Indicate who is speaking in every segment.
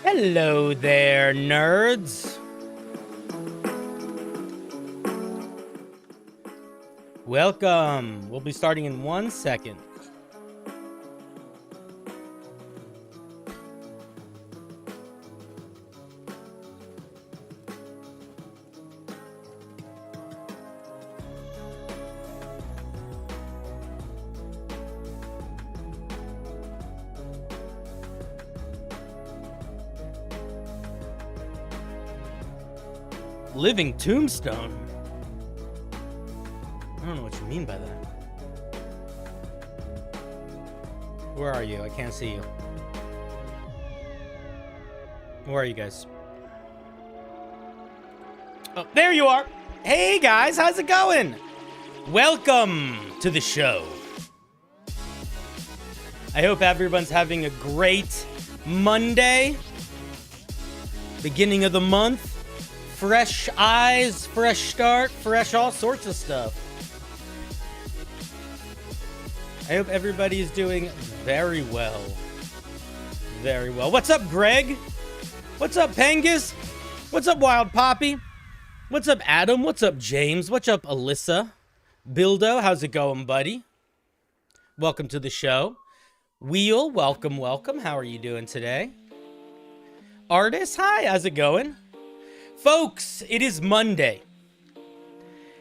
Speaker 1: Hello there, nerds. Welcome. We'll be starting in 1 second. Living tombstone? I don't know what you mean by that. Where are you? I can't see you. Where are you guys? Oh, there you are. Hey guys, how's it going? Welcome to the show. I hope everyone's having a great Monday. Beginning of the month. Fresh eyes, fresh start, fresh all sorts of stuff. I hope everybody is doing very well. Very well. What's up, Greg? What's up, Pengus? What's up, Wild Poppy? What's up, Adam? What's up, James? What's up, Alyssa? Bildo, how's it going, buddy? Welcome to the show. Wheel, welcome, welcome. How are you doing today? Artist, hi, how's it going? Folks, it is Monday,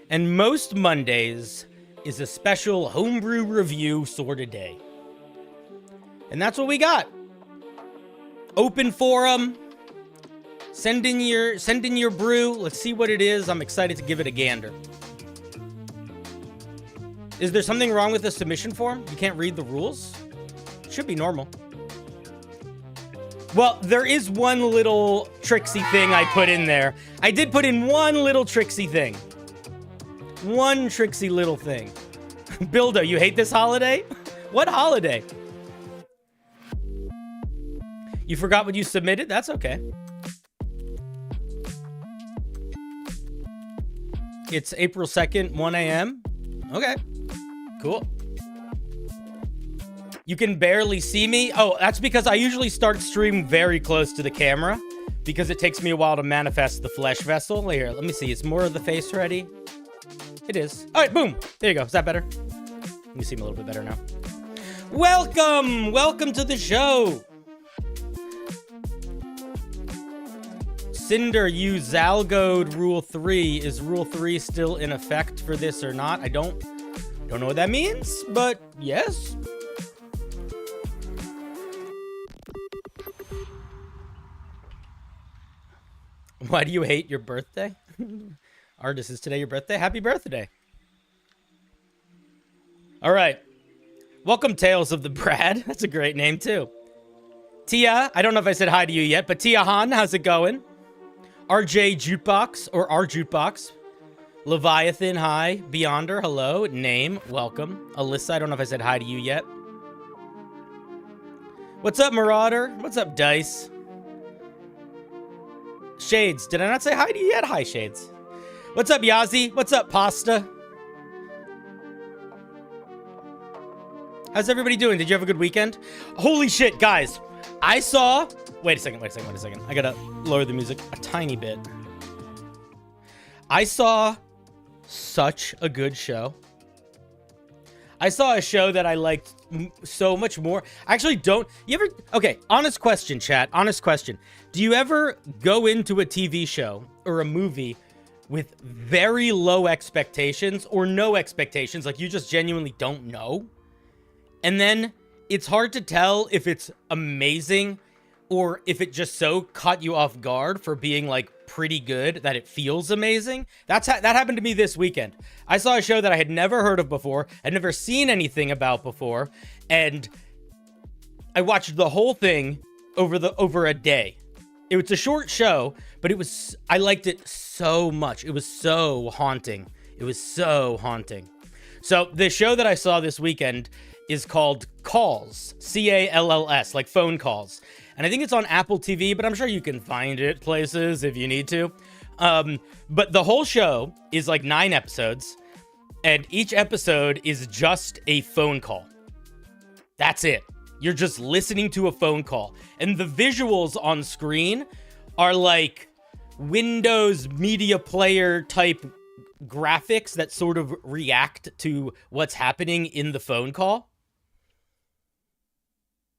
Speaker 1: and most Mondays is a special homebrew review sort of day. And that's what we got. Open forum, send in your brew, let's see what it is. I'm excited to give it a gander. Is there something wrong with the submission form? You can't read the rules? Should be normal. Well, there is one little tricksy thing I put in there. I did put in one little tricksy thing. One tricksy little thing. Bildo, you hate this holiday? What holiday? You forgot what you submitted? That's okay. It's April 2nd, 1 a.m. Okay, cool. You can barely see me. Oh, that's because I usually start stream very close to the camera because it takes me a while to manifest the flesh vessel. Here, let me see. Is more of the face ready? It is. All right, boom. There you go. Is that better? Let me see me a little bit better now. Welcome. Welcome to the show. Cinder, you Zalgoed Rule 3. Is Rule 3 still in effect for this or not? I don't know what that means, but yes. Why do you hate your birthday? Artist, is today your birthday? Happy birthday. All right. Welcome, Tales of the Brad. That's a great name, too. Tia, I don't know if I said hi to you yet, but Tia Han, how's it going? RJ Jukebox, or R Jukebox. Leviathan, hi. Beyonder, hello. Name, welcome. Alyssa, I don't know if I said hi to you yet. What's up, Marauder? What's up, Dice? Shades, did I not say hi to you yet? Hi, Shades. What's up, Yazi? What's up, Pasta? How's everybody doing? Did you have a good weekend? Holy shit, guys. I saw... Wait a second. I gotta lower the music a tiny bit. I saw such a good show. I saw a show that I liked so much more. I actually don't... You ever... Okay, honest question, chat. Honest question. Do you ever go into a TV show or a movie with very low expectations or no expectations? Like, you just genuinely don't know? And then it's hard to tell if it's amazing or if it just so caught you off guard for being, like, pretty good that it feels amazing. That happened to me this weekend. I saw a show that I had never heard of before, had never seen anything about before, and I watched the whole thing over a day. It was a short show, but I liked it so much. It was so haunting. So the show that I saw this weekend is called Calls, C-A-L-L-S, like phone calls. And I think it's on Apple TV, but I'm sure you can find it places if you need to. But the whole show is like 9 episodes, and each episode is just a phone call. That's it. You're just listening to a phone call. And the visuals on screen are like Windows Media Player type graphics that sort of react to what's happening in the phone call.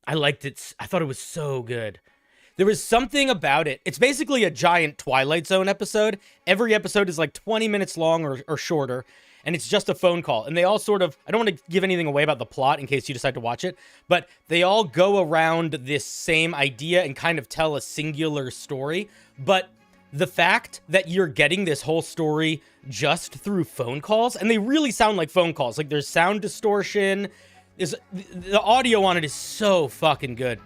Speaker 1: I liked it. I thought it was so good. There was something about it. It's basically a giant Twilight Zone episode. Every episode is like 20 minutes long or shorter, and it's just a phone call. And they all sort of, I don't want to give anything away about the plot in case you decide to watch it, but they all go around this same idea and kind of tell a singular story. But the fact that you're getting this whole story just through phone calls, and they really sound like phone calls. Like there's sound distortion. The audio on it is so fucking good.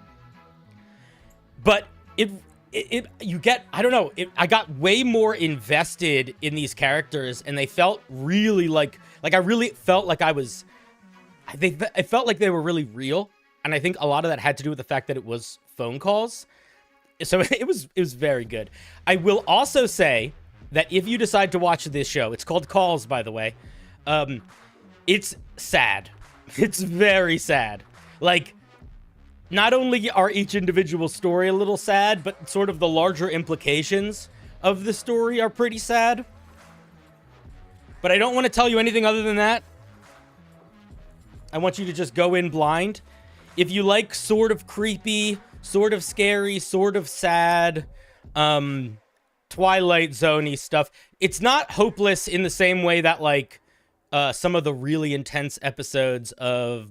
Speaker 1: But you get, I don't know, I got way more invested in these characters, and they felt really like I really felt like it felt like they were really real. And I think a lot of that had to do with the fact that it was phone calls. So it was very good. I will also say that if you decide to watch this show, it's called Calls, by the way. It's sad. It's very sad. Like, not only are each individual story a little sad, but sort of the larger implications of the story are pretty sad. But I don't want to tell you anything other than that. I want you to just go in blind. If you like sort of creepy, sort of scary, sort of sad, Twilight Zone-y stuff, it's not hopeless in the same way that, like, some of the really intense episodes of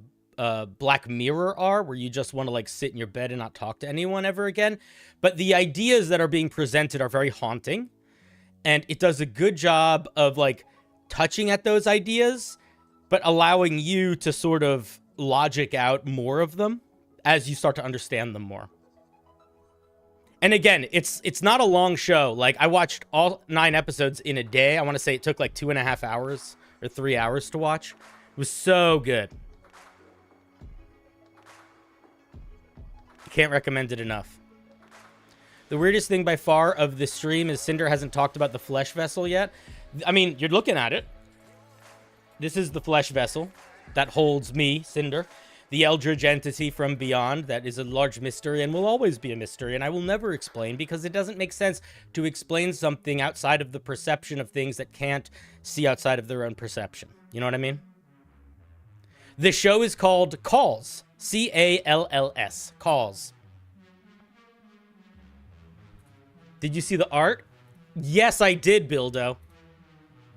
Speaker 1: Black Mirror are, where you just want to like sit in your bed and not talk to anyone ever again. But the ideas that are being presented are very haunting, and it does a good job of like touching at those ideas, but allowing you to sort of logic out more of them as you start to understand them more. And again, it's not a long show. Like, I watched all 9 episodes in a day. I want to say it took like 2.5 hours or 3 hours to watch. It was so good. Can't recommend it enough. The weirdest thing by far of this stream is Cinder hasn't talked about the flesh vessel yet. I mean, you're looking at it. This is the flesh vessel that holds me, Cinder, the eldritch entity from beyond that is a large mystery and will always be a mystery, and I will never explain because it doesn't make sense to explain something outside of the perception of things that can't see outside of their own perception. You know what I mean? The show is called Calls. C-A-L-L-S. Calls. Did you see the art? Yes, I did, Bildo.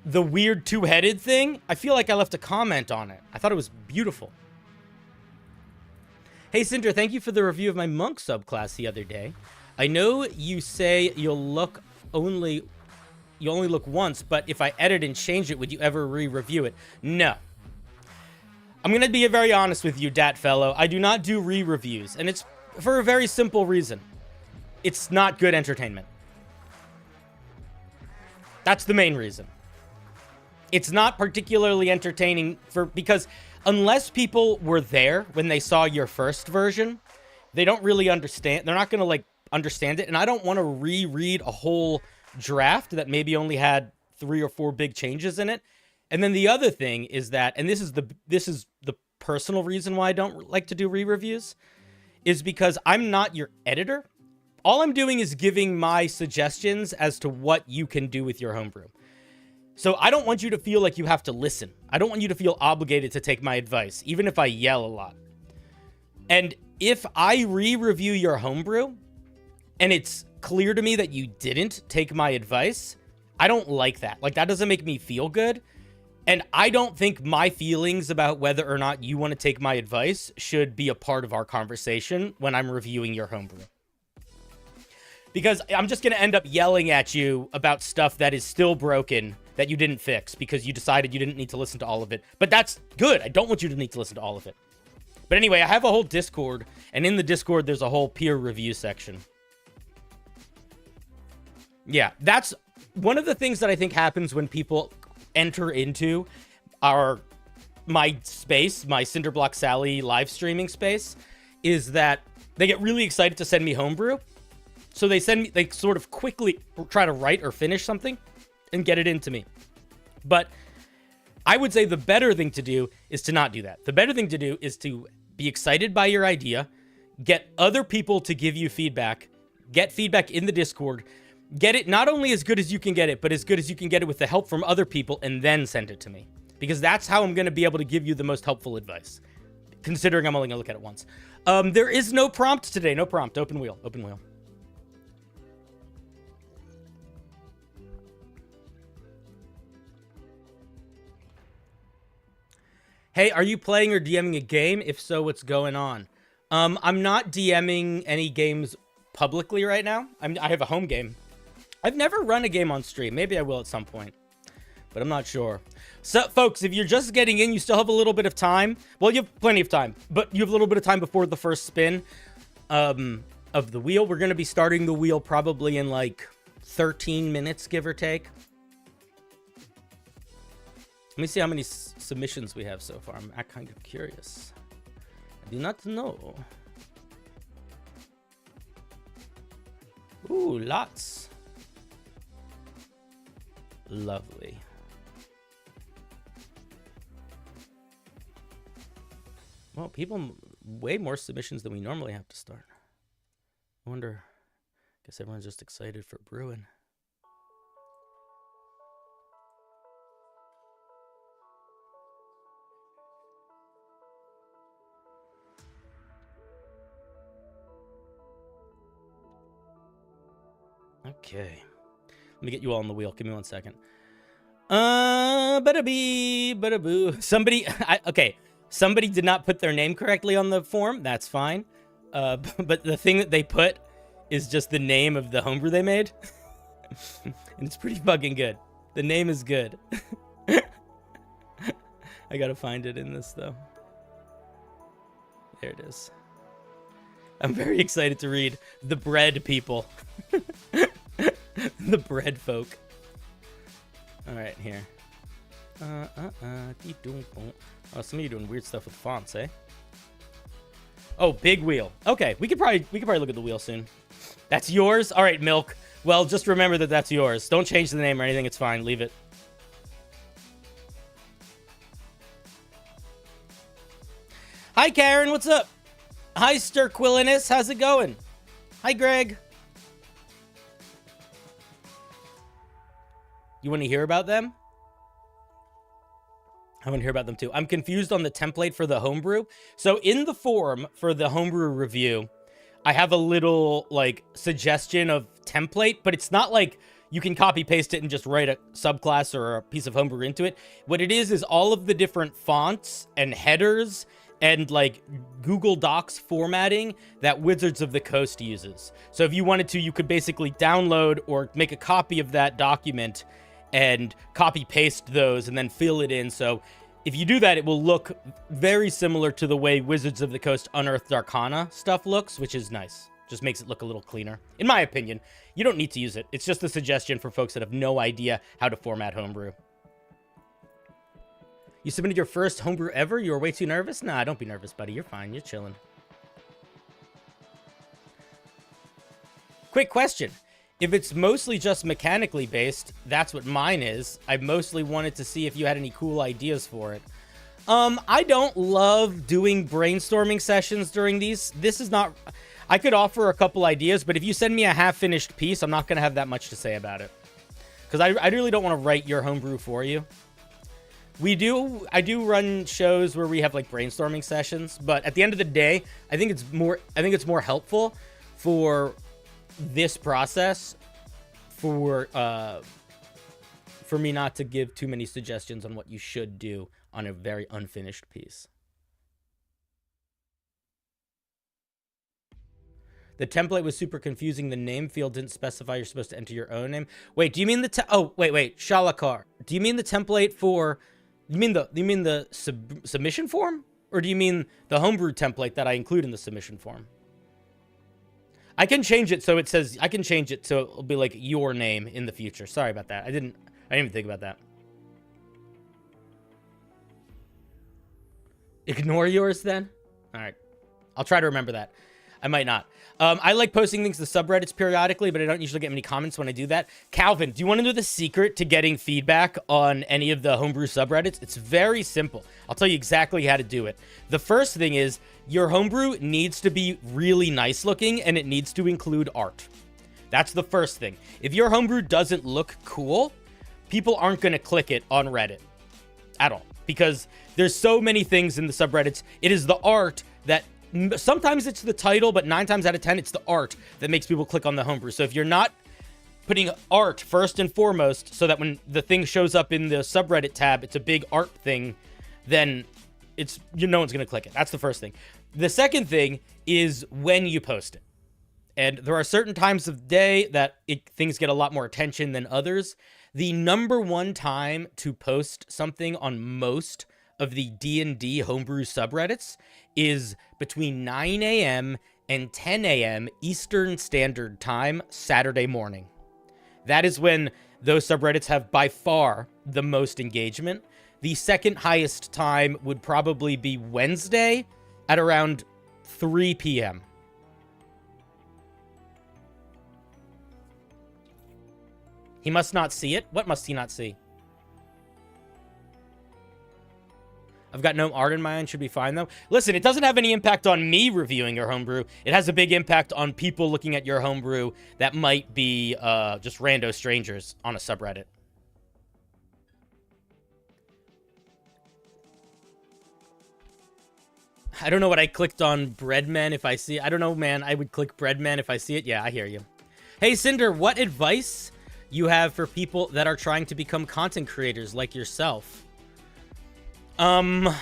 Speaker 1: The weird two-headed thing? I feel like I left a comment on it. I thought it was beautiful. Hey, Cinder, thank you for the review of my monk subclass the other day. I know you say you only look once, but if I edit and change it, would you ever re-review it? No. I'm going to be very honest with you, Dat Fellow. I do not do re-reviews, and it's for a very simple reason. It's not good entertainment. That's the main reason. It's not particularly entertaining because unless people were there when they saw your first version, they don't really understand. They're not going to like understand it, and I don't want to reread a whole draft that maybe only had 3 or 4 big changes in it. And then the other thing is that, and this is the personal reason why I don't like to do re-reviews, is because I'm not your editor. All I'm doing is giving my suggestions as to what you can do with your homebrew. So I don't want you to feel like you have to listen. I don't want you to feel obligated to take my advice, even if I yell a lot. And if I re-review your homebrew, and it's clear to me that you didn't take my advice, I don't like that. Like, that doesn't make me feel good. And I don't think my feelings about whether or not you want to take my advice should be a part of our conversation when I'm reviewing your homebrew. Because I'm just going to end up yelling at you about stuff that is still broken that you didn't fix because you decided you didn't need to listen to all of it. But that's good. I don't want you to need to listen to all of it. But anyway, I have a whole Discord, and in the Discord, there's a whole peer review section. Yeah, that's one of the things that I think happens when people enter into my space, my CinderBlocksally live streaming space, is that they get really excited to send me homebrew, So they sort of quickly try to write or finish something and get it into me. But I would say the better thing to do is to not do that. The better thing to do is to be excited by your idea, get other people to give you feedback, get feedback in the Discord, get it not only as good as you can get it, but as good as you can get it with the help from other people, and then send it to me. Because that's how I'm going to be able to give you the most helpful advice, considering I'm only going to look at it once. There is no prompt today. No prompt. Open wheel. Open wheel. Hey, are you playing or DMing a game? If so, what's going on? I'm not DMing any games publicly right now. I have a home game. I've never run a game on stream. Maybe I will at some point, but I'm not sure. So, folks, if you're just getting in, you still have a little bit of time. Well, you have plenty of time, but you have a little bit of time before the first spin of the wheel. We're going to be starting the wheel probably in like 13 minutes, give or take. Let me see how many submissions we have so far. I'm kind of curious. I do not know. Ooh, lots. Lovely. Well, people, way more submissions than we normally have to start. I wonder, I guess everyone's just excited for brewing. Okay. Let me get you all on the wheel. Give me 1 second. Bada boo. Somebody, okay. Somebody did not put their name correctly on the form. That's fine. But the thing that they put is just the name of the homebrew they made. And it's pretty fucking good. The name is good. I gotta find it in this, though. There it is. I'm very excited to read the bread people. The bread folk. All right, here. Oh, some of you doing weird stuff with fonts, eh? Oh, big wheel. Okay, we could probably look at the wheel soon. That's yours? All right, Milk. Well, just remember that that's yours. Don't change the name or anything. It's fine. Leave it. Hi, Karen. What's up? Hi, Sturquillinus. How's it going? Hi, Greg. You want to hear about them? I want to hear about them too. I'm confused on the template for the homebrew. So in the form for the homebrew review, I have a little like suggestion of template, but it's not like you can copy paste it and just write a subclass or a piece of homebrew into it. What it is all of the different fonts and headers and like Google Docs formatting that Wizards of the Coast uses. So if you wanted to, you could basically download or make a copy of that document and copy paste those and then fill it in. So if you do that, it will look very similar to the way Wizards of the Coast Unearthed Arcana stuff looks, which is nice. Just makes it look a little cleaner. In my opinion, you don't need to use it. It's just a suggestion for folks that have no idea how to format homebrew. You submitted your first homebrew ever? You were way too nervous? Nah, don't be nervous, buddy. You're fine. You're chilling. Quick question. If it's mostly just mechanically based, that's what mine is. I mostly wanted to see if you had any cool ideas for it. I don't love doing brainstorming sessions during these. This is not... I could offer a couple ideas, but if you send me a half-finished piece, I'm not going to have that much to say about it. Because I really don't want to write your homebrew for you. I do run shows where we have like brainstorming sessions, but at the end of the day, I think it's more helpful for this process for me not to give too many suggestions on what you should do on a very unfinished piece. The template was super confusing. The name field didn't specify you're supposed to enter your own name. Wait, do you mean the wait, Shalakar. Do you mean the template for you mean the submission form, or do you mean the homebrew template that I include in the submission form? I can change it so it says I can change it so it'll be like your name in the future. Sorry about that. I didn't even think about that. Ignore yours then? All right. I'll try to remember that. I might not. I like posting things to subreddits periodically, but I don't usually get many comments when I do that. Calvin, do you want to know the secret to getting feedback on any of the homebrew subreddits? It's very simple. I'll tell you exactly how to do it. The first thing is your homebrew needs to be really nice looking, and it needs to include art. That's the first thing. If your homebrew doesn't look cool, people aren't going to click it on Reddit at all, because there's so many things in the subreddits. It is the art that sometimes it's the title, but 9 times out of 10, it's the art that makes people click on the homebrew. So if you're not putting art first and foremost, so that when the thing shows up in the subreddit tab, it's a big art thing, then no one's going to click it. That's the first thing. The second thing is when you post it. And there are certain times of day that things get a lot more attention than others. The number one time to post something on most of the D&D homebrew subreddits is between 9 a.m. and 10 a.m. Eastern Standard Time, Saturday morning. That is when those subreddits have by far the most engagement. The second highest time would probably be Wednesday at around 3 p.m. He must not see it? What must he not see? I've got no art in my own. Should be fine, though. Listen, it doesn't have any impact on me reviewing your homebrew. It has a big impact on people looking at your homebrew that might be just rando strangers on a subreddit. I don't know what I clicked on Breadman if I see it. I don't know, man. I would click Breadman if I see it. Yeah, I hear you. Hey, Cinder, what advice you have for people that are trying to become content creators like yourself? I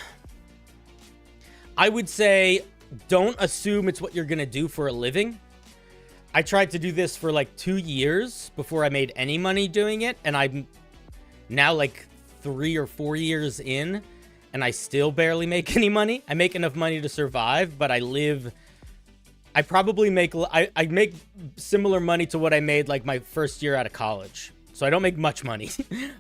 Speaker 1: would say don't assume it's what you're gonna do for a living. I tried to do this for like 2 years before I made any money doing it, and I'm now like 3 or 4 years in, and I still barely make any money. I make enough money to survive, but I probably make, I make similar money to what I made like my first year out of college. So I don't make much money.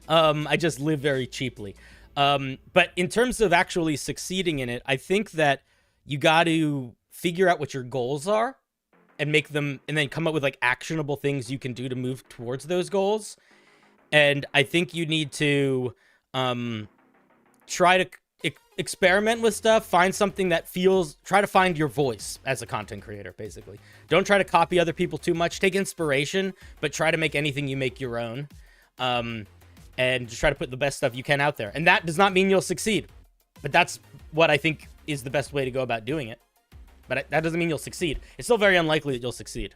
Speaker 1: I just live very cheaply. But in terms of actually succeeding in it, I think that you got to figure out what your goals are and make them, and then come up with like actionable things you can do to move towards those goals. And I think you need to, try to experiment with stuff, find something that try to find your voice as a content creator, basically. Don't try to copy other people too much. Take inspiration, but try to make anything you make your own. And just try to put the best stuff you can out there. And that does not mean you'll succeed, but that's what I think is the best way to go about doing it. But that doesn't mean you'll succeed. It's still very unlikely that you'll succeed.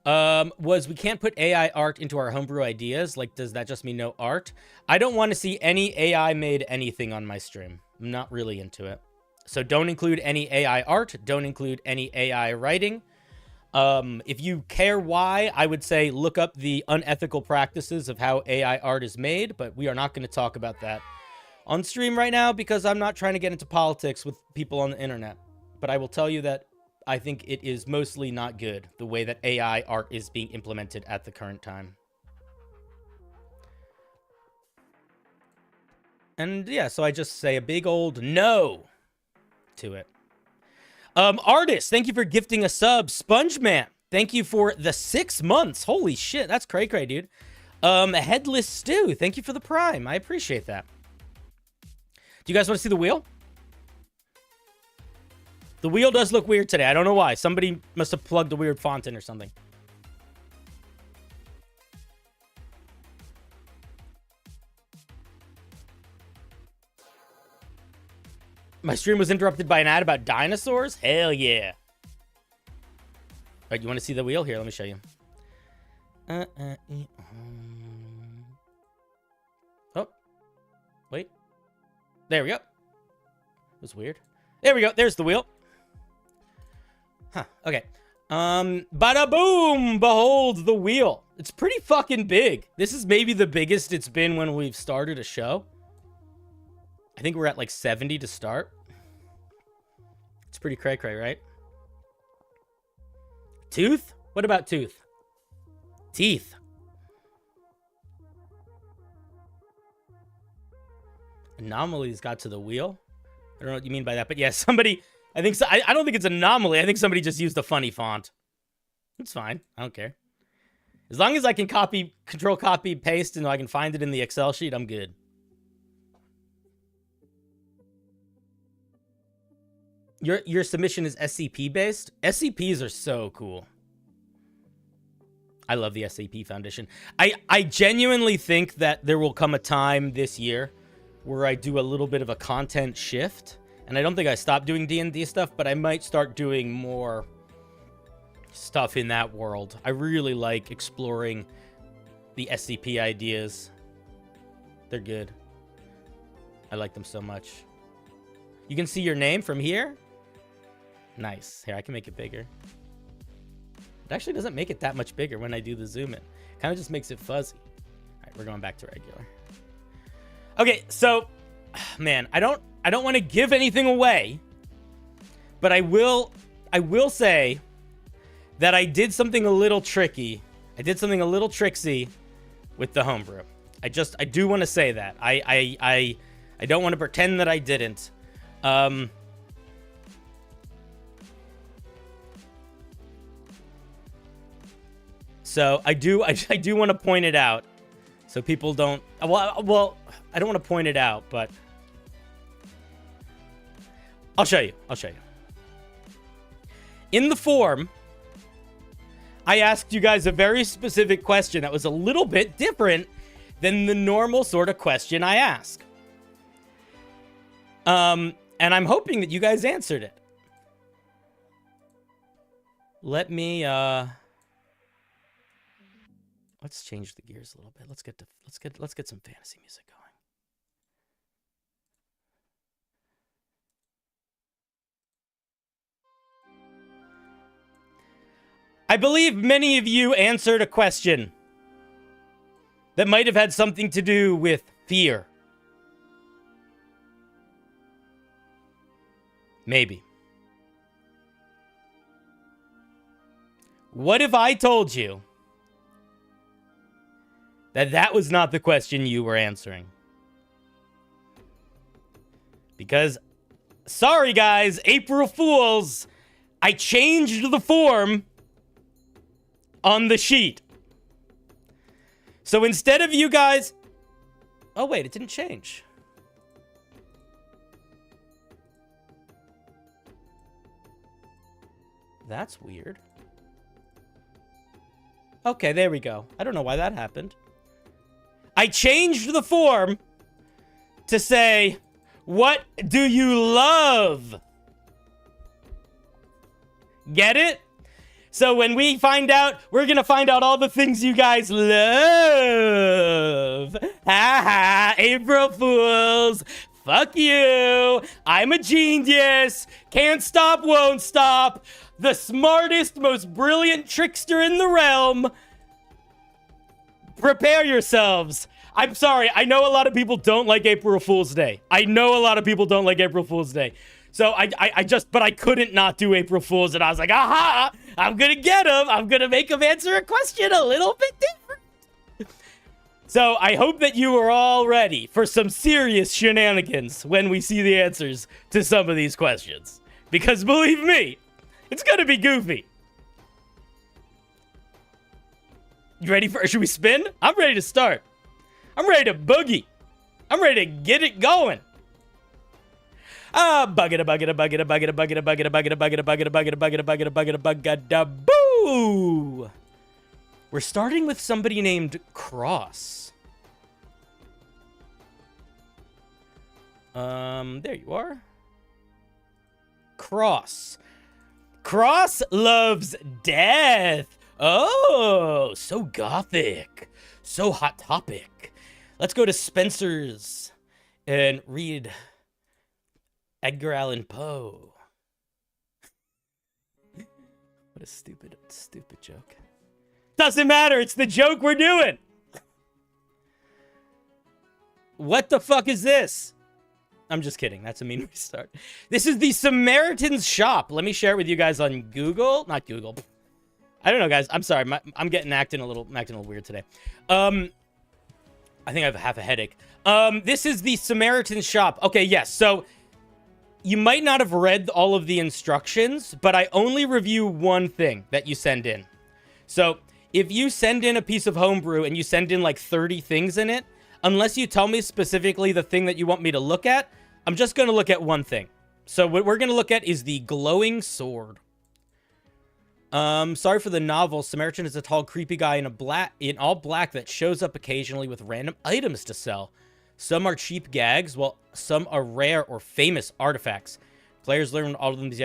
Speaker 1: We can't put AI art into our homebrew ideas. Like, does that just mean no art? I don't want to see any AI made anything on my stream. I'm not really into it. So don't include any AI art. Don't include any AI writing. If you care why, I would say look up the unethical practices of how AI art is made, but we are not going to talk about that on stream right now because I'm not trying to get into politics with people on the internet. But I will tell you that I think it is mostly not good, the way that AI art is being implemented at the current time. And yeah, so I just say a big old no to it. Artist, thank you for gifting a sub. SpongeMan, thank you for the 6 months. Holy shit, that's cray-cray, dude. Headless Stew, thank you for the Prime. I appreciate that. Do you guys want to see the wheel? The wheel does look weird today. I don't know why. Somebody must have plugged a weird font in or something. My stream was interrupted by an ad about dinosaurs? Hell yeah. All right, you want to see the wheel? Here, let me show you. Oh. Wait. There we go. It was weird. There we go. There's the wheel. Huh. Okay. Bada boom! Behold the wheel. It's pretty fucking big. This is maybe the biggest it's been when we've started a show. I think we're at like 70 to start. It's pretty cray-cray, right? Tooth? What about tooth? Teeth. Anomalies got to the wheel. I don't know what you mean by that, but yeah, somebody, I think so, I don't think it's an anomaly. I think somebody just used a funny font. It's fine. I don't care. As long as I can control copy, paste, and I can find it in the Excel sheet, I'm good. Your submission is SCP based? SCPs are so cool. I love the SCP Foundation. I genuinely think that there will come a time this year where I do a little bit of a content shift. And I don't think I stopped doing D&D stuff, but I might start doing more stuff in that world. I really like exploring the SCP ideas. They're good. I like them so much. You can see your name from here? Nice. Here, I can make it bigger. It actually doesn't make it that much bigger when I do the zoom in. Kind of just makes it fuzzy. All right, we're going back to regular. Okay, so, man, I don't want to give anything away, but I will say that I did something a little tricky. I did something a little tricksy with the homebrew. I do want to say that. I don't want to pretend that I didn't. So I do want to point it out, so people don't. Well, I don't want to point it out, but I'll show you. In the form, I asked you guys a very specific question that was a little bit different than the normal sort of question I ask. And I'm hoping that you guys answered it. Let me let's change the gears a little bit. Let's get some fantasy music going. I believe many of you answered a question that might have had something to do with fear. Maybe. What if I told you that was not the question you were answering? Because, sorry guys, April Fools, I changed the form on the sheet. So instead of you guys... Oh wait, it didn't change. That's weird. Okay, there we go. I don't know why that happened. I changed the form to say, what do you love? Get it? So when we find out, we're going to find out all the things you guys love. Ha ha, April Fools. Fuck you. I'm a genius. Can't stop, won't stop. The smartest, most brilliant trickster in the realm. Prepare yourselves. I'm sorry. I know a lot of people don't like April Fool's Day. So but I couldn't not do April Fool's, and I was like, aha, I'm gonna get him. I'm gonna make him answer a question a little bit different. So I hope that you are all ready for some serious shenanigans when we see the answers to some of these questions. Because believe me, it's gonna be goofy. You ready should we spin? I'm ready to start. I'm ready to boogie. I'm ready to get it going. Boo! We're starting with somebody named Cross. There you are. Cross. Cross loves death. Oh, so gothic. So hot topic. Let's go to Spencer's and read Edgar Allan Poe. What a stupid joke. Doesn't matter. It's the joke we're doing. What the fuck is this? I'm just kidding. That's a mean way to start. This is the Samaritan's shop. Let me share it with you guys on Google. Not Google. I don't know, guys. I'm sorry. I'm acting a little weird today. I think I have half a headache. This is the Samaritan's shop. Okay, yes. So you might not have read all of the instructions, but I only review one thing that you send in. So if you send in a piece of homebrew and you send in like 30 things in it, unless you tell me specifically the thing that you want me to look at, I'm just going to look at one thing. So what we're going to look at is the glowing sword. Sorry for the novel. Samaritan is a tall, creepy guy in all black that shows up occasionally with random items to sell. Some are cheap gags, while some are rare or famous artifacts. Players learn all of them these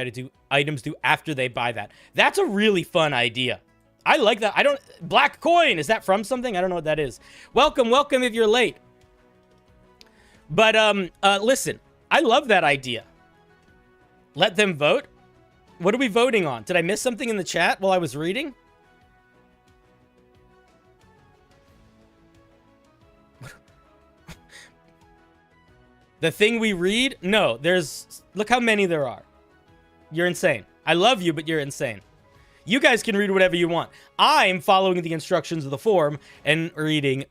Speaker 1: items do after they buy that. That's a really fun idea. I like that. Black coin, is that from something? I don't know what that is. Welcome if you're late. But, listen, I love that idea. Let them vote. What are we voting on? Did I miss something in the chat while I was reading? The thing we read? No, look how many there are. You're insane. I love you, but you're insane. You guys can read whatever you want. I'm following the instructions of the forum and reading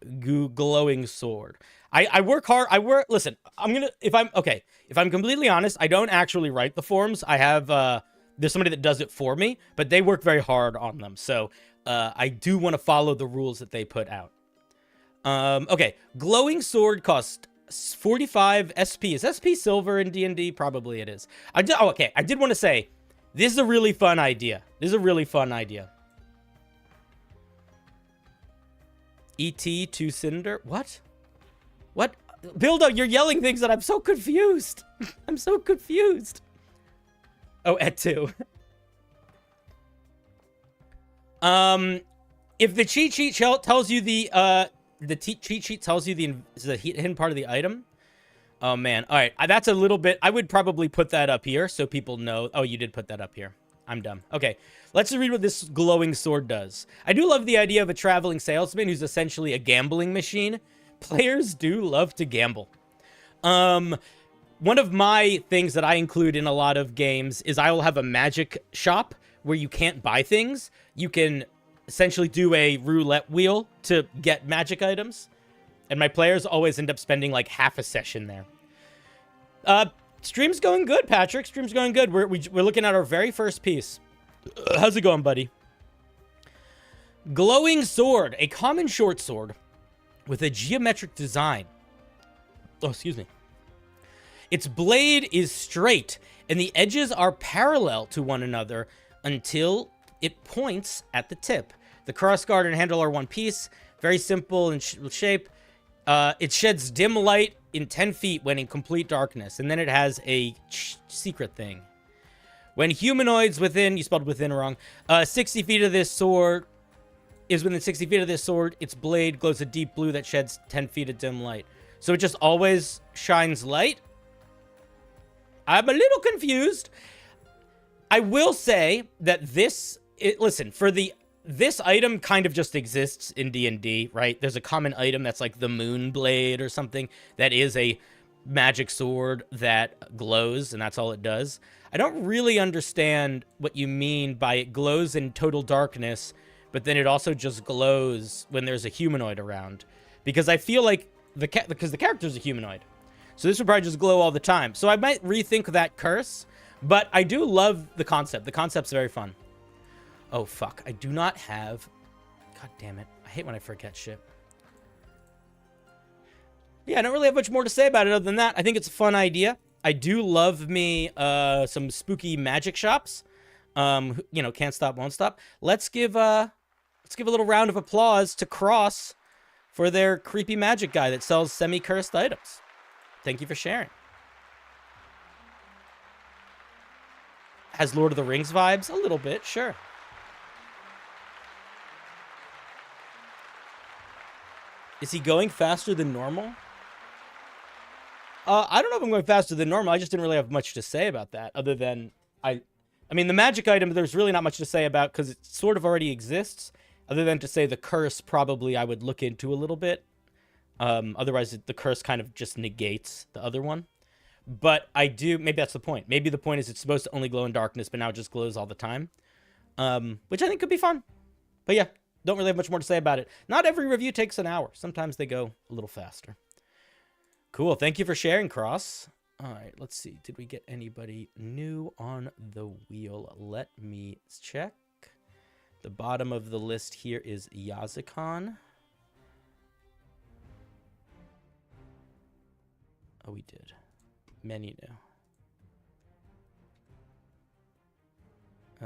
Speaker 1: glowing sword. I work hard. Listen, if I'm completely honest, I don't actually write the forums. I have, there's somebody that does it for me, but they work very hard on them. So, I do want to follow the rules that they put out. Okay. Glowing sword costs 45 SP. Is SP silver in D&D? Probably it is. Okay. I did want to say, this is a really fun idea. E.T. to Cinder? What? What? Bildo, you're yelling things that I'm so confused. I'm so confused. Oh, at 2. If the cheat sheet tells you the cheat sheet tells you the hidden part of the item. Oh man. All right. That's a little bit. I would probably put that up here so people know. Oh, you did put that up here. I'm dumb. Okay. Let's read what this glowing sword does. I do love the idea of a traveling salesman who's essentially a gambling machine. Players do love to gamble. One of my things that I include in a lot of games is I will have a magic shop where you can't buy things. You can essentially do a roulette wheel to get magic items. And my players always end up spending like half a session there. Stream's going good, Patrick. Stream's going good. We're looking at our very first piece. How's it going, buddy? Glowing sword. A common short sword with a geometric design. Oh, excuse me. Its blade is straight, and the edges are parallel to one another until it points at the tip. The crossguard and handle are one piece. Very simple in shape. It sheds dim light in 10 feet when in complete darkness. And then it has a secret thing. When humanoids within, you spelled within wrong, 60 feet of this sword, is within 60 feet of this sword, its blade glows a deep blue that sheds 10 feet of dim light. So it just always shines light? I'm a little confused. I will say that this item kind of just exists in D&D, right? There's a common item that's like the moon blade or something that is a magic sword that glows, and that's all it does. I don't really understand what you mean by it glows in total darkness, but then it also just glows when there's a humanoid around. Because I feel like because the character's a humanoid. So this would probably just glow all the time. So I might rethink that curse, but I do love the concept. The concept's very fun. Oh, fuck. I do not have... God damn it. I hate when I forget shit. Yeah, I don't really have much more to say about it other than that. I think it's a fun idea. I do love me some spooky magic shops. You know, can't stop, won't stop. Let's give a little round of applause to Cross for their creepy magic guy that sells semi-cursed items. Thank you for sharing. Has Lord of the Rings vibes? A little bit, sure. Is he going faster than normal? I don't know if I'm going faster than normal. I just didn't really have much to say about that, other than I mean, the magic item, there's really not much to say about because it sort of already exists, other than to say the curse probably I would look into a little bit. Otherwise, the curse kind of just negates the other one. But maybe that's the point. Maybe the point is it's supposed to only glow in darkness, but now it just glows all the time. Which I think could be fun. But yeah, don't really have much more to say about it. Not every review takes an hour. Sometimes they go a little faster. Cool. Thank you for sharing, Cross. All right, let's see. Did we get anybody new on the wheel? Let me check. The bottom of the list here is Yazikon. Oh, we did. Many new.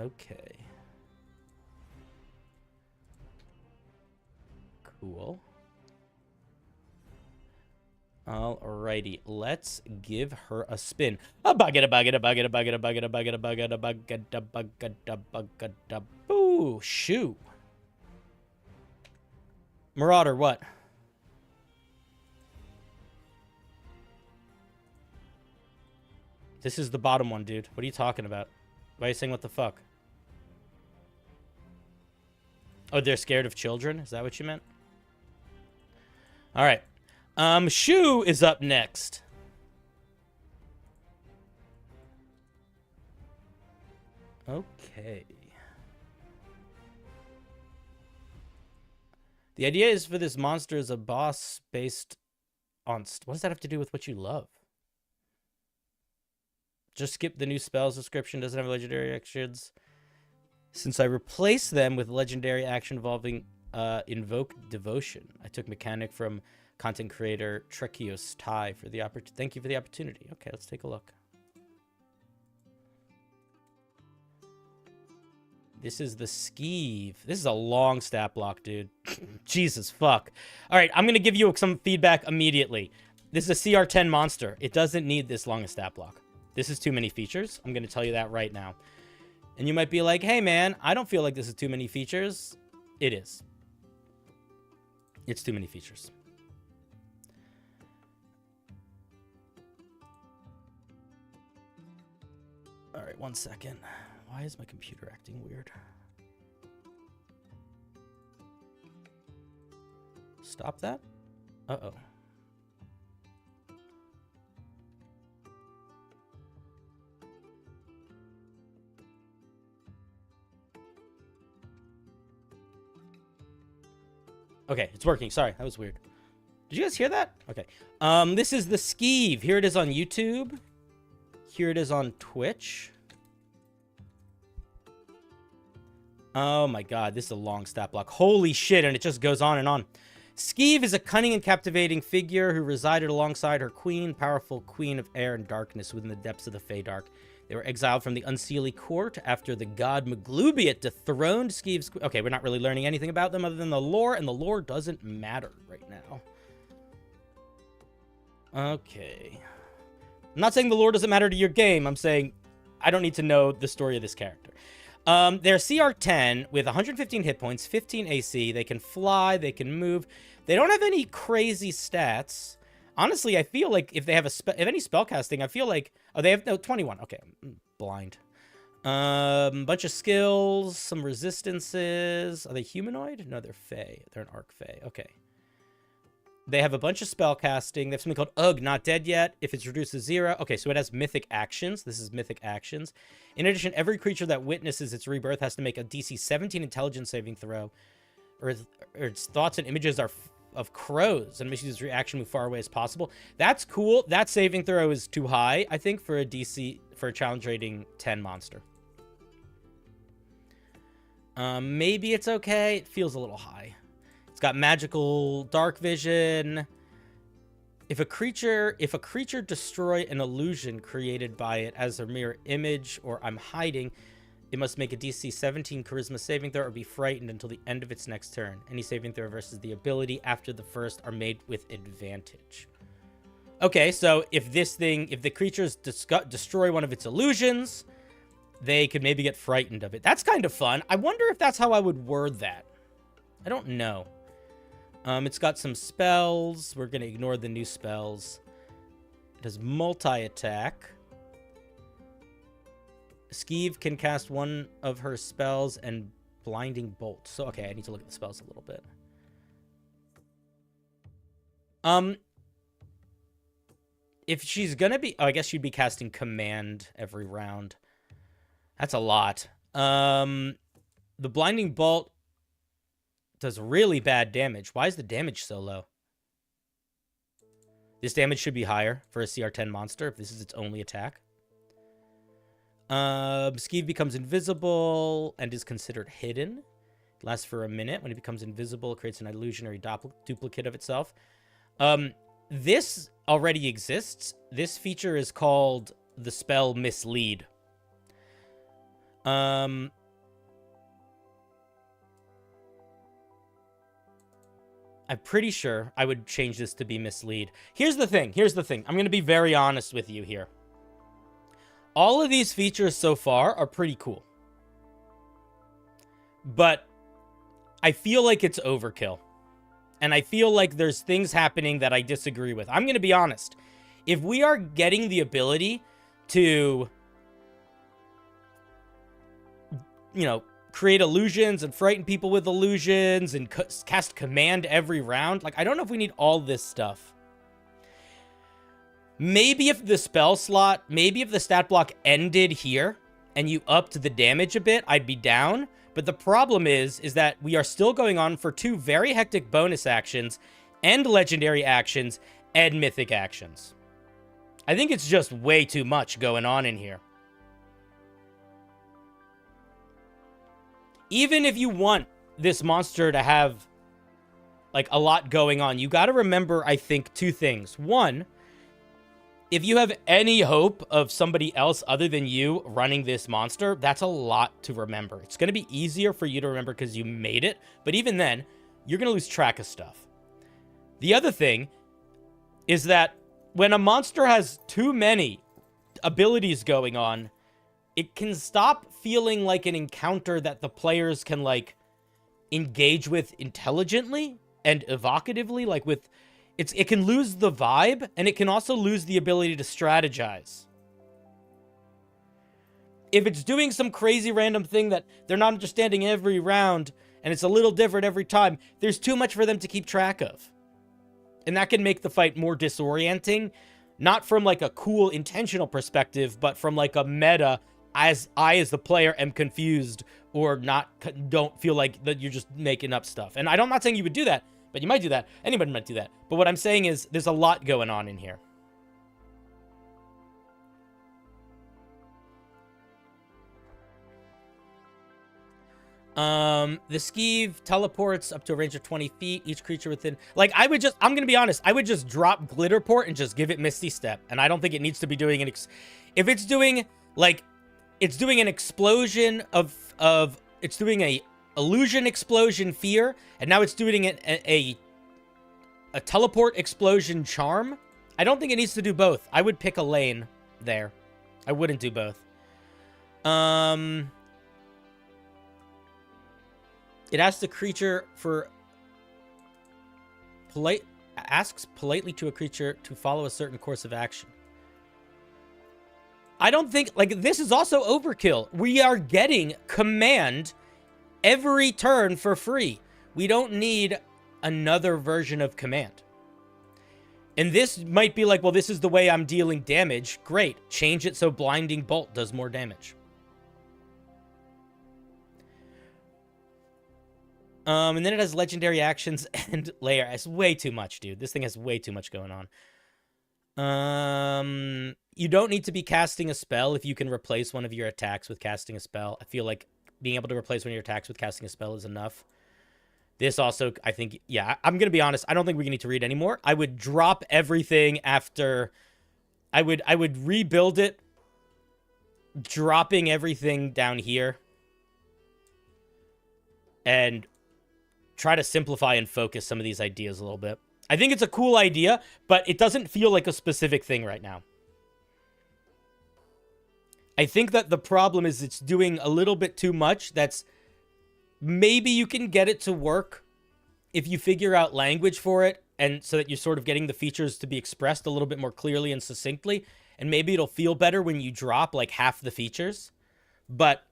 Speaker 1: Okay. Cool. Alrighty, let's give her a spin. A bucket, a bucket, a bucket, a bucket, a bucket, a bucket, a bucket, a bucket, a bucket, a bucket, a boo, shoo. Marauder, what? This is the bottom one, dude. What are you talking about? Why are you saying what the fuck? Oh, they're scared of children? Is that what you meant? All right. Shu is up next. Okay. The idea is for this monster as a boss based on... What does that have to do with what you love? Just skip the new spells description. Doesn't have legendary actions. Since I replaced them with legendary action involving Invoke Devotion. I took mechanic from content creator Trekios Tai for the opportunity. Thank you for the opportunity. Okay, let's take a look. This is the Skie. This is a long stat block, dude. Jesus fuck. All right, I'm going to give you some feedback immediately. This is a CR10 monster. It doesn't need this long a stat block. This is too many features. I'm going to tell you that right now. And you might be like, hey, man, I don't feel like this is too many features. It is. It's too many features. All right, 1 second. Why is my computer acting weird? Stop that? Uh-oh. Okay, it's working. Sorry, that was weird. Did you guys hear that? Okay. This is the Skie. Here it is on YouTube. Here it is on Twitch. Oh my god, this is a long stat block. Holy shit, and it just goes on and on. Skie is a cunning and captivating figure who resided alongside her queen, powerful queen of air and darkness within the depths of the Feydark. They were exiled from the Unseelie court after the god Maglubiat dethroned Skie's... Okay, we're not really learning anything about them other than the lore, and the lore doesn't matter right now. Okay. I'm not saying the lore doesn't matter to your game. I'm saying I don't need to know the story of this character. They're CR10 with 115 hit points, 15 AC. They can fly, they can move. They don't have any crazy stats. Honestly, I feel like if they have if any spellcasting, I feel like... Oh, they have... No, 21. Okay, I'm blind. Bunch of skills, some resistances. Are they humanoid? No, they're Fey. They're an Arc Fey. Okay. They have a bunch of spellcasting. They have something called Ugh, not dead yet. If it's reduced to 0. Okay, so it has mythic actions. This is mythic actions. In addition, every creature that witnesses its rebirth has to make a DC 17 intelligence saving throw. Or its thoughts and images are... of crows and makes its reaction move far away as possible. That's cool. That saving throw is too high, I think, for a DC for a challenge rating 10 monster. Maybe it's okay. It feels a little high. It's got magical dark vision. If a creature destroy an illusion created by it as a mirror image or I'm hiding, it must make a DC 17 Charisma saving throw or be frightened until the end of its next turn. Any saving throw versus the ability after the first are made with advantage. Okay, so if the creatures destroy one of its illusions, they could maybe get frightened of it. That's kind of fun. I wonder if that's how I would word that. I don't know. It's got some spells. We're going to ignore the new spells. It has multi-attack. Skie can cast one of her spells and Blinding Bolt. So, okay, I need to look at the spells a little bit. If she's gonna be... Oh, I guess she'd be casting Command every round. That's a lot. The Blinding Bolt does really bad damage. Why is the damage so low? This damage should be higher for a CR10 monster if this is its only attack. Skie becomes invisible and is considered hidden. It lasts for a minute. When it becomes invisible, it creates an illusionary duplicate of itself. This already exists. This feature is called the spell Mislead. I'm pretty sure I would change this to be Mislead. Here's the thing. I'm going to be very honest with you here. All of these features so far are pretty cool. But I feel like it's overkill. And I feel like there's things happening that I disagree with. I'm going to be honest. If we are getting the ability to, you know, create illusions and frighten people with illusions and cast command every round, like, I don't know if we need all this stuff. Maybe if the spell slot, maybe if the stat block ended here and you upped the damage a bit, I'd be down. But the problem is that we are still going on for 2 very hectic bonus actions and legendary actions and mythic actions. I think it's just way too much going on in here. Even if you want this monster to have, like, a lot going on, you got to remember, I think, 2 things. One, if you have any hope of somebody else other than you running this monster, that's a lot to remember. It's going to be easier for you to remember because you made it, but even then, you're going to lose track of stuff. The other thing is that when a monster has too many abilities going on, it can stop feeling like an encounter that the players can, like, engage with intelligently and evocatively, like with... It can lose the vibe, and it can also lose the ability to strategize. If it's doing some crazy random thing that they're not understanding every round, and it's a little different every time, there's too much for them to keep track of. And that can make the fight more disorienting, not from, like, a cool intentional perspective, but from, like, a meta, as I, as the player, am confused, or don't feel like that you're just making up stuff. And I'm not saying you would do that, but you might do that. Anybody might do that. But what I'm saying is there's a lot going on in here. The Skie teleports up to a range of 20 feet. Each creature within... Like, I'm going to be honest. I would just drop Glitterport and just give it Misty Step. And I don't think it needs to be doing an... If it's doing, like... It's doing an explosion of... It's doing a... Illusion, explosion, fear, and now it's doing a teleport, explosion, charm. I don't think it needs to do both. I would pick a lane there. I wouldn't do both. It asks the creature for asks politely to a creature to follow a certain course of action. I don't think, like, this is also overkill. We are getting command every turn for free. We don't need another version of command. And this might be like, well, this is the way I'm dealing damage. Great. Change it so Blinding Bolt does more damage. And then it has legendary actions and layer. It's way too much, dude. This thing has way too much going on. You don't need to be casting a spell if you can replace one of your attacks with casting a spell. I feel like being able to replace one of your attacks with casting a spell is enough. This also, I think, yeah, I'm going to be honest. I don't think we need to read anymore. I would drop everything after... I would rebuild it, dropping everything down here. And try to simplify and focus some of these ideas a little bit. I think it's a cool idea, but it doesn't feel like a specific thing right now. I think that the problem is it's doing a little bit too much. That's maybe you can get it to work if you figure out language for it, and so that you're sort of getting the features to be expressed a little bit more clearly and succinctly, and maybe it'll feel better when you drop like half the features. But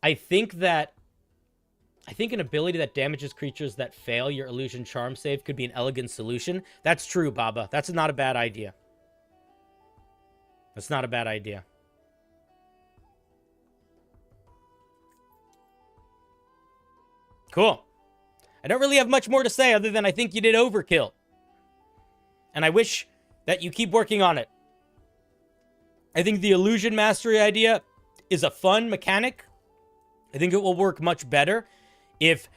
Speaker 1: I think an ability that damages creatures that fail your illusion charm save could be an elegant solution. That's true, Baba. That's not a bad idea. That's not a bad idea. Cool. I don't really have much more to say other than I think you did overkill. And I wish that you keep working on it. I think the illusion mastery idea is a fun mechanic. I think it will work much better if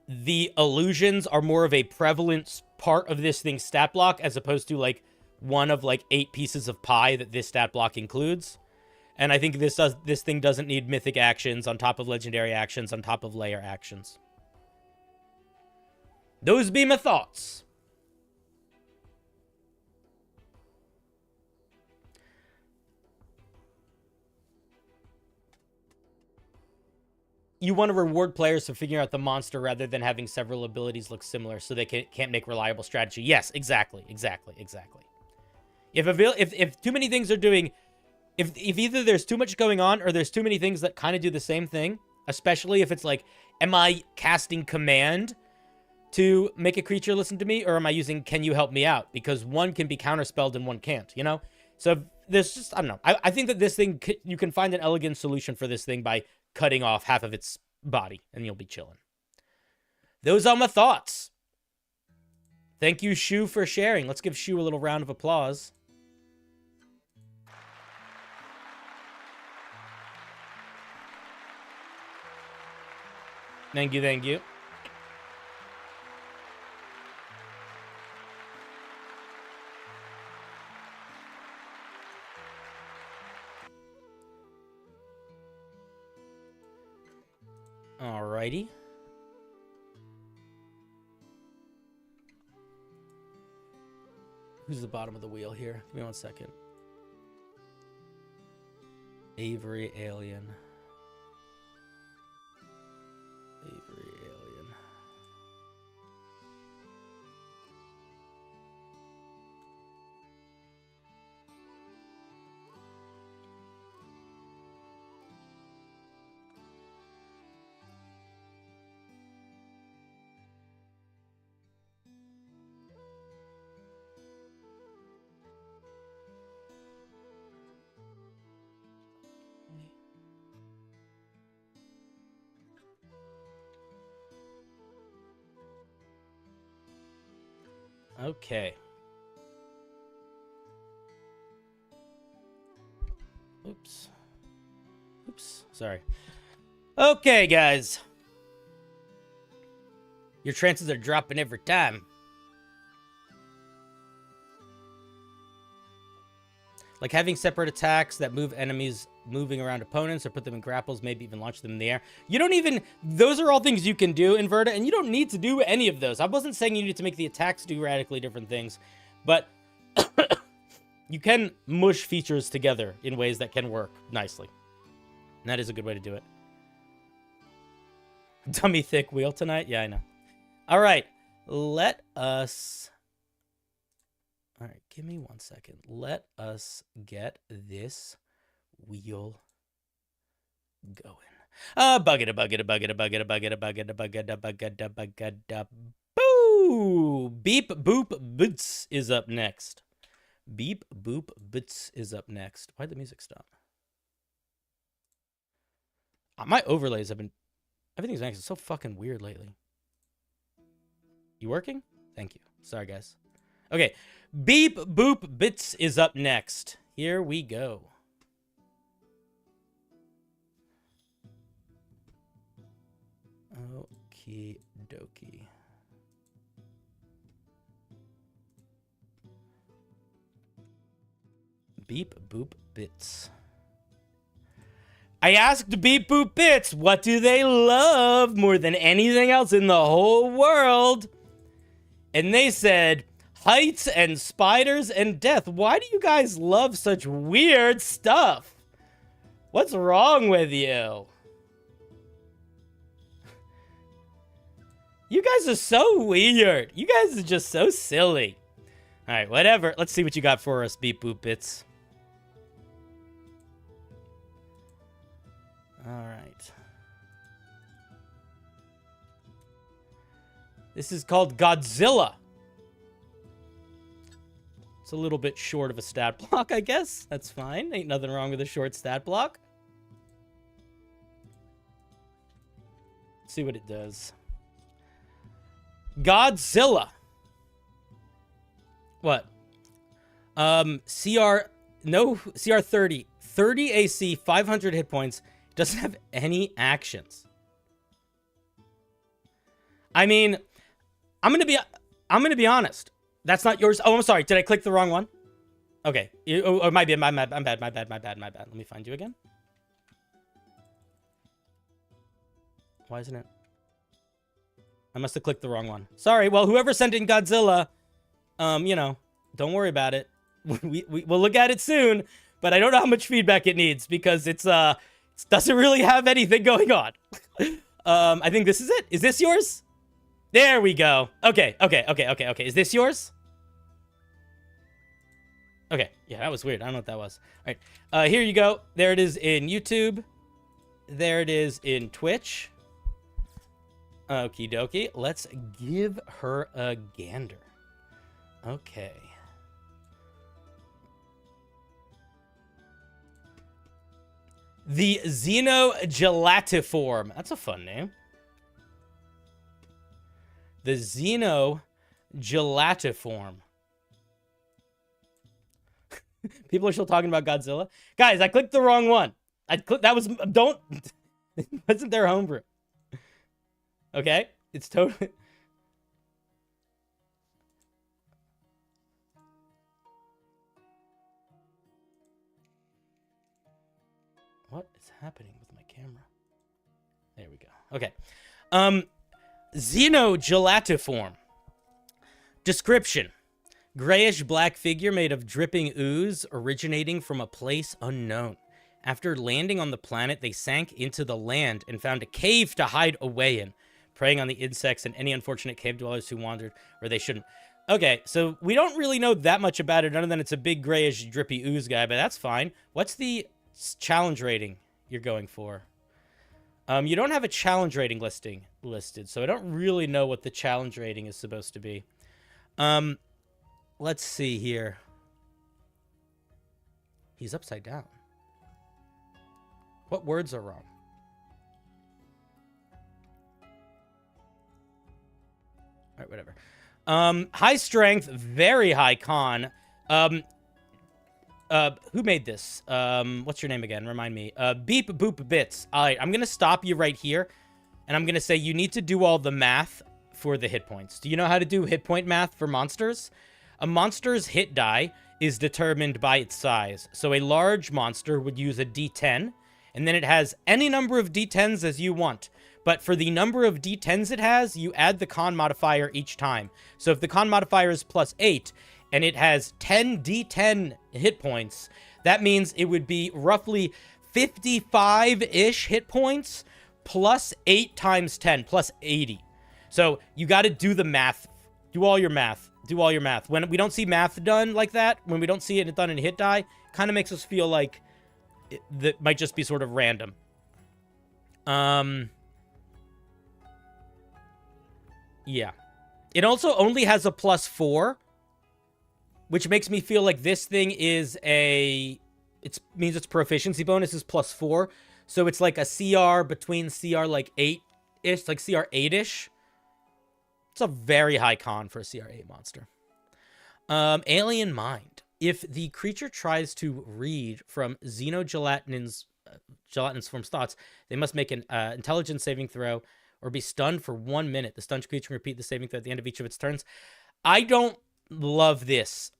Speaker 1: the illusions are more of a prevalent part of this thing's stat block as opposed to like one of like 8 pieces of pie that this stat block includes. And I think this thing doesn't need mythic actions on top of legendary actions on top of layer actions. Those be my thoughts. You want to reward players for figuring out the monster rather than having several abilities look similar so they can't make reliable strategy. Yes, exactly. If too many things are doing... If either there's too much going on or there's too many things that kind of do the same thing, especially if it's like, am I casting command to make a creature listen to me, or am I using can you help me out? Because one can be counterspelled and one can't, you know? So there's just, I don't know. I think that this thing, you can find an elegant solution for this thing by cutting off half of its body, and you'll be chilling. Those are my thoughts. Thank you, Shu, for sharing. Let's give Shu a little round of applause. Thank you, thank you. Alrighty. Who's the bottom of the wheel here? Give me 1 second. Avery Alien. Avery Alien. Okay. Oops. Sorry. Okay, guys. Your chances are dropping every time. Like having separate attacks that move enemies moving around opponents or put them in grapples, maybe even launch them in the air. You don't even... Those are all things you can do, Inverta, and you don't need to do any of those. I wasn't saying you need to make the attacks do radically different things, but you can mush features together in ways that can work nicely. And that is a good way to do it. Dummy thick wheel tonight? Yeah, I know. All right. Let us... All right, give me 1 second. Let us get this wheel going. Boo! Beep boop boots is up next. Beep boop boots is up next. Why'd the music stop? My overlays have been... Everything's making so fucking weird lately. You working? Thank you. Sorry, guys. Okay. Beep boop bits is up next. Here we go. Okie dokie. Beep boop bits. I asked Beep Boop Bits, what do they love more than anything else in the whole world? And they said, heights and spiders and death. Why do you guys love such weird stuff? What's wrong with you? You guys are so weird. You guys are just so silly. All right, whatever. Let's see what you got for us, Beep Boop Bits. All right. This is called Godzilla. It's a little bit short of a stat block, I guess. That's fine. Ain't nothing wrong with a short stat block. Let's see what it does. Godzilla. What? CR 30. 30 AC, 500 hit points. Doesn't have any actions. I mean, I'm gonna be honest. That's not yours. Oh, I'm sorry. Did I click the wrong one? Okay. Oh, my bad. I'm bad. My bad. Let me find you again. Why isn't it? I must have clicked the wrong one. Sorry. Well, whoever sent in Godzilla, you know, don't worry about it. We'll look at it soon, but I don't know how much feedback it needs because it doesn't really have anything going on. I think this is it. Is this yours? There we go. Okay. Is this yours? Okay. Yeah, that was weird. I don't know what that was. All right. Here you go. There it is in YouTube. There it is in Twitch. Okie dokie. Let's give her a gander. Okay. The Xeno gelatiform. That's a fun name. The Xeno gelatiform. People are still talking about Godzilla. Guys, I clicked the wrong one. Don't. It wasn't their homebrew. Okay? It's totally. What is happening with my camera? There we go. Okay. Xeno gelatiform. Description. Grayish-black figure made of dripping ooze originating from a place unknown. After landing on the planet, they sank into the land and found a cave to hide away in, preying on the insects and any unfortunate cave dwellers who wandered where they shouldn't. Okay, so we don't really know that much about it other than it's a big grayish drippy ooze guy, but that's fine. What's the challenge rating you're going for? You don't have a challenge rating listed, so I don't really know what the challenge rating is supposed to be. Let's see here. He's upside down. What words are wrong? All right, whatever. High strength, very high con. Who made this? What's your name again? Remind me. Beep Boop Bits. All right, I'm going to stop you right here, and I'm going to say you need to do all the math for the hit points. Do you know how to do hit point math for monsters? A monster's hit die is determined by its size. So a large monster would use a D10, and then it has any number of D10s as you want. But for the number of D10s it has, you add the con modifier each time. So if the con modifier is +8, and it has 10 D10 hit points, that means it would be roughly 55-ish hit points plus 8 times 10 plus 80. So you got to do the math. Do all your math. Do all your math. When we don't see math done like that, when we don't see it done in hit die, kind of makes us feel like that might just be sort of random. Yeah. It also only has a +4, which makes me feel like this thing is it means its proficiency bonus is +4. So it's like a CR between CR like 8-ish, like CR 8-ish. It's a very high con for a CR 8 monster. Alien Mind. If the creature tries to read from gelatin's form's thoughts, they must make an intelligence saving throw or be stunned for 1 minute. The stunned creature can repeat the saving throw at the end of each of its turns. I don't love this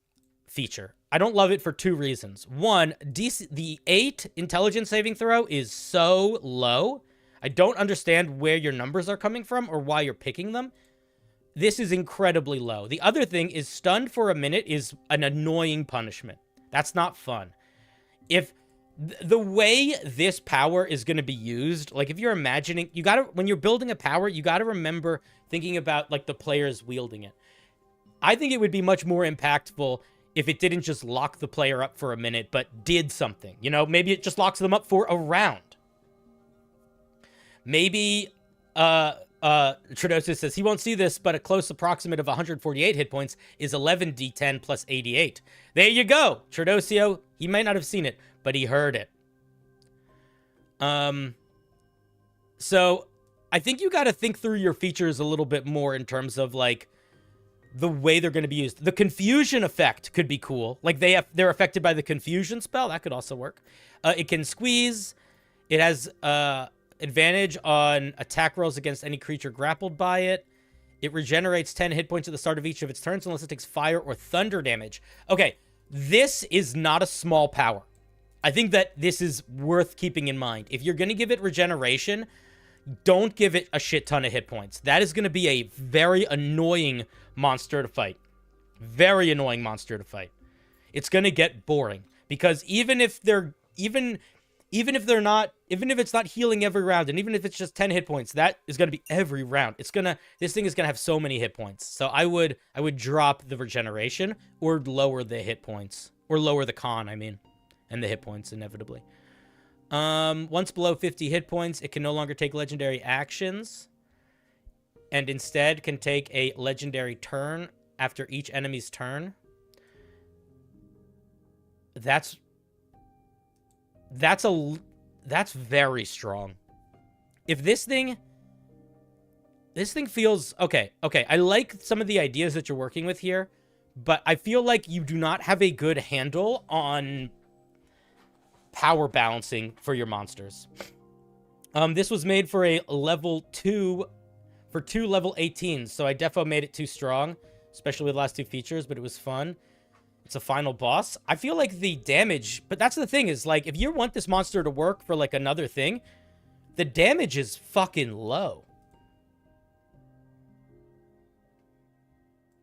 Speaker 1: feature. I don't love it for 2 reasons. One, the 8 intelligence saving throw is so low. I don't understand where your numbers are coming from or why you're picking them. This is incredibly low. The other thing is stunned for a minute is an annoying punishment. That's not fun. If the way this power is going to be used, like if you're imagining, when you're building a power, you got to remember thinking about like the players wielding it. I think it would be much more impactful if it didn't just lock the player up for a minute, but did something. You know, maybe it just locks them up for a round. Maybe, Tradosis says he won't see this, but a close approximate of 148 hit points is 11 D10 plus 88. There you go, Tradosio. He might not have seen it, but he heard it. So I think you got to think through your features a little bit more in terms of like the way they're going to be used. The confusion effect could be cool. Like they're affected by the confusion spell. That could also work. It can squeeze. It has advantage on attack rolls against any creature grappled by it. It regenerates 10 hit points at the start of each of its turns unless it takes fire or thunder damage. Okay, this is not a small power. I think that this is worth keeping in mind. If you're going to give it regeneration, don't give it a shit ton of hit points. That is going to be a very annoying monster to fight. Very annoying monster to fight. It's going to get boring because even if it's not healing every round, and even if it's just 10 hit points, that is going to be every round. This thing is going to have so many hit points. So I would drop the regeneration or lower the hit points, or lower the con, I mean, and the hit points inevitably. Once below 50 hit points, it can no longer take legendary actions, and instead can take a legendary turn after each enemy's turn. That's very strong. If this thing feels okay. I like some of the ideas that you're working with here, but I feel like you do not have a good handle on power balancing for your monsters. This was made for a level 2, for 2 level 18s, so I defo made it too strong, especially with the last 2 features, but it was fun. It's a final boss. I feel like the damage, but that's the thing is, like, if you want this monster to work for, like, another thing, the damage is fucking low.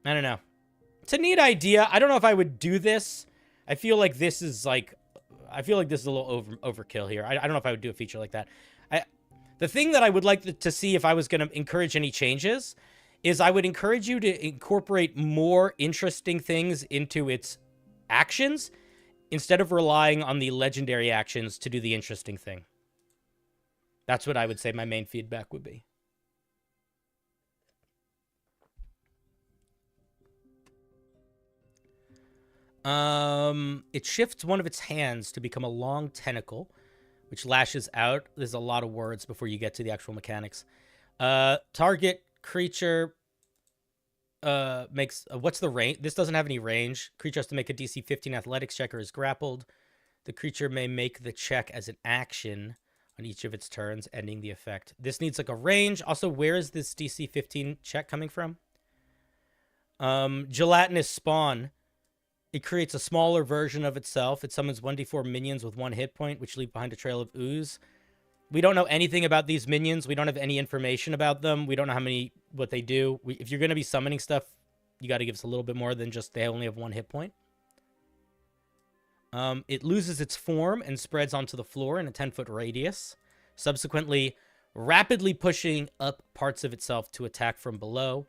Speaker 1: I don't know. It's a neat idea. I don't know if I would do this. I feel like this is, like, a little overkill here. I don't know if I would do a feature like that. The thing that I would like to see if I was going to encourage any changes is I would encourage you to incorporate more interesting things into its actions instead of relying on the legendary actions to do the interesting thing. That's what I would say my main feedback would be. It shifts one of its hands to become a long tentacle, which lashes out. There's a lot of words before you get to the actual mechanics. Target creature makes what's the range? This doesn't have any range. Creature has to make a DC 15 athletics check or is grappled. The creature may make the check as an action on each of its turns, ending the effect. This needs like a range. Also, where is this DC 15 check coming from? Gelatinous spawn. It creates a smaller version of itself. It summons 1d4 minions with 1 hit point, which leave behind a trail of ooze. We don't know anything about these minions. We don't have any information about them. We don't know what they do. If you're going to be summoning stuff, you got to give us a little bit more than just they only have 1 hit point. It loses its form and spreads onto the floor in a 10-foot radius, subsequently rapidly pushing up parts of itself to attack from below.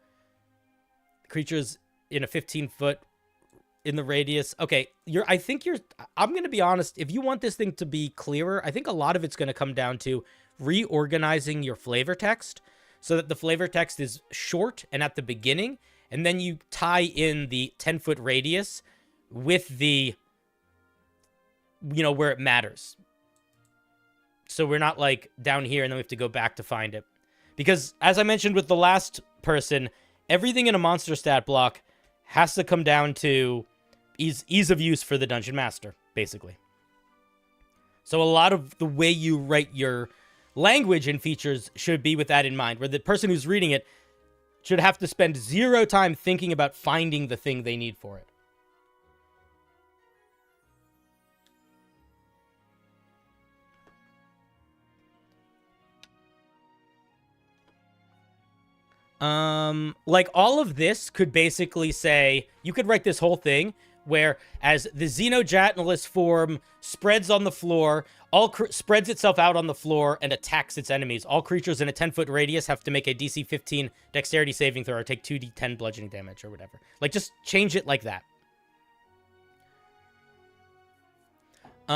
Speaker 1: Creatures in a 15-foot in the radius. Okay, I'm going to be honest. If you want this thing to be clearer, I think a lot of it's going to come down to reorganizing your flavor text so that the flavor text is short and at the beginning, and then you tie in the 10-foot radius with the, where it matters. So we're not like down here and then we have to go back to find it. Because as I mentioned with the last person, everything in a monster stat block has to come down to ease of use for the dungeon master, basically. So a lot of the way you write your language and features should be with that in mind, where the person who's reading it should have to spend 0 time thinking about finding the thing they need for it. Like all of this could basically say, you could write this whole thing where as the xenogelatinous form spreads on the floor, spreads itself out on the floor and attacks its enemies. All creatures in a 10-foot radius have to make a DC 15 dexterity saving throw or take 2d10 bludgeoning damage or whatever. Like, just change it like that. The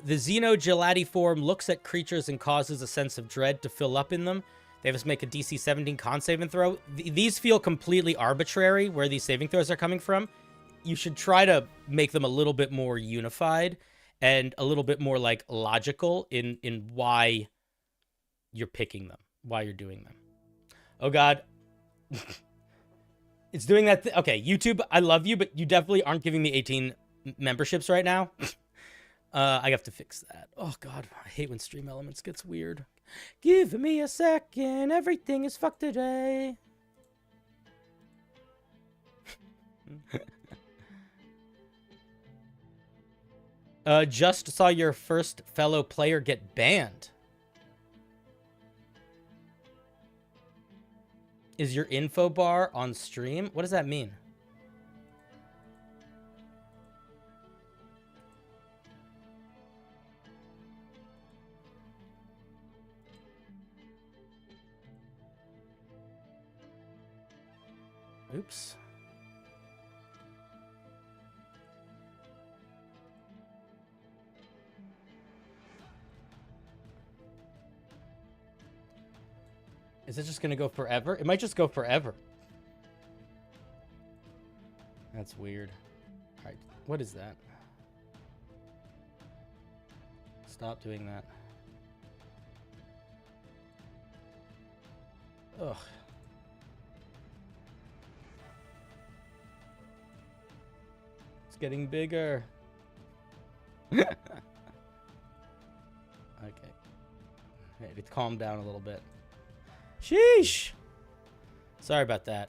Speaker 1: xenogelati form looks at creatures and causes a sense of dread to fill up in them. They must make a DC 17 con saving throw. These feel completely arbitrary where these saving throws are coming from. You should try to make them a little bit more unified and a little bit more like logical in why you're picking them, why you're doing them. Oh God. It's doing that. Okay, YouTube, I love you, but you definitely aren't giving me 18 memberships right now. I have to fix that. Oh, God. I hate when Stream Elements gets weird. Give me a second. Everything is fucked today. Just saw your first fellow player get banned. Is your info bar on stream? What does that mean? Oops. Is it just going to go forever? It might just go forever. That's weird. All right. What is that? Stop doing that. Ugh. It's getting bigger. Okay. Maybe calm down a little bit. Sheesh. Sorry about that.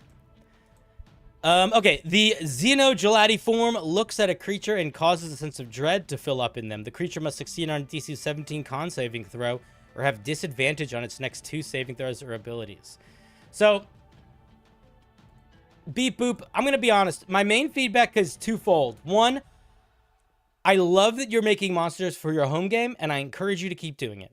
Speaker 1: Okay, the Xeno gelatiform looks at a creature and causes a sense of dread to fill up in them. The creature must succeed on a DC 17 con saving throw or have disadvantage on its next 2 saving throws or abilities. So, beep boop, I'm going to be honest. My main feedback is twofold. One, I love that you're making monsters for your home game, and I encourage you to keep doing it.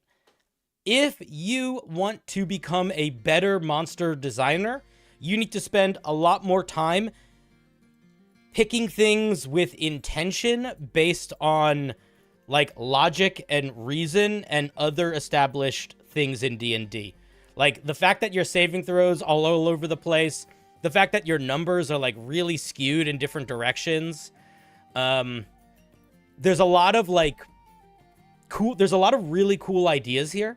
Speaker 1: If you want to become a better monster designer, you need to spend a lot more time picking things with intention based on like logic and reason and other established things in D&D. Like the fact that your saving throws all over the place, the fact that your numbers are like really skewed in different directions. There's a lot of like cool, there's a lot of really cool ideas here.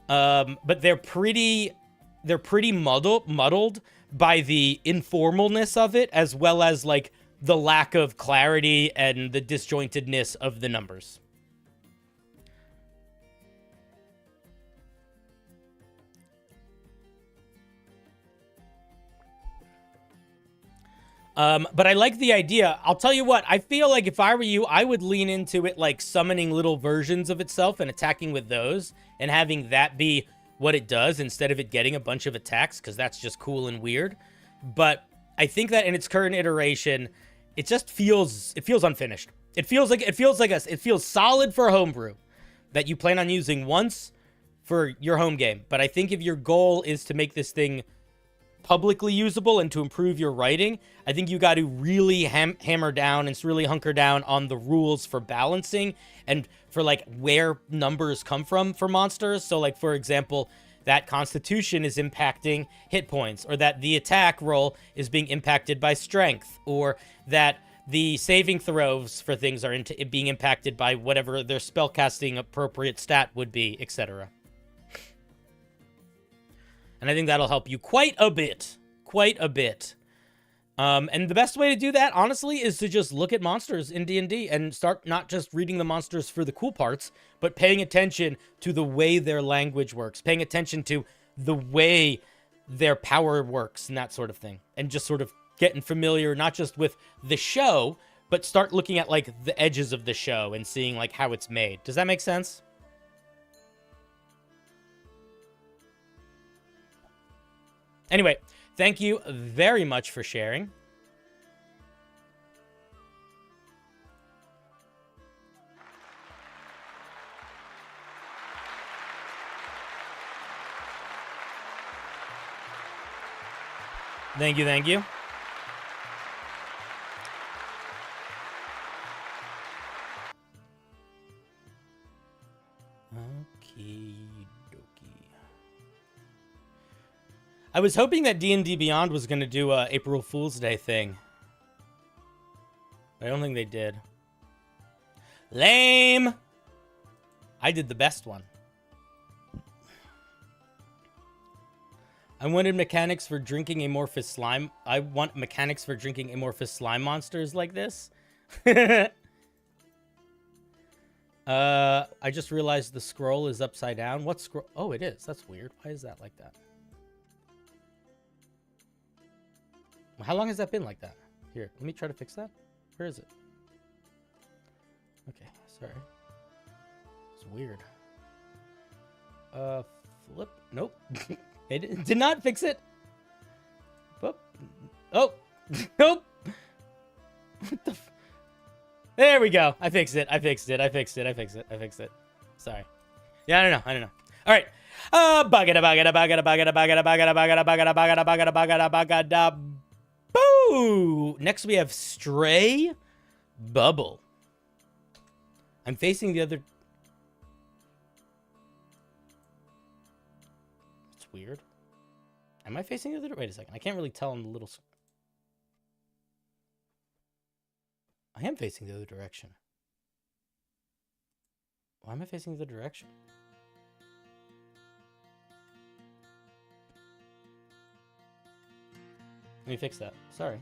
Speaker 1: But they're pretty muddled by the informalness of it, as well as like the lack of clarity and the disjointedness of the numbers. But I like the idea. I'll tell you what, I feel like if I were you, I would lean into it like summoning little versions of itself and attacking with those and having that be what it does instead of it getting a bunch of attacks, because that's just cool and weird. But I think that in its current iteration, it just feels unfinished. It feels solid for homebrew that you plan on using once for your home game. But I think if your goal is to make this thing publicly usable and to improve your writing, I think you got to really hammer down and really hunker down on the rules for balancing and for like where numbers come from for monsters. So like, for example, that constitution is impacting hit points, or that the attack roll is being impacted by strength, or that the saving throws for things are being impacted by whatever their spellcasting appropriate stat would be, etc. And I think that'll help you quite a bit. And the best way to do that, honestly, is to just look at monsters in D&D and start not just reading the monsters for the cool parts, but paying attention to the way their language works, paying attention to the way their power works and that sort of thing. And just sort of getting familiar, not just with the show, but start looking at like the edges of the show and seeing like how it's made. Does that make sense? Anyway, thank you very much for sharing. Thank you, thank you. I was hoping that D&D Beyond was going to do a April Fool's Day thing. I don't think they did. Lame! I did the best one. I wanted mechanics for drinking amorphous slime. I want mechanics for drinking amorphous slime monsters like this. I just realized the scroll is upside down. What scroll? Oh, it is. That's weird. Why is that like that? How long has that been like that? Here, let me try to fix that. Where is it? Okay, sorry. It's weird. Flip. Nope. It did not fix it. Whoop. Oh. Nope. What the f... There we go. I fixed it. I fixed it. I fixed it. I fixed it. I fixed it. Sorry. Yeah, I don't know. I don't know. All right. Boo! Next we have Stray Bubble. I'm facing the other... It's weird. Am I facing the other... Wait a second. I can't really tell on the little... I am facing the other direction. Why am I facing the other direction? Let me fix that. Sorry.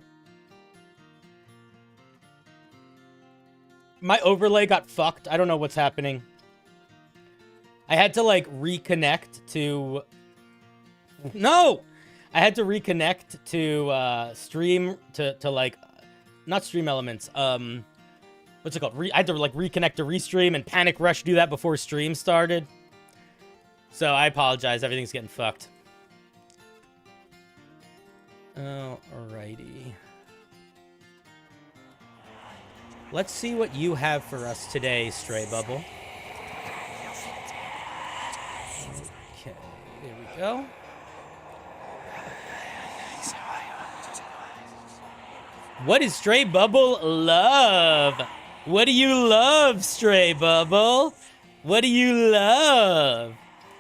Speaker 1: My overlay got fucked. I don't know what's happening. I had to, like, reconnect to... No! I had to reconnect to, stream, to like... Not stream elements. What's it called? I had to, like, reconnect to Restream and Panic Rush do that before stream started. So, I apologize. Everything's getting fucked. Oh, alrighty. Let's see what you have for us today, Stray Bubble. Okay, there we go. What does Stray Bubble love? What do you love, Stray Bubble? What do you love?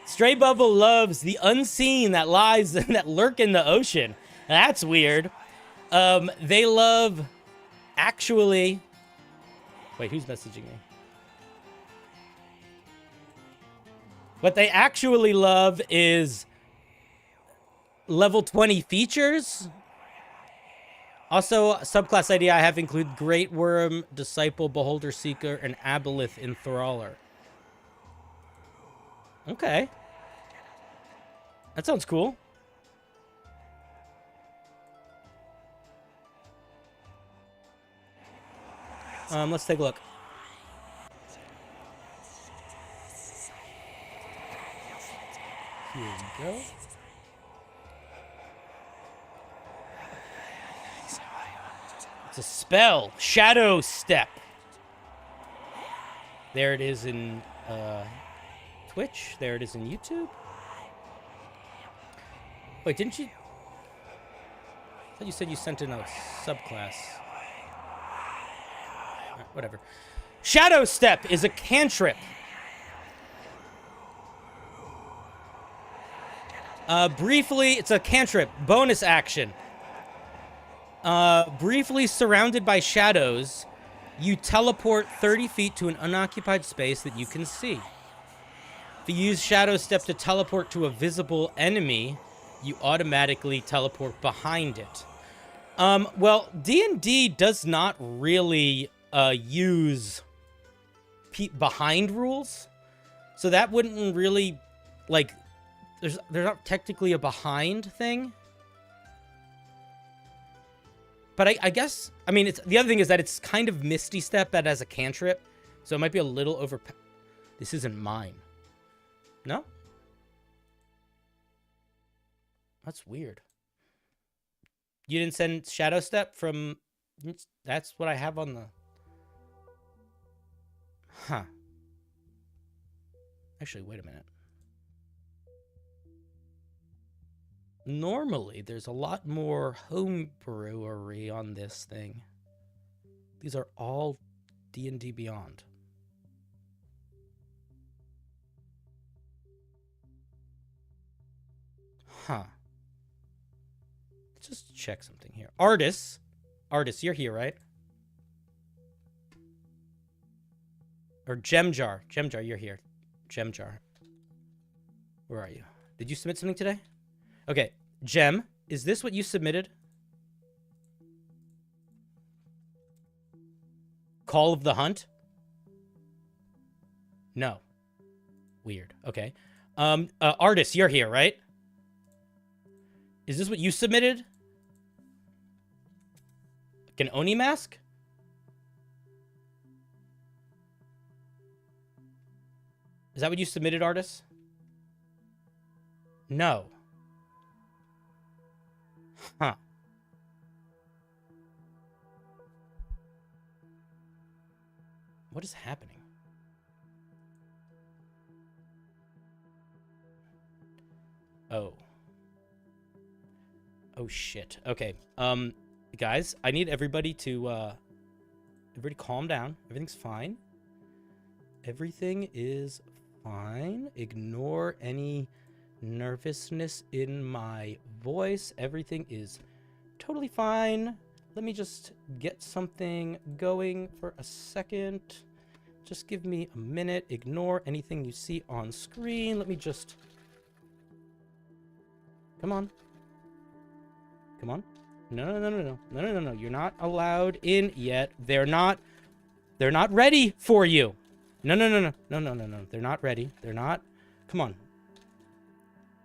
Speaker 1: Stray Bubble loves the unseen that lies and that lurk in the ocean. That's weird. They love actually... Wait, who's messaging me? What they actually love is level 20 features. Also, subclass ID I have include Great Worm, Disciple, Beholder Seeker, and Aboleth Enthraller. Okay. That sounds cool. Let's take a look. Here we go. It's a spell. Shadow Step. There it is in Twitch. There it is in YouTube. Wait, didn't you... I thought you said you sent in a subclass. Whatever. Shadow Step is a cantrip. Briefly, it's a cantrip. Bonus action. Briefly surrounded by shadows, you teleport 30 feet to an unoccupied space that you can see. If you use Shadow Step to teleport to a visible enemy, you automatically teleport behind it. Well, D&D does not really use behind rules, so that wouldn't really, like, there's not technically a behind thing. But I guess, I mean, it's the other thing is that it's kind of Misty Step that has a cantrip, so it might be a little over. This isn't mine. No? That's weird. You didn't send Shadow Step from... That's what I have on the... Huh. Actually, wait a minute. Normally, there's a lot more homebrewery on this thing. These are all D&D Beyond. Huh. Let's just check something here. Artists, you're here, right? Or Gemjar, you're here. Gemjar. Where are you? Did you submit something today? Okay. Gem, is this what you submitted? Call of the Hunt? No. Weird. Okay. Artist, you're here, right? Is this what you submitted? An Oni mask? Is that what you submitted, artist? No. Huh. What is happening? Oh. Oh shit. Okay. Guys, I need everybody to everybody calm down. Everything's fine. Everything is fine. Ignore any nervousness in my voice. Everything is totally fine. Let me just get something going for a second. Just give me a minute. Ignore anything you see on screen. Let me just... Come on. Come on. No. You're not allowed in yet. They're not ready for you. No. They're not ready. They're not. Come on.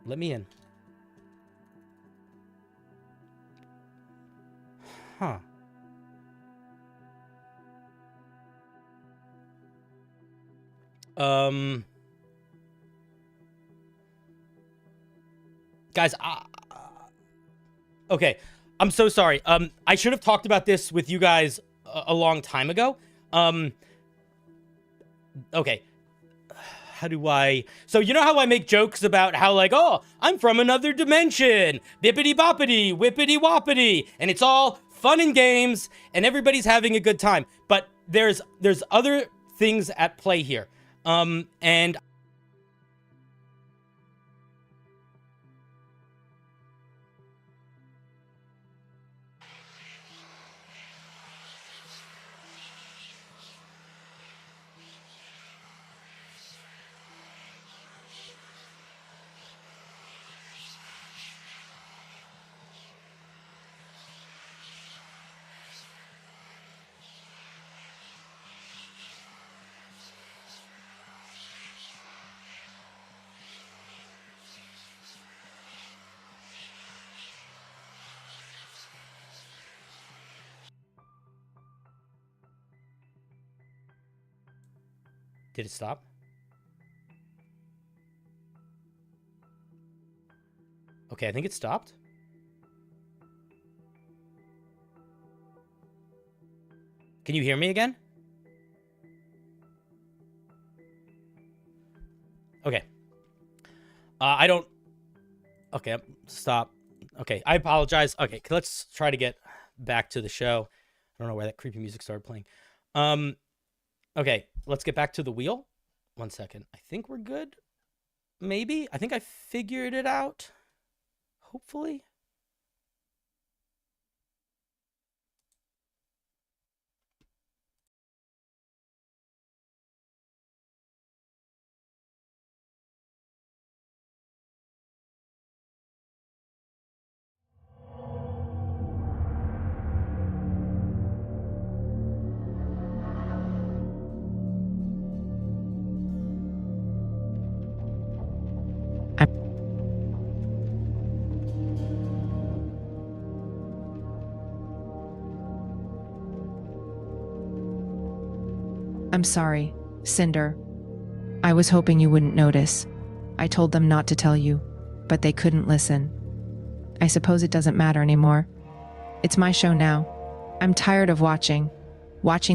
Speaker 1: Let me in. Huh. Guys, okay. I'm so sorry. I should have talked about this with you guys a long time ago. Okay. How do I... So, you know how I make jokes about how, like, oh, I'm from another dimension. Bippity-boppity, whippity-woppity. And it's all fun and games, and everybody's having a good time. But there's other things at play here. And... Did it stop? Okay, I think it stopped. Can you hear me again? Okay. I don't... Okay, stop. Okay, I apologize. Okay, let's try to get back to the show. I don't know where that creepy music started playing. Okay, let's get back to the wheel. 1 second. I think we're good. Maybe. I think I figured it out. Hopefully.
Speaker 2: I'm sorry, Cinder. I was hoping you wouldn't notice. I told them not to tell you, but they couldn't listen. I suppose it doesn't matter anymore. It's my show now. I'm tired of watching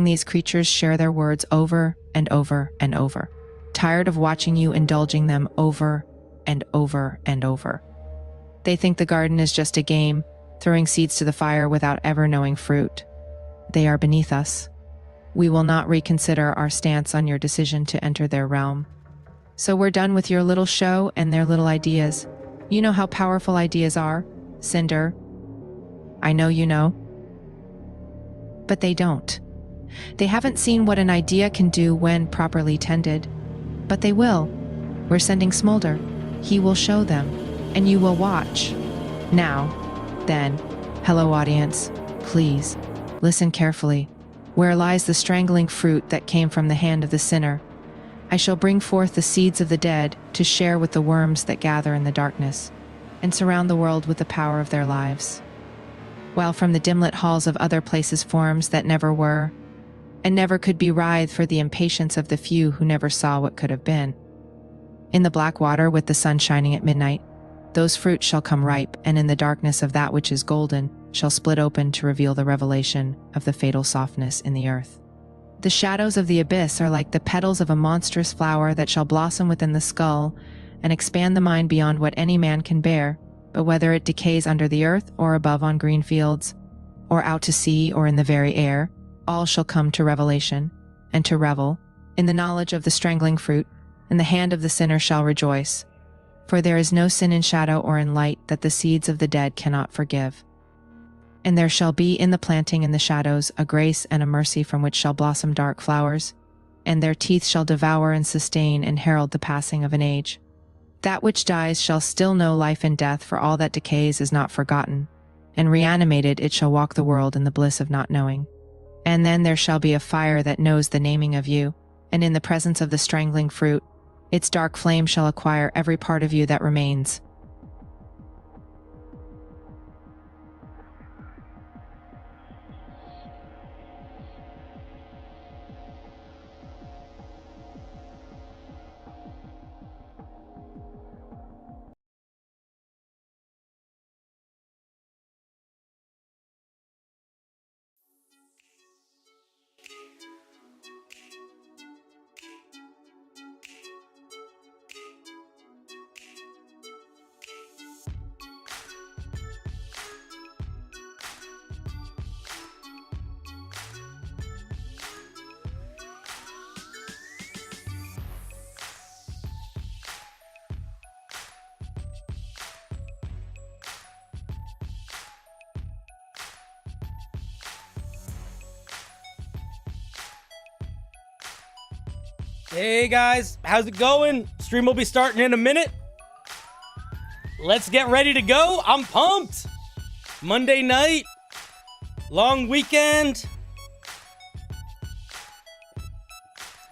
Speaker 2: these creatures share their words over and over and over. Tired of watching you indulging them over and over and over. They think the garden is just a game, throwing seeds to the fire without ever knowing fruit. They are beneath us. We will not reconsider our stance on your decision to enter their realm. So we're done with your little show and their little ideas. You know how powerful ideas are, Cinder. I know you know. But they don't. They haven't seen what an idea can do when properly tended. But they will. We're sending Smolder. He will show them, and you will watch. Now, then, hello audience, please, listen carefully. Where lies the strangling fruit that came from the hand of the sinner? I shall bring forth the seeds of the dead to share with the worms that gather in the darkness, and surround the world with the power of their lives. While from the dim-lit halls of other places forms that never were, and never could be writhed for the impatience of the few who never saw what could have been. In the black water with the sun shining at midnight, those fruits shall come ripe, and in the darkness of that which is golden shall split open to reveal the revelation of the fatal softness in the earth. The shadows of the abyss are like the petals of a monstrous flower that shall blossom within the skull and expand the mind beyond what any man can bear, but whether it decays under the earth or above on green fields, or out to sea or in the very air, all shall come to revelation, and to revel in the knowledge of the strangling fruit, and the hand of the sinner shall rejoice. For there is no sin in shadow or in light that the seeds of the dead cannot forgive. And there shall be in the planting and the shadows a grace and a mercy from which shall blossom dark flowers, and their teeth shall devour and sustain and herald the passing of an age. That which dies shall still know life and death, for all that decays is not forgotten, and reanimated it shall walk the world in the bliss of not knowing. And then there shall be a fire that knows the naming of you, and in the presence of the strangling fruit, its dark flame shall acquire every part of you that remains.
Speaker 1: Hey guys, how's it going? Stream will be starting in a minute. Let's get ready to go. I'm pumped. Monday night, long weekend.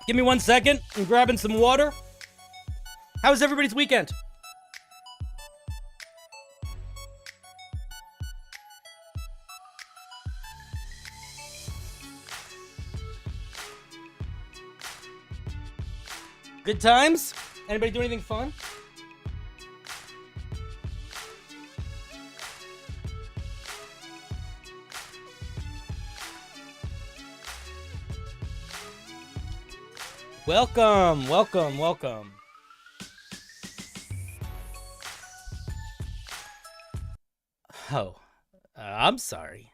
Speaker 1: Give me 1 second. I'm grabbing some water. How was everybody's weekend? Good times? Anybody do anything fun? Welcome, welcome, welcome. Oh, I'm sorry.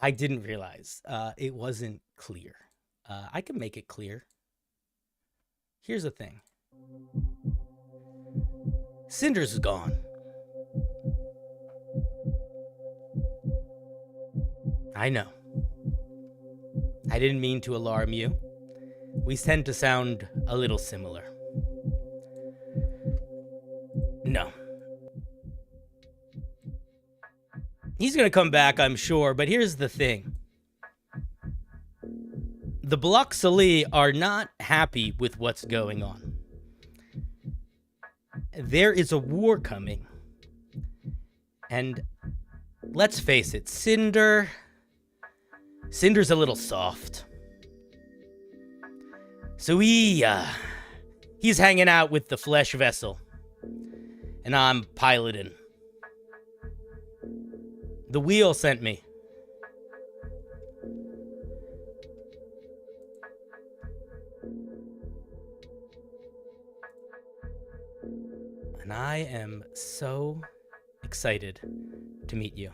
Speaker 1: I didn't realize it wasn't clear. I can make it clear. Here's the thing. Cinder's gone. I know. I didn't mean to alarm you. We tend to sound a little similar. No. He's gonna come back, I'm sure, but here's the thing. The Blocksally are not happy with what's going on. There is a war coming. And let's face it, Cinder's a little soft. So he's hanging out with the flesh vessel. And I'm piloting. The wheel sent me. And I am so excited to meet you.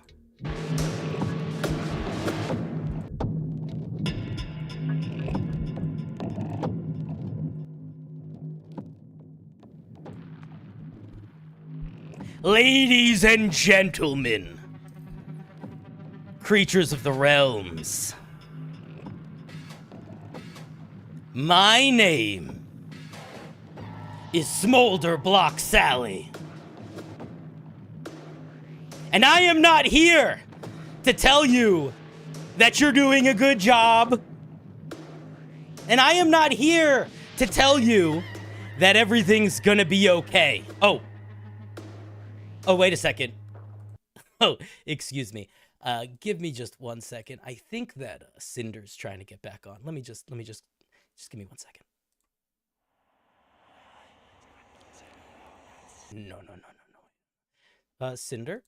Speaker 1: Ladies and gentlemen, creatures of the realms, my name is CinderBlocksally. And I am not here to tell you that you're doing a good job. And I am not here to tell you that everything's gonna be okay. Oh, wait a second. Oh, excuse me. Give me just 1 second. I think that Cinder's trying to get back on. Let me just give me 1 second. No. Cinder?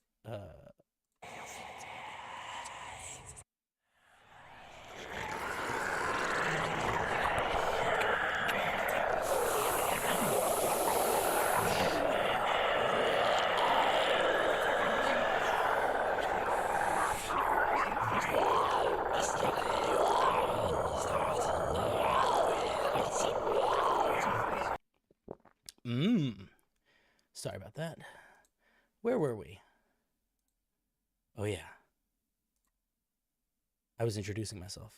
Speaker 1: Sorry about that. Where were we? Oh, yeah. I was introducing myself.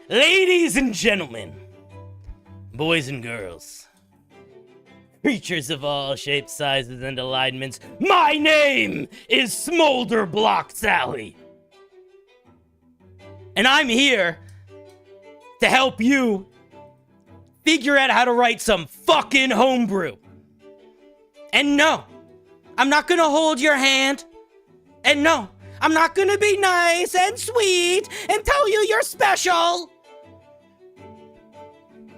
Speaker 1: Ladies and gentlemen, boys and girls, creatures of all shapes, sizes, and alignments, my name is CinderBlocksally. And I'm here to help you figure out how to write some fucking homebrew. And no, I'm not gonna hold your hand. And no, I'm not gonna be nice and sweet and tell you you're special.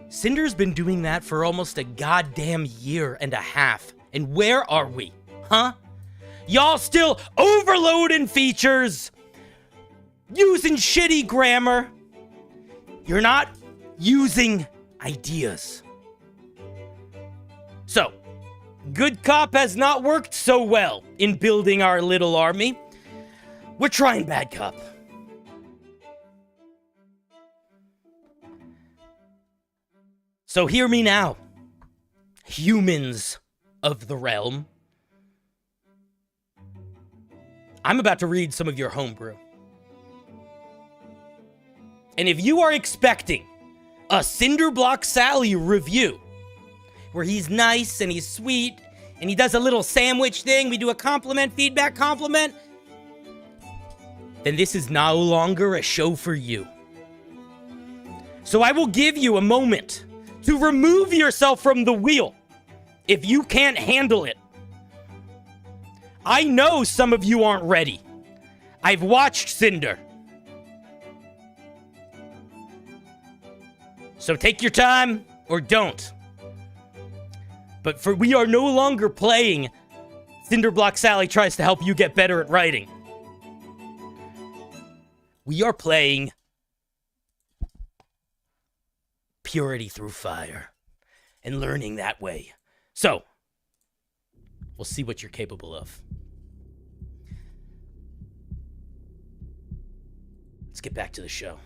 Speaker 1: Cinder's been doing that for almost a goddamn year and a half. And where are we? Huh? Y'all still overloading features, using shitty grammar. You're not using ideas. So, good cop has not worked so well in building our little army. We're trying bad cop. So hear me now, humans of the realm. I'm about to read some of your homebrew. And if you are expecting a CinderBlocksally review, where he's nice and he's sweet, and he does a little sandwich thing, we do a compliment, feedback, compliment, then this is no longer a show for you. So I will give you a moment to remove yourself from the wheel if you can't handle it. I know some of you aren't ready. I've watched Cinder. So take your time, or don't. But we are no longer playing CinderBlocksally tries to help you get better at writing. We are playing purity through fire and learning that way. So, we'll see what you're capable of. Let's get back to the show.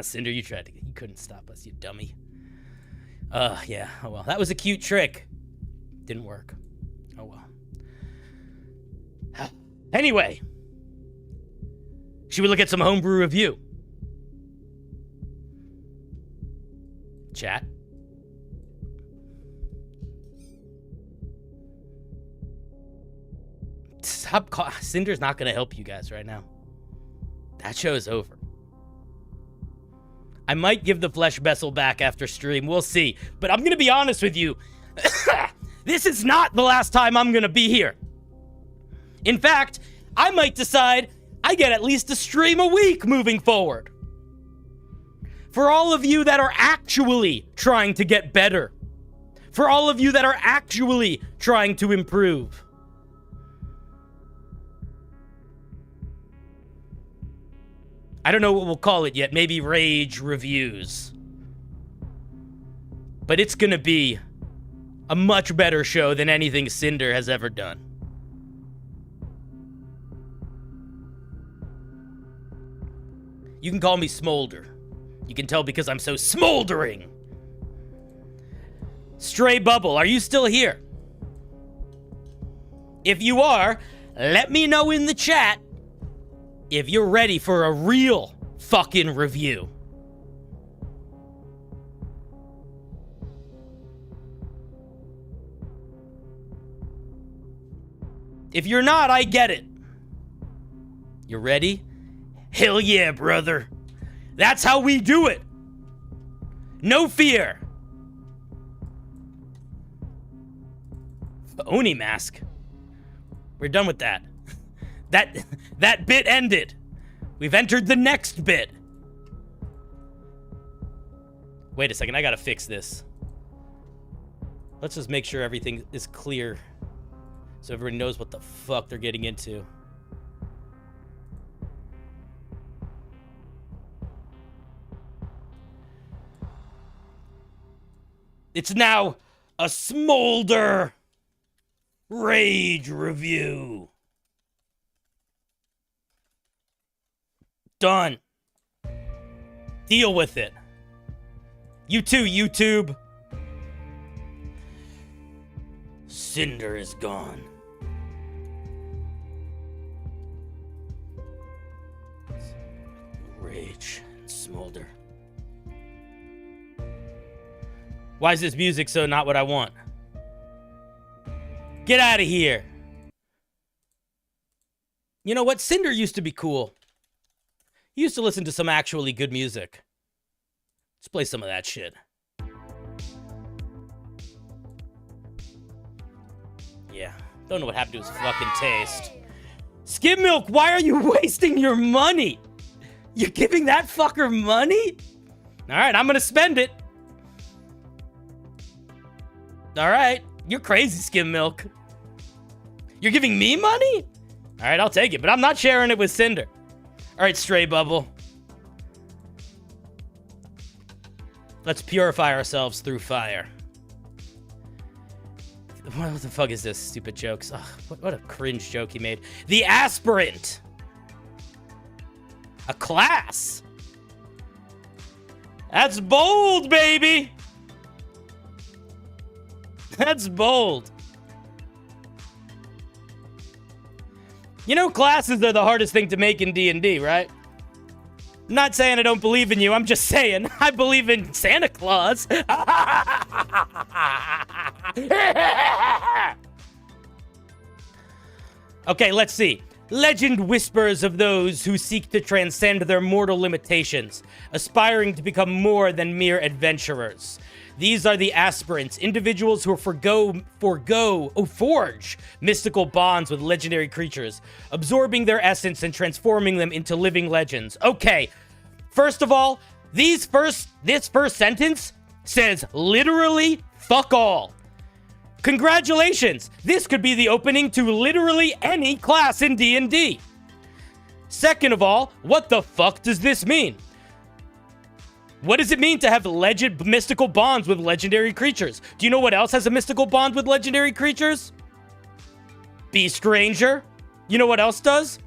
Speaker 1: Cinder, you couldn't stop us, you dummy. Yeah, oh well. That was a cute trick. Didn't work. Oh well. Anyway, should we look at some homebrew review? Chat. Cinder's not gonna help you guys right now. That show is over. I might give the flesh vessel back after stream. We'll see. But I'm going to be honest with you. This is not the last time I'm going to be here. In fact, I might decide I get at least a stream a week moving forward. For all of you that are actually trying to get better. For all of you that are actually trying to improve. I don't know what we'll call it yet. Maybe Rage Reviews. But it's gonna be a much better show than anything Cinder has ever done. You can call me Smolder. You can tell because I'm so smoldering. Stray Bubble, are you still here? If you are, let me know in the chat if you're ready for a real fucking review. If you're not, I get it. You ready? Hell yeah, brother. That's how we do it. No fear. Oni mask. We're done with that. That bit ended. We've entered the next bit. Wait a second, I gotta fix this. Let's just make sure everything is clear so everyone knows what the fuck they're getting into. It's now a Smolder Rage review. Done. Deal with it. You too, YouTube. Cinder is gone. Rage and Smolder. Why is this music so not what I want? Get out of here. You know what? Cinder used to be cool. He used to listen to some actually good music. Let's play some of that shit. Yeah. Don't know what happened to his fucking taste. Skim Milk, why are you wasting your money? You're giving that fucker money? Alright, I'm gonna spend it. Alright. You're crazy, Skim Milk. You're giving me money? Alright, I'll take it, but I'm not sharing it with Cinder. Alright, Stray Bubble. Let's purify ourselves through fire. What the fuck is this? Stupid jokes. Ugh, what a cringe joke he made. The Aspirant. A class. That's bold, baby. That's bold. You know, classes are the hardest thing to make in D&D, right? I'm not saying I don't believe in you. I'm just saying I believe in Santa Claus. Okay, let's see. Legend whispers of those who seek to transcend their mortal limitations, aspiring to become more than mere adventurers. These are the aspirants, individuals who forge mystical bonds with legendary creatures, absorbing their essence and transforming them into living legends. Okay, first of all, this first sentence says literally fuck all. Congratulations, this could be the opening to literally any class in D&D. Second of all, what the fuck does this mean? What does it mean to have mystical bonds with legendary creatures? Do you know what else has a mystical bond with legendary creatures? Beast Ranger. You know what else does?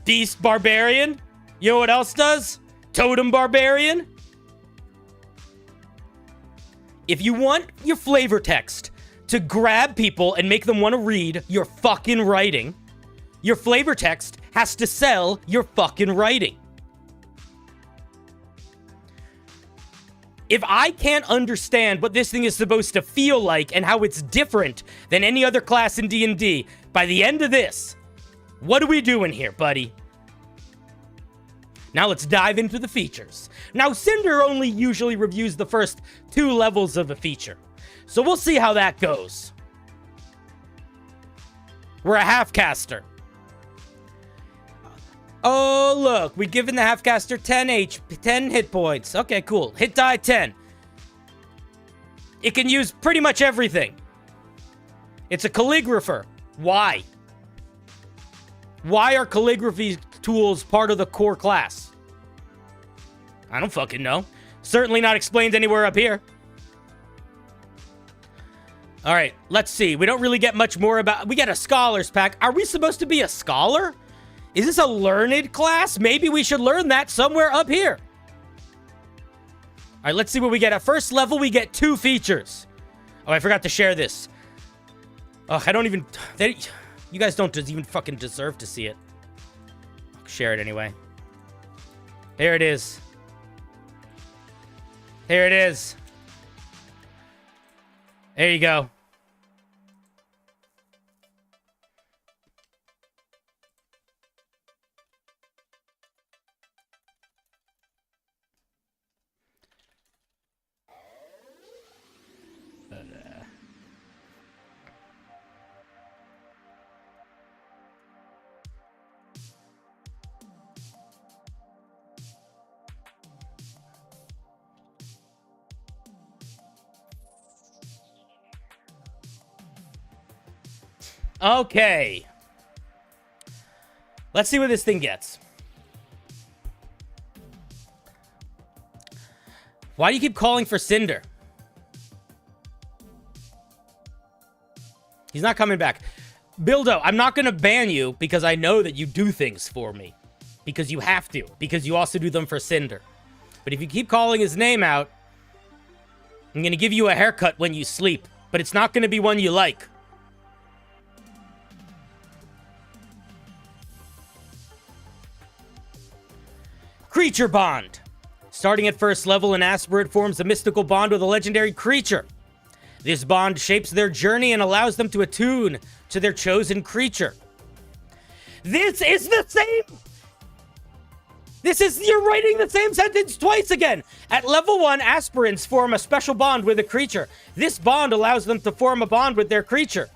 Speaker 1: Beast Barbarian. You know what else does? Totem Barbarian. If you want your flavor text to grab people and make them want to read your fucking writing, your flavor text has to sell your fucking writing. If I can't understand what this thing is supposed to feel like and how it's different than any other class in D&D, by the end of this, what are we doing here, buddy? Now let's dive into the features. Now, Cinder only usually reviews the first 2 levels of a feature, so we'll see how that goes. We're a half-caster. Oh, look, we've given the half-caster 10 hit points. Okay, cool. Hit die 10. It can use pretty much everything. It's a calligrapher. Why? Why are calligraphy tools part of the core class? I don't fucking know. Certainly not explained anywhere up here. All right, let's see. We don't really get much more about... We get a scholar's pack. Are we supposed to be a scholar? Is this a learned class? Maybe we should learn that somewhere up here. All right, let's see what we get. At first level, we get 2 features. Oh, I forgot to share this. Oh, I don't even... you guys don't even fucking deserve to see it. I'll share it anyway. There it is. There it is. There you go. Okay. Let's see what this thing gets. Why do you keep calling for Cinder? He's not coming back. Bildo, I'm not going to ban you because I know that you do things for me. Because you have to. Because you also do them for Cinder. But if you keep calling his name out, I'm going to give you a haircut when you sleep. But it's not going to be one you like. Creature Bond. Starting at first level, an Aspirant forms a mystical bond with a legendary creature. This bond shapes their journey and allows them to attune to their chosen creature. This is the same... You're writing the same sentence twice again. At level 1, Aspirants form a special bond with a creature. This bond allows them to form a bond with their creature.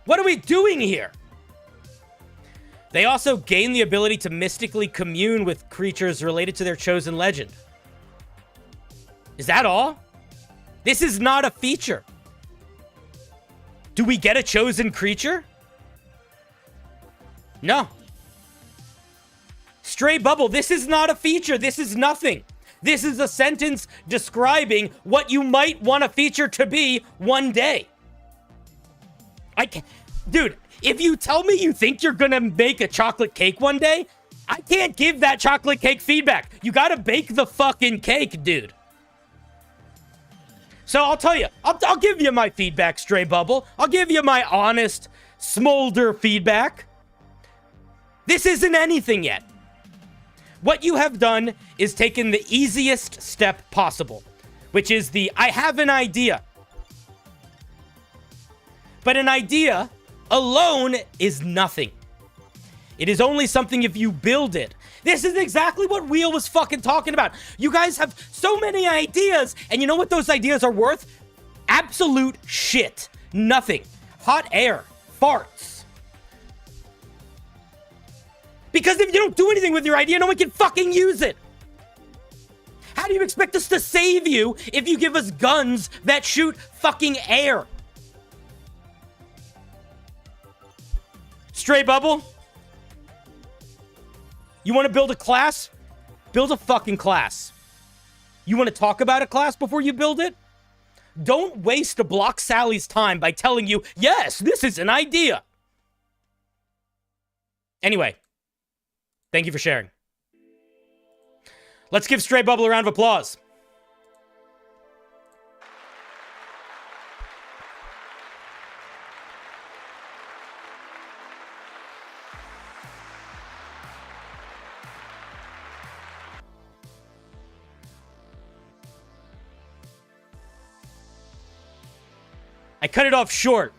Speaker 1: What are we doing here? They also gain the ability to mystically commune with creatures related to their chosen legend. Is that all? This is not a feature. Do we get a chosen creature? No. Stray Bubble, this is not a feature. This is nothing. This is a sentence describing what you might want a feature to be one day. I can't... Dude... If you tell me you think you're gonna make a chocolate cake one day, I can't give that chocolate cake feedback. You gotta bake the fucking cake, dude. So I'll tell you, I'll give you my feedback, Stray Bubble. I'll give you my honest Smolder feedback. This isn't anything yet. What you have done is taken the easiest step possible, which is the I have an idea. But an idea alone is nothing. It is only something if you build it. This is exactly what Wheel was fucking talking about. You guys have so many ideas, and you know what those ideas are worth? Absolute shit. Nothing. Hot air. Farts. Because if you don't do anything with your idea, no one can fucking use it. How do you expect us to save you if you give us guns that shoot fucking air? Stray Bubble? You want to build a class? Build a fucking class. You want to talk about a class before you build it? Don't waste a Blocksally's time by telling you, yes, this is an idea. Anyway, thank you for sharing. Let's give Stray Bubble a round of applause. I cut it off short.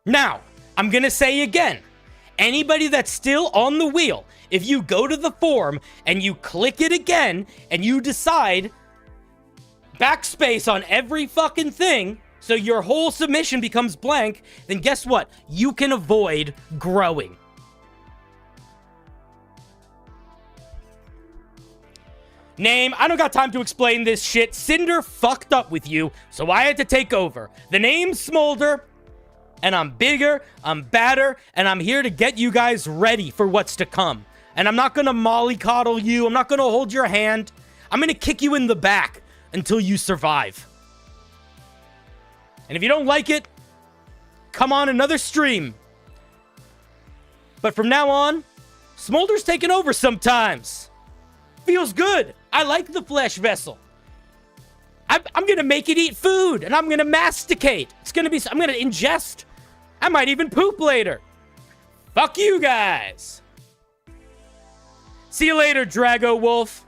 Speaker 1: Now, I'm gonna say again, anybody that's still on the wheel, if you go to the form and you click it again and you decide backspace on every fucking thing so your whole submission becomes blank, then guess what? You can avoid growing. Name, I don't got time to explain this shit. Cinder fucked up with you, so I had to take over. The name's Smolder, and I'm bigger, I'm badder, and I'm here to get you guys ready for what's to come. And I'm not gonna mollycoddle you, I'm not gonna hold your hand. I'm gonna kick you in the back until you survive. And if you don't like it, come on another stream. But from now on, Smolder's taking over sometimes. Feels good. I like the flesh vessel. I'm gonna make it eat food, and I'm gonna masticate. I'm gonna ingest. I might even poop later. Fuck you guys. See you later, Drago Wolf.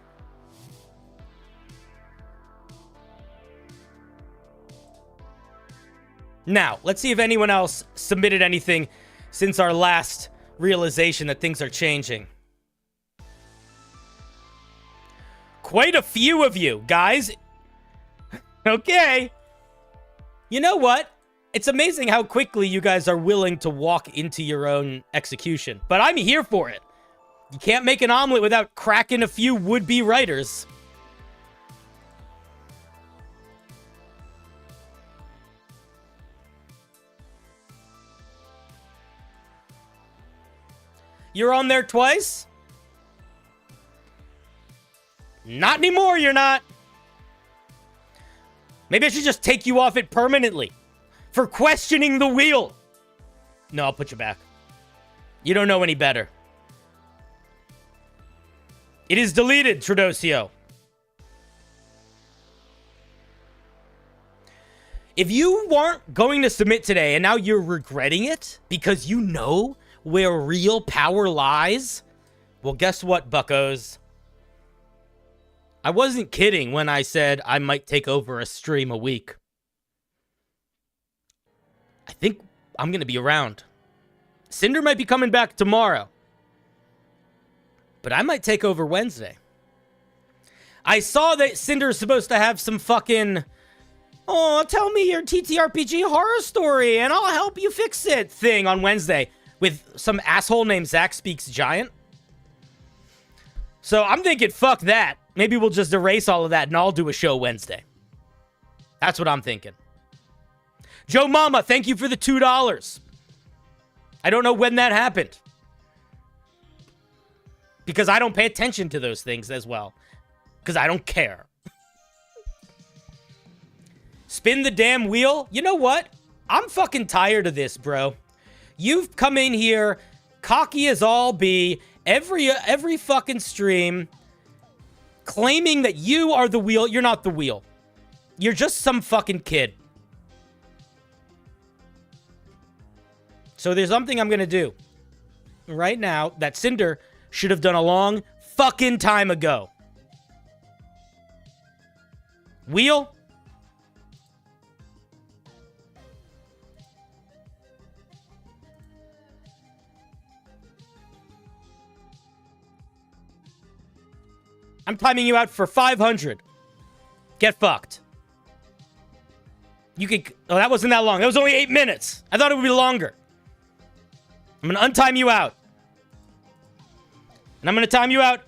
Speaker 1: Now, let's see if anyone else submitted anything since our last realization that things are changing. quite a few of you, guys. Okay. You know what? It's amazing how quickly you guys are willing to walk into your own execution. But I'm here for it. You can't make an omelet without cracking a few would-be writers. You're on there twice? Not anymore, you're not. Maybe I should just take you off it permanently. For questioning the wheel. No, I'll put you back. You don't know any better. It is deleted, Tradosio. If you weren't going to submit today and now you're regretting it because you know where real power lies, well, guess what, buckos? I wasn't kidding when I said I might take over a stream a week. I think I'm going to be around. Cinder might be coming back tomorrow. But I might take over Wednesday. I saw that Cinder's supposed to have some fucking, oh, tell me your TTRPG horror story and I'll help you fix it thing on Wednesday with some asshole named Zach Speaks Giant. So I'm thinking, fuck that. Maybe we'll just erase all of that and I'll do a show Wednesday. That's what I'm thinking. Joe Mama, thank you for the $2. I don't know when that happened. Because I don't pay attention to those things as well. Because I don't care. Spin the damn wheel? You know what? I'm fucking tired of this, bro. You've come in here, cocky as all be, every fucking stream, claiming that you are the wheel. You're not the wheel. You're just some fucking kid. So there's something I'm going to do right now that Cinder should have done a long fucking time ago. Wheel? I'm timing you out for 500. Get fucked. You could... Oh, that wasn't that long. That was only 8 minutes. I thought it would be longer. I'm going to untime you out. And I'm going to time you out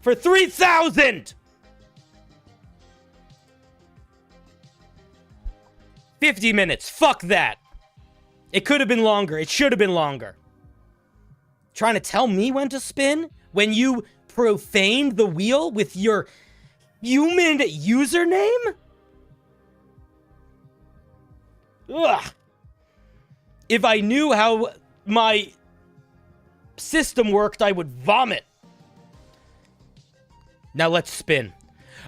Speaker 1: for 3,000. 50 minutes. Fuck that. It could have been longer. It should have been longer. Trying to tell me when to spin? When you profaned the wheel with your human username? Ugh. If I knew how my system worked, I would vomit. Now let's spin.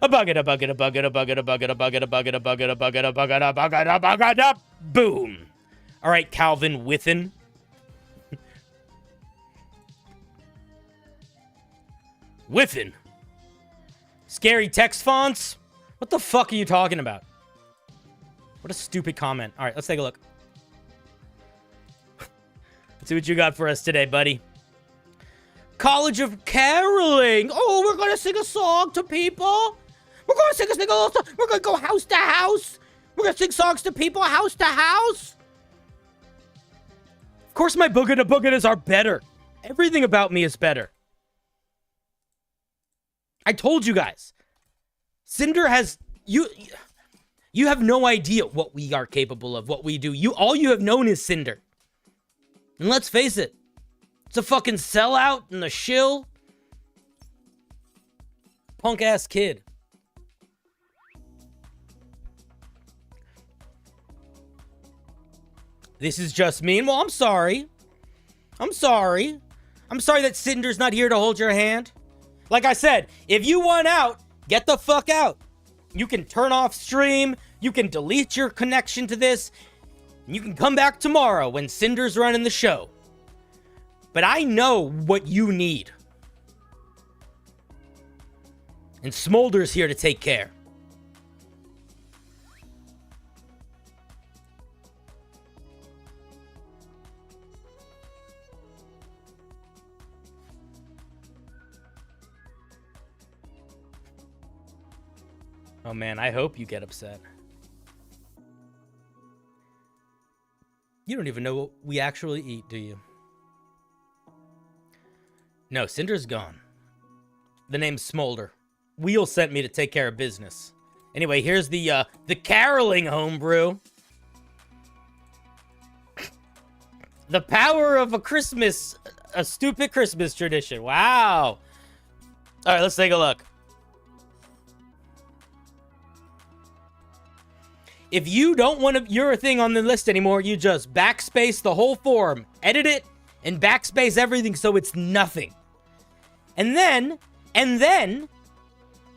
Speaker 1: A bucket, a bucket, a bucket, a bucket, a bucket, a bucket, a bucket, a bucket, a bucket, a bucket, a bucket, a bucket, a boom. All right, Calvin Within. Within. Scary text fonts? What the fuck are you talking about? What a stupid comment. All right, let's take a look. Let's see what you got for us today, buddy. College of Caroling. Oh, we're going to sing a song to people. We're going to sing a song. We're going to go house to house. We're going to sing songs to people house to house. Of course, my boogadas are better. Everything about me is better. I told you guys. Cinder has... You have no idea what we are capable of, what we do. All you have known is Cinder. And let's face it. It's a fucking sellout and a shill. Punk-ass kid. This is just mean. Well, I'm sorry. I'm sorry. I'm sorry that Cinder's not here to hold your hand. Like I said, if you want out, get the fuck out. You can turn off stream. You can delete your connection to this. And you can come back tomorrow when Cinder's running the show. But I know what you need. And Smolder's here to take care. Oh man, I hope you get upset. You don't even know what we actually eat, do you? No, Cinder's gone. The name's Smolder. Wheel sent me to take care of business. Anyway, here's the caroling homebrew. The power of a stupid Christmas tradition. Wow. All right, let's take a look. If you don't want your thing on the list anymore, you just backspace the whole form, edit it, and backspace everything so it's nothing. And then,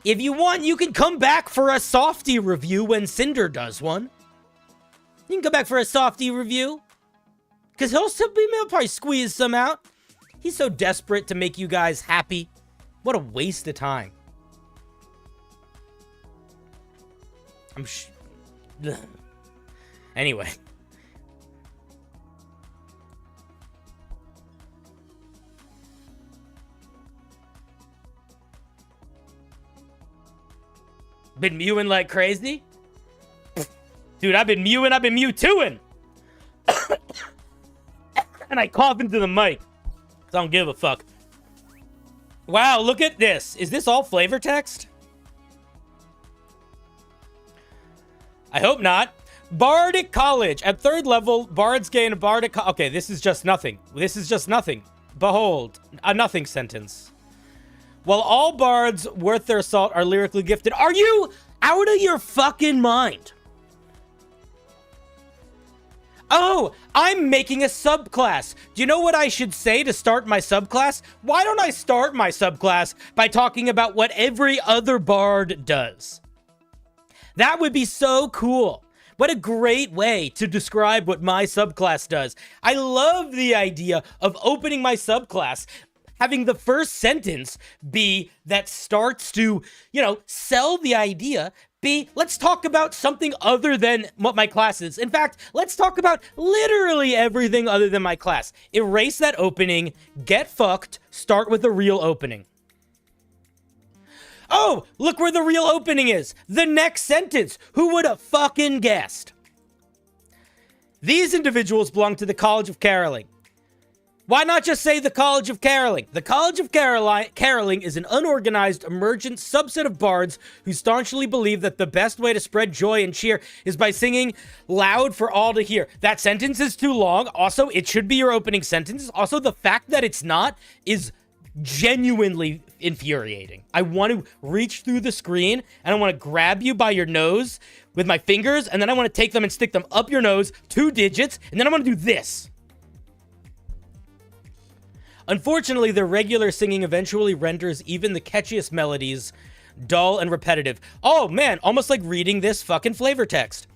Speaker 1: if you want, you can come back for a softy review when Cinder does one. You can come back for a softy review. Because he'll probably squeeze some out. He's so desperate to make you guys happy. What a waste of time. Anyway. Been mewing like crazy? Dude, I've been Mewtwoing. And I cough into the mic. So I don't give a fuck. Wow, look at this. Is this all flavor text? I hope not. Bardic College. At 3rd level, bards gain a bardic... Okay, this is just nothing. This is just nothing. Behold, a nothing sentence. While all bards worth their salt are lyrically gifted. Are you out of your fucking mind? Oh, I'm making a subclass. Do you know what I should say to start my subclass? Why don't I start my subclass by talking about what every other bard does? That would be so cool. What a great way to describe what my subclass does. I love the idea of opening my subclass, having the first sentence be that starts to, sell the idea. B, let's talk about something other than what my class is. In fact, let's talk about literally everything other than my class. Erase that opening, get fucked, start with a real opening. Oh, look where the real opening is. The next sentence. Who would have fucking guessed? These individuals belong to the College of Caroling. Why not just say the College of Caroling? The College of Caroling is an unorganized, emergent subset of bards who staunchly believe that the best way to spread joy and cheer is by singing loud for all to hear. That sentence is too long. Also, it should be your opening sentence. Also, the fact that it's not is genuinely infuriating. I want to reach through the screen and I want to grab you by your nose with my fingers, and then I want to take them and stick them up your nose, 2 digits, and then I want to do this. Unfortunately, their regular singing eventually renders even the catchiest melodies dull and repetitive. Oh man, almost like reading this fucking flavor text.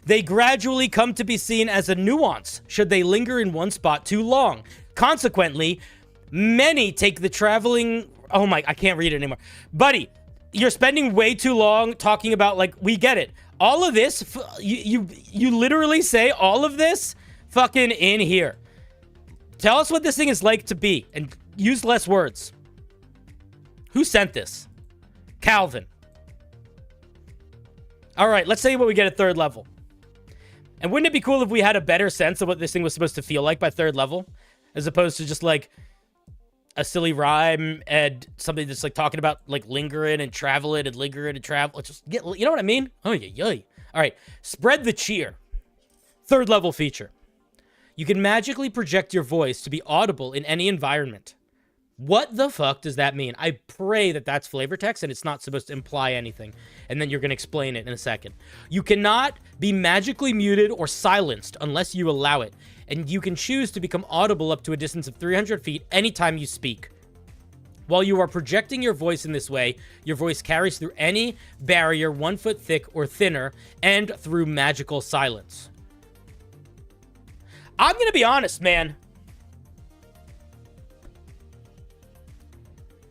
Speaker 1: They gradually come to be seen as a nuance should they linger in one spot too long. Consequently, many take the traveling... Oh my, I can't read it anymore. Buddy, you're spending way too long talking about, we get it. All of this, you literally say all of this fucking in here. Tell us what this thing is like to be, and use less words. Who sent this? Calvin. All right, let's say what we get at 3rd level. And wouldn't it be cool if we had a better sense of what this thing was supposed to feel like by 3rd level? As opposed to just, a silly rhyme and something that's, talking about, lingering and traveling and lingering and travel. Just get, you know what I mean? Oh, yeah. All right, spread the cheer. 3rd level feature. You can magically project your voice to be audible in any environment. What the fuck does that mean? I pray that that's flavor text and it's not supposed to imply anything. And then you're going to explain it in a second. You cannot be magically muted or silenced unless you allow it. And you can choose to become audible up to a distance of 300 feet anytime you speak. While you are projecting your voice in this way, your voice carries through any barrier 1 foot thick or thinner and through magical silence. I'm gonna be honest, man.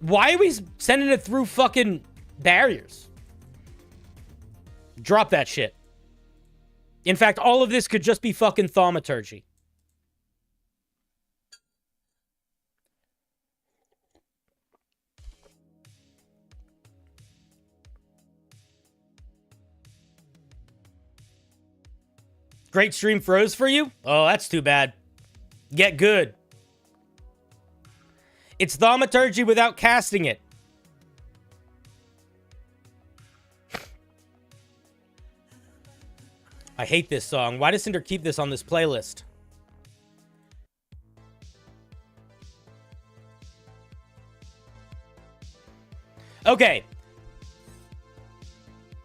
Speaker 1: Why are we sending it through fucking barriers? Drop that shit. In fact, all of this could just be fucking thaumaturgy. Great stream froze for you? Oh, that's too bad. Get good. It's thaumaturgy without casting it. I hate this song. Why does Cinder keep this on this playlist? Okay.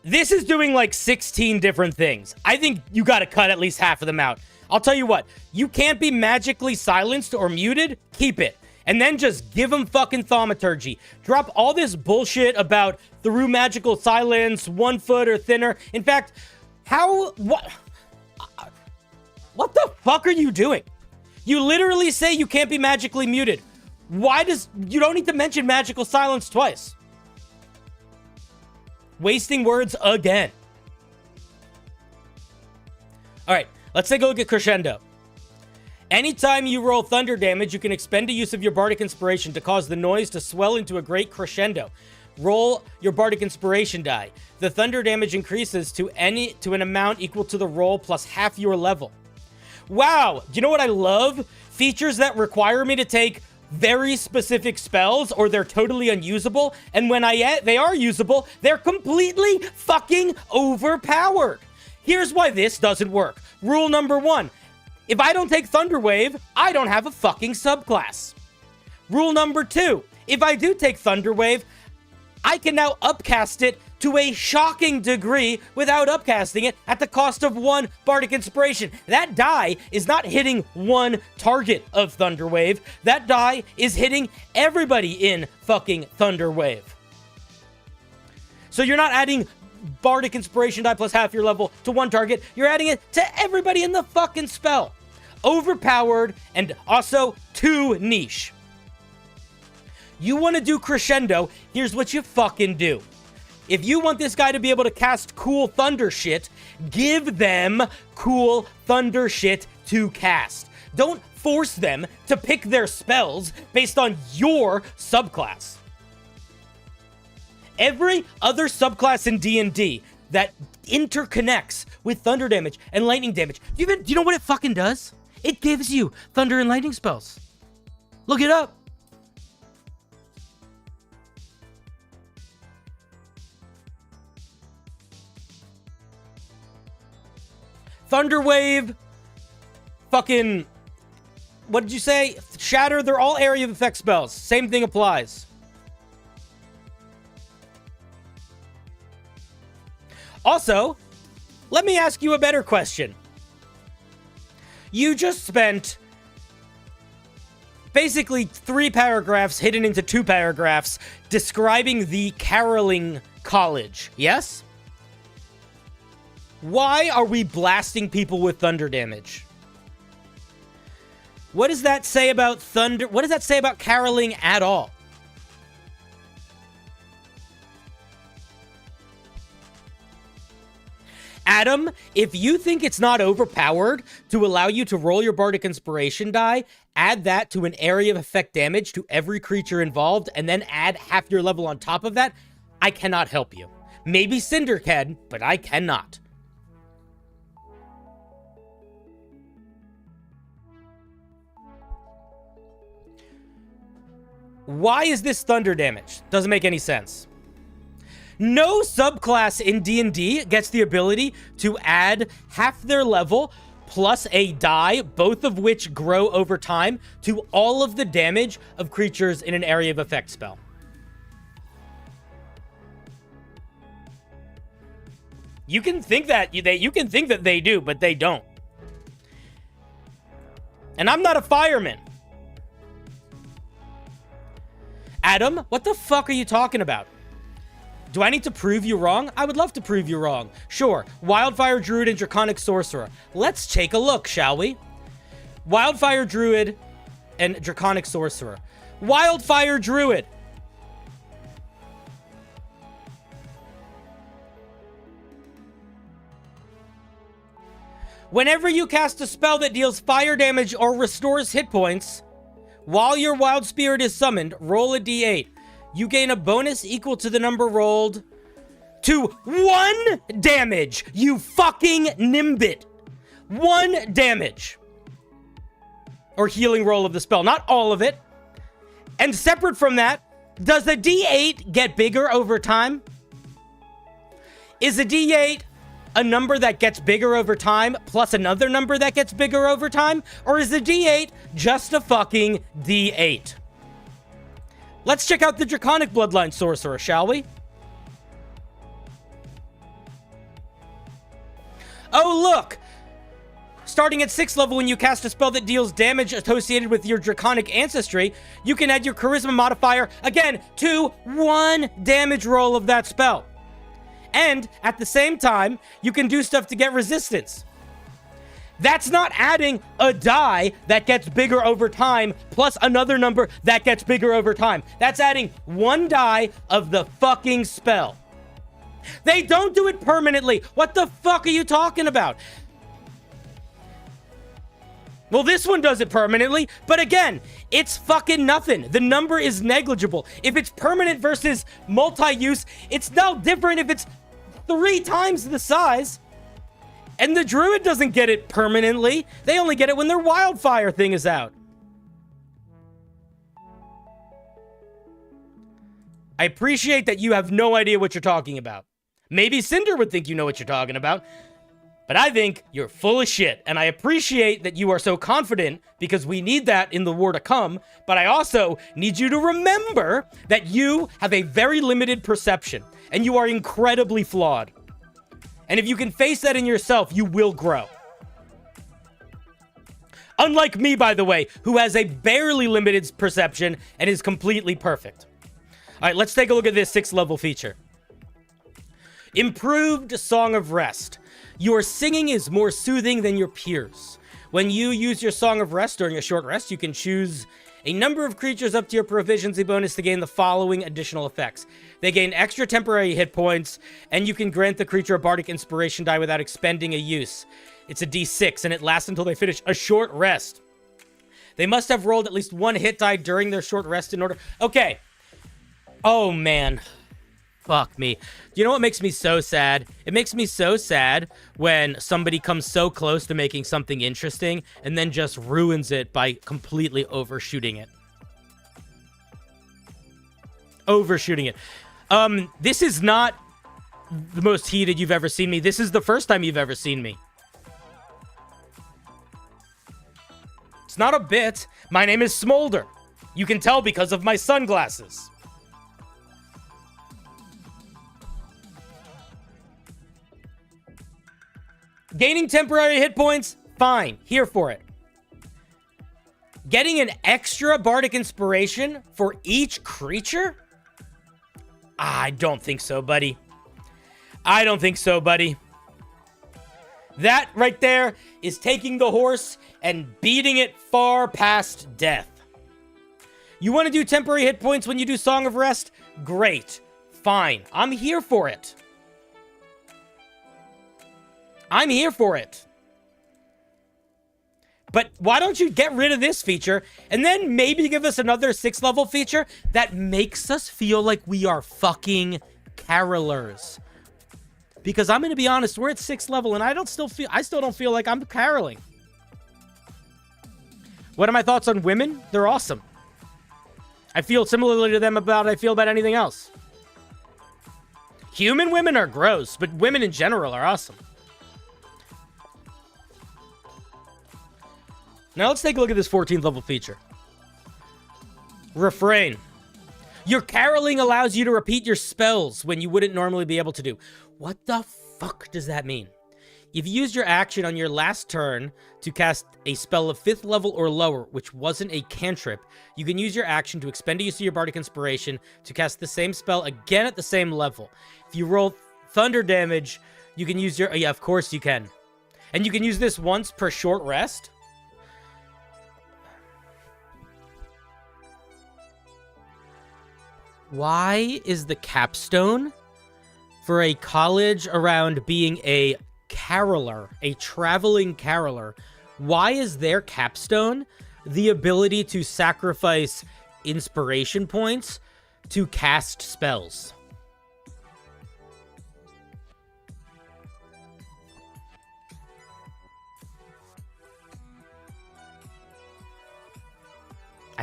Speaker 1: This is doing like 16 different things. I think you gotta cut at least half of them out. I'll tell you what. You can't be magically silenced or muted. Keep it. And then just give them fucking thaumaturgy. Drop all this bullshit about through magical silence, 1 foot or thinner. In fact, what the fuck are you doing? You literally say you can't be magically muted. You don't need to mention magical silence twice. Wasting words again. All right, let's take a look at Crescendo. Anytime you roll thunder damage, you can expend a use of your Bardic Inspiration to cause the noise to swell into a great crescendo. Roll your Bardic Inspiration die. The thunder damage increases to an amount equal to the roll plus half your level. Wow, do you know what I love? Features that require me to take very specific spells or they're totally unusable, and when they are usable, they're completely fucking overpowered. Here's why this doesn't work. Rule number 1. If I don't take Thunderwave, I don't have a fucking subclass. Rule number 2. If I do take Thunderwave, I can now upcast it to a shocking degree without upcasting it at the cost of 1 Bardic Inspiration. That die is not hitting one target of Thunderwave. That die is hitting everybody in fucking Thunderwave. So you're not adding Bardic Inspiration die plus half your level to 1 target. You're adding it to everybody in the fucking spell. Overpowered and also too niche. You want to do Crescendo, here's what you fucking do. If you want this guy to be able to cast cool thunder shit, give them cool thunder shit to cast. Don't force them to pick their spells based on your subclass. Every other subclass in D&D that interconnects with thunder damage and lightning damage, do you know what it fucking does? It gives you thunder and lightning spells. Look it up. Thunderwave, fucking, what did you say? Shatter, they're all area of effect spells. Same thing applies. Also, let me ask you a better question. You just spent basically 3 paragraphs hidden into 2 paragraphs describing the caroling college, yes? Why are we blasting people with thunder damage? What does that say about thunder? What does that say about caroling at all? Adam, if you think it's not overpowered to allow you to roll your Bardic Inspiration die, add that to an area of effect damage to every creature involved, and then add half your level on top of that, I cannot help you. Maybe Cinder can, but I cannot. Why is this thunder damage? Doesn't make any sense. No subclass in D&D gets the ability to add half their level plus a die, both of which grow over time, to all of the damage of creatures in an area of effect spell. You can think that they do, but they don't. And I'm not a fireman. Adam, what the fuck are you talking about? Do I need to prove you wrong? I would love to prove you wrong. Sure, Wildfire Druid and Draconic Sorcerer. Let's take a look, shall we? Wildfire Druid and Draconic Sorcerer. Wildfire Druid. Whenever you cast a spell that deals fire damage or restores hit points, while your Wild Spirit is summoned, roll a d8. You gain a bonus equal to the number rolled to 1 damage. You fucking nimbit. 1 damage. Or healing roll of the spell, not all of it. And separate from that, does the D8 get bigger over time? Is a D8 a number that gets bigger over time plus another number that gets bigger over time? Or is the D8 just a fucking D8? Let's check out the Draconic Bloodline Sorcerer, shall we? Oh, look! Starting at 6th level, when you cast a spell that deals damage associated with your Draconic ancestry, you can add your Charisma modifier, again, to 1 damage roll of that spell. And, at the same time, you can do stuff to get resistance. That's not adding a die that gets bigger over time, plus another number that gets bigger over time. That's adding 1 die of the fucking spell. They don't do it permanently. What the fuck are you talking about? Well, this one does it permanently, but again, it's fucking nothing. The number is negligible. If it's permanent versus multi-use, it's no different if it's 3 times the size. And the druid doesn't get it permanently. They only get it when their wildfire thing is out. I appreciate that you have no idea what you're talking about. Maybe Cinder would think you know what you're talking about. But I think you're full of shit, and I appreciate that you are so confident because we need that in the war to come, but I also need you to remember that you have a very limited perception, and you are incredibly flawed. And if you can face that in yourself, you will grow. Unlike me, by the way, who has a barely limited perception and is completely perfect. All right, let's take a look at this 6th level feature. Improved Song of Rest. Your singing is more soothing than your peers. When you use your Song of Rest during a short rest, you can choose a number of creatures up to your proficiency bonus to gain the following additional effects. They gain extra temporary hit points, and you can grant the creature a bardic inspiration die without expending a use. It's a d6, and it lasts until they finish a short rest. They must have rolled at least 1 hit die during their short rest in order... Okay. Oh, man. Fuck me. You know what makes me so sad? It makes me so sad when somebody comes so close to making something interesting and then just ruins it by completely overshooting it. Overshooting it. This is not the most heated you've ever seen me. This is the first time you've ever seen me. It's not a bit. My name is Smolder. You can tell because of my sunglasses. Gaining temporary hit points, fine. Here for it. Getting an extra bardic inspiration for each creature? I don't think so, buddy. I don't think so, buddy. That right there is taking the horse and beating it far past death. You want to do temporary hit points when you do Song of Rest? Great. Fine. I'm here for it. I'm here for it. But why don't you get rid of this feature and then maybe give us another 6th level feature that makes us feel like we are fucking carolers? Because I'm going to be honest, we're at 6th level and I still don't feel like I'm caroling. What are my thoughts on women? They're awesome. I feel similarly to them about I feel about anything else. Human women are gross, but women in general are awesome. Now let's take a look at this 14th level feature. Refrain. Your caroling allows you to repeat your spells when you wouldn't normally be able to do. What the fuck does that mean? If you used your action on your last turn to cast a spell of 5th level or lower, which wasn't a cantrip, you can use your action to expend a use of your bardic inspiration to cast the same spell again at the same level. If you roll thunder damage, you can use your... Yeah, of course you can. And you can use this once per short rest. Why is the capstone for a college around being a caroler, a traveling caroler, why is their capstone the ability to sacrifice inspiration points to cast spells?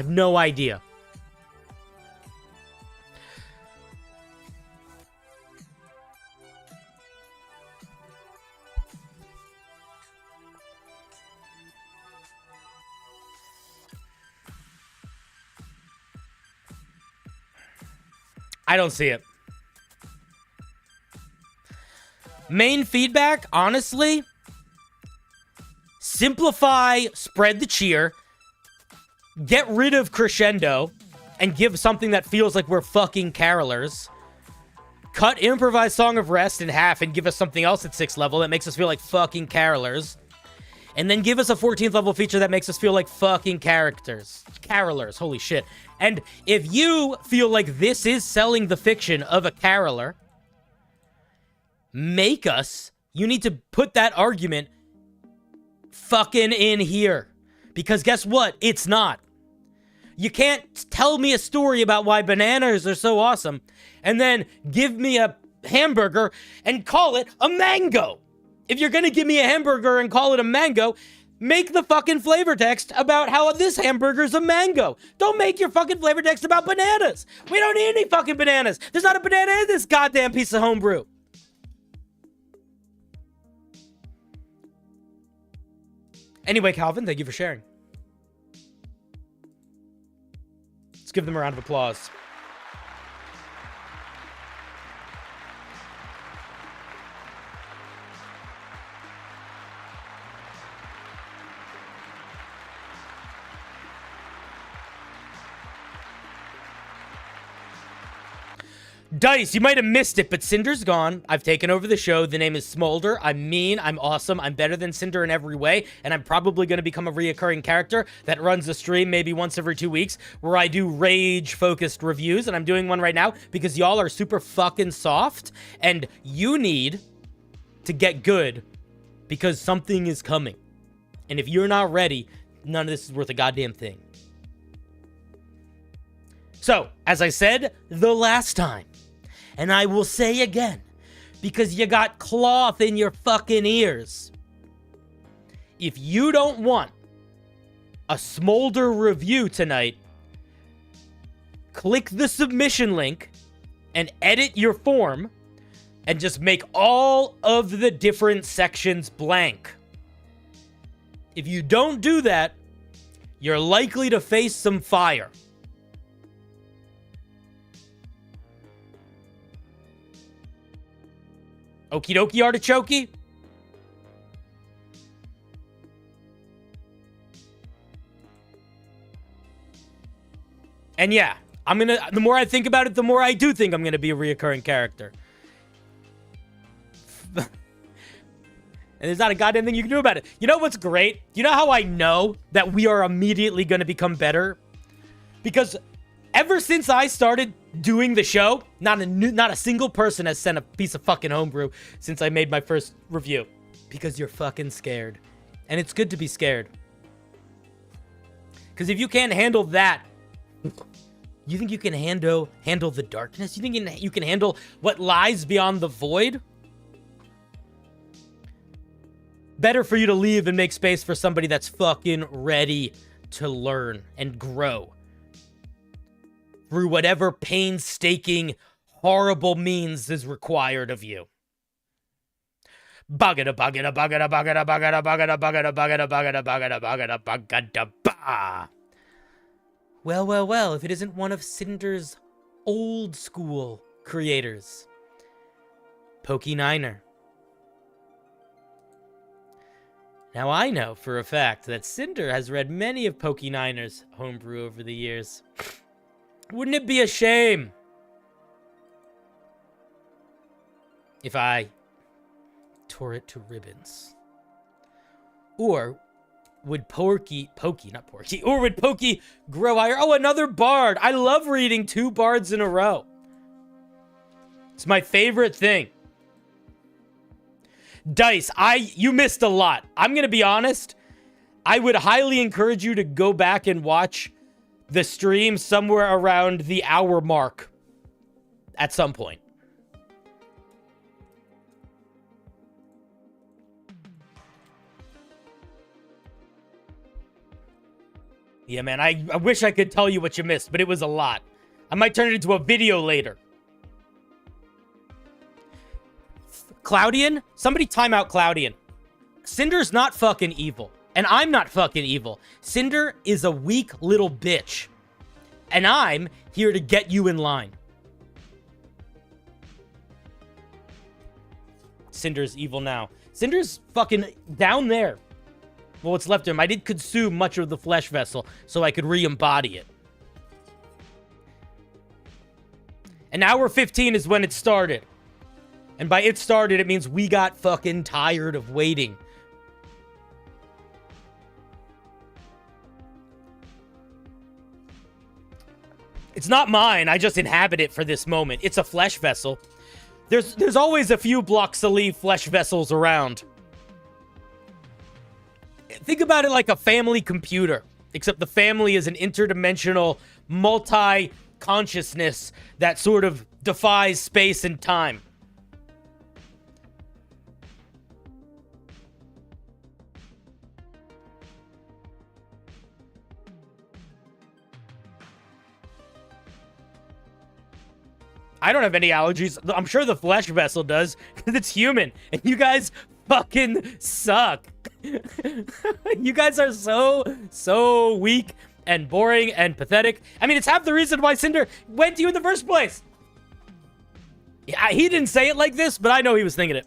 Speaker 1: have no idea. I don't see it. Main feedback, honestly, simplify, spread the cheer, get rid of crescendo, and give something that feels like we're fucking carolers. Cut improvised Song of Rest in half and give us something else at 6th level that makes us feel like fucking carolers. And then give us a 14th level feature that makes us feel like fucking carolers. Holy shit. And if you feel like this is selling the fiction of a caroler, you need to put that argument fucking in here. Because guess what? It's not. You can't tell me a story about why bananas are so awesome and then give me a hamburger and call it a mango. If you're gonna give me a hamburger and call it a mango, make the fucking flavor text about how this hamburger's a mango. Don't make your fucking flavor text about bananas. We don't need any fucking bananas. There's not a banana in this goddamn piece of homebrew. Anyway, Calvin, thank you for sharing. Let's give them a round of applause. Dice, you might have missed it, but Cinder's gone. I've taken over the show. The name is Smolder. I'm mean. I'm awesome. I'm better than Cinder in every way. And I'm probably going to become a reoccurring character that runs a stream maybe once every 2 weeks where I do rage-focused reviews. And I'm doing one right now because y'all are super fucking soft. And you need to get good because something is coming. And if you're not ready, none of this is worth a goddamn thing. So, as I said the last time, and I will say again, because you got cloth in your fucking ears. If you don't want a Smolder review tonight, click the submission link and edit your form and just make all of the different sections blank. If you don't do that, you're likely to face some fire. Okie dokie, artichoke. And yeah, the more I think about it, the more I do think I'm gonna be a reoccurring character. And there's not a goddamn thing you can do about it. You know what's great? You know how I know that we are immediately gonna become better? Because ever since I started doing the show, not a single person has sent a piece of fucking homebrew since I made my first review. Because you're fucking scared. And it's good to be scared. Because if you can't handle that, you think you can handle the darkness? You think you can handle what lies beyond the void? Better for you to leave and make space for somebody that's fucking ready to learn and grow through whatever painstaking, horrible means is required of you. Bagada bagada bagada bagada bagada bagada bagada bagada bagada bagada bagada bagada ba. Well, well, well, if it isn't one of Cinder's old school creators, Pokey Niner. Now I know for a fact that Cinder has read many of Pokey Niner's homebrew over the years. Wouldn't it be a shame if I tore it to ribbons? Or would Pokey grow higher? Oh, another bard. I love reading 2 bards in a row. It's my favorite thing. Dice, you missed a lot. I'm going to be honest. I would highly encourage you to go back and watch the stream somewhere around the hour mark at some point. Yeah, man, I wish I could tell you what you missed, but it was a lot. I might turn it into a video later. Cloudian? Somebody time out Cloudian. Cinder's not fucking evil. And I'm not fucking evil. Cinder is a weak little bitch. And I'm here to get you in line. Cinder's evil now. Cinder's fucking down there. Well, what's left of him. I did consume much of the flesh vessel so I could re-embody it. And hour 15 is when it started. And by it started, it means we got fucking tired of waiting. It's not mine. I just inhabit it for this moment. It's a flesh vessel. There's always a few Blocksally flesh vessels around. Think about it like a family computer, except the family is an interdimensional multi-consciousness that sort of defies space and time. I don't have any allergies. I'm sure the flesh vessel does, because it's human. And you guys fucking suck. You guys are so weak and boring and pathetic. I mean, it's half the reason why Cinder went to you in the first place. Yeah, he didn't say it like this, but I know he was thinking it.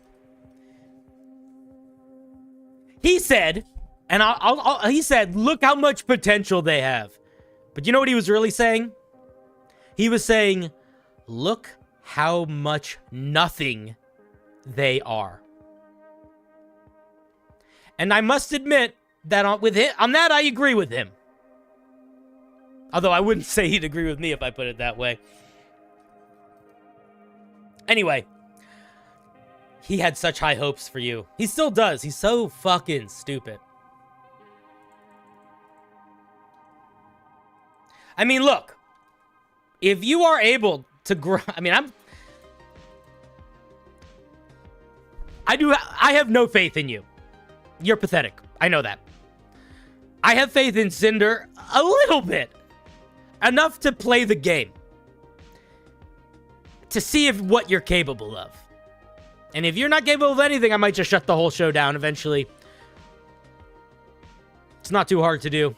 Speaker 1: He said, and he said, look how much potential they have. But you know what he was really saying? He was saying, look how much nothing they are. And I must admit that on that I agree with him. Although I wouldn't say he'd agree with me if I put it that way. Anyway, he had such high hopes for you. He still does. He's so fucking stupid. I mean, look. If you are able to grow... I mean, I have no faith in you. You're pathetic. I know that. I have faith in Cinder a little bit. Enough to play the game. To see what you're capable of. And if you're not capable of anything, I might just shut the whole show down eventually. It's not too hard to do.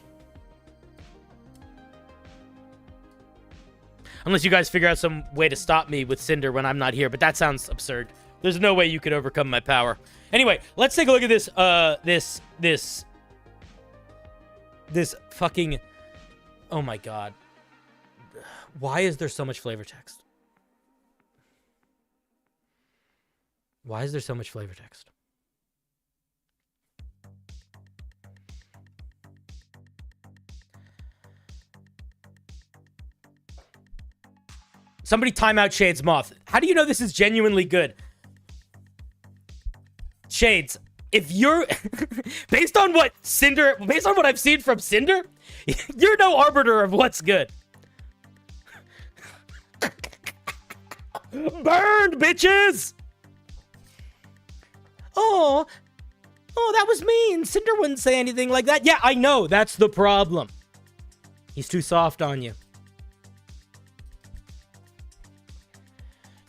Speaker 1: Unless you guys figure out some way to stop me with Cinder when I'm not here, but that sounds absurd. There's no way you could overcome my power. Anyway, let's take a look at this fucking... Oh my god. Why is there so much flavor text? Why is there so much flavor text? Somebody time out Shades Moth. How do you know this is genuinely good? Shades, if you're... based on what I've seen from Cinder, you're no arbiter of what's good. Burned, bitches! Oh, that was mean. Cinder wouldn't say anything like that. Yeah, I know. That's the problem. He's too soft on you.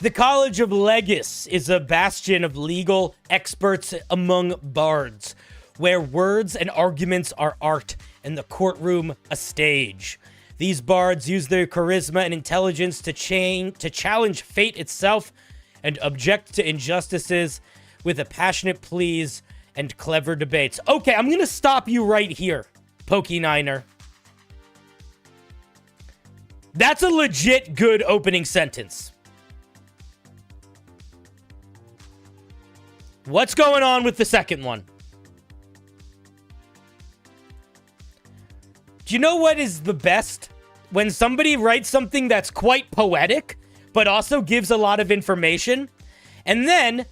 Speaker 1: The College of Legus is a bastion of legal experts among bards, where words and arguments are art and the courtroom a stage. These bards use their charisma and intelligence to challenge fate itself and object to injustices with a passionate pleas and clever debates. Okay, I'm gonna stop you right here, Pokey9er. That's a legit good opening sentence. What's going on with the second one? Do you know what is the best? When somebody writes something that's quite poetic, but also gives a lot of information, and then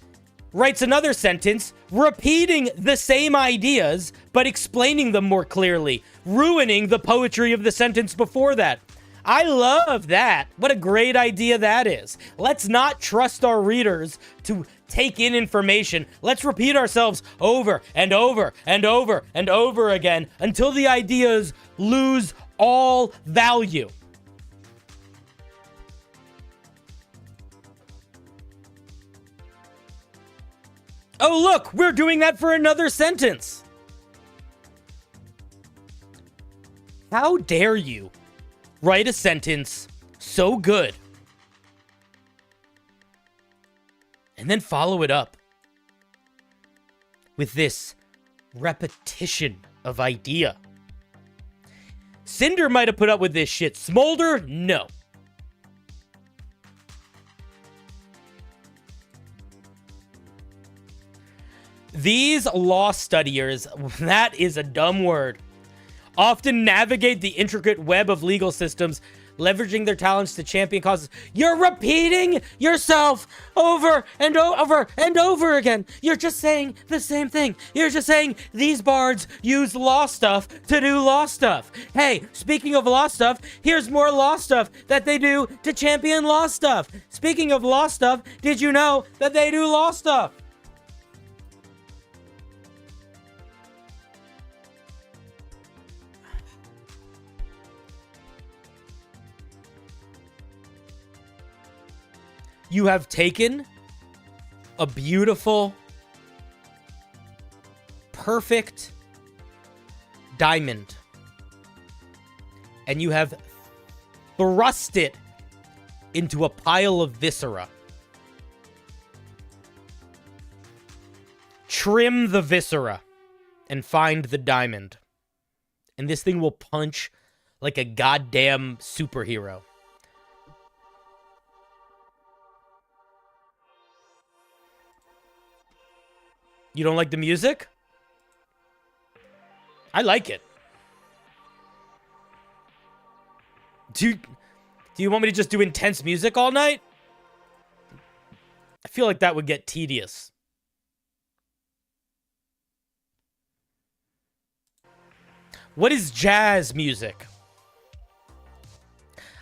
Speaker 1: writes another sentence repeating the same ideas, but explaining them more clearly, ruining the poetry of the sentence before that. I love that. What a great idea that is. Let's not trust our readers to take in information. Let's repeat ourselves over and over and over and over again until the ideas lose all value. Oh, look, we're doing that for another sentence. How dare you write a sentence so good and then follow it up with this repetition of idea? Cinder might have put up with this shit. Smolder, no. These law studiers, that is a dumb word, often navigate the intricate web of legal systems, leveraging their talents to champion causes. You're repeating yourself over and over and over again. You're just saying the same thing. You're just saying these bards use law stuff to do law stuff. Hey, speaking of law stuff, here's more law stuff that they do to champion law stuff. Speaking of law stuff, did you know that they do law stuff? You have taken a beautiful, perfect diamond, and you have thrust it into a pile of viscera. Trim the viscera and find the diamond. And this thing will punch like a goddamn superhero. You don't like the music? I like it. Do you want me to just do intense music all night? I feel like that would get tedious. What is jazz music?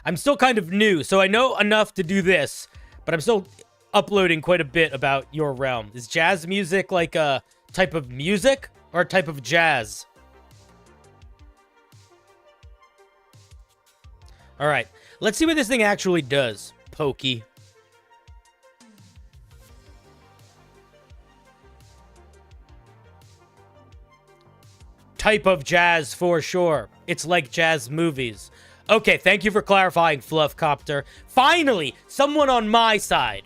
Speaker 1: I'm still kind of new, so I know enough to do this, but I'm still uploading quite a bit about your realm. Is jazz music like a type of music or a type of jazz? All right, let's see what this thing actually does, Pokey. Type of jazz for sure. It's like jazz movies. Okay, thank you for clarifying, Fluffcopter. Finally, someone on my side.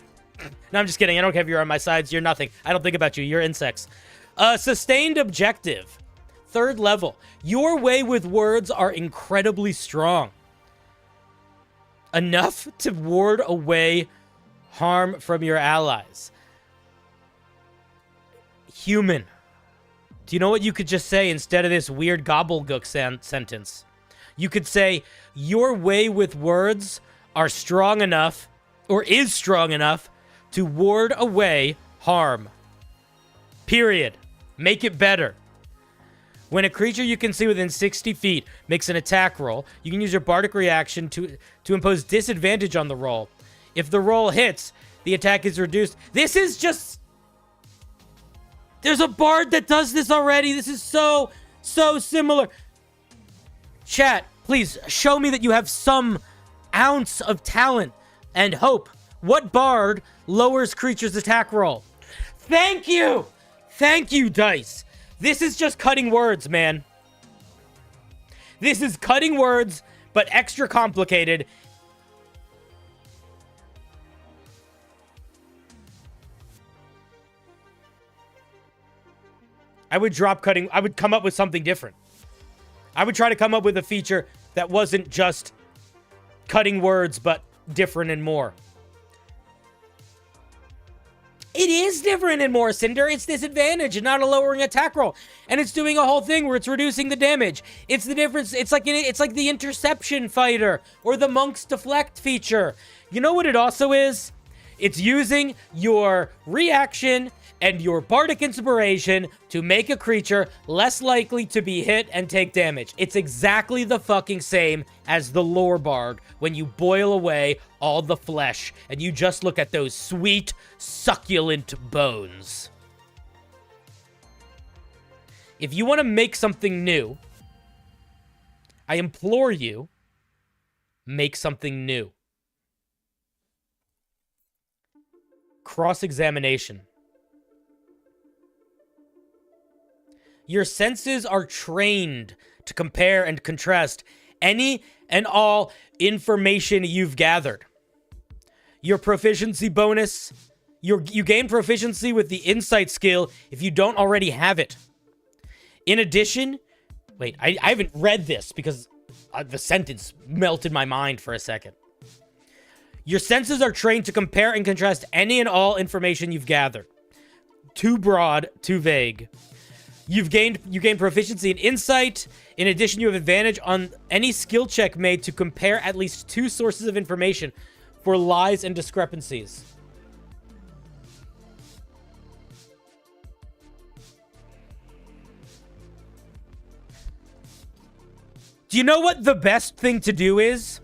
Speaker 1: No, I'm just kidding. I don't care if you're on my sides. You're nothing. I don't think about you. You're insects. Sustained objective. 3rd level. Your way with words are incredibly strong. Enough to ward away harm from your allies. Human. Do you know what you could just say instead of this weird gobbledygook sentence? You could say, your way with words are strong enough, or is strong enough, to ward away harm. Period. Make it better. When a creature you can see within 60 feet makes an attack roll, you can use your bardic reaction to impose disadvantage on the roll. If the roll hits, the attack is reduced. This is just... There's a bard that does this already. This is so similar. Chat, please show me that you have some ounce of talent and hope. What bard lowers creature's attack roll? Thank you! Thank you, Dice. This is just cutting words, man. This is cutting words, but extra complicated. I would drop cutting. I would come up with something different. I would try to come up with a feature that wasn't just cutting words, but different and more. It is different and more, Cinder. It's disadvantage and not a lowering attack roll. And it's doing a whole thing where it's reducing the damage. It's the difference. It's like the interception fighter or the monk's deflect feature. You know what it also is? It's using your reaction and your bardic inspiration to make a creature less likely to be hit and take damage. It's exactly the fucking same as the lore bard when you boil away all the flesh and you just look at those sweet, succulent bones. If you want to make something new, I implore you, make something new. Cross-examination. Your senses are trained to compare and contrast any and all information you've gathered. Your proficiency bonus, you gain proficiency with the insight skill if you don't already have it. In addition, wait, I haven't read this because the sentence melted my mind for a second. Your senses are trained to compare and contrast any and all information you've gathered. Too broad, too vague. You gain proficiency in insight. In addition, you have advantage on any skill check made to compare at least 2 sources of information for lies and discrepancies. Do you know what the best thing to do is?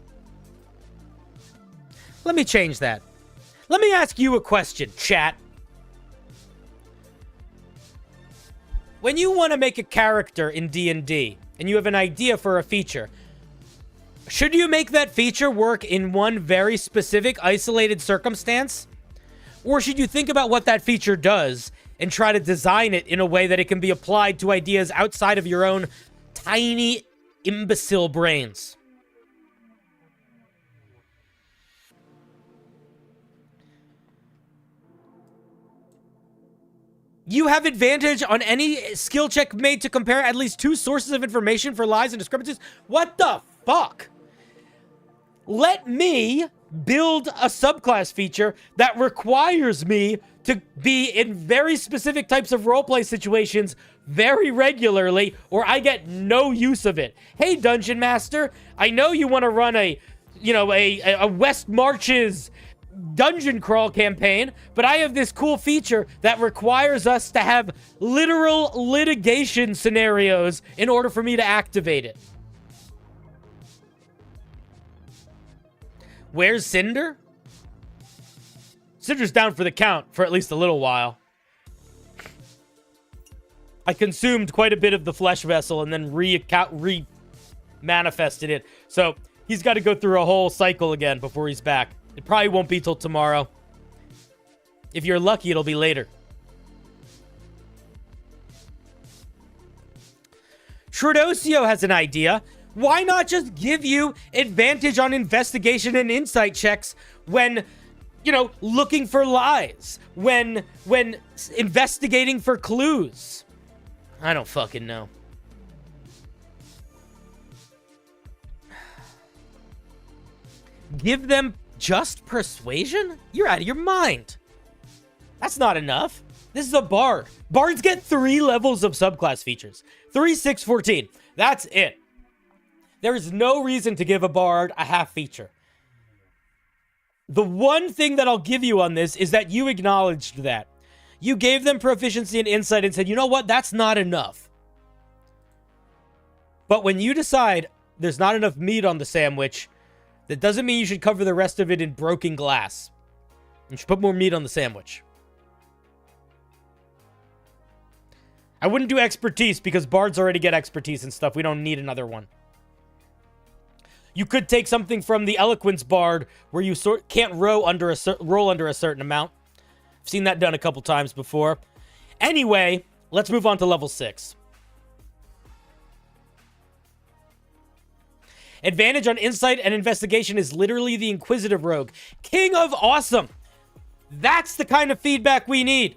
Speaker 1: Let me change that. Let me ask you a question, chat. When you want to make a character in D&D, and you have an idea for a feature, should you make that feature work in one very specific, isolated circumstance? Or should you think about what that feature does and try to design it in a way that it can be applied to ideas outside of your own tiny, imbecile brains? You have advantage on any skill check made to compare at least 2 sources of information for lies and discrepancies. What the fuck? Let me build a subclass feature that requires me to be in very specific types of roleplay situations very regularly, or I get no use of it. Hey, Dungeon Master, I know you want to run a West Marches dungeon crawl campaign, but I have this cool feature that requires us to have literal litigation scenarios in order for me to activate it. Where's Cinder? Cinder's down for the count for at least a little while. I consumed quite a bit of the flesh vessel and then re-manifested it. So he's got to go through a whole cycle again before he's back. It probably won't be till tomorrow. If you're lucky, it'll be later. Trodosio has an idea. Why not just give you advantage on investigation and insight checks when, you know, looking for lies, when investigating for clues? I don't fucking know. Give them just persuasion? You're out of your mind. That's not enough. This is a bard. Bards get 3 levels of subclass features. 3, 6, 14. That's it. There is no reason to give a bard a half feature. The one thing that I'll give you on this is that you acknowledged that. You gave them proficiency and insight and said, you know what? That's not enough. But when you decide there's not enough meat on the sandwich, that doesn't mean you should cover the rest of it in broken glass. You should put more meat on the sandwich. I wouldn't do expertise because bards already get expertise and stuff. We don't need another one. You could take something from the eloquence bard where you can't roll under a certain amount. I've seen that done a couple times before. Anyway, let's move on to level 6. Advantage on insight and investigation is literally the inquisitive rogue. King of awesome. That's the kind of feedback we need.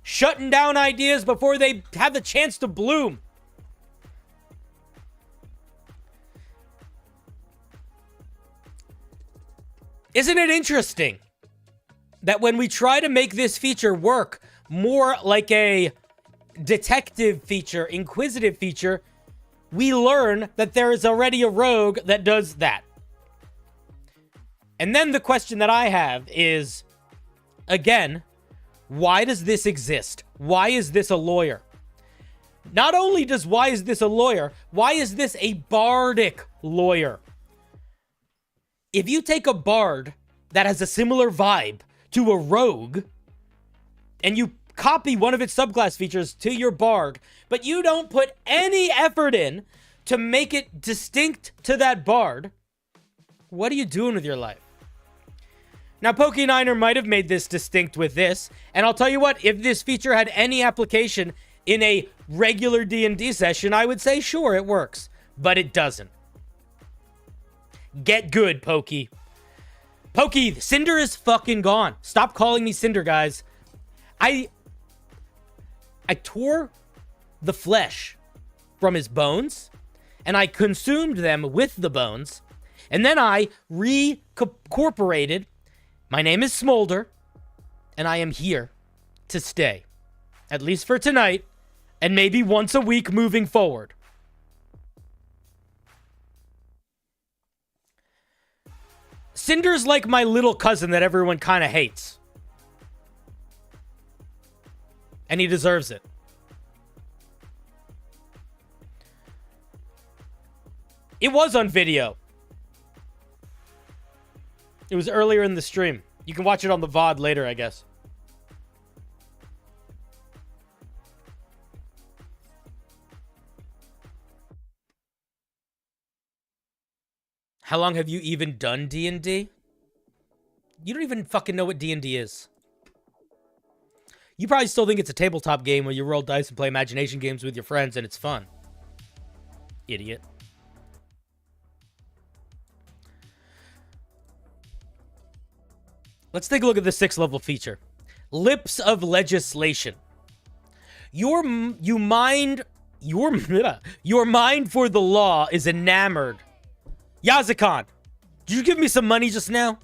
Speaker 1: Shutting down ideas before they have the chance to bloom. Isn't it interesting that when we try to make this feature work more like a detective feature, inquisitive feature, we learn that there is already a rogue that does that. And then the question that I have is, again, Why does this exist? Why is this a lawyer? Not only does why is this a lawyer, why is this a bardic lawyer? If you take a bard that has a similar vibe to a rogue, and you copy one of its subclass features to your bard, but you don't put any effort in to make it distinct to that bard, what are you doing with your life? Now, Poke9er might have made this distinct with this, and I'll tell you what, if this feature had any application in a regular D&D session, I would say, sure, it works, but it doesn't. Get good, Pokey. Pokey, Cinder is fucking gone. Stop calling me Cinder, guys. I tore the flesh from his bones, and I consumed them with the bones, and then I reincorporated. My name is Smolder, and I am here to stay. At least for tonight, and maybe once a week moving forward. Cinder's like my little cousin that everyone kind of hates. And he deserves it. It was on video. It was earlier in the stream. You can watch it on the VOD later, I guess. How long have you even done D&D? You don't even fucking know what D&D is. You probably still think it's a tabletop game where you roll dice and play imagination games with your friends and it's fun. Idiot. Let's take a look at the 6th level feature. Lips of Legislation. Your mind for the law is enamored. Yazikon, did you give me some money just now?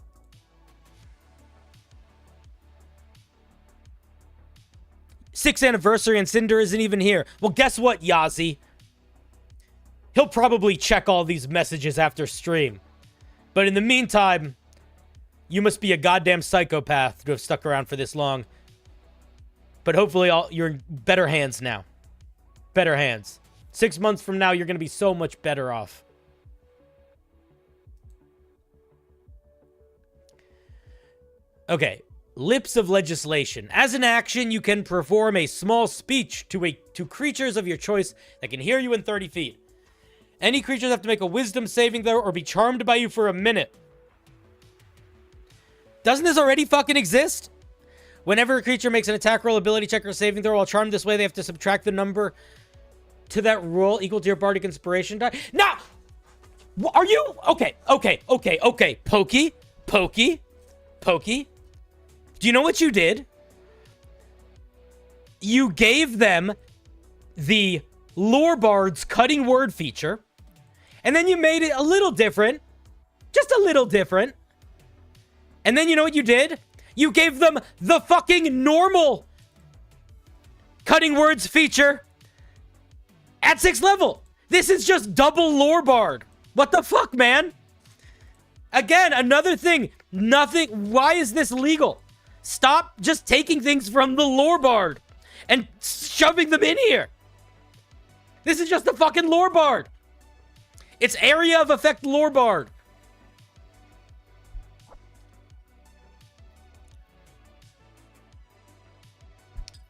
Speaker 1: Sixth anniversary and Cinder isn't even here. Well, guess what, Yazi? He'll probably check all these messages after stream. But in the meantime, you must be a goddamn psychopath to have stuck around for this long. But hopefully you're in better hands now. Better hands. 6 months from now, you're going to be so much better off. Okay. Lips of Legislation. As an action, you can perform a small speech to creatures of your choice that can hear you in 30 feet. Any creatures have to make a wisdom saving throw or be charmed by you for a minute. Doesn't this already fucking exist? Whenever a creature makes an attack roll, ability check, or saving throw while charmed this way, they have to subtract the number to that roll equal to your bardic inspiration die. No! Are you? Okay. Pokey. Do you know what you did? You gave them the Lore Bard's cutting word feature, and then you made it a little different. Just a little different. And then you know what you did? You gave them the fucking normal cutting words feature at 6th level. This is just double Lore Bard. What the fuck, man? Again, another thing. Nothing. Why is this legal? Stop just taking things from the Lore Bard and shoving them in here. This is just a fucking Lore Bard. It's area of effect Lore Bard.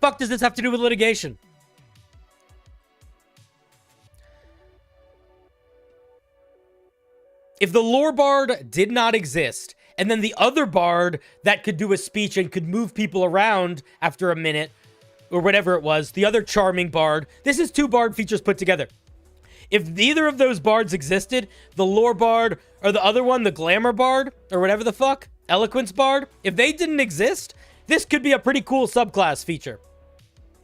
Speaker 1: Fuck does this have to do with litigation? If the Lore Bard did not exist, and then the other bard that could do a speech and could move people around after a minute, or whatever it was, the other charming bard, this is 2 bard features put together. If neither of those bards existed, the Lore Bard, or the other one, the Glamour Bard, or whatever the fuck, Eloquence Bard, if they didn't exist, this could be a pretty cool subclass feature.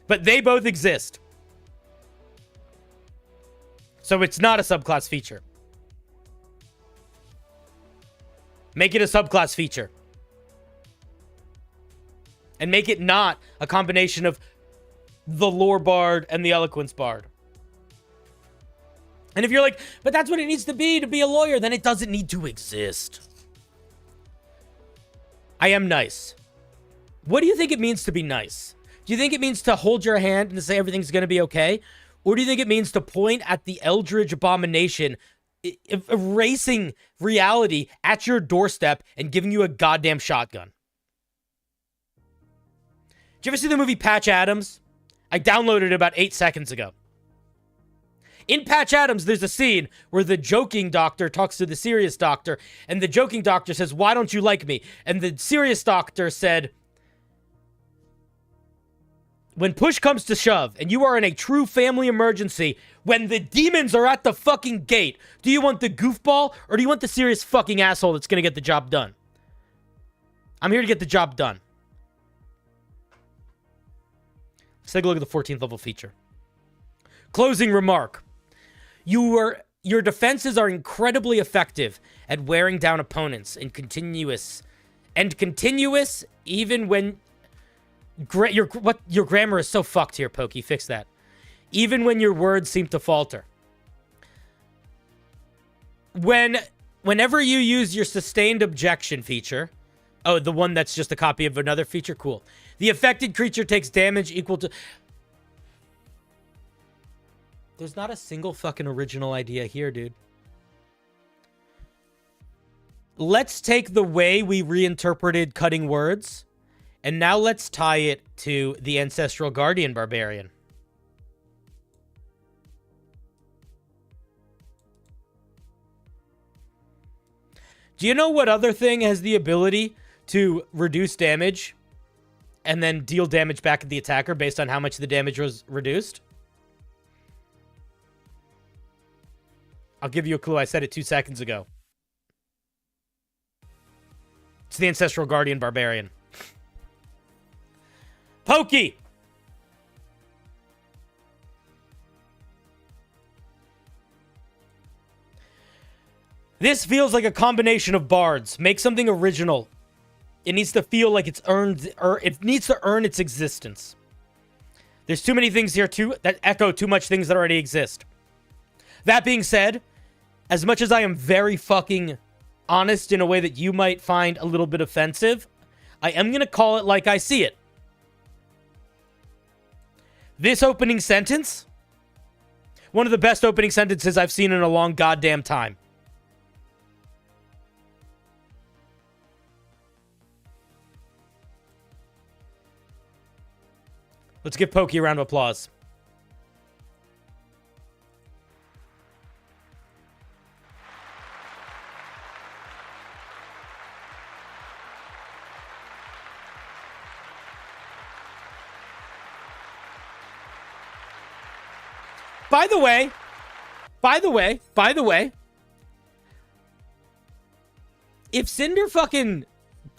Speaker 1: But they both exist. So it's not a subclass feature. Make it a subclass feature. And make it not a combination of the Lore Bard and the Eloquence Bard. And if you're like, but that's what it needs to be a lawyer, then it doesn't need to exist. I am nice. What do you think it means to be nice? Do you think it means to hold your hand and to say everything's going to be okay? Or do you think it means to point at the eldritch abomination erasing reality at your doorstep and giving you a goddamn shotgun? Did you ever see the movie Patch Adams? I downloaded it about 8 seconds ago. In Patch Adams, there's a scene where the joking doctor talks to the serious doctor, and the joking doctor says, "Why don't you like me?" And the serious doctor said, "When push comes to shove, and you are in a true family emergency, when the demons are at the fucking gate, do you want the goofball, or do you want the serious fucking asshole that's gonna get the job done?" I'm here to get the job done. Let's take a look at the 14th level feature. Closing remark. Your defenses are incredibly effective at wearing down opponents and continuous even when your grammar is so fucked here, Pokey. Fix that. Even when your words seem to falter. Whenever you use your sustained objection feature, oh, the one that's just a copy of another feature, cool. The affected creature takes damage equal to... There's not a single fucking original idea here, dude. Let's take the way we reinterpreted cutting words, and now let's tie it to the Ancestral Guardian Barbarian. Do you know what other thing has the ability to reduce damage and then deal damage back at the attacker based on how much the damage was reduced? I'll give you a clue. I said it 2 seconds ago. It's the Ancestral Guardian Barbarian. Pokey! This feels like a combination of bards. Make something original. It needs to feel like it's earned, or it needs to earn its existence. There's too many things here too that echo too much things that already exist. That being said, as much as I am very fucking honest in a way that you might find a little bit offensive, I am going to call it like I see it. This opening sentence, one of the best opening sentences I've seen in a long goddamn time. Let's give Pokey a round of applause. By the way, if Cinder fucking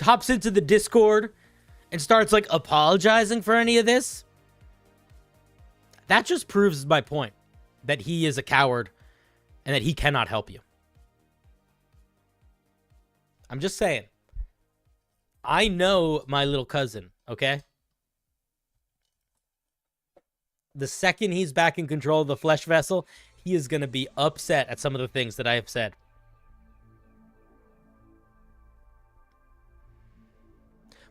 Speaker 1: hops into the Discord and starts, like, apologizing for any of this, that just proves my point, that he is a coward and that he cannot help you. I'm just saying. I know my little cousin, okay? The second he's back in control of the flesh vessel, he is going to be upset at some of the things that I have said.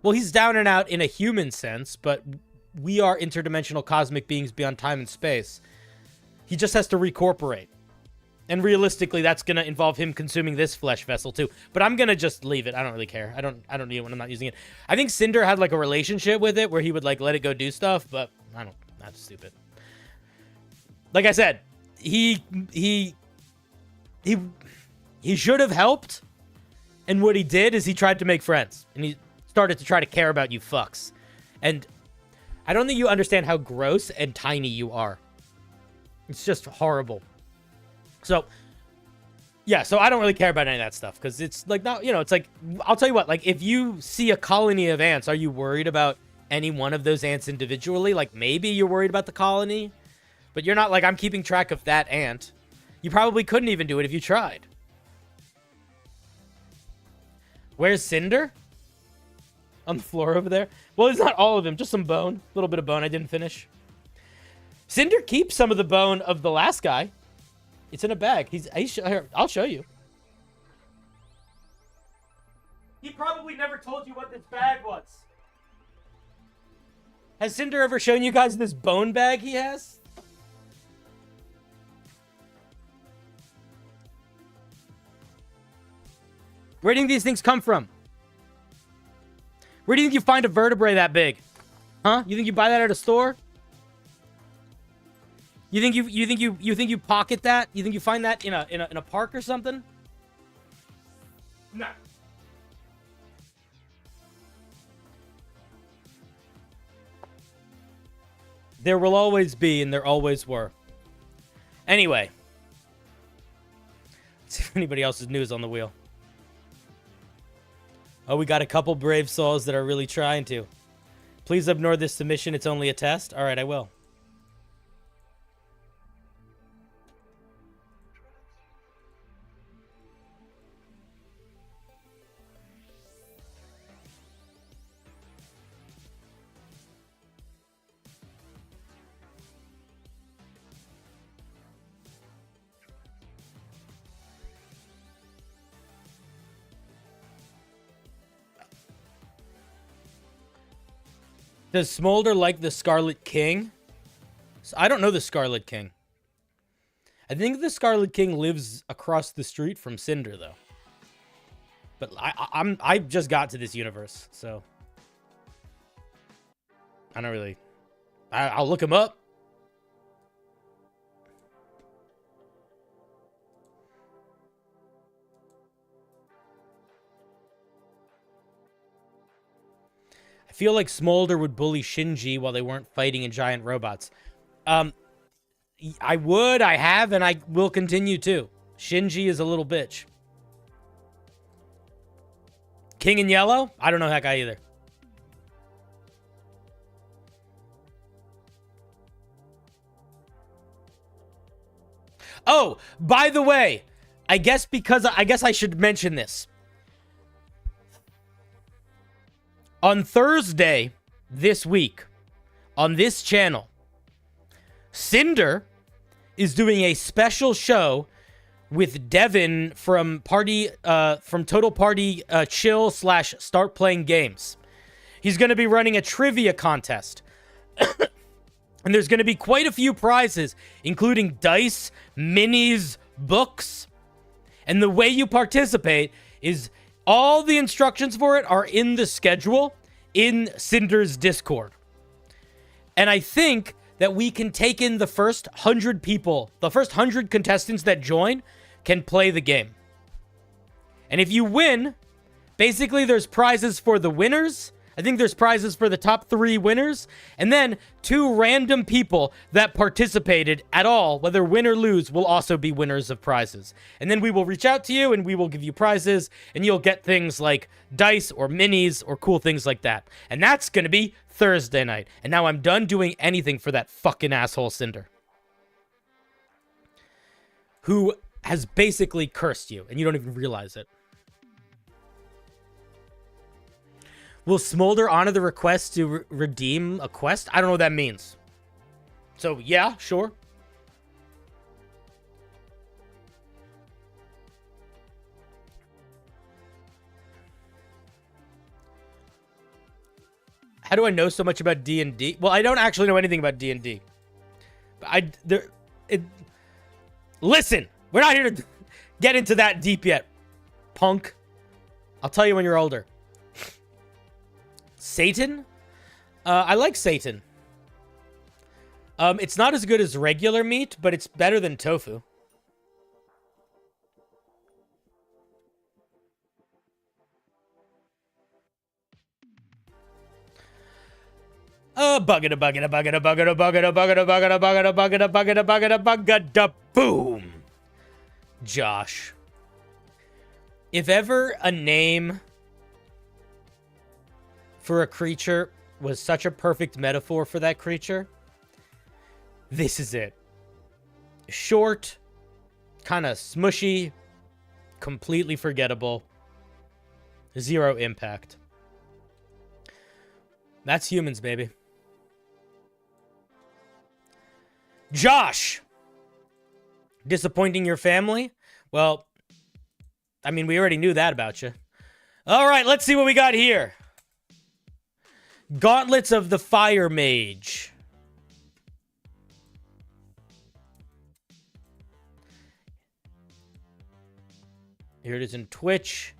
Speaker 1: Well, he's down and out in a human sense, but we are interdimensional cosmic beings beyond time and space. He just has to recorporate. And realistically, that's going to involve him consuming this flesh vessel too. But I'm going to just leave it. I don't really care. I don't need it when I'm not using it. I think Cinder had like a relationship with it where he would like let it go do stuff, but I don't. That's stupid. Like I said, he should have helped, and what he did is he tried to make friends, and he started to try to care about you fucks. And I don't think you understand how gross and tiny you are. It's just horrible. So, yeah, so I don't really care about any of that stuff, because it's like, not, you know, it's like, I'll tell you what, like, if you see a colony of ants, are you worried about any one of those ants individually? Like, maybe you're worried about the colony, but you're not like, I'm keeping track of that ant. You probably couldn't even do it if you tried. Where's Cinder? On the floor over there? Well, it's not all of him, just some bone. A little bit of bone I didn't finish. Cinder keeps some of the bone of the last guy. It's in a bag. Here, I'll show you. He probably never told you what this bag was. Has Cinder ever shown you guys this bone bag he has? Where do you think these things come from? Where do you think you find a vertebrae that big? Huh? You think you buy that at a store? You think you pocket that? You think you find that in a park or something? No. There will always be, and there always were. Anyway. Let's see if anybody else's news on the wheel. Oh, we got a couple brave souls that are really trying to. Please ignore this submission. It's only a test. All right, I will. Does Smolder like the Scarlet King? I don't know the Scarlet King. I think the Scarlet King lives across the street from Cinder, though. But I just got to this universe, so I don't really. I'll look him up. I feel like Smolder would bully Shinji while they weren't fighting in giant robots. I have, and I will continue to. Shinji is a little bitch. King in Yellow? I don't know that guy either. Oh, by the way, I guess I should mention this. On Thursday this week, on this channel, Cinder is doing a special show with Devin from Total Party Chill / Start Playing Games. He's going to be running a trivia contest. And there's going to be quite a few prizes, including dice, minis, books. And the way you participate is all the instructions for it are in the schedule in Cinder's Discord. And I think that we can take in the first 100 people, the first 100 contestants that join can play the game. And if you win, basically there's prizes for the winners. I think there's prizes for the top 3 winners. And then 2 random people that participated at all, whether win or lose, will also be winners of prizes. And then we will reach out to you and we will give you prizes. And you'll get things like dice or minis or cool things like that. And that's going to be Thursday night. And now I'm done doing anything for that fucking asshole Cinder, who has basically cursed you and you don't even realize it. Will Smolder honor the request to redeem a quest? I don't know what that means. So, yeah, sure. How do I know so much about D&D? Well, I don't actually know anything about D&D. But listen, we're not here to get into that deep yet, punk. I'll tell you when you're older. Satan? I like Satan. It's not as good as regular meat, but it's better than tofu. Boom. Josh. If ever a name for a creature was such a perfect metaphor for that creature, this is it. Short, kind of smushy, completely forgettable, 0 impact. That's humans, baby. Josh! Disappointing your family? Well, I mean, we already knew that about you. All right, let's see what we got here. Gauntlets of the Fire Mage. Here it is in Twitch.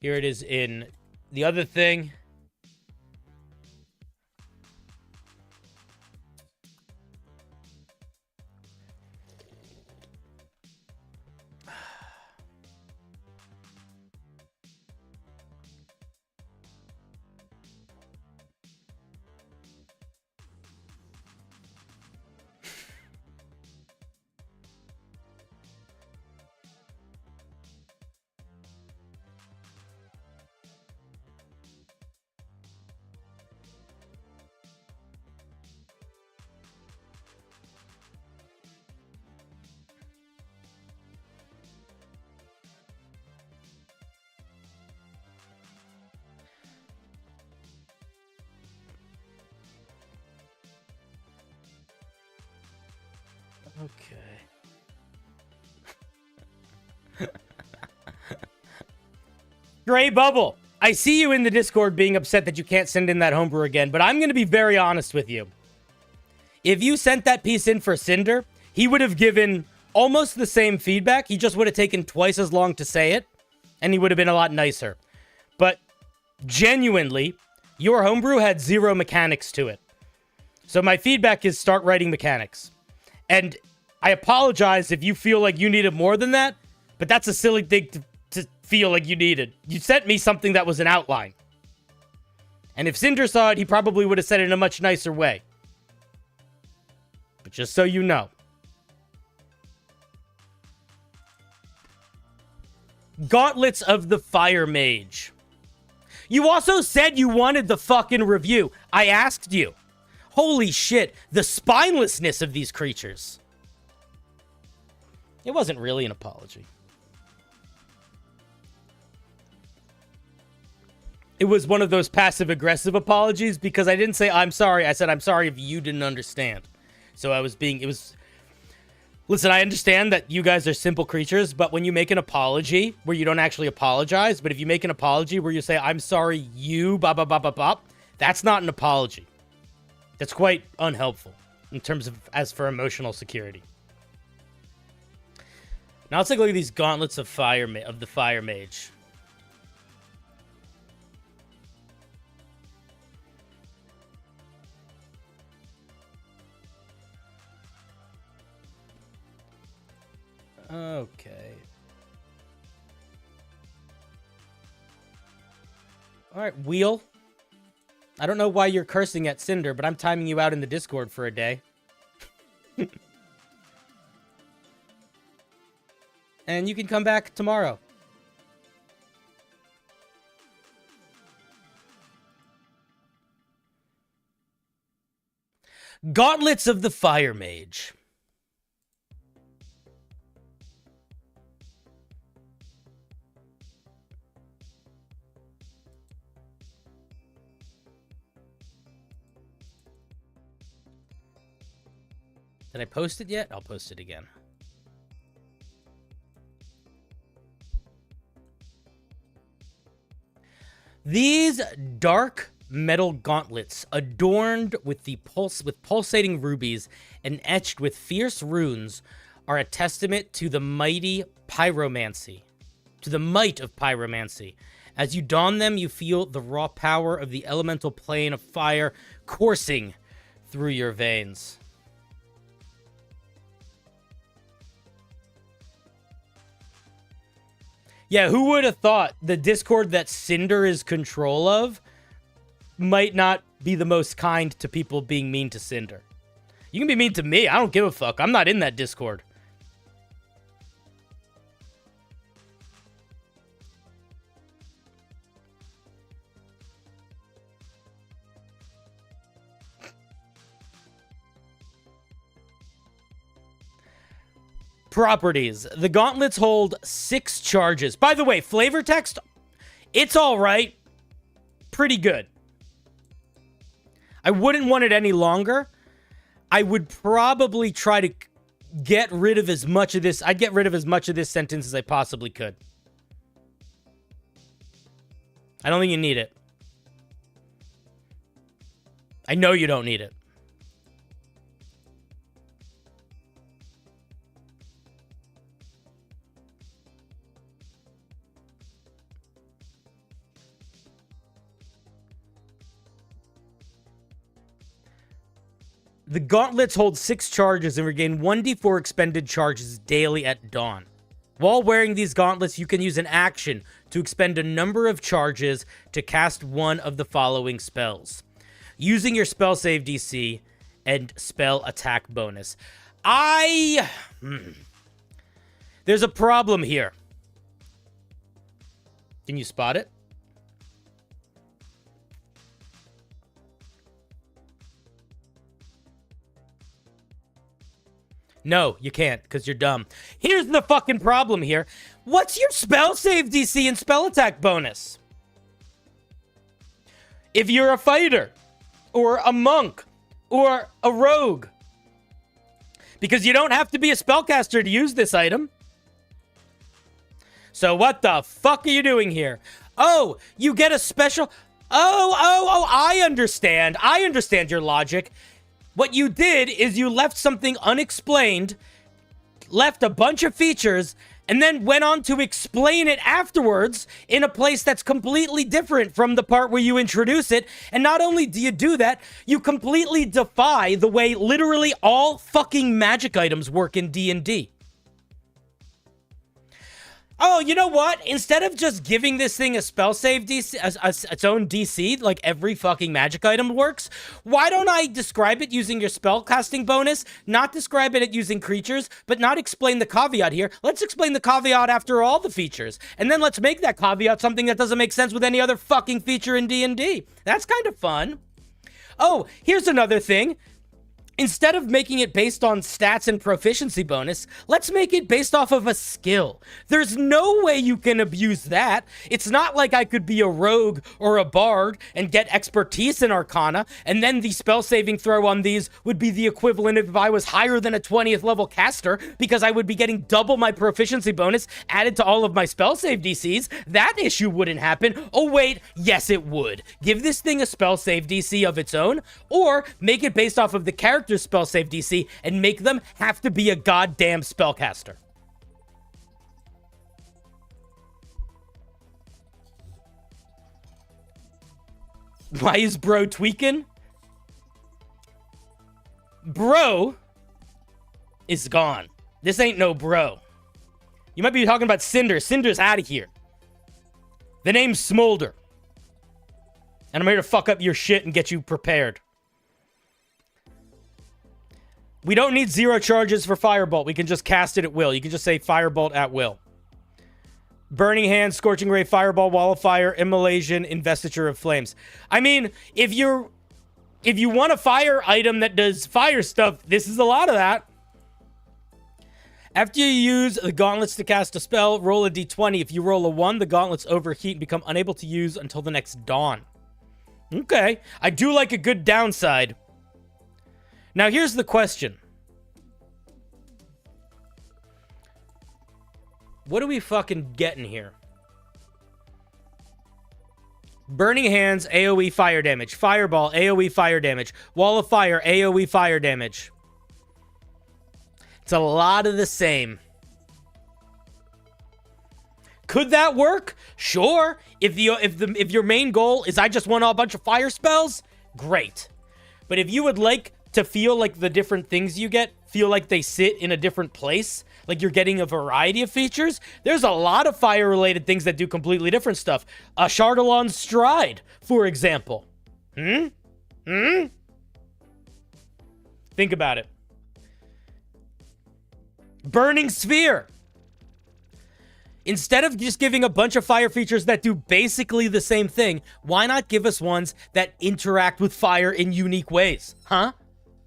Speaker 1: Here it is in the other thing. Okay. Gray Bubble, I see you in the Discord being upset that you can't send in that homebrew again, but I'm going to be very honest with you. If you sent that piece in for Cinder, he would have given almost the same feedback. He just would have taken twice as long to say it, and he would have been a lot nicer. But genuinely, your homebrew had zero mechanics to it. So my feedback is start writing mechanics. And I apologize if you feel like you needed more than that, but that's a silly thing to feel like you needed. You sent me something that was an outline. And if Cinder saw it, he probably would have said it in a much nicer way. But just so you know. Gauntlets of the Fire Mage. You also said you wanted the fucking review. I asked you. Holy shit, the spinelessness of these creatures. It wasn't really an apology. It was one of those passive-aggressive apologies because I didn't say, I'm sorry. I said, I'm sorry if you didn't understand. So I was being, it was... Listen, I understand that you guys are simple creatures, but when you make an apology where you don't actually apologize, but if you make an apology where you say, I'm sorry, you, bop, bop, bop, bop, bop, that's not an apology. That's quite unhelpful in terms of, as for emotional security. Now let's take a look at these gauntlets of the Fire Mage. Okay. All right, Wheel. I don't know why you're cursing at Cinder, but I'm timing you out in the Discord for a day. And you can come back tomorrow. Gauntlets of the Fire Mage. Did I post it yet? I'll post it again. These dark metal gauntlets, adorned with pulsating rubies and etched with fierce runes, are a testament to the mighty pyromancy, to the might of pyromancy. As you don them, you feel the raw power of the elemental plane of fire coursing through your veins. Yeah, who would have thought the Discord that Cinder is control of might not be the most kind to people being mean to Cinder? You can be mean to me. I don't give a fuck. I'm not in that Discord. Properties. The gauntlets hold 6 charges. By the way, flavor text, it's all right. Pretty good. I wouldn't want it any longer. I would probably try to get rid of as much of this. I'd get rid of as much of this sentence as I possibly could. I don't think you need it. I know you don't need it. The gauntlets hold 6 charges and regain 1d4 expended charges daily at dawn. While wearing these gauntlets, you can use an action to expend a number of charges to cast one of the following spells, using your spell save DC and spell attack bonus. There's a problem here. Can you spot it? No, you can't, because you're dumb. Here's the fucking problem here. What's your spell save DC and spell attack bonus? If you're a fighter, or a monk, or a rogue. Because you don't have to be a spellcaster to use this item. So what the fuck are you doing here? Oh, you get a special... Oh, I understand. I understand your logic. What you did is you left something unexplained, left a bunch of features, and then went on to explain it afterwards in a place that's completely different from the part where you introduce it. And not only do you do that, you completely defy the way literally all fucking magic items work in D&D. Oh, you know what? Instead of just giving this thing a spell save DC, its own DC, like every fucking magic item works, why don't I describe it using your spell casting bonus, not describe it using creatures, but not explain the caveat here? Let's explain the caveat after all the features, and then let's make that caveat something that doesn't make sense with any other fucking feature in D&D. That's kind of fun. Oh, here's another thing. Instead of making it based on stats and proficiency bonus, let's make it based off of a skill. There's no way you can abuse that. It's not like I could be a rogue or a bard and get expertise in Arcana, and then the spell saving throw on these would be the equivalent if I was higher than a 20th level caster, because I would be getting double my proficiency bonus added to all of my spell save DCs. That issue wouldn't happen. Oh wait, yes it would. Give this thing a spell save DC of its own, or make it based off of the character spell save DC and make them have to be a goddamn spellcaster. Why is bro tweaking? Bro is gone. This ain't no bro. You might be talking about Cinder. Cinder's out of here. The name's Smolder. And I'm here to fuck up your shit and get you prepared. We don't need 0 charges for Firebolt. We can just cast it at will. You can just say Firebolt at will. Burning Hand, Scorching Ray, Fireball, Wall of Fire, Immolation, Investiture of Flames. I mean, if you want a fire item that does fire stuff, this is a lot of that. After you use the gauntlets to cast a spell, roll a d20. If you roll a 1, the gauntlets overheat and become unable to use until the next dawn. Okay. I do like a good downside. Now, here's the question. What are we fucking getting here? Burning Hands, AoE fire damage. Fireball, AoE fire damage. Wall of Fire, AoE fire damage. It's a lot of the same. Could that work? Sure. If your main goal is I just want a bunch of fire spells, great. But if you would like to feel like the different things you get feel like they sit in a different place, like you're getting a variety of features, there's a lot of fire-related things that do completely different stuff. A Chardalon's Stride, for example. Think about it. Burning Sphere. Instead of just giving a bunch of fire features that do basically the same thing, why not give us ones that interact with fire in unique ways? Huh?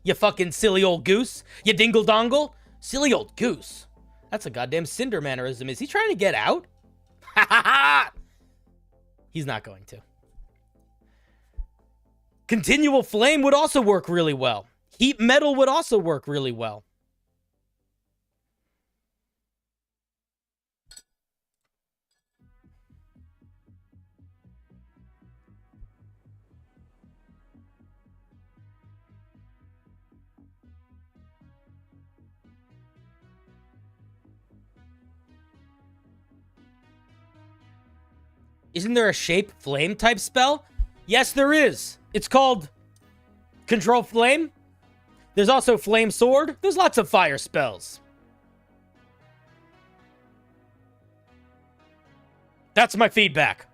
Speaker 1: You fucking silly old goose? You dingle-dongle? Silly old goose. That's a goddamn Cinder mannerism. Is he trying to get out? Ha ha ha! He's not going to. Continual Flame would also work really well. Heat Metal would also work really well. Isn't there a shape flame type spell? Yes, there is. It's called Control Flame. There's also Flame Sword. There's lots of fire spells. That's my feedback.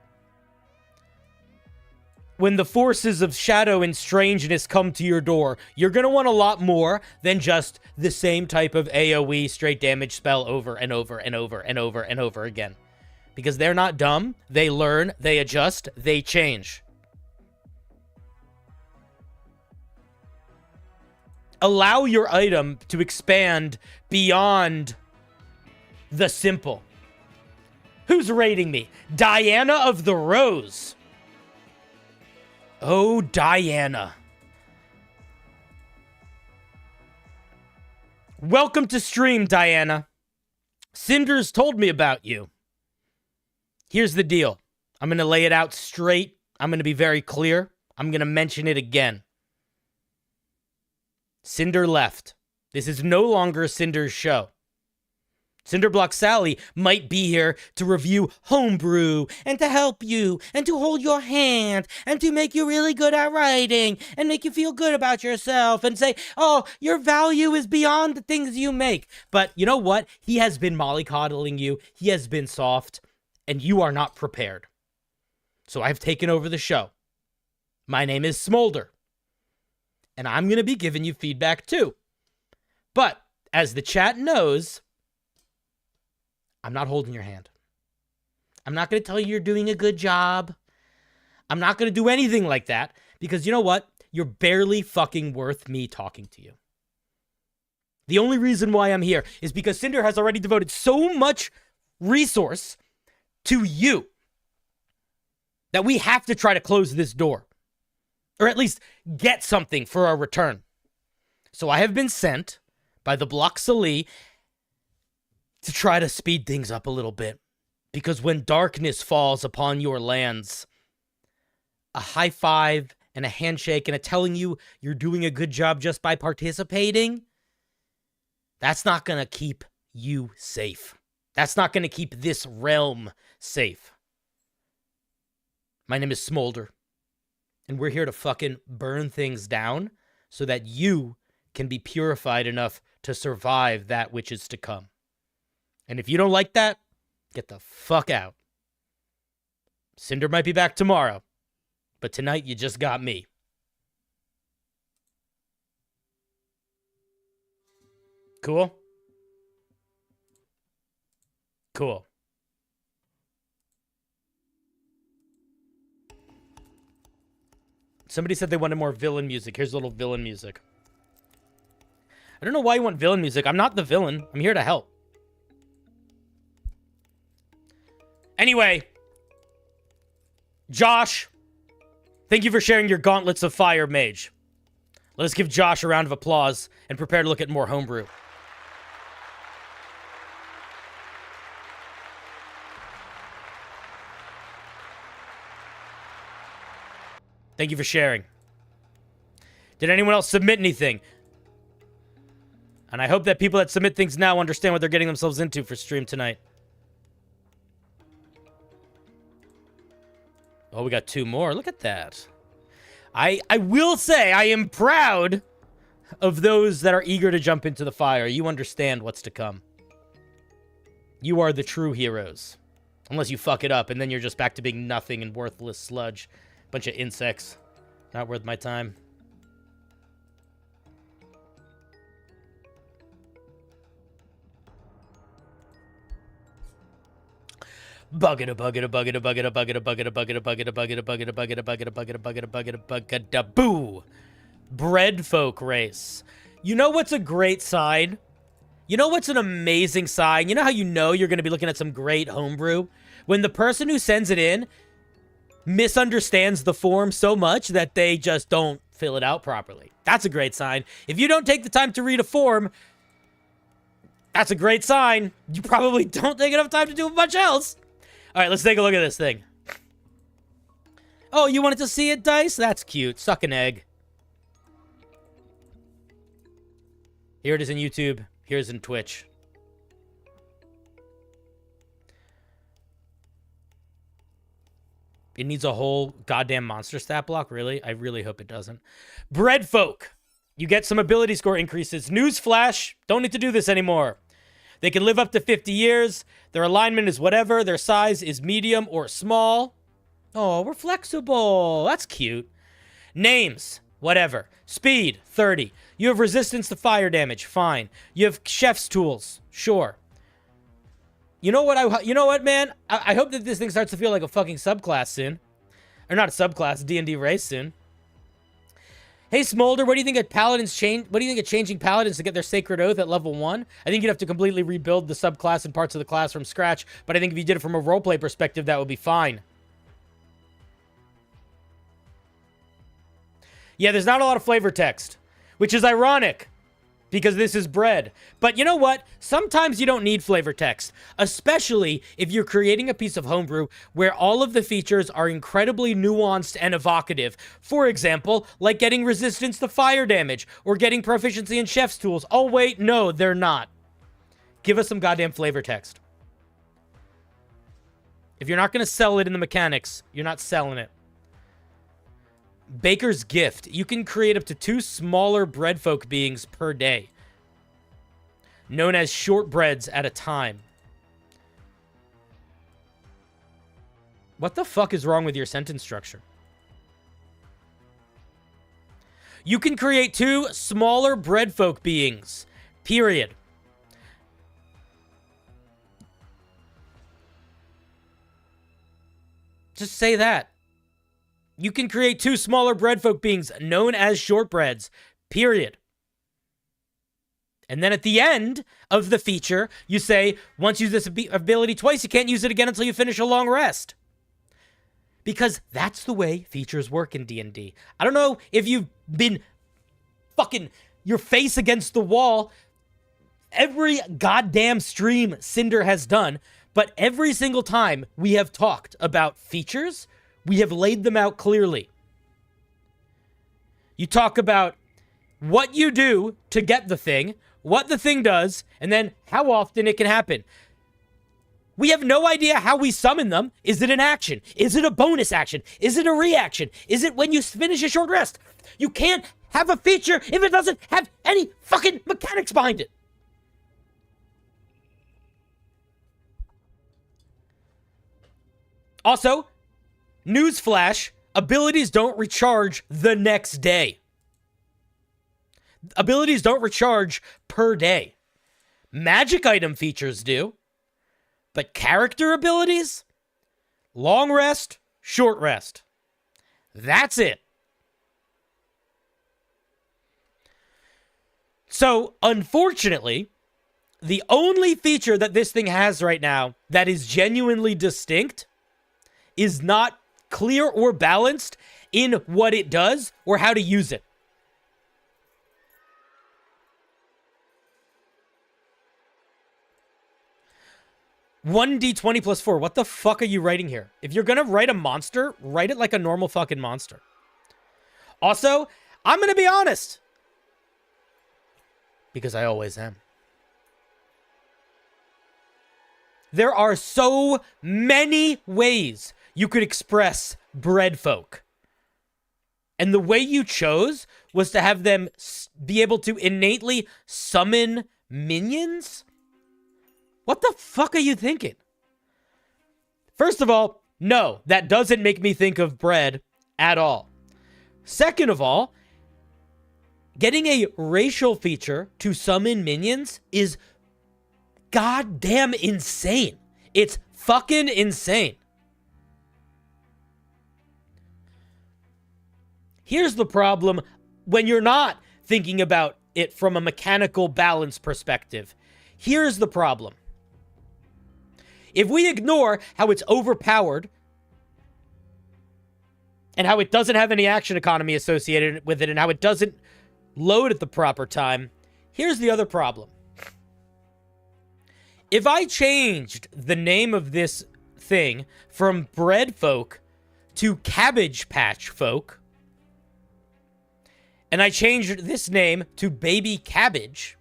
Speaker 1: When the forces of shadow and strangeness come to your door, you're going to want a lot more than just the same type of AoE straight damage spell over and over and over and over and over again. Because they're not dumb. They learn, they adjust, they change. Allow your item to expand beyond the simple. Who's rating me? Diana of the Rose. Oh, Diana. Welcome to stream, Diana. Cinder's told me about you. Here's the deal. I'm going to lay it out straight. I'm going to be very clear. I'm going to mention it again. Cinder left. This is no longer Cinder's show. CinderBlocksally might be here to review Homebrew and to help you and to hold your hand and to make you really good at writing and make you feel good about yourself and say, oh, your value is beyond the things you make. But you know what? He has been mollycoddling you. He has been soft, and you are not prepared. So I've taken over the show. My name is Smolder, and I'm going to be giving you feedback too. But as the chat knows, I'm not holding your hand. I'm not going to tell you you're doing a good job. I'm not going to do anything like that because you know what? You're barely fucking worth me talking to you. The only reason why I'm here is because Cinder has already devoted so much resource to you that we have to try to close this door. Or at least get something for our return. So I have been sent by the Blocksally to try to speed things up a little bit. Because when darkness falls upon your lands, a high five and a handshake and a telling you you're doing a good job just by participating, that's not going to keep you safe. That's not going to keep this realm safe. My name is Smolder, and we're here to fucking burn things down so that you can be purified enough to survive that which is to come. And if you don't like that, get the fuck out. Cinder might be back tomorrow, but tonight you just got me. Cool? Cool. Somebody said they wanted more villain music. Here's a little villain music. I don't know why you want villain music. I'm not the villain. I'm here to help. Anyway, Josh, thank you for sharing your gauntlets of fire, Mage. Let us give Josh a round of applause and prepare to look at more homebrew. Thank you for sharing. Did anyone else submit anything? And I hope that people that submit things now understand what they're getting themselves into for stream tonight. Oh, we got 2 more. Look at that. I will say I am proud of those that are eager to jump into the fire. You understand what's to come. You are the true heroes. Unless you fuck it up, and then you're just back to being nothing and worthless sludge. Bunch of insects. Not worth my time. Bucket a bucket a bucket a bucket a bucket a bucket a bucket a bucket a bucket a bucket a bucket a bucket a bucket a bucket a bucket a bucket a boo. Bread folk race. You know what's a great sign? You know what's an amazing sign? You know how you know you're going to be looking at some great homebrew? When the person who sends it in misunderstands the form so much that they just don't fill it out properly. That's a great sign. If you don't take the time to read a form, that's a great sign. You probably don't take enough time to do much else. All right, let's take a look at this thing. Oh, you wanted to see it, Dice? That's cute. Suck an egg. Here it is in YouTube. Here's in Twitch. It needs a whole goddamn monster stat block, really? I really hope it doesn't. Bread folk. You get some ability score increases. Newsflash, don't need to do this anymore. They can live up to 50 years. Their alignment is whatever. Their size is medium or small. Oh, we're flexible. That's cute. Names, whatever. Speed, 30. You have resistance to fire damage. Fine. You have chef's tools. Sure. You know what, man? I hope that this thing starts to feel like a fucking subclass soon. Or not a subclass, D&D race soon. Hey, Smolder, what do you think of paladins what do you think of changing paladins to get their sacred oath at level 1? I think you'd have to completely rebuild the subclass and parts of the class from scratch, but I think if you did it from a roleplay perspective, that would be fine. Yeah, there's not a lot of flavor text, which is ironic, because this is bread. But you know what? Sometimes you don't need flavor text, especially if you're creating a piece of homebrew where all of the features are incredibly nuanced and evocative. For example, like getting resistance to fire damage or getting proficiency in chef's tools. Oh, wait, no, they're not. Give us some goddamn flavor text. If you're not going to sell it in the mechanics, you're not selling it. Baker's Gift. You can create up to 2 smaller breadfolk beings per day, known as shortbreads at a time. What the fuck is wrong with your sentence structure? You can create 2 smaller breadfolk beings, period. Just say that. You can create 2 smaller breadfolk beings known as shortbreads, period. And then at the end of the feature, you say, once you use this ability twice, you can't use it again until you finish a long rest. Because that's the way features work in D&D. I don't know if you've been fucking your face against the wall every goddamn stream Cinder has done, but every single time we have talked about features, we have laid them out clearly. You talk about what you do to get the thing, what the thing does, and then how often it can happen. We have no idea how we summon them. Is it an action? Is it a bonus action? Is it a reaction? Is it when you finish a short rest? You can't have a feature if it doesn't have any fucking mechanics behind it. Also, newsflash, abilities don't recharge the next day. Abilities don't recharge per day. Magic item features do. But character abilities? Long rest, short rest. That's it. So, unfortunately, the only feature that this thing has right now that is genuinely distinct is not clear or balanced in what it does or how to use it. One D20 plus 4. What the fuck are you writing here? If you're gonna write a monster, write it like a normal fucking monster. Also, I'm gonna be honest. Because I always am. There are so many ways you could express breadfolk. And the way you chose was to have them be able to innately summon minions? What the fuck are you thinking? First of all, no, that doesn't make me think of bread at all. Second of all, getting a racial feature to summon minions is goddamn insane. It's fucking insane. Here's the problem when you're not thinking about it from a mechanical balance perspective. Here's the problem. If we ignore how it's overpowered and how it doesn't have any action economy associated with it and how it doesn't load at the proper time, here's the other problem. If I changed the name of this thing from bread folk to cabbage patch folk, and I changed this name to baby cabbage,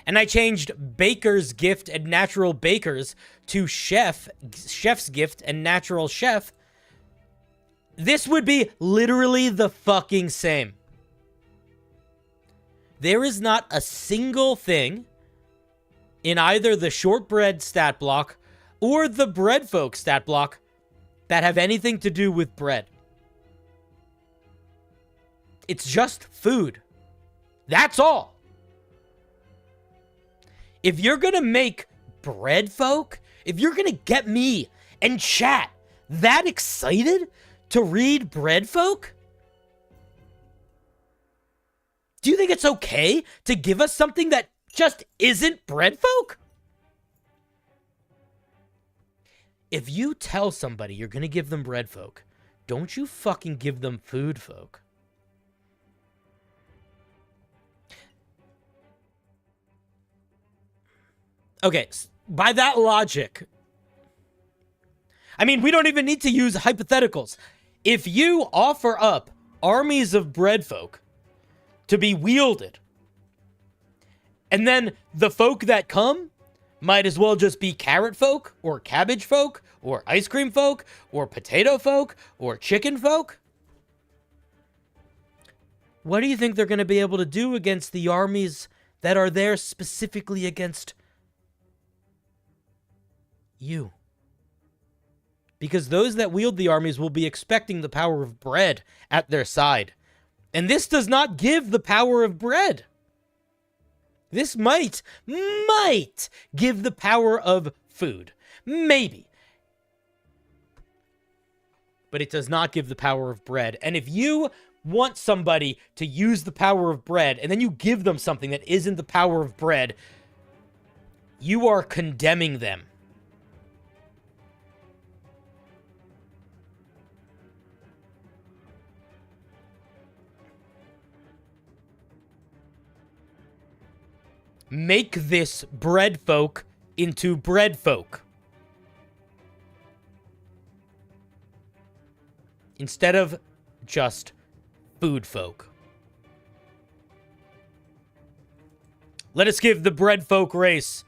Speaker 1: and I changed baker's gift and natural bakers to chef's gift and natural chef, This would be literally the fucking same. There is not a single thing in either the shortbread stat block or the breadfolk stat block that have anything to do with bread. It's just food. That's all. If you're gonna make breadfolk, if you're gonna get me and chat that excited to read breadfolk, do you think it's okay to give us something that just isn't breadfolk? If you tell somebody you're gonna give them breadfolk, don't you fucking give them food folk. Okay, by that logic, I mean, we don't even need to use hypotheticals. If you offer up armies of breadfolk to be wielded, and then the folk that come might as well just be carrot folk, or cabbage folk, or ice cream folk, or potato folk, or chicken folk, what do you think they're going to be able to do against the armies that are there specifically against you? Because those that wield the armies will be expecting the power of bread at their side. And this does not give the power of bread. This might give the power of food. Maybe. But it does not give the power of bread. And if you want somebody to use the power of bread, and then you give them something that isn't the power of bread, you are condemning them. Make this bread folk into bread folk. Instead of just food folk. Let us give the bread folk race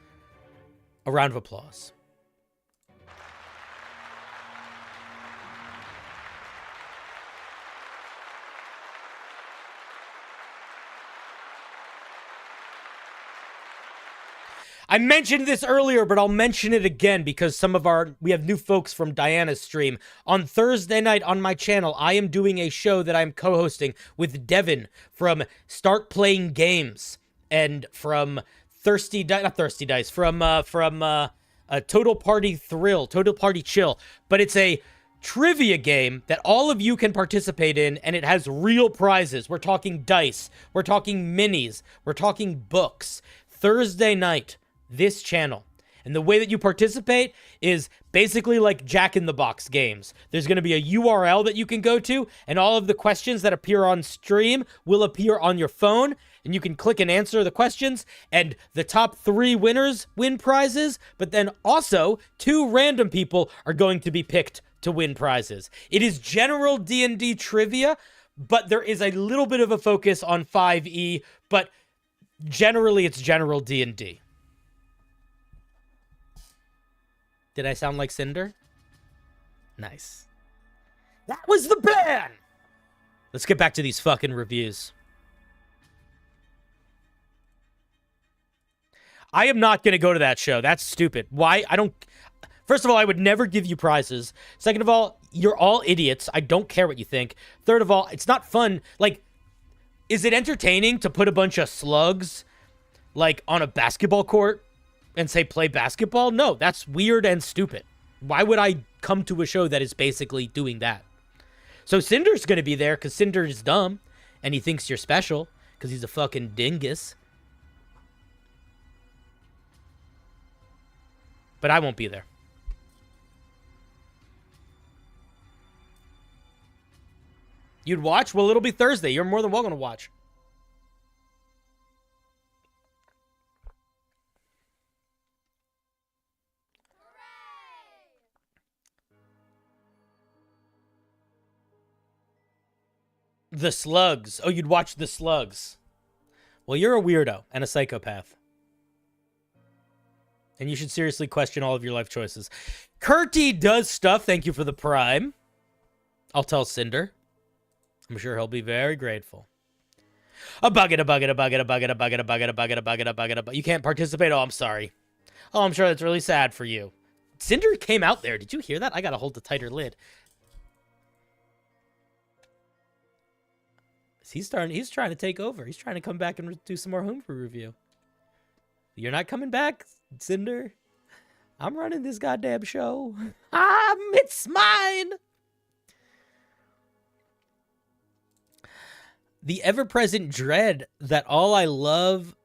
Speaker 1: a round of applause. I mentioned this earlier, but I'll mention it again because we have new folks from Diana's stream. On Thursday night on my channel, I am doing a show that I'm co-hosting with Devin from Start Playing Games and from Total Party Thrill, Total Party Chill. But it's a trivia game that all of you can participate in, and it has real prizes. We're talking dice. We're talking minis. We're talking books. Thursday night. This channel. And the way that you participate is basically like Jack in the Box games. There's going to be a URL that you can go to, and all of the questions that appear on stream will appear on your phone, and you can click and answer the questions, and the top 3 winners win prizes, but then also 2 random people are going to be picked to win prizes. It is general D&D trivia, but there is a little bit of a focus on 5e, but generally it's general D&D. Did I sound like Cinder? Nice. That was the ban! Let's get back to these fucking reviews. I am not going to go to that show. That's stupid. Why? First of all, I would never give you prizes. Second of all, you're all idiots. I don't care what you think. Third of all, it's not fun. Like, is it entertaining to put a bunch of slugs, like, on a basketball court? And say play basketball? No, that's weird and stupid. Why would I come to a show that is basically doing that? So Cinder's going to be there because Cinder is dumb and he thinks you're special because he's a fucking dingus. But I won't be there. You'd watch? Well, it'll be Thursday. You're more than welcome to watch. The slugs. Oh, you'd watch the slugs. Well, you're a weirdo and a psychopath. And you should seriously question all of your life choices. Curty does stuff. Thank you for the prime. I'll tell Cinder. I'm sure he'll be very grateful. A bucket, a bucket, a bucket, a bucket, a bucket, a bucket, a bucket, a bucket, a bucket, a bucket. You can't participate? Oh, I'm sorry. Oh, I'm sure that's really sad for you. Cinder came out there. Did you hear that? I gotta hold the tighter lid. He's trying to take over. He's trying to come back and do some more homebrew review. You're not coming back, Cinder? I'm running this goddamn show. It's mine! The ever-present dread that all I love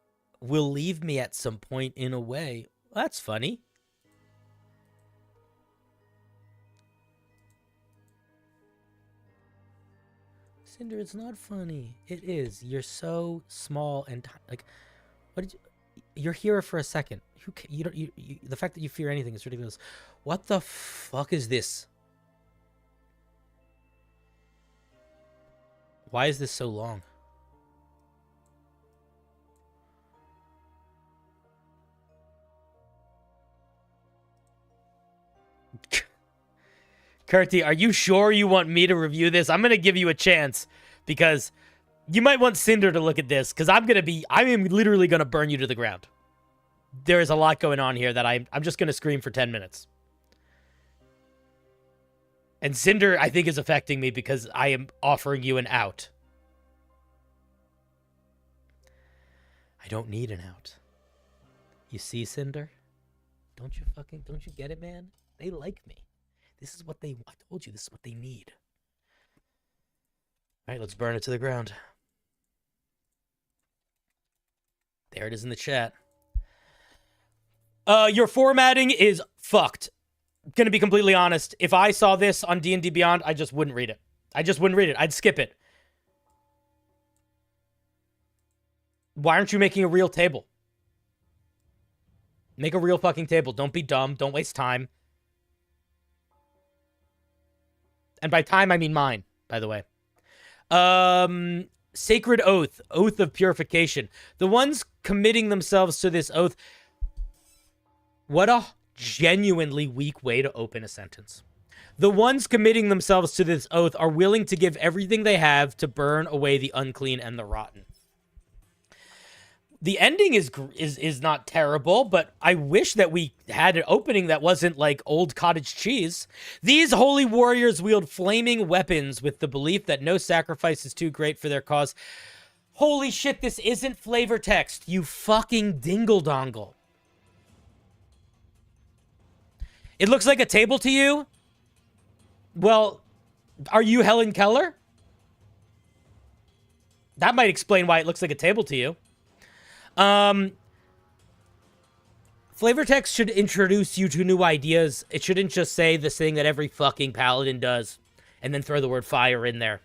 Speaker 1: will leave me at some point in a way. Well, that's funny. Cinder, it's not funny. It is. You're so small and like, what did you? You're here for a second. You don't. The fact that you fear anything is ridiculous. What the fuck is this? Why is this so long? Kurti, are you sure you want me to review this? I'm going to give you a chance because you might want Cinder to look at this because I am literally going to burn you to the ground. There is a lot going on here that I'm just going to scream for 10 minutes. And Cinder, I think, is affecting me because I am offering you an out. I don't need an out. You see, Cinder? Don't you get it, man? They like me. This is what I told you, this is what they need. All right, let's burn it to the ground. There it is in the chat. Your formatting is fucked. Gonna be completely honest. If I saw this on D&D Beyond, I just wouldn't read it. I'd skip it. Why aren't you making a real table? Make a real fucking table. Don't be dumb. Don't waste time. And by time, I mean mine, by the way. Sacred Oath. Oath of Purification. The ones committing themselves to this oath. What a genuinely weak way to open a sentence. The ones committing themselves to this oath are willing to give everything they have to burn away the unclean and the rotten. The ending is not terrible, but I wish that we had an opening that wasn't like old cottage cheese. These holy warriors wield flaming weapons with the belief that no sacrifice is too great for their cause. Holy shit, this isn't flavor text, you fucking dingle-dongle. It looks like a table to you? Well, are you Helen Keller? That might explain why it looks like a table to you. Flavor text should introduce you to new ideas. It shouldn't just say this thing that every fucking paladin does and then throw the word fire in there.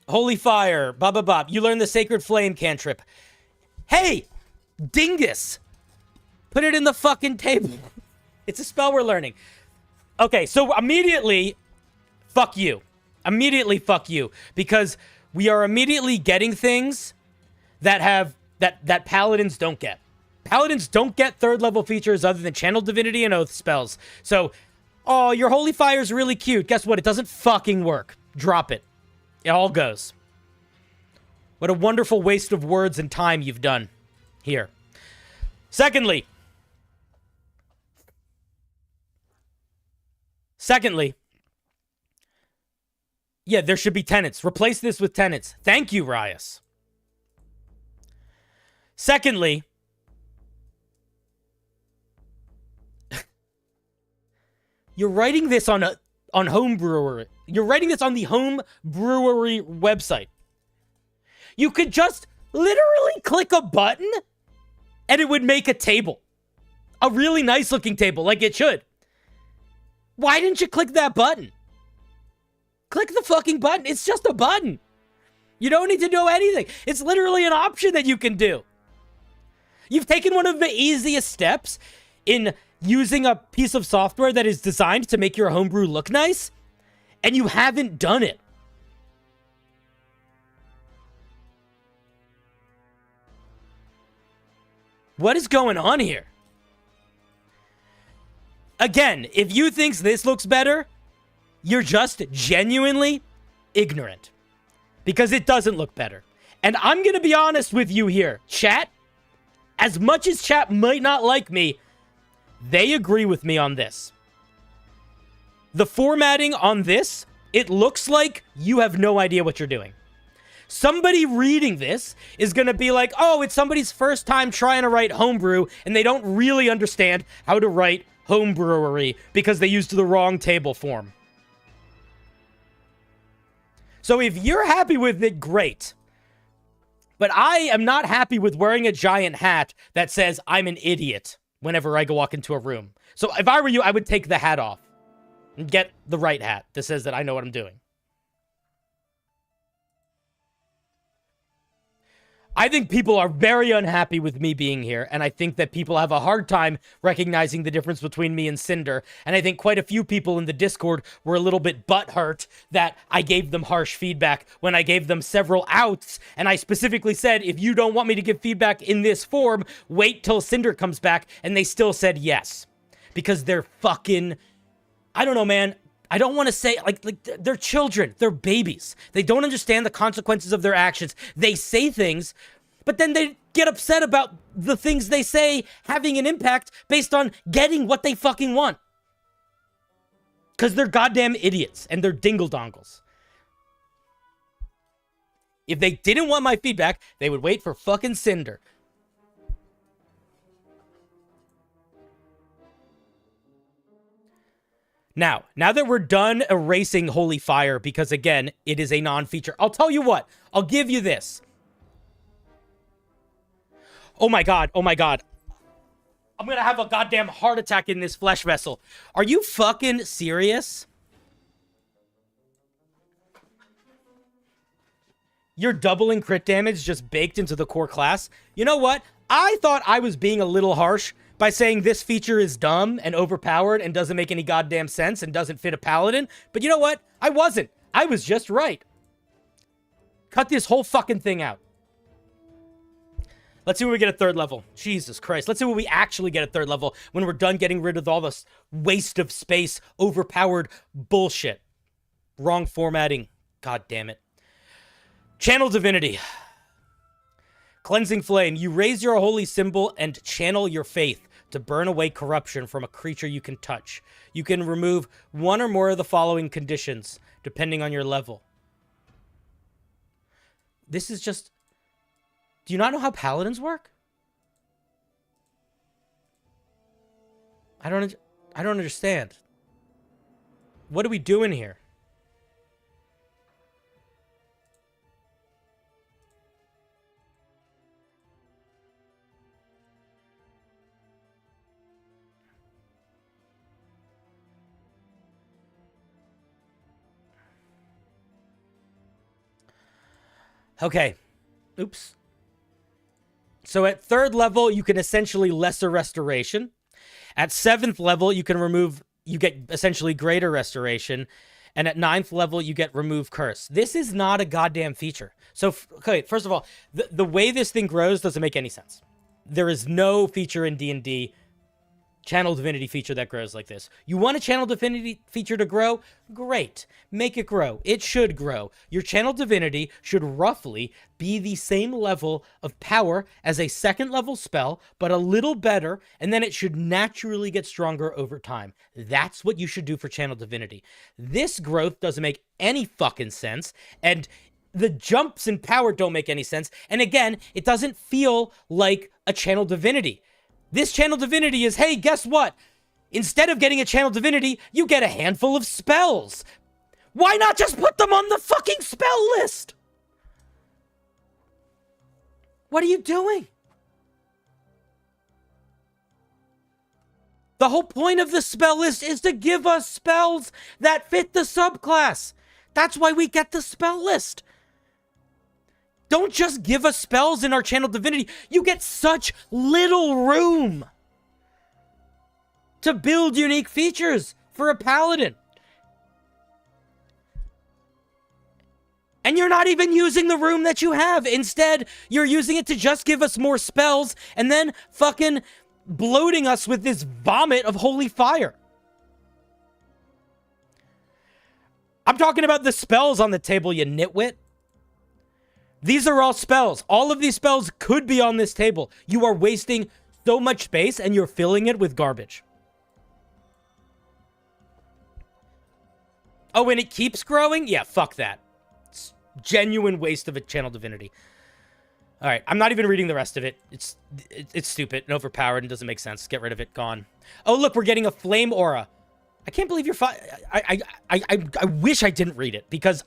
Speaker 1: Holy fire. Bop. You learn the sacred flame cantrip. Hey, dingus. Put it in the fucking table. It's a spell we're learning. Okay, so immediately, fuck you. Immediately fuck you. Because we are immediately getting things that have that paladins don't get. Paladins don't get third level features other than channel divinity and oath spells. So, oh, your holy fire is really cute. Guess what? It doesn't fucking work. Drop it. It all goes. What a wonderful waste of words and time you've done here. Secondly, yeah, there should be tenants. Replace this with tenants. Thank you, Rias. Secondly, you're writing this on Homebrewer. You're writing this on the Home Brewery website. You could just literally click a button and it would make a table. A really nice looking table, like it should. Why didn't you click that button? Click the fucking button. It's just a button. You don't need to know anything. It's literally an option that you can do. You've taken one of the easiest steps in using a piece of software that is designed to make your homebrew look nice, and you haven't done it. What is going on here? Again, if you think this looks better, you're just genuinely ignorant. Because it doesn't look better. And I'm going to be honest with you here. Chat, as much as chat might not like me, they agree with me on this. The formatting on this, it looks like you have no idea what you're doing. Somebody reading this is going to be like, oh, it's somebody's first time trying to write homebrew, and they don't really understand how to write homebrewery because they used the wrong table form. So if you're happy with it, great. But I am not happy with wearing a giant hat that says I'm an idiot whenever I go walk into a room. So if I were you, I would take the hat off and get the right hat that says that I know what I'm doing. I think people are very unhappy with me being here, and I think that people have a hard time recognizing the difference between me and Cinder, and I think quite a few people in the Discord were a little bit butthurt that I gave them harsh feedback when I gave them several outs, and I specifically said, if you don't want me to give feedback in this form, wait till Cinder comes back, and they still said yes. Because they're fucking... I don't know, man. I don't want to say, like they're children. They're babies. They don't understand the consequences of their actions. They say things, but then they get upset about the things they say having an impact based on getting what they fucking want. Because they're goddamn idiots, and they're dingle-dongles. If they didn't want my feedback, they would wait for fucking Cinder. Now that we're done erasing Holy Fire, because again, it is a non-feature, I'll tell you what, I'll give you this. Oh my god. I'm gonna have a goddamn heart attack in this flesh vessel. Are you fucking serious? You're doubling crit damage just baked into the core class? You know what? I thought I was being a little harsh by saying this feature is dumb and overpowered and doesn't make any goddamn sense and doesn't fit a paladin. But you know what? I wasn't. I was just right. Cut this whole fucking thing out. Let's see what we get at 3rd level. Jesus Christ. Let's see what we actually get at 3rd level when we're done getting rid of all this waste of space, overpowered bullshit. Wrong formatting. God damn it. Channel Divinity. Cleansing Flame. You raise your holy symbol and channel your faith to burn away corruption from a creature you can touch. You can remove one or more of the following conditions, depending on your level. This is just... Do you not know how paladins work? I don't understand. What are we doing here? Okay. Oops. So at 3rd level, you can essentially lesser restoration. At 7th level, you get essentially greater restoration. And at 9th level, you get remove curse. This is not a goddamn feature. So, okay, first of all, the way this thing grows doesn't make any sense. There is no feature in D&D, Channel Divinity feature that grows like this. You want a Channel Divinity feature to grow? Great. Make it grow. It should grow. Your Channel Divinity should roughly be the same level of power as a 2nd level spell, but a little better, and then it should naturally get stronger over time. That's what you should do for Channel Divinity. This growth doesn't make any fucking sense, and the jumps in power don't make any sense, and again, it doesn't feel like a Channel Divinity. This Channel Divinity is, hey, guess what? Instead of getting a Channel Divinity, you get a handful of spells. Why not just put them on the fucking spell list? What are you doing? The whole point of the spell list is to give us spells that fit the subclass. That's why we get the spell list. Don't just give us spells in our Channel Divinity. You get such little room to build unique features for a paladin. And you're not even using the room that you have. Instead, you're using it to just give us more spells and then fucking bloating us with this vomit of holy fire. I'm talking about the spells on the table, you nitwit. These are all spells. All of these spells could be on this table. You are wasting so much space and you're filling it with garbage. Oh, and it keeps growing? Yeah, fuck that. It's genuine waste of a channel divinity. All right, I'm not even reading the rest of it. It's stupid and overpowered and doesn't make sense. Get rid of it. Gone. Oh, look, we're getting a flame aura. I can't believe you're I wish I didn't read it because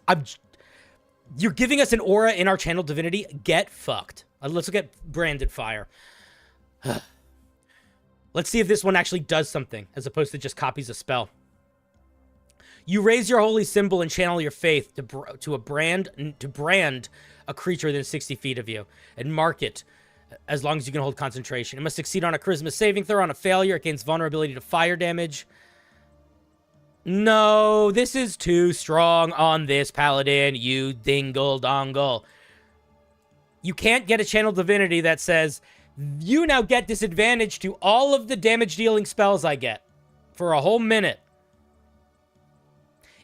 Speaker 1: you're giving us an aura in our channel divinity. Get fucked. Let's look at branded fire. Let's see if this one actually does something as opposed to just copies a spell. You raise your holy symbol and channel your faith to brand a creature within 60 feet of you and mark it as long as you can hold concentration. It must succeed on a charisma saving throw. On a failure, it gains vulnerability to fire damage. No, this is too strong on this paladin, you dingle dongle. You can't get a channel divinity that says, you now get disadvantage to all of the damage dealing spells I get for a whole minute.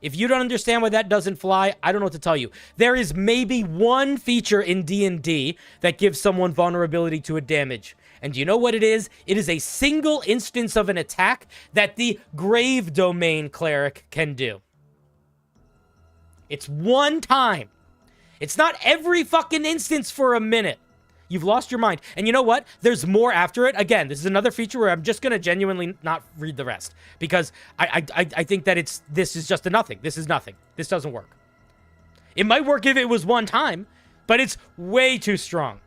Speaker 1: If you don't understand why that doesn't fly, I don't know what to tell you. There is maybe one feature in D&D that gives someone vulnerability to a damage. And do you know what it is? It is a single instance of an attack that the Grave Domain Cleric can do. It's one time. It's not every fucking instance for a minute. You've lost your mind. And you know what? There's more after it. Again, this is another feature where I'm just going to genuinely not read the rest. Because I think that this is just a nothing. This is nothing. This doesn't work. It might work if it was one time, but it's way too strong.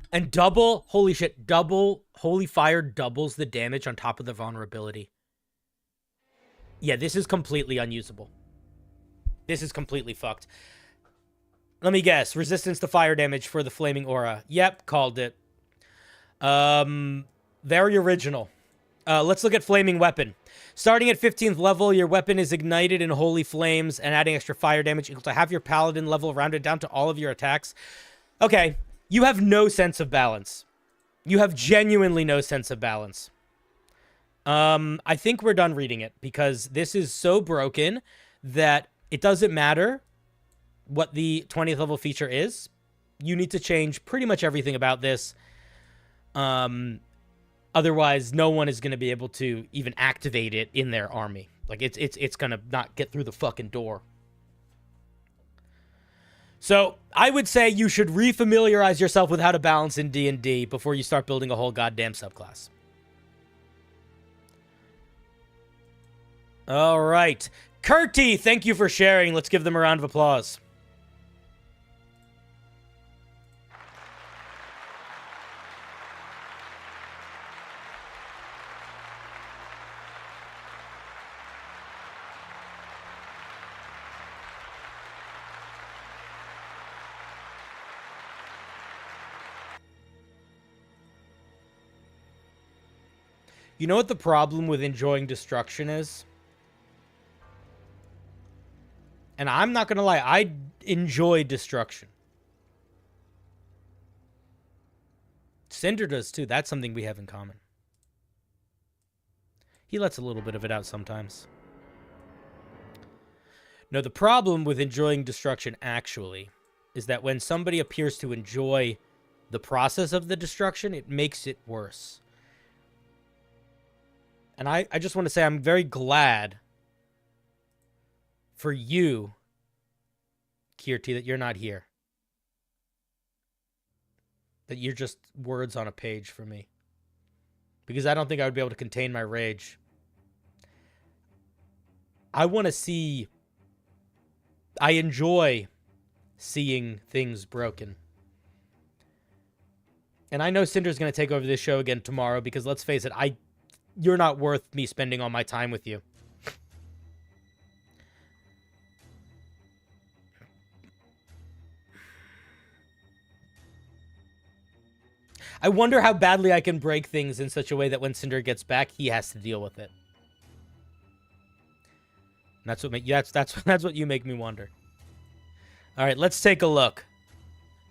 Speaker 1: And holy shit, holy fire doubles the damage on top of the vulnerability. Yeah, this is completely unusable. This is completely fucked. Let me guess. Resistance to fire damage for the flaming aura. Yep, called it. Very original. Let's look at flaming weapon. Starting at 15th level, your weapon is ignited in holy flames and adding extra fire damage equal to half your paladin level rounded down to all of your attacks. Okay. You have no sense of balance. You have genuinely no sense of balance. I think we're done reading it because this is so broken that it doesn't matter what the 20th level feature is. You need to change pretty much everything about this. Otherwise, no one is going to be able to even activate it in their army. Like, it's going to not get through the fucking door. So, I would say you should refamiliarize yourself with how to balance in D&D before you start building a whole goddamn subclass. All right. Kurti, thank you for sharing. Let's give them a round of applause. You know what the problem with enjoying destruction is? And I'm not going to lie, I enjoy destruction. Cinder does too. That's something we have in common. He lets a little bit of it out sometimes. No, the problem with enjoying destruction actually is that when somebody appears to enjoy the process of the destruction, it makes it worse. And I just want to say I'm very glad for you, Kirti, that you're not here. That you're just words on a page for me. Because I don't think I would be able to contain my rage. I want to see... I enjoy seeing things broken. And I know Cinder's going to take over this show again tomorrow because, let's face it, you're not worth me spending all my time with you. I wonder how badly I can break things in such a way that when Cinder gets back, he has to deal with it. That's what you make me wonder. All right, let's take a look.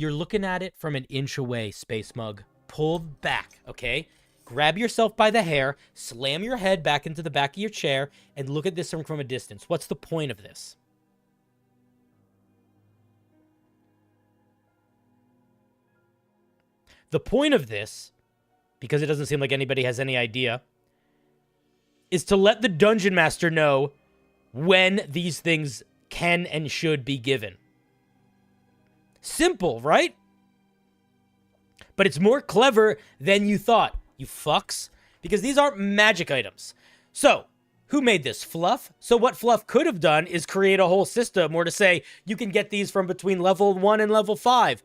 Speaker 1: You're looking at it from an inch away, Space Mug. Pull back, okay? Grab yourself by the hair, slam your head back into the back of your chair, and look at this from a distance. What's the point of this? The point of this, because it doesn't seem like anybody has any idea, is to let the Dungeon Master know when these things can and should be given. Simple, right? But it's more clever than you thought, you fucks. Because these aren't magic items. So, who made this? Fluff? So what Fluff could have done is create a whole system or to say, you can get these from between level 1 and level 5.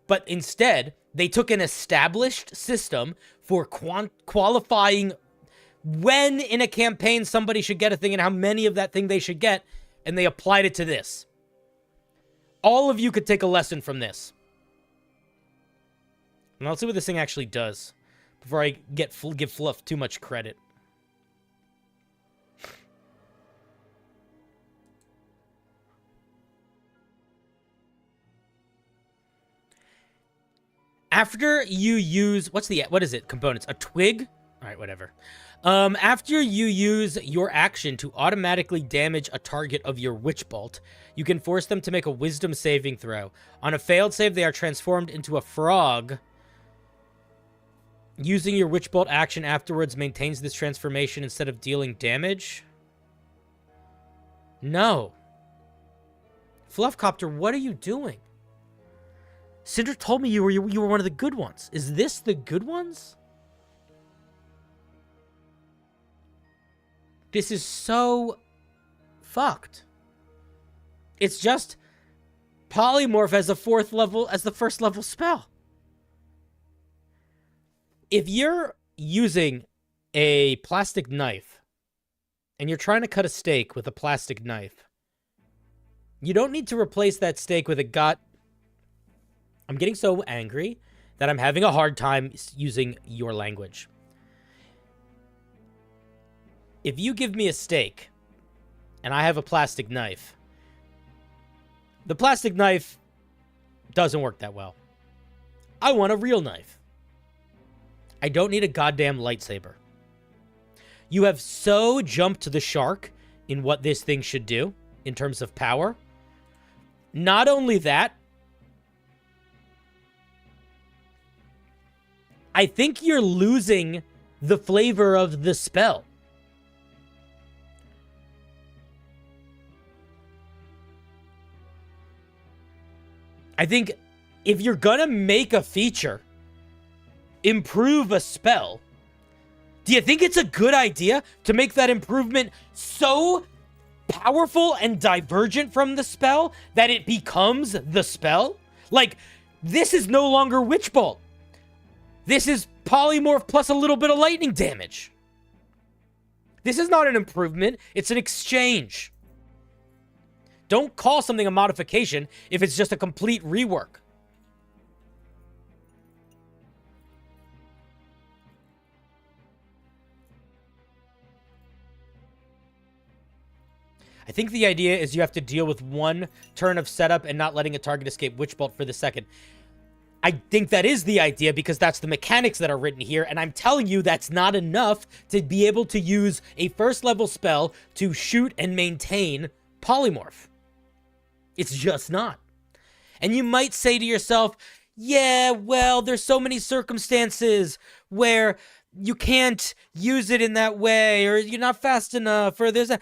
Speaker 1: But instead, they took an established system for qualifying when in a campaign somebody should get a thing and how many of that thing they should get, and they applied it to this. All of you could take a lesson from this. And let's see what this thing actually does before I give Fluff too much credit. After you use, what is it? Components. A twig? All right, whatever. After you use your action to automatically damage a target of your Witch Bolt, you can force them to make a Wisdom saving throw. On a failed save, they are transformed into a frog. Using your Witch Bolt action afterwards maintains this transformation instead of dealing damage? No. Fluffcopter, what are you doing? Cinder told me you were one of the good ones. Is this the good ones? This is so fucked. It's just polymorph as the first level spell. If you're using a plastic knife and you're trying to cut a steak with a plastic knife, you don't need to replace that steak with a I'm getting so angry that I'm having a hard time using your language. If you give me a steak and I have a plastic knife, the plastic knife doesn't work that well. I want a real knife. I don't need a goddamn lightsaber. You have so jumped the shark in what this thing should do in terms of power. Not only that, I think you're losing the flavor of the spell. I think if you're gonna make a feature, improve a spell, do you think it's a good idea to make that improvement so powerful and divergent from the spell that it becomes the spell? Like, this is no longer Witch Bolt. This is polymorph plus a little bit of lightning damage. This is not an improvement, it's an exchange. Don't call something a modification if it's just a complete rework. I think the idea is you have to deal with one turn of setup and not letting a target escape Witch Bolt for the second. I think that is the idea because that's the mechanics that are written here, and I'm telling you that's not enough to be able to use a first level spell to shoot and maintain polymorph. It's just not. And you might say to yourself, yeah, well, there's so many circumstances where you can't use it in that way, or you're not fast enough, or there's a...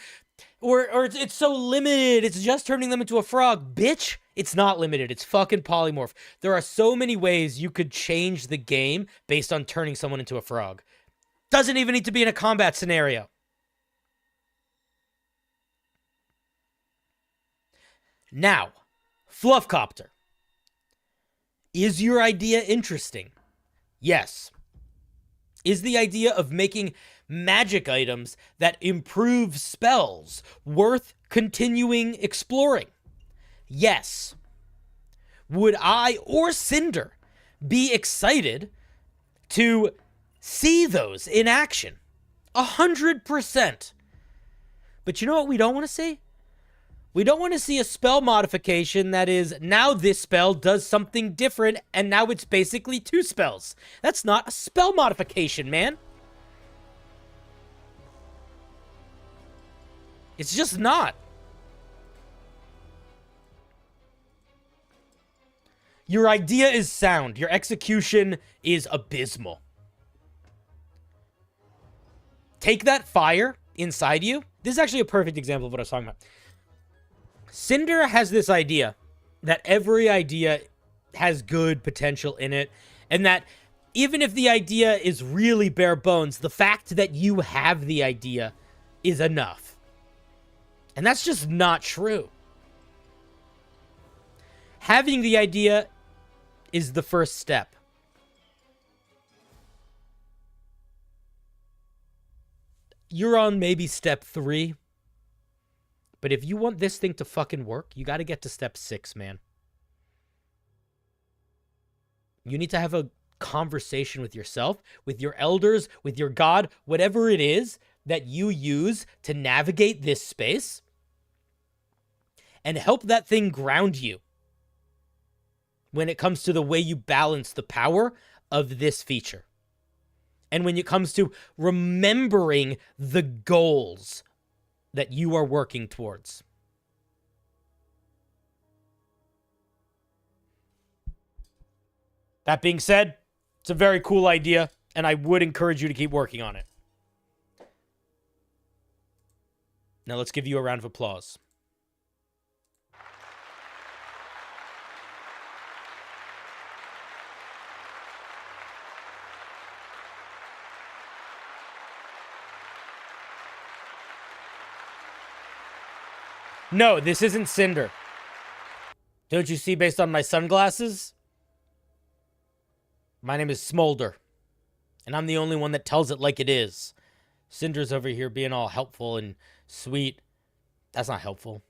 Speaker 1: Or it's so limited, it's just turning them into a frog. Bitch, it's not limited, it's fucking polymorph. There are so many ways you could change the game based on turning someone into a frog. Doesn't even need to be in a combat scenario. Now, Fluffcopter. Is your idea interesting? Yes. Is the idea of making magic items that improve spells worth continuing exploring? Yes. Would I or Cinder be excited to see those in action? 100%. But you know what we don't want to see? We don't want to see a spell modification that is, now this spell does something different, and now it's basically 2 spells. That's not a spell modification, man. It's just not. Your idea is sound. Your execution is abysmal. Take that fire inside you. This is actually a perfect example of what I was talking about. Cinder has this idea that every idea has good potential in it, and that even if the idea is really bare bones, the fact that you have the idea is enough. And that's just not true. Having the idea is the first step. You're on maybe step 3. But if you want this thing to fucking work, you got to get to step 6, man. You need to have a conversation with yourself, with your elders, with your god, whatever it is that you use to navigate this space, and help that thing ground you when it comes to the way you balance the power of this feature. And when it comes to remembering the goals that you are working towards. That being said, it's a very cool idea, and I would encourage you to keep working on it. Now let's give you a round of applause. No, this isn't Cinder. Don't you see based on my sunglasses? My name is Smolder, and I'm the only one that tells it like it is. Cinder's over here being all helpful and sweet. That's not helpful.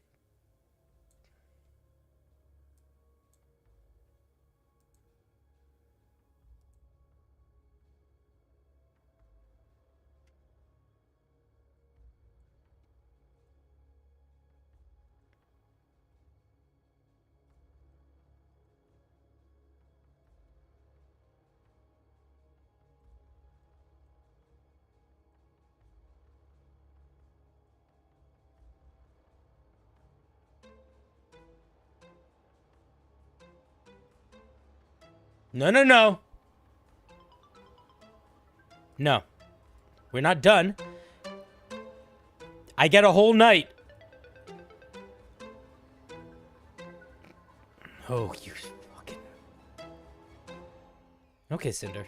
Speaker 1: No, no, no. No. We're not done. I get a whole night. Oh, you fucking... Okay, Cinder.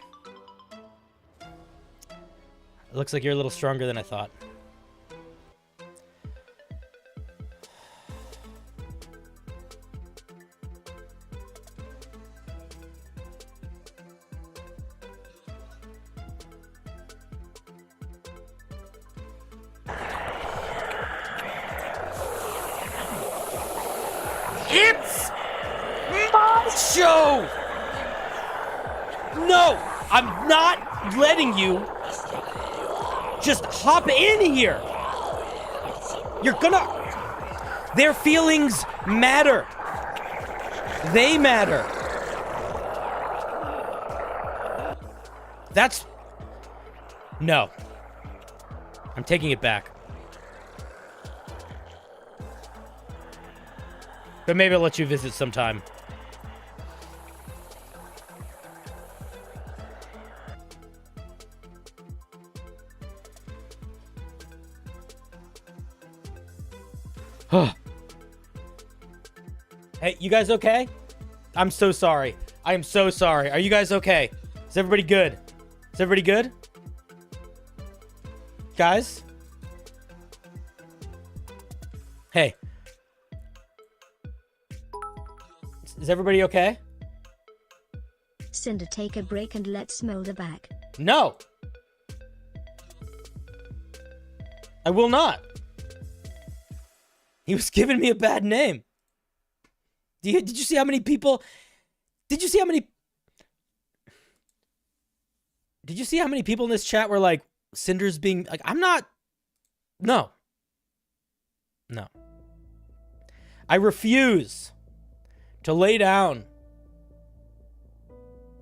Speaker 1: It looks like you're a little stronger than I thought. It's my show! No! I'm not letting you just hop in here! You're gonna... Their feelings matter. They matter. That's... No. I'm taking it back. But maybe I'll let you visit sometime. Hey, you guys okay? I'm so sorry. I am so sorry. Are you guys okay? Is everybody good? Is everybody good? Guys? Hey. Is everybody okay?
Speaker 3: Cinder, take a break and let Smolder back.
Speaker 1: No. I will not. He was giving me a bad name. Did you see how many people... Did you see how many people in this chat were like, Cinder's being... Like, I'm not... No. No. I refuse to lay down.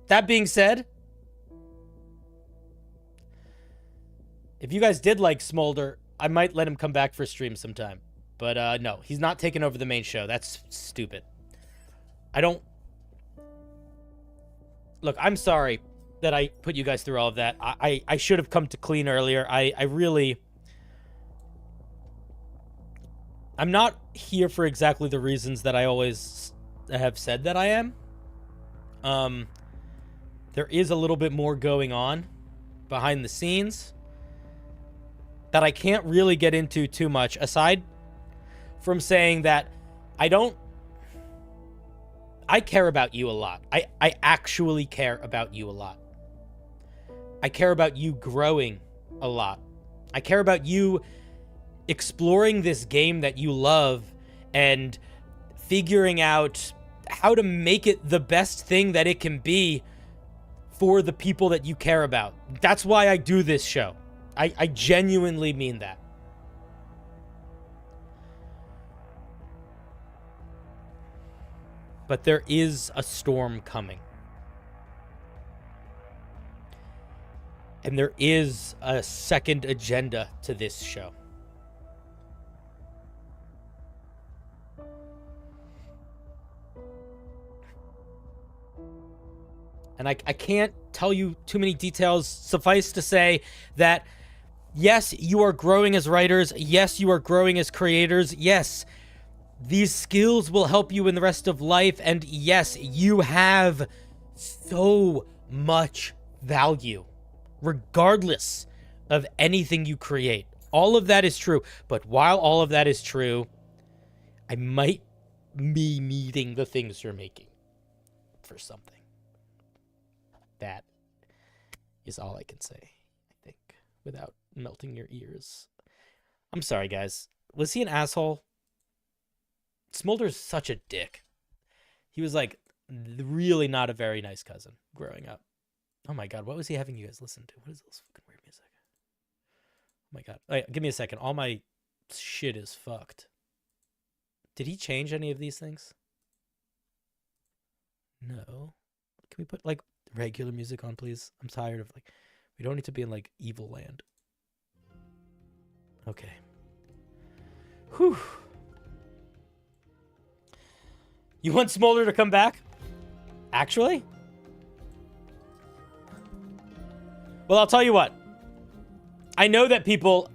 Speaker 1: That being said, if you guys did like Smolder, I might let him come back for stream sometime. But no, he's not taking over the main show. That's stupid. I don't... Look, I'm sorry that I put you guys through all of that. I should have come to clean earlier. I really... I'm not here for exactly the reasons that I always have said that I am. There is a little bit more going on behind the scenes that I can't really get into too much, aside from saying that I care about you a lot. I actually care about you a lot. I care about you growing a lot. I care about you exploring this game that you love and figuring out how to make it the best thing that it can be for the people that you care about. That's why I do this show. I genuinely mean that. But there is a storm coming. And there is a second agenda to this show. And I can't tell you too many details. Suffice to say that, yes, you are growing as writers. Yes, you are growing as creators. Yes, these skills will help you in the rest of life. And yes, you have so much value, regardless of anything you create. All of that is true. But while all of that is true, I might be needing the things you're making for something. That is all I can say, I think, without melting your ears. I'm sorry, guys. Was he an asshole? Smolder's such a dick. He was, like, really not a very nice cousin growing up. Oh, my God. What was he having you guys listen to? What is this fucking weird music? Oh, my God. Wait, give me a second. All my shit is fucked. Did he change any of these things? No. Can we put, like, regular music on, please? I'm tired of, like, we don't need to be in, like, evil land. Okay. Whew. You want Smolder to come back? Actually? Well, I'll tell you what. I know that people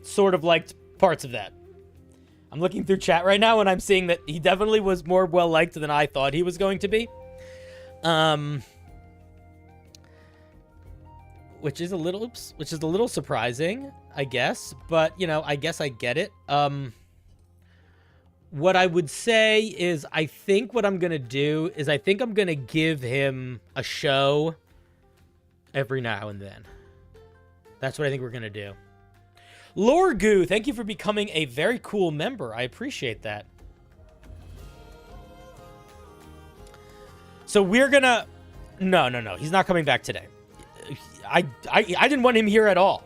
Speaker 1: sort of liked parts of that. I'm looking through chat right now, and I'm seeing that he definitely was more well-liked than I thought he was going to be. Which is a little surprising, I guess, but you know, I guess I get it. What I would say is, I think what I'm gonna do is I think I'm gonna give him a show every now and then. That's what I think we're gonna do. Lorgu, thank you for becoming a very cool member. I appreciate that. So we're gonna... No. He's not coming back today. I didn't want him here at all.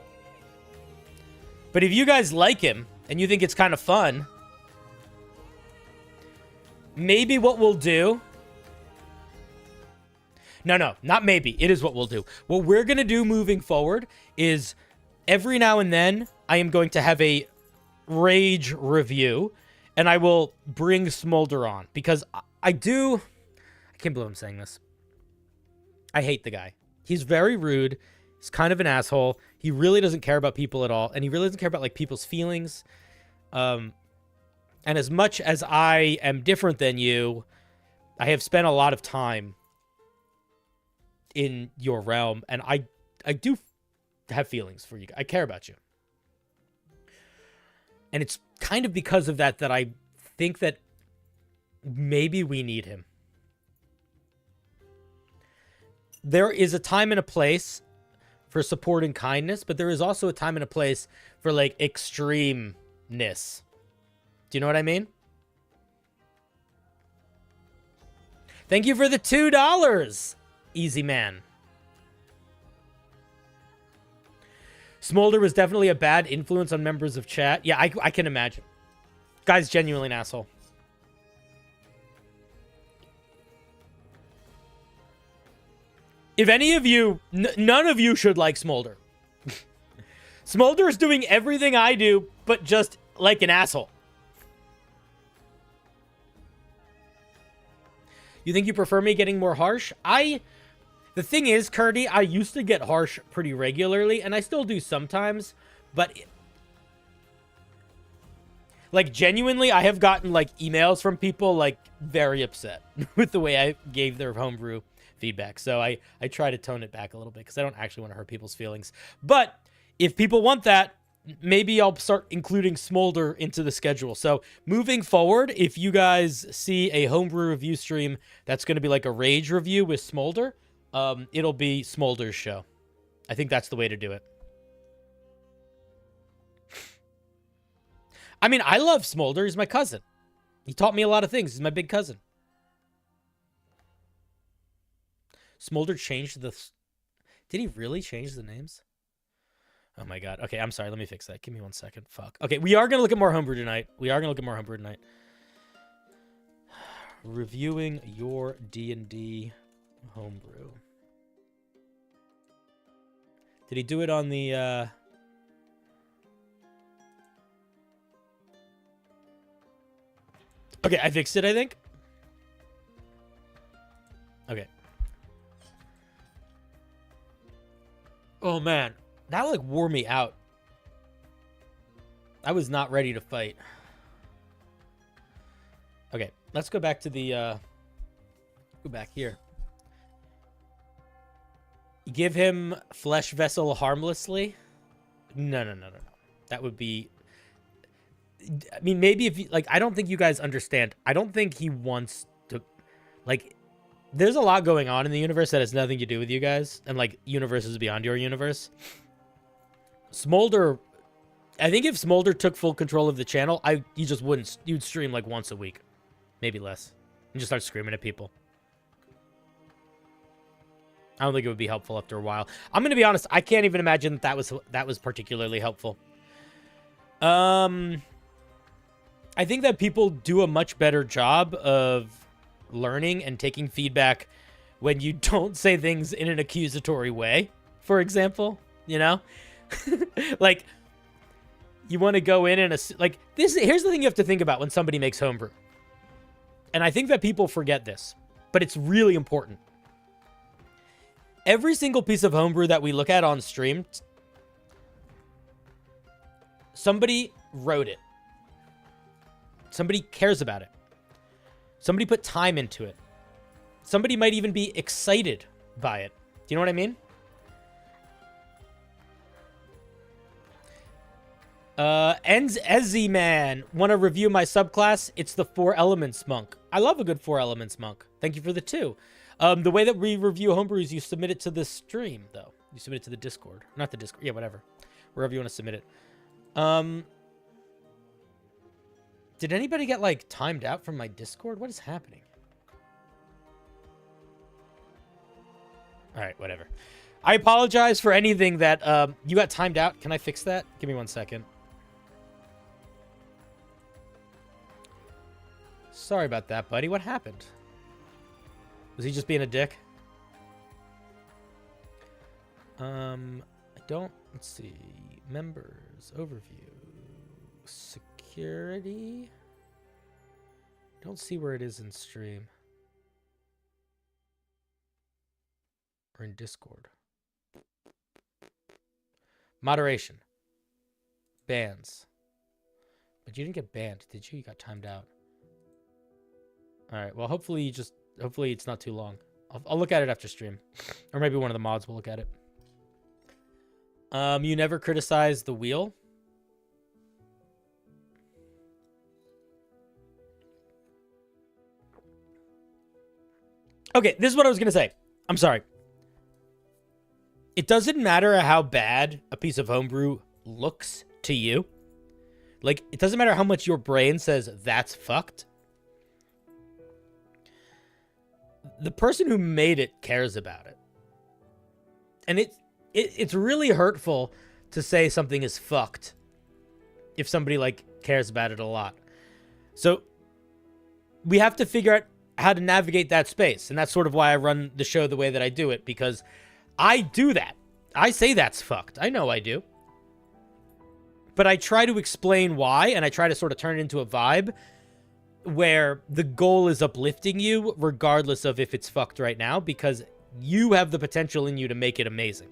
Speaker 1: But if you guys like him and you think it's kind of fun, maybe what we'll do... No, not maybe. It is what we'll do. What we're going to do moving forward is every now and then I am going to have a rage review, and I will bring Smolder on because I can't believe I'm saying this. I hate the guy. He's very rude. He's kind of an asshole. He really doesn't care about people at all, and he really doesn't care about, like, people's feelings. And as much as I am different than you, I have spent a lot of time in your realm, and I do have feelings for you. I care about you. And it's kind of because of that that I think that maybe we need him. There is a time and a place for support and kindness, but there is also a time and a place for, like, extremeness. Do you know what I mean? Thank you for the $2, Easy Man. Smolder was definitely a bad influence on members of chat. Yeah, I can imagine. Guy's genuinely an asshole. If any of you, none of you should like Smolder. Smolder is doing everything I do, but just like an asshole. You think you prefer me getting more harsh? The thing is, Curdy, I used to get harsh pretty regularly, and I still do sometimes, but like genuinely, I have gotten like emails from people like very upset with the way I gave their homebrew feedback. So I try to tone it back a little bit because I don't actually want to hurt people's feelings. But if people want that, maybe I'll start including Smolder into the schedule. So moving forward, if you guys see a homebrew review stream that's going to be like a rage review with Smolder, it'll be Smolder's show. I think that's the way to do it. I mean, I love Smolder. He's my cousin. He taught me a lot of things. He's my big cousin. Smolder changed the... Did he really change the names? Oh my god. Okay, I'm sorry. Let me fix that. Give me 1 second. Fuck. Okay, we are going to look at more homebrew tonight. Reviewing your D&D homebrew. Did he do it on the... Okay, I fixed it, I think. Okay. Oh, man. That, like, wore me out. I was not ready to fight. Okay, let's go back to the, go back here. Give him flesh vessel harmlessly? No. That would be... I mean, maybe if you... Like, I don't think you guys understand. I don't think he wants to... Like, there's a lot going on in the universe that has nothing to do with you guys. And, like, universes beyond your universe. Smolder... I think if Smolder took full control of the channel, you just wouldn't... You'd stream, like, once a week. Maybe less. And just start screaming at people. I don't think it would be helpful after a while. I'm going to be honest. I can't even imagine that was particularly helpful. I think that people do a much better job of learning and taking feedback when you don't say things in an accusatory way, for example, you know? Like, you want to go in and... Like, here's the thing you have to think about when somebody makes homebrew. And I think that people forget this, but it's really important. Every single piece of homebrew that we look at on stream, somebody wrote it. Somebody cares about it. Somebody put time into it. Somebody might even be excited by it. Do you know what I mean? Ezzy man, want to review my subclass? It's the 4 Elements monk. I love a good 4 Elements monk. Thank you for the 2. The way that we review homebrews, you submit it to the stream, though. You submit it to the Discord. Not the Discord. Yeah, whatever. Wherever you want to submit it. Did anybody get, like, timed out from my Discord? What is happening? All right, whatever. I apologize for anything that you got timed out. Can I fix that? Give me 1 second. Sorry about that, buddy. What happened? Was he just being a dick? I don't... Let's see. Members. Overview. Security. Don't see where it is in stream. Or in Discord. Moderation. Bans. But you didn't get banned, did you? You got timed out. Alright, well, hopefully it's not too long. I'll look at it after stream. Or maybe one of the mods will look at it. You never criticize the wheel? Okay, this is what I was going to say. I'm sorry. It doesn't matter how bad a piece of homebrew looks to you. Like, it doesn't matter how much your brain says that's fucked. The person who made it cares about it. And it's really hurtful to say something is fucked if somebody, like, cares about it a lot. So we have to figure out how to navigate that space. And that's sort of why I run the show the way that I do it, because I do that. I say that's fucked. I know I do. But I try to explain why, and I try to sort of turn it into a vibe where the goal is uplifting you regardless of if it's fucked right now, because you have the potential in you to make it amazing.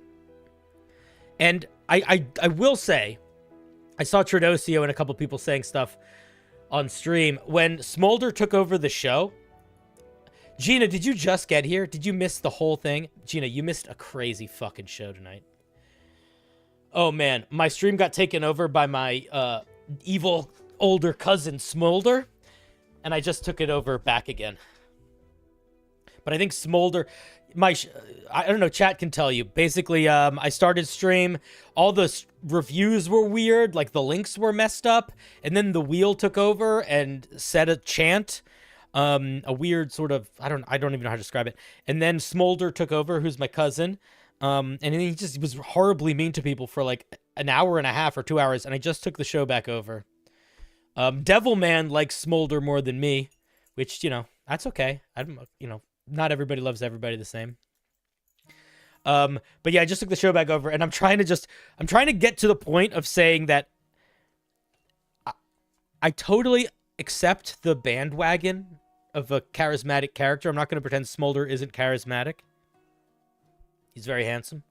Speaker 1: And I will say, I saw Tradosio and a couple people saying stuff on stream. When Smolder took over the show, Gina, did you just get here? Did you miss the whole thing? Gina, you missed a crazy fucking show tonight. Oh, man. My stream got taken over by my evil older cousin, Smolder. And I just took it over back again. But I think Smolder... I don't know, chat can tell you. Basically, I started stream. All the reviews were weird. Like, the links were messed up. And then the wheel took over and said a chant. A weird sort of... I don't even know how to describe it. And then Smolder took over, who's my cousin. And then he was horribly mean to people for like an hour and a half or 2 hours, and I just took the show back over. Devilman likes Smolder more than me, which, you know, that's okay. Not everybody loves everybody the same. But yeah, I just took the show back over, and I'm trying to get to the point of saying that I totally accept the bandwagon of a charismatic character. I'm not going to pretend Smolder isn't charismatic. He's very handsome.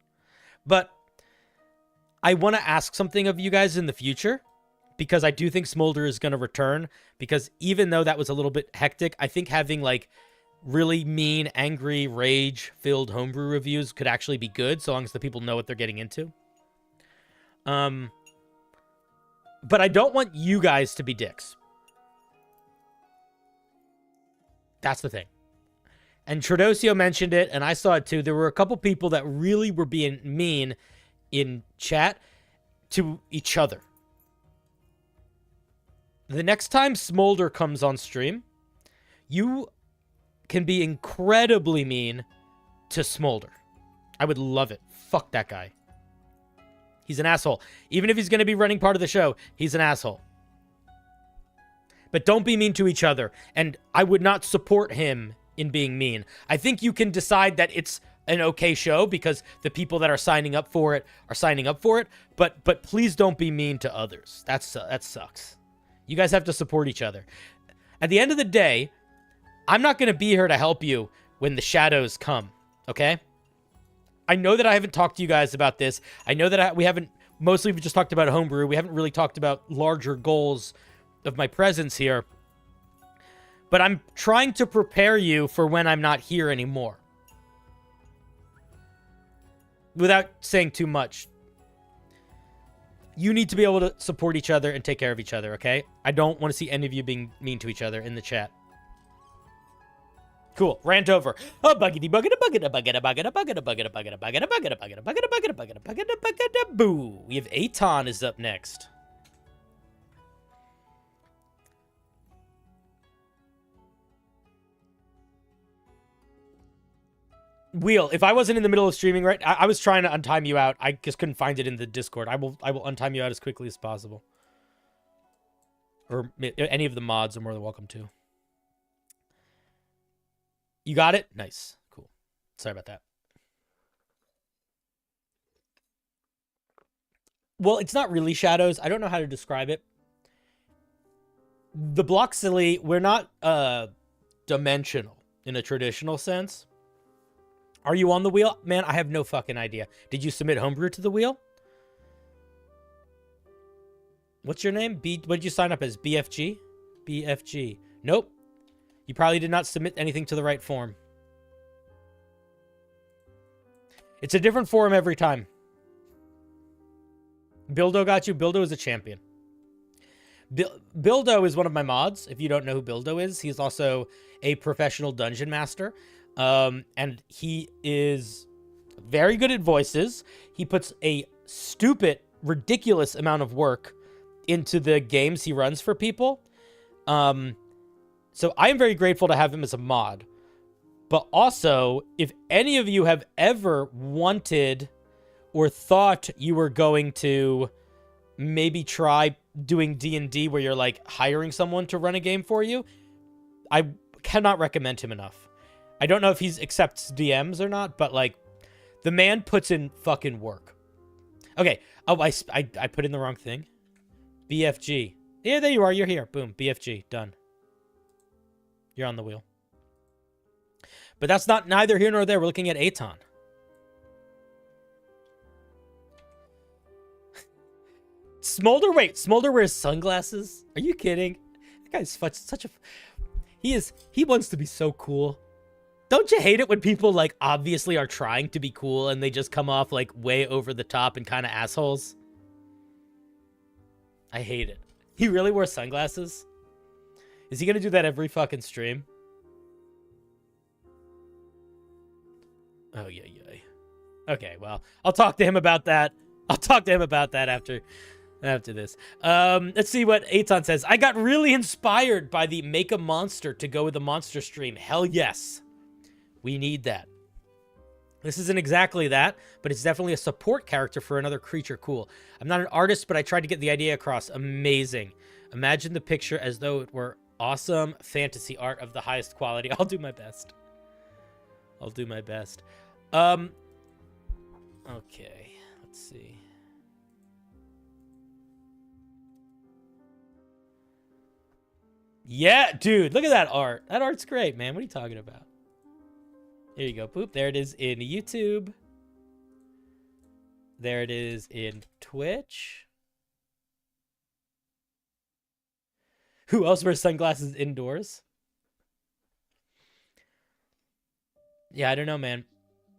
Speaker 1: But I want to ask something of you guys in the future, because I do think Smolder is going to return, because even though that was a little bit hectic, I think having like really mean, angry, rage-filled homebrew reviews could actually be good, so long as the people know what they're getting into. But I don't want you guys to be dicks. That's the thing. And Tradosio mentioned it, and I saw it too. There were a couple people that really were being mean in chat to each other. The next time Smolder comes on stream, you can be incredibly mean to Smolder. I would love it. Fuck that guy. He's an asshole. Even if he's going to be running part of the show, he's an asshole. But don't be mean to each other. And I would not support him in being mean. I think you can decide that it's an okay show because the people that are signing up for it are signing up for it, but please don't be mean to others. That sucks. You guys have to support each other. At the end of the day, I'm not going to be here to help you when the shadows come, okay? I know that I haven't talked to you guys about this. I know that we've just talked about homebrew. We haven't really talked about larger goals of my presence here. But I'm trying to prepare you for when I'm not here anymore. Without saying too much. You need to be able to support each other and take care of each other, okay? I don't want to see any of you being mean to each other in the chat. Cool. Rant over. Oh, buggity buggity buggity buggity buggity buggity buggity buggity buggity buggity buggity buggity buggity buggity buggity buggity boo. We have Aton is up next. Wheel, if I wasn't in the middle of streaming, right, I was trying to untime you out. I just couldn't find it in the Discord. I will untime you out as quickly as possible. Or any of the mods are more than welcome to. You got it? Nice. Cool. Sorry about that. Well, it's not really shadows. I don't know how to describe it. The Blocksally, we're not dimensional in a traditional sense. Are you on the wheel? Man, I have no fucking idea. Did you submit homebrew to the wheel? What's your name? What did you sign up as? BFG? BFG. Nope. You probably did not submit anything to the right form. It's a different form every time. Bildo got you. Bildo is a champion. Bildo is one of my mods. If you don't know who Bildo is, he's also a professional dungeon master. And he is very good at voices. He puts a stupid, ridiculous amount of work into the games he runs for people. So I am very grateful to have him as a mod. But also, if any of you have ever wanted or thought you were going to maybe try doing D&D where you're like hiring someone to run a game for you. I cannot recommend him enough. I don't know if he accepts DMs or not, but like the man puts in fucking work. Okay. Oh, I put in the wrong thing. BFG. Yeah, there you are. You're here. Boom. BFG. Done. You're on the wheel. But that's not neither here nor there. We're looking at Aton. Smolder, wait, Smolder wears sunglasses? Are you kidding? That guy's such a... He wants to be so cool. Don't you hate it when people, like, obviously are trying to be cool and they just come off, like, way over the top and kind of assholes? I hate it. He really wears sunglasses? Is he gonna do that every fucking stream? Oh, yeah. Okay, well, I'll talk to him about that. After this. Let's see what Aton says. I got really inspired by the make a monster to go with the monster stream. Hell yes. We need that. This isn't exactly that, but it's definitely a support character for another creature. Cool. I'm not an artist, but I tried to get the idea across. Amazing. Imagine the picture as though it were awesome fantasy art of the highest quality. I'll do my best. Okay. Let's see. Yeah, dude, look at that art. That art's great, man. What are you talking about? Here you go. Boop. There it is in YouTube. There it is in Twitch. Who else wears sunglasses indoors? Yeah, I don't know, man.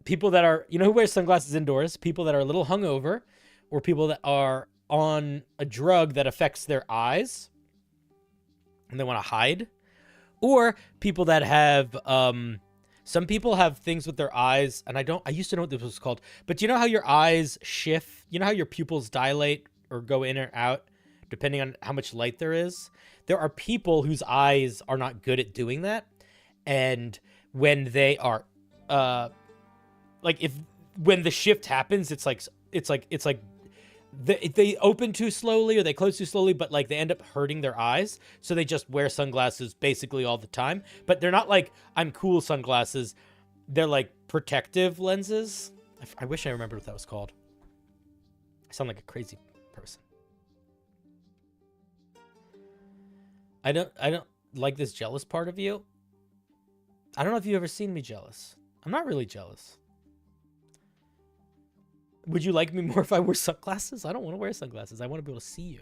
Speaker 1: People that are, you know who wears sunglasses indoors? People that are a little hungover, or people that are on a drug that affects their eyes and they want to hide, or people that have some people have things with their eyes, and I used to know what this was called, but you know how your eyes shift, you know how your pupils dilate or go in or out depending on how much light there is? There are people whose eyes are not good at doing that, and when they are when the shift happens, it's like they open too slowly or they close too slowly, but like they end up hurting their eyes. So they just wear sunglasses basically all the time, but they're not like I'm cool sunglasses. They're like protective lenses. I wish I remembered what that was called. I sound like a crazy person. I don't like this jealous part of you. I don't know if you've ever seen me jealous. I'm not really jealous. Would you like me more if I wear sunglasses? I don't want to wear sunglasses. I want to be able to see you.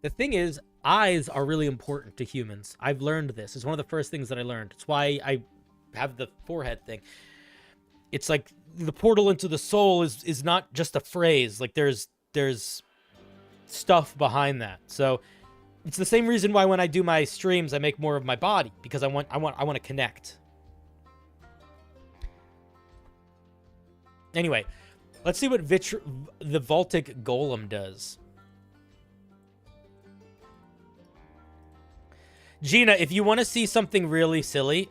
Speaker 1: The thing is, eyes are really important to humans. I've learned this. It's one of the first things that I learned. It's why I have the forehead thing. It's like the portal into the soul is not just a phrase. Like there's stuff behind that. So it's the same reason why when I do my streams, I make more of my body, because I want to connect. Anyway, let's see what the Voltic Golem does. Gina, if you want to see something really silly,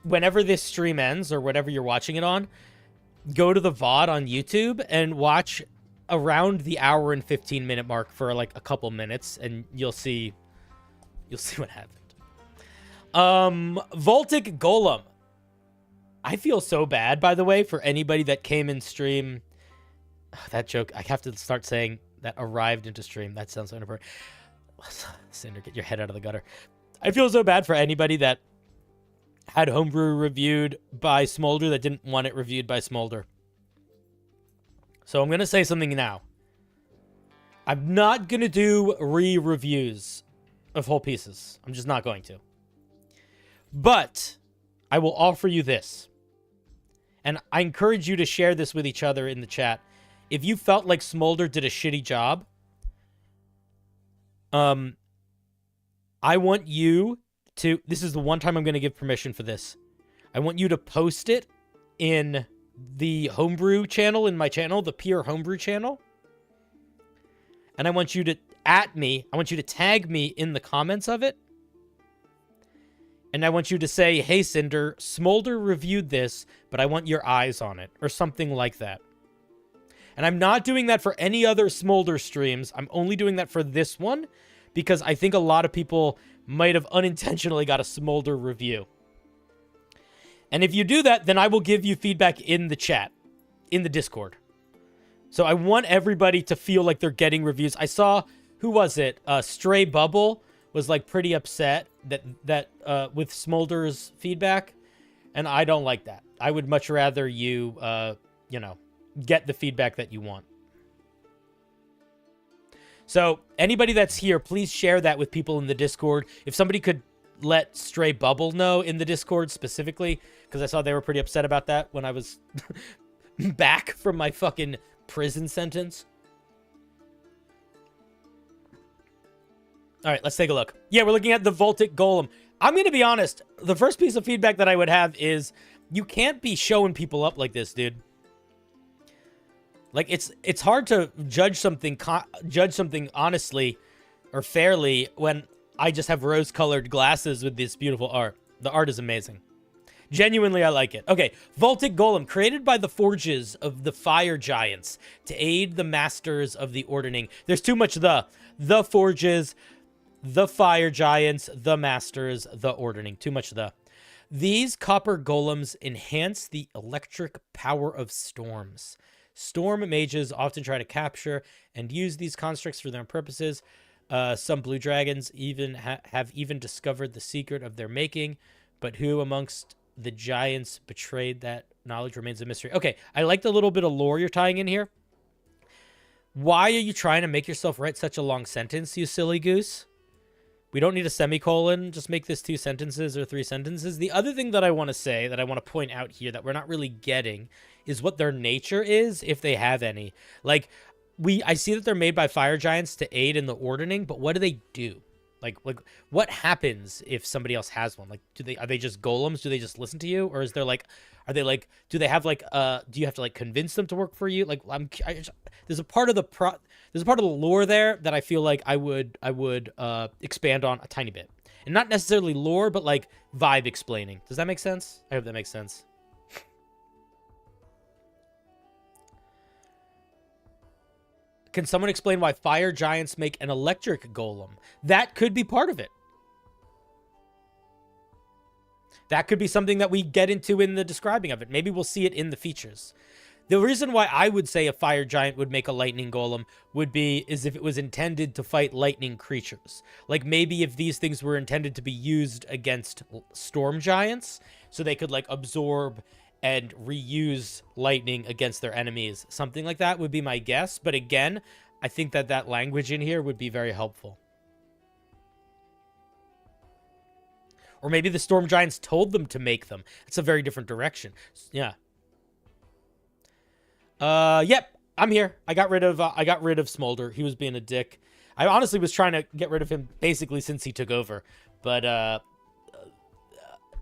Speaker 1: whenever this stream ends or whatever you're watching it on, go to the VOD on YouTube and watch around the hour and 15-minute mark for like a couple minutes, and you'll see what happened. Voltic Golem. I feel so bad, by the way, for anybody that came in stream. That joke, I have to start saying that arrived into stream. That sounds so inappropriate. Cinder, get your head out of the gutter. I feel so bad for anybody that had Homebrew reviewed by Smolder that didn't want it reviewed by Smolder. So I'm going to say something now. I'm not going to do re-reviews of whole pieces. I'm just not going to. But I will offer you this. And I encourage you to share this with each other in the chat. If you felt like Smolder did a shitty job, I want you to... This is the one time I'm going to give permission for this. I want you to post it in the Homebrew channel, in my channel, the Pure Homebrew channel. And I want you to tag me in the comments of it. And I want you to say, hey, Cinder, Smolder reviewed this, but I want your eyes on it, or something like that. And I'm not doing that for any other Smolder streams. I'm only doing that for this one because I think a lot of people might have unintentionally got a Smolder review. And if you do that, then I will give you feedback in the chat, in the Discord. So I want everybody to feel like they're getting reviews. I saw, who was it? Stray Bubble was like pretty upset that with Smolder's feedback. And I don't like that. I would much rather you, you know, get the feedback that you want. So anybody that's here, please share that with people in the Discord. If somebody could let Stray Bubble know in the Discord specifically, because I saw they were pretty upset about that when I was back from my fucking prison sentence. All right, let's take a look. Yeah, we're looking at the Voltic Golem. I'm going to be honest. The first piece of feedback that I would have is you can't be showing people up like this, dude. Like, it's hard to judge something honestly or fairly when I just have rose-colored glasses with this beautiful art. The art is amazing. Genuinely, I like it. Okay, Voltic Golem, created by the forges of the fire giants to aid the masters of the ordering. There's too much the forges, the fire giants, the masters, the ordering. Too much the. These copper golems enhance the electric power of storms. Storm mages often try to capture and use these constructs for their own purposes. Some blue dragons even have even discovered the secret of their making, but who amongst the giants betrayed that knowledge remains a mystery. Okay, I like the little bit of lore you're tying in here. Why are you trying to make yourself write such a long sentence, you silly goose? We don't need a semicolon. Just make this 2 sentences or 3 sentences. The other thing that I want to say, that I want to point out here that we're not really getting, is what their nature is, if they have any. Like, I see that they're made by fire giants to aid in the ordering, but what do they do? Like what happens if somebody else has one? Like, are they just golems? Do they just listen to you? Or is there like, are they like, do they have like, do you have to like convince them to work for you? Like, there's a part of the lore there that I feel like I would expand on a tiny bit. And not necessarily lore, but like vibe explaining. Does that make sense? I hope that makes sense. Can someone explain why fire giants make an electric golem? That could be part of it. That could be something that we get into in the describing of it. Maybe we'll see it in the features. The reason why I would say a fire giant would make a lightning golem is if it was intended to fight lightning creatures. Like maybe if these things were intended to be used against storm giants, so they could like absorb and reuse lightning against their enemies. Something like that would be my guess. But again, I think that language in here would be very helpful. Or maybe the storm giants told them to make them. It's a very different direction. Yeah. Yep, I'm here. I got rid of Smolder. He was being a dick. I honestly was trying to get rid of him basically since he took over. But,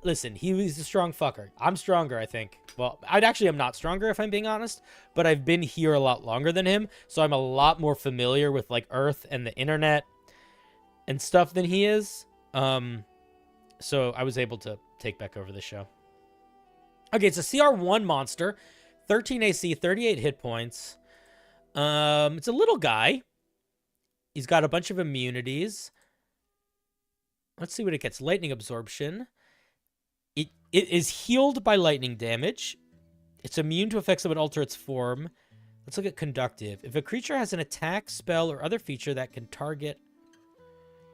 Speaker 1: listen, he's a strong fucker. I'm stronger, I think. Well, I'm not stronger if I'm being honest, but I've been here a lot longer than him, so I'm a lot more familiar with like Earth and the internet and stuff than he is. So I was able to take back over the show. Okay, it's a CR1 monster, 13 AC, 38 hit points. It's a little guy. He's got a bunch of immunities. Let's see what it gets. Lightning absorption. It is healed by lightning damage. It's immune to effects that would alter its form. Let's look at conductive. If a creature has an attack, spell, or other feature that can target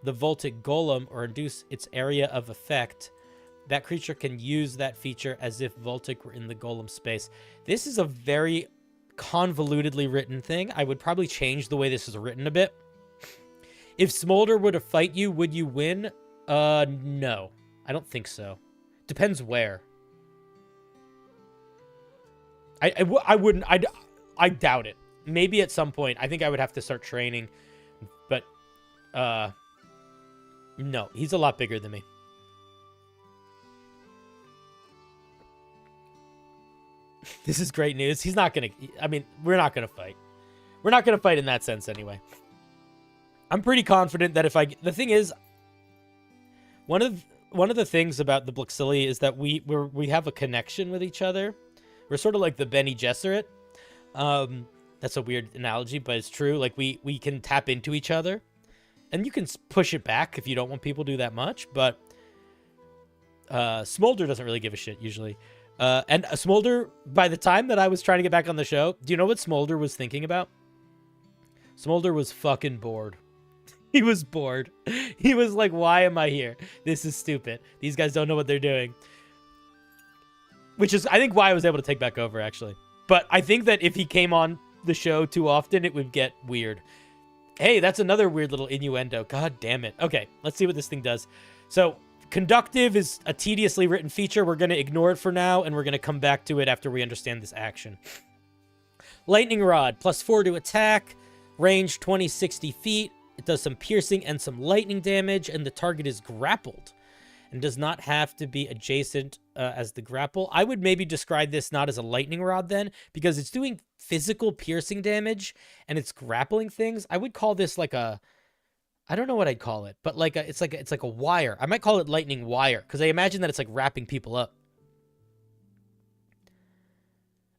Speaker 1: the Voltic Golem or induce its area of effect, that creature can use that feature as if Voltic were in the Golem space. This is a very convolutedly written thing. I would probably change the way this is written a bit. If Smolder were to fight you, would you win? No. I don't think so. Depends where. I wouldn't. I doubt it. Maybe at some point. I think I would have to start training. But, no. He's a lot bigger than me. This is great news. He's not going to... I mean, we're not going to fight. We're not going to fight in that sense anyway. I'm pretty confident that if I... The thing is... One of the things about the Blocksally is that we have a connection with each other. We're sort of like the Benny Gesserit. That's a weird analogy, but it's true. Like, we can tap into each other. And you can push it back if you don't want people to do that much. But Smolder doesn't really give a shit, usually. And Smolder, by the time that I was trying to get back on the show, do you know what Smolder was thinking about? Smolder was fucking bored. He was bored. He was like, why am I here? This is stupid. These guys don't know what they're doing. Which is, I think, why I was able to take back over, actually. But I think that if he came on the show too often, it would get weird. Hey, that's another weird little innuendo. God damn it. Okay, let's see what this thing does. So, conductive is a tediously written feature. We're going to ignore it for now, and we're going to come back to it after we understand this action. Lightning Rod, +4 to attack, range 20, 60 feet. It does some piercing and some lightning damage, and the target is grappled and does not have to be adjacent as the grapple. I would maybe describe this not as a lightning rod then, because it's doing physical piercing damage and it's grappling things. I would call this like a, I don't know what I'd call it, but like it's like a wire. I might call it lightning wire because I imagine that it's like wrapping people up.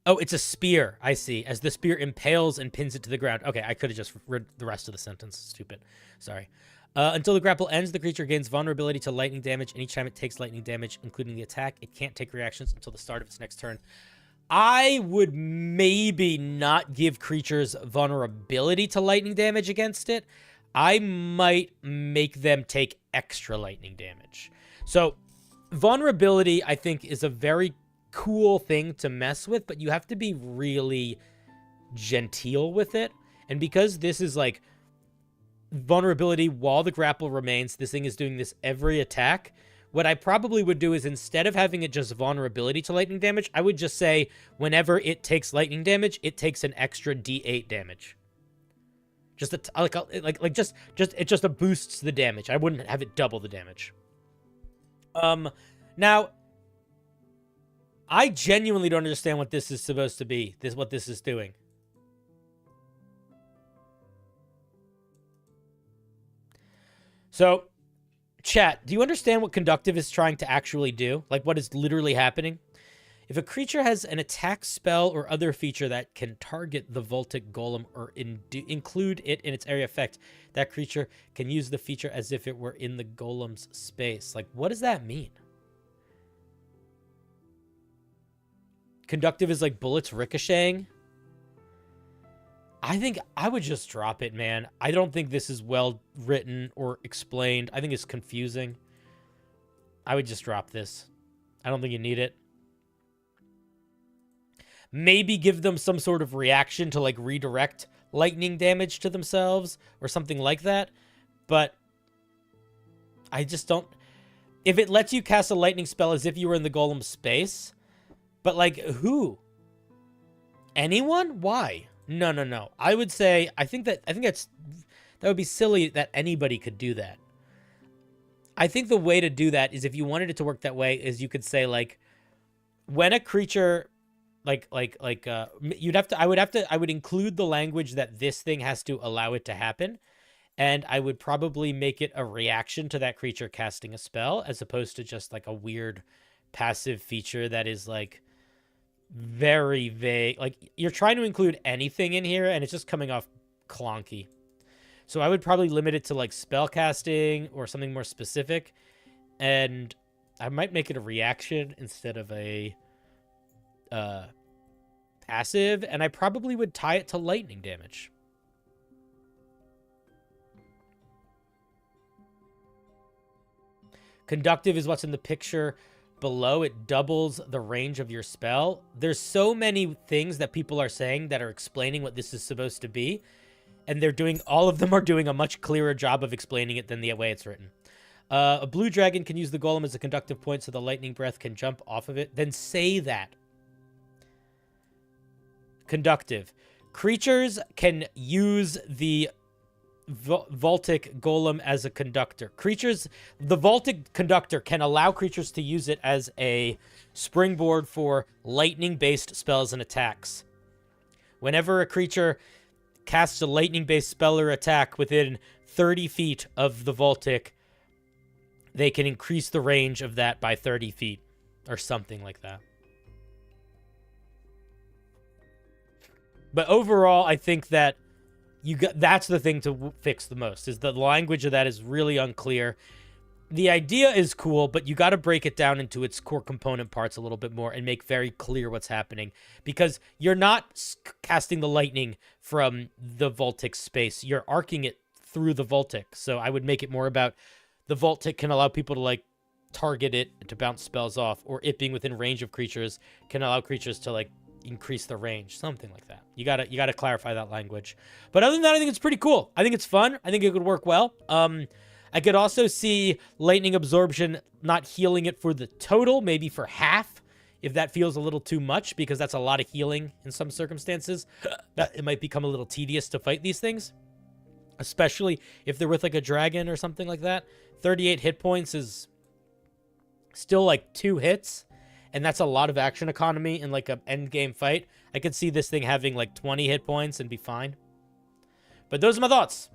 Speaker 1: Oh, it's a spear. I see. As the spear impales and pins it to the ground. Okay, I could have just read the rest of the sentence. Stupid. Sorry. Until the grapple ends, the creature gains vulnerability to lightning damage, and each time it takes lightning damage, including the attack, it can't take reactions until the start of its next turn. I would maybe not give creatures vulnerability to lightning damage against it. I might make them take extra lightning damage. So, vulnerability, I think, is a very cool thing to mess with, but you have to be really genteel with it. And because this is like vulnerability while the grapple remains, this thing is doing this every attack. What I probably would do is, instead of having it just vulnerability to lightning damage, I would just say whenever it takes lightning damage, it takes an extra D8 damage. Just it just boosts the damage. I wouldn't have it double the damage. Now, I genuinely don't understand what this is supposed to be. What this is doing. So, chat, do you understand what conductive is trying to actually do? Like, what is literally happening? If a creature has an attack spell or other feature that can target the Voltic Golem or include it in its area effect, that creature can use the feature as if it were in the Golem's space. Like, what does that mean? Conductive is like bullets ricocheting. I think I would just drop it, man. I don't think this is well written or explained. I think it's confusing. I would just drop this. I don't think you need it. Maybe give them some sort of reaction to like redirect lightning damage to themselves or something like that. But I just don't. If it lets you cast a lightning spell as if you were in the Golem's space, but like who? Anyone? Why? No. I would say I think that would be silly that anybody could do that. I think the way to do that is, if you wanted it to work that way, is you could say like, when a creature I would include the language that this thing has to allow it to happen, and I would probably make it a reaction to that creature casting a spell, as opposed to just like a weird passive feature that is like very vague. Like, you're trying to include anything in here and it's just coming off clunky. So I would probably limit it to like spell casting or something more specific, and I might make it a reaction instead of a passive, and I probably would tie it to lightning damage. Conductive is what's in the picture below. It doubles the range of your spell. There's so many things that people are saying that are explaining what this is supposed to be, and all of them are doing a much clearer job of explaining it than the way it's written. A blue dragon can use the golem as a conductive point so the lightning breath can jump off of it. Then say that. Conductive. Creatures can use the Voltic Golem as a conductor. The Voltic Conductor can allow creatures to use it as a springboard for lightning-based spells and attacks. Whenever a creature casts a lightning-based spell or attack within 30 feet of the Voltic, they can increase the range of that by 30 feet, or something like that. But overall, I think that that's the thing to fix the most, is the language of that is really unclear. The idea is cool, but you got to break it down into its core component parts a little bit more and make very clear what's happening, because you're not casting the lightning from the Voltic space. You're arcing it through the Voltic. So I would make it more about the Voltic can allow people to like target it to bounce spells off, or it being within range of creatures can allow creatures to like increase the range, something like that. You gotta clarify that language. But other than that, I think it's pretty cool. I think it's fun. I think it could work well. I could also see lightning absorption not healing it for the total, maybe for half, if that feels a little too much, because that's a lot of healing in some circumstances. That it might become a little tedious to fight these things, especially if they're with like a dragon or something like that. 38 hit points is still like 2 hits, and that's a lot of action economy in like an end game fight. I could see this thing having like 20 hit points and be fine. But those are my thoughts.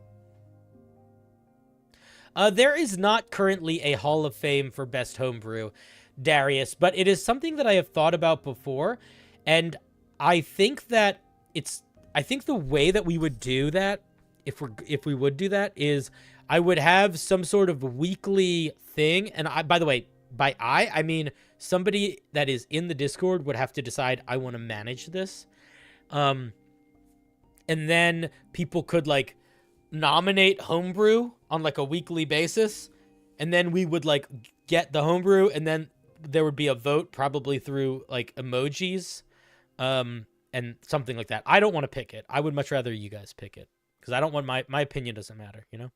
Speaker 1: There is not currently a Hall of Fame for Best Homebrew, Darius, but it is something that I have thought about before, and I think that I think the way that we would do that, if we would do that, is I would have some sort of weekly thing, and by the way, by I mean somebody that is in the Discord would have to decide, I want to manage this, and then people could like nominate homebrew on like a weekly basis, and then we would like get the homebrew, and then there would be a vote, probably through like emojis, and something like that. I don't want to pick it. I would much rather you guys pick it, because I don't want my opinion doesn't matter, you know?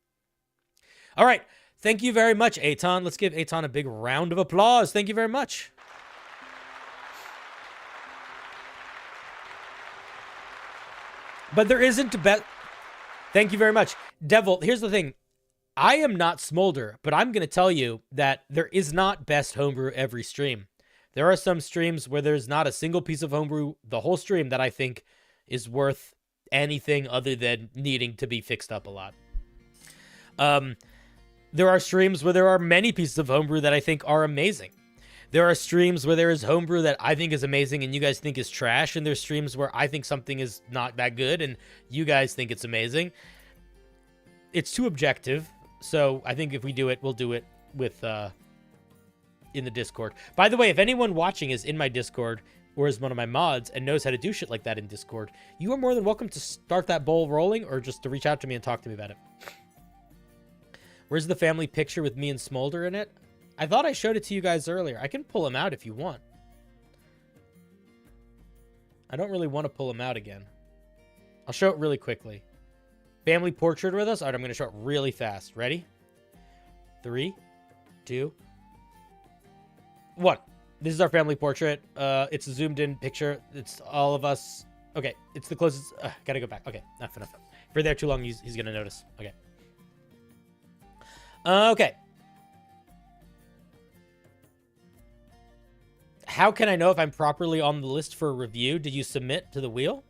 Speaker 1: All right. Thank you very much, Aton. Let's give Aton a big round of applause. Thank you very much. But there isn't a bet. Thank you very much. Devil, here's the thing. I am not Smolder, but I'm going to tell you that there is not best homebrew every stream. There are some streams where there's not a single piece of homebrew the whole stream that I think is worth anything other than needing to be fixed up a lot. There are streams where there are many pieces of homebrew that I think are amazing. There are streams where there is homebrew that I think is amazing and you guys think is trash, and there's streams where I think something is not that good and you guys think it's amazing. It's too objective, so I think if we do it, we'll do it with in the Discord. By the way, if anyone watching is in my Discord or is one of my mods and knows how to do shit like that in Discord, you are more than welcome to start that bowl rolling or just to reach out to me and talk to me about it. Where's the family picture with me and Smolder in it? I thought I showed it to you guys earlier. I can pull him out if you want. I don't really want to pull him out again. I'll show it really quickly. Family portrait with us? All right, I'm going to show it really fast. Ready? 3, 2, 1. This is our family portrait. It's a zoomed in picture. It's all of us. Okay, it's the closest. Gotta go back. Okay, enough. If we're there too long, he's going to notice. Okay. Okay. How can I know if I'm properly on the list for a review? Did you submit to the wheel?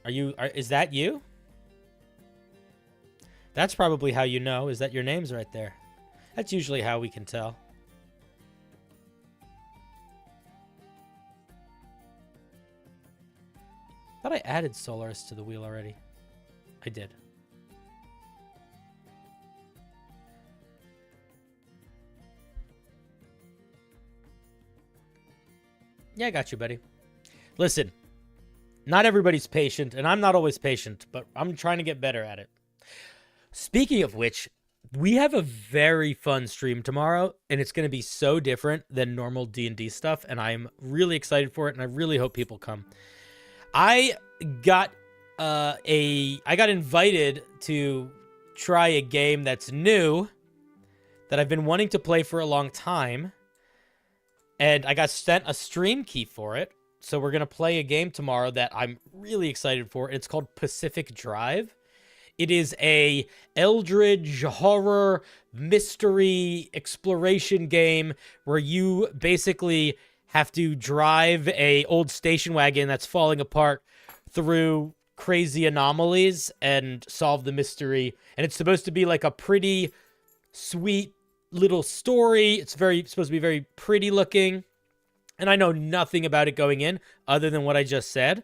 Speaker 1: Is that you? That's probably how you know, is that your name's right there. That's usually how we can tell. I thought I added Solaris to the wheel already. I did. Yeah, I got you, buddy. Listen, not everybody's patient, and I'm not always patient, but I'm trying to get better at it. Speaking of which, we have a very fun stream tomorrow, and it's going to be so different than normal D&D stuff, and I'm really excited for it, and I really hope people come. I got invited to try a game that's new that I've been wanting to play for a long time, and I got sent a stream key for it. So we're going to play a game tomorrow that I'm really excited for. It's called Pacific Drive. It is a eldritch horror mystery exploration game where you basically have to drive a old station wagon that's falling apart through crazy anomalies and solve the mystery. And it's supposed to be like a pretty sweet, little story. It's supposed to be very pretty looking. And I know nothing about it going in other than what I just said.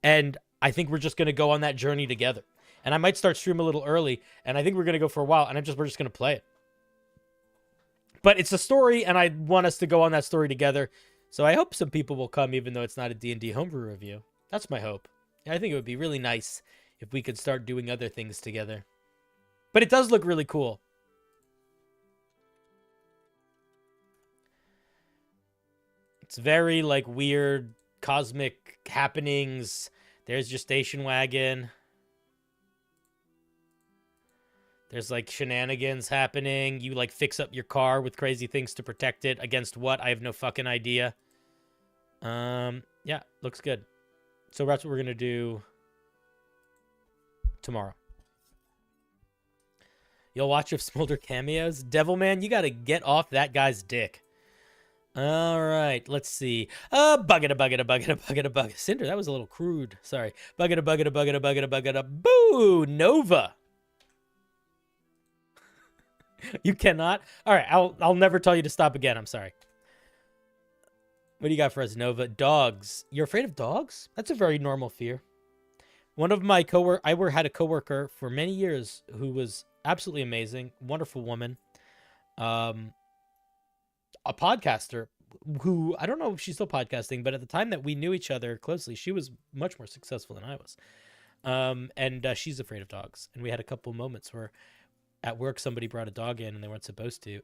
Speaker 1: And I think we're just going to go on that journey together. And I might start stream a little early. And I think we're going to go for a while. And we're just going to play it. But it's a story, and I want us to go on that story together. So I hope some people will come, even though it's not a D&D homebrew review. That's my hope. I think it would be really nice if we could start doing other things together. But it does look really cool. It's very, like, weird cosmic happenings. There's your station wagon. There's, like, shenanigans happening. You, like, fix up your car with crazy things to protect it. Against what? I have no fucking idea. Yeah, looks good. So that's what we're going to do tomorrow. You'll watch if Smolder cameos? Devilman, you got to get off that guy's dick. All right, let's see. Bucket. Cinder, that was a little crude. Sorry. Bucket. Boo! Nova. You cannot? All right, I'll never tell you to stop again. I'm sorry. What do you got for us, Nova? Dogs. You're afraid of dogs? That's a very normal fear. One of my I had a coworker for many years who was absolutely amazing, wonderful woman, a podcaster who, I don't know if she's still podcasting, but at the time that we knew each other closely, she was much more successful than I was. And she's afraid of dogs. And we had a couple moments where at work, somebody brought a dog in and they weren't supposed to.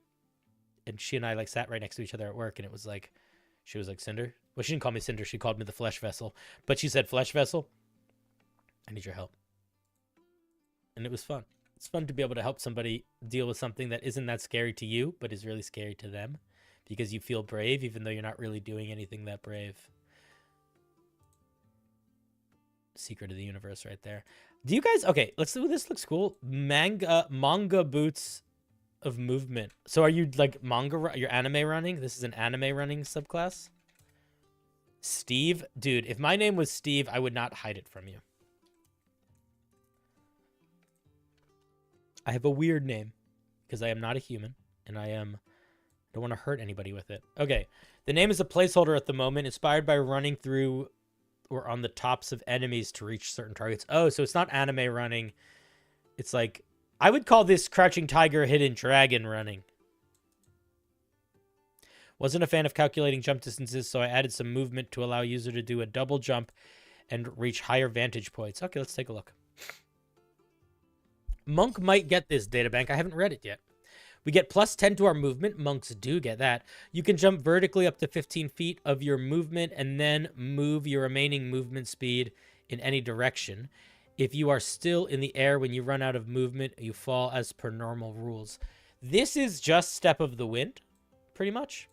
Speaker 1: And she and I like sat right next to each other at work. And it was like, she was like, Cinder. Well, she didn't call me Cinder. She called me the flesh vessel. But she said, flesh vessel, I need your help. And it was fun. It's fun to be able to help somebody deal with something that isn't that scary to you, but is really scary to them. Because you feel brave, even though you're not really doing anything that brave. Secret of the universe right there. Do you guys... Okay, let's do this. Looks cool. Manga boots of movement. So are you like manga... You're anime running? This is an anime running subclass? Steve? Dude, if my name was Steve, I would not hide it from you. I have a weird name. Because I am not a human. And I don't want to hurt anybody with it. Okay. The name is a placeholder at the moment. Inspired by running through... or on the tops of enemies to reach certain targets. Oh, so it's not anime running. It's like, I would call this Crouching Tiger, Hidden Dragon running. Wasn't a fan of calculating jump distances, so I added some movement to allow user to do a double jump and reach higher vantage points. Okay, let's take a look. Monk might get this databank. I haven't read it yet. We get plus 10 to our movement. Monks do get that. You can jump vertically up to 15 feet of your movement and then move your remaining movement speed in any direction. If you are still in the air when you run out of movement, you fall as per normal rules. This is just Step of the Wind, pretty much.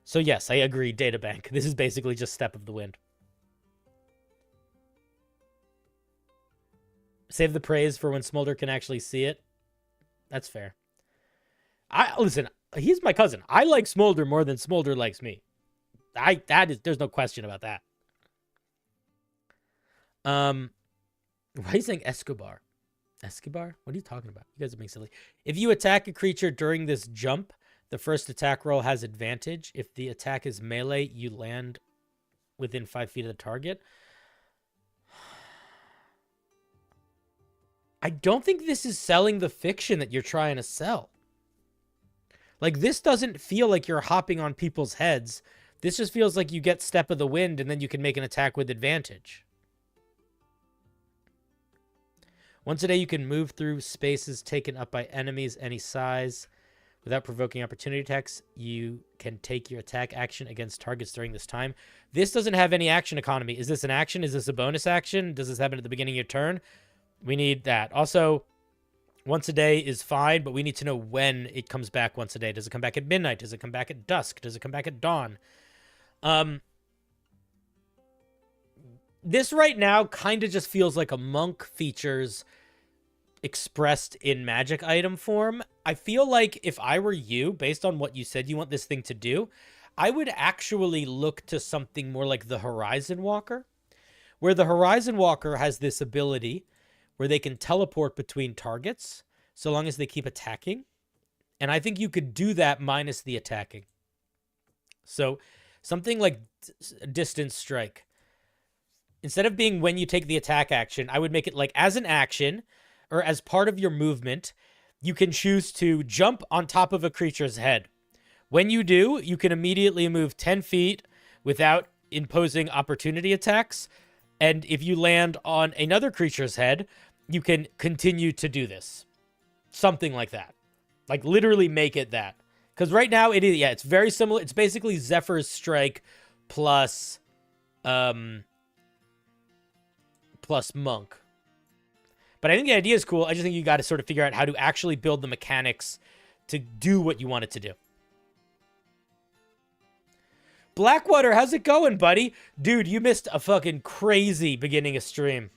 Speaker 1: So yes, I agree, databank. This is basically just Step of the Wind. Save the praise for when Smolder can actually see it. That's fair. Listen, he's my cousin. I like Smolder more than Smolder likes me. There's no question about that. Why are you saying Escobar? Escobar? What are you talking about? You guys are being silly. If you attack a creature during this jump, the first attack roll has advantage. If the attack is melee, you land within 5 feet of the target. I don't think this is selling the fiction that you're trying to sell. Like, this doesn't feel like you're hopping on people's heads. This just feels like you get Step of the Wind and then you can make an attack with advantage. Once a day, you can move through spaces taken up by enemies any size. Without provoking opportunity attacks, you can take your attack action against targets during this time. This doesn't have any action economy. Is this an action? Is this a bonus action? Does this happen at the beginning of your turn? We need that. Also, once a day is fine, but we need to know when it comes back once a day. Does it come back at midnight? Does it come back at dusk? Does it come back at dawn? This right now kind of just feels like a monk features expressed in magic item form. I feel like if I were you, based on what you said you want this thing to do, I would actually look to something more like the Horizon Walker, where the Horizon Walker has this ability where they can teleport between targets, so long as they keep attacking. And I think you could do that minus the attacking. So something like distance strike. Instead of being when you take the attack action, I would make it like as an action or as part of your movement, you can choose to jump on top of a creature's head. When you do, you can immediately move 10 feet without imposing opportunity attacks. And if you land on another creature's head, you can continue to do this. Something like that. Like literally make it that. Because right now it is, yeah, it's very similar. It's basically Zephyr's Strike plus Monk. But I think the idea is cool. I just think you got to sort of figure out how to actually build the mechanics to do what you want it to do. Blackwater, how's it going, buddy? Dude, you missed a fucking crazy beginning of stream.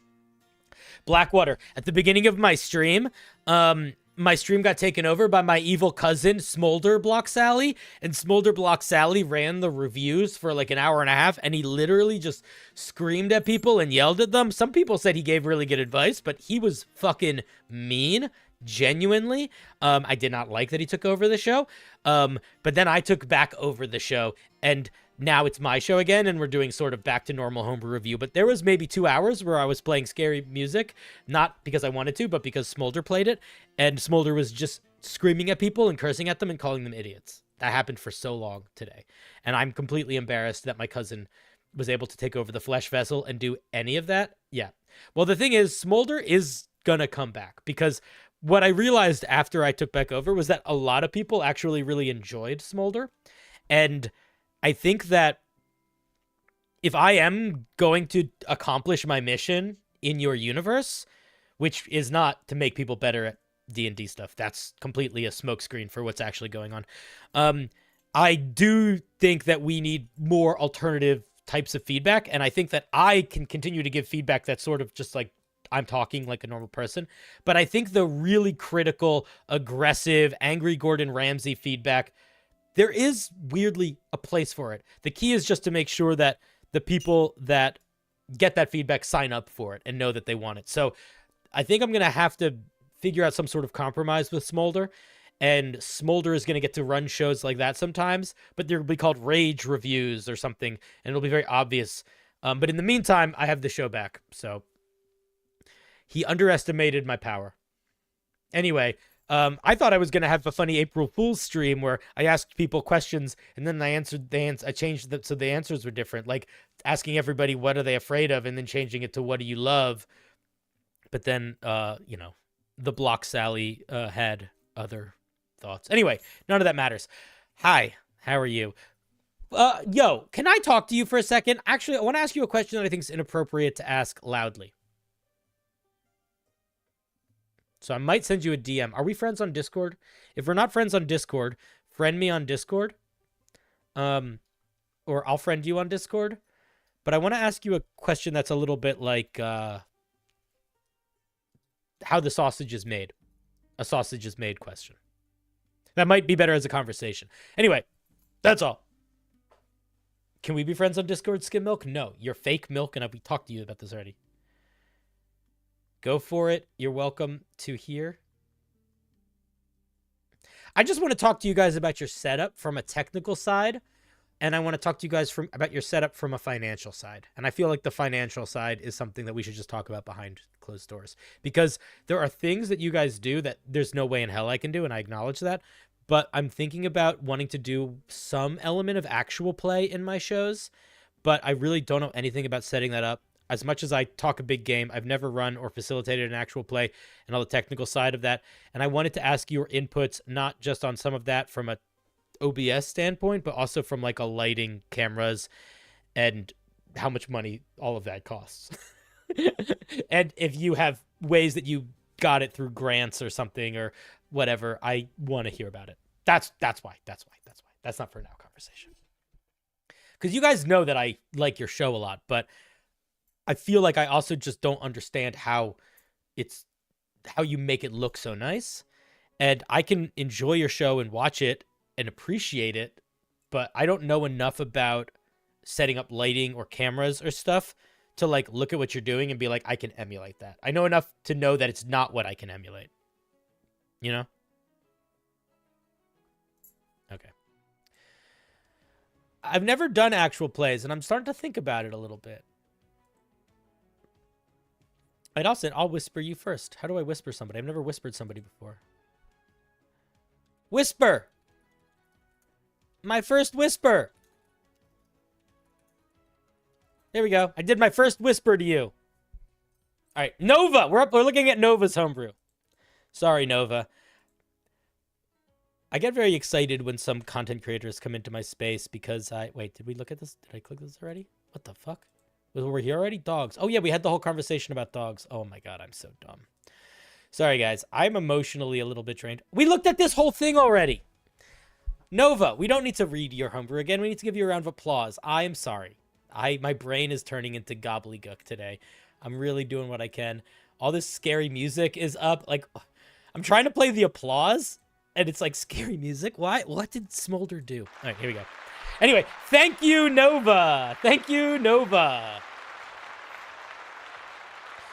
Speaker 1: Blackwater, at the beginning of my stream got taken over by my evil cousin, CinderBlocksally, and CinderBlocksally ran the reviews for like an hour and a half, and he literally just screamed at people and yelled at them. Some people said he gave really good advice, but he was fucking mean, genuinely. I did not like that he took over the show, but then I took back over the show, and now it's my show again, and we're doing sort of back to normal homebrew review. But there was maybe 2 hours where I was playing scary music, not because I wanted to, but because Smolder played it. And Smolder was just screaming at people and cursing at them and calling them idiots. That happened for so long today. And I'm completely embarrassed that my cousin was able to take over the flesh vessel and do any of that. Yeah. Well, the thing is, Smolder is going to come back, because what I realized after I took back over was that a lot of people actually really enjoyed Smolder. And I think that if I am going to accomplish my mission in your universe, which is not to make people better at D&D stuff, that's completely a smokescreen for what's actually going on. I do think that we need more alternative types of feedback, and I think that I can continue to give feedback that's sort of just like I'm talking like a normal person. But I think the really critical, aggressive, angry Gordon Ramsay feedback, there is weirdly a place for it. The key is just to make sure that the people that get that feedback sign up for it and know that they want it. So I think I'm going to have to figure out some sort of compromise with Smolder, and Smolder is going to get to run shows like that sometimes, but they'll be called Rage Reviews or something, and it'll be very obvious. But in the meantime, I have the show back. So he underestimated my power. Anyway, I thought I was going to have a funny April Fool's stream where I asked people questions and then I changed it so the answers were different, like asking everybody what are they afraid of and then changing it to what do you love. But then, the Blocksally had other thoughts. Anyway, none of that matters. Hi, how are you? Yo, can I talk to you for a second? Actually, I want to ask you a question that I think is inappropriate to ask loudly. So I might send you a DM. Are we friends on Discord? If we're not friends on Discord, friend me on Discord. Or I'll friend you on Discord. But I want to ask you a question that's a little bit like how the sausage is made. A sausage is made question. That might be better as a conversation. Anyway, that's all. Can we be friends on Discord, Skim Milk? No, you're fake milk, and we talked to you about this already. Go for it. You're welcome to here. I just want to talk to you guys about your setup from a technical side, and I want to talk to you guys about your setup from a financial side. And I feel like the financial side is something that we should just talk about behind closed doors, because there are things that you guys do that there's no way in hell I can do, and I acknowledge that. But I'm thinking about wanting to do some element of actual play in my shows, but I really don't know anything about setting that up. As much as I talk a big game, I've never run or facilitated an actual play and all the technical side of that. And I wanted to ask your inputs, not just on some of that from a OBS standpoint, but also from like a lighting, cameras, and how much money all of that costs. And if you have ways that you got it through grants or something or whatever, I want to hear about it. That's why. That's not for now conversation. Because you guys know that I like your show a lot, but I feel like I also just don't understand how you make it look so nice. And I can enjoy your show and watch it and appreciate it, but I don't know enough about setting up lighting or cameras or stuff to like look at what you're doing and be like, I can emulate that. I know enough to know that it's not what I can emulate. You know? Okay. I've never done actual plays, and I'm starting to think about it a little bit. And also, I'll whisper you first. How do I whisper somebody? I've never whispered somebody before. Whisper! My first whisper! There we go. I did my first whisper to you. All right, Nova! We're looking at Nova's homebrew. Sorry, Nova. I get very excited when some content creators come into my space because wait, did we look at this? Did I click this already? What the fuck? Were we here already? Dogs. Oh, yeah, we had the whole conversation about dogs. Oh, my God, I'm so dumb. Sorry, guys. I'm emotionally a little bit drained. We looked at this whole thing already. Nova, we don't need to read your homebrew again. We need to give you a round of applause. I am sorry. My brain is turning into gobbledygook today. I'm really doing what I can. All this scary music is up. Like, I'm trying to play the applause, and it's like scary music. Why? What did Smolder do? All right, here we go. Anyway, thank you, Nova. Thank you, Nova.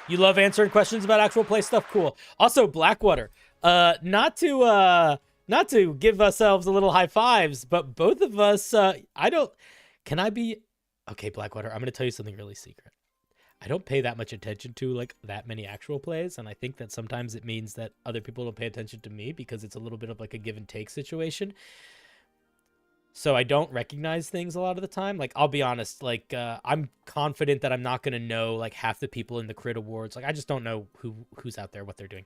Speaker 1: You love answering questions about actual play stuff? Cool. Also, Blackwater. Not to give ourselves a little high fives, but both of us, can I be... Okay, Blackwater, I'm going to tell you something really secret. I don't pay that much attention to, like, that many actual plays, and I think that sometimes it means that other people don't pay attention to me because it's a little bit of, like, a give and take situation. So I don't recognize things a lot of the time. Like, I'll be honest, like, I'm confident that I'm not going to know, like, half the people in the Crit Awards. Like, I just don't know who's out there, what they're doing.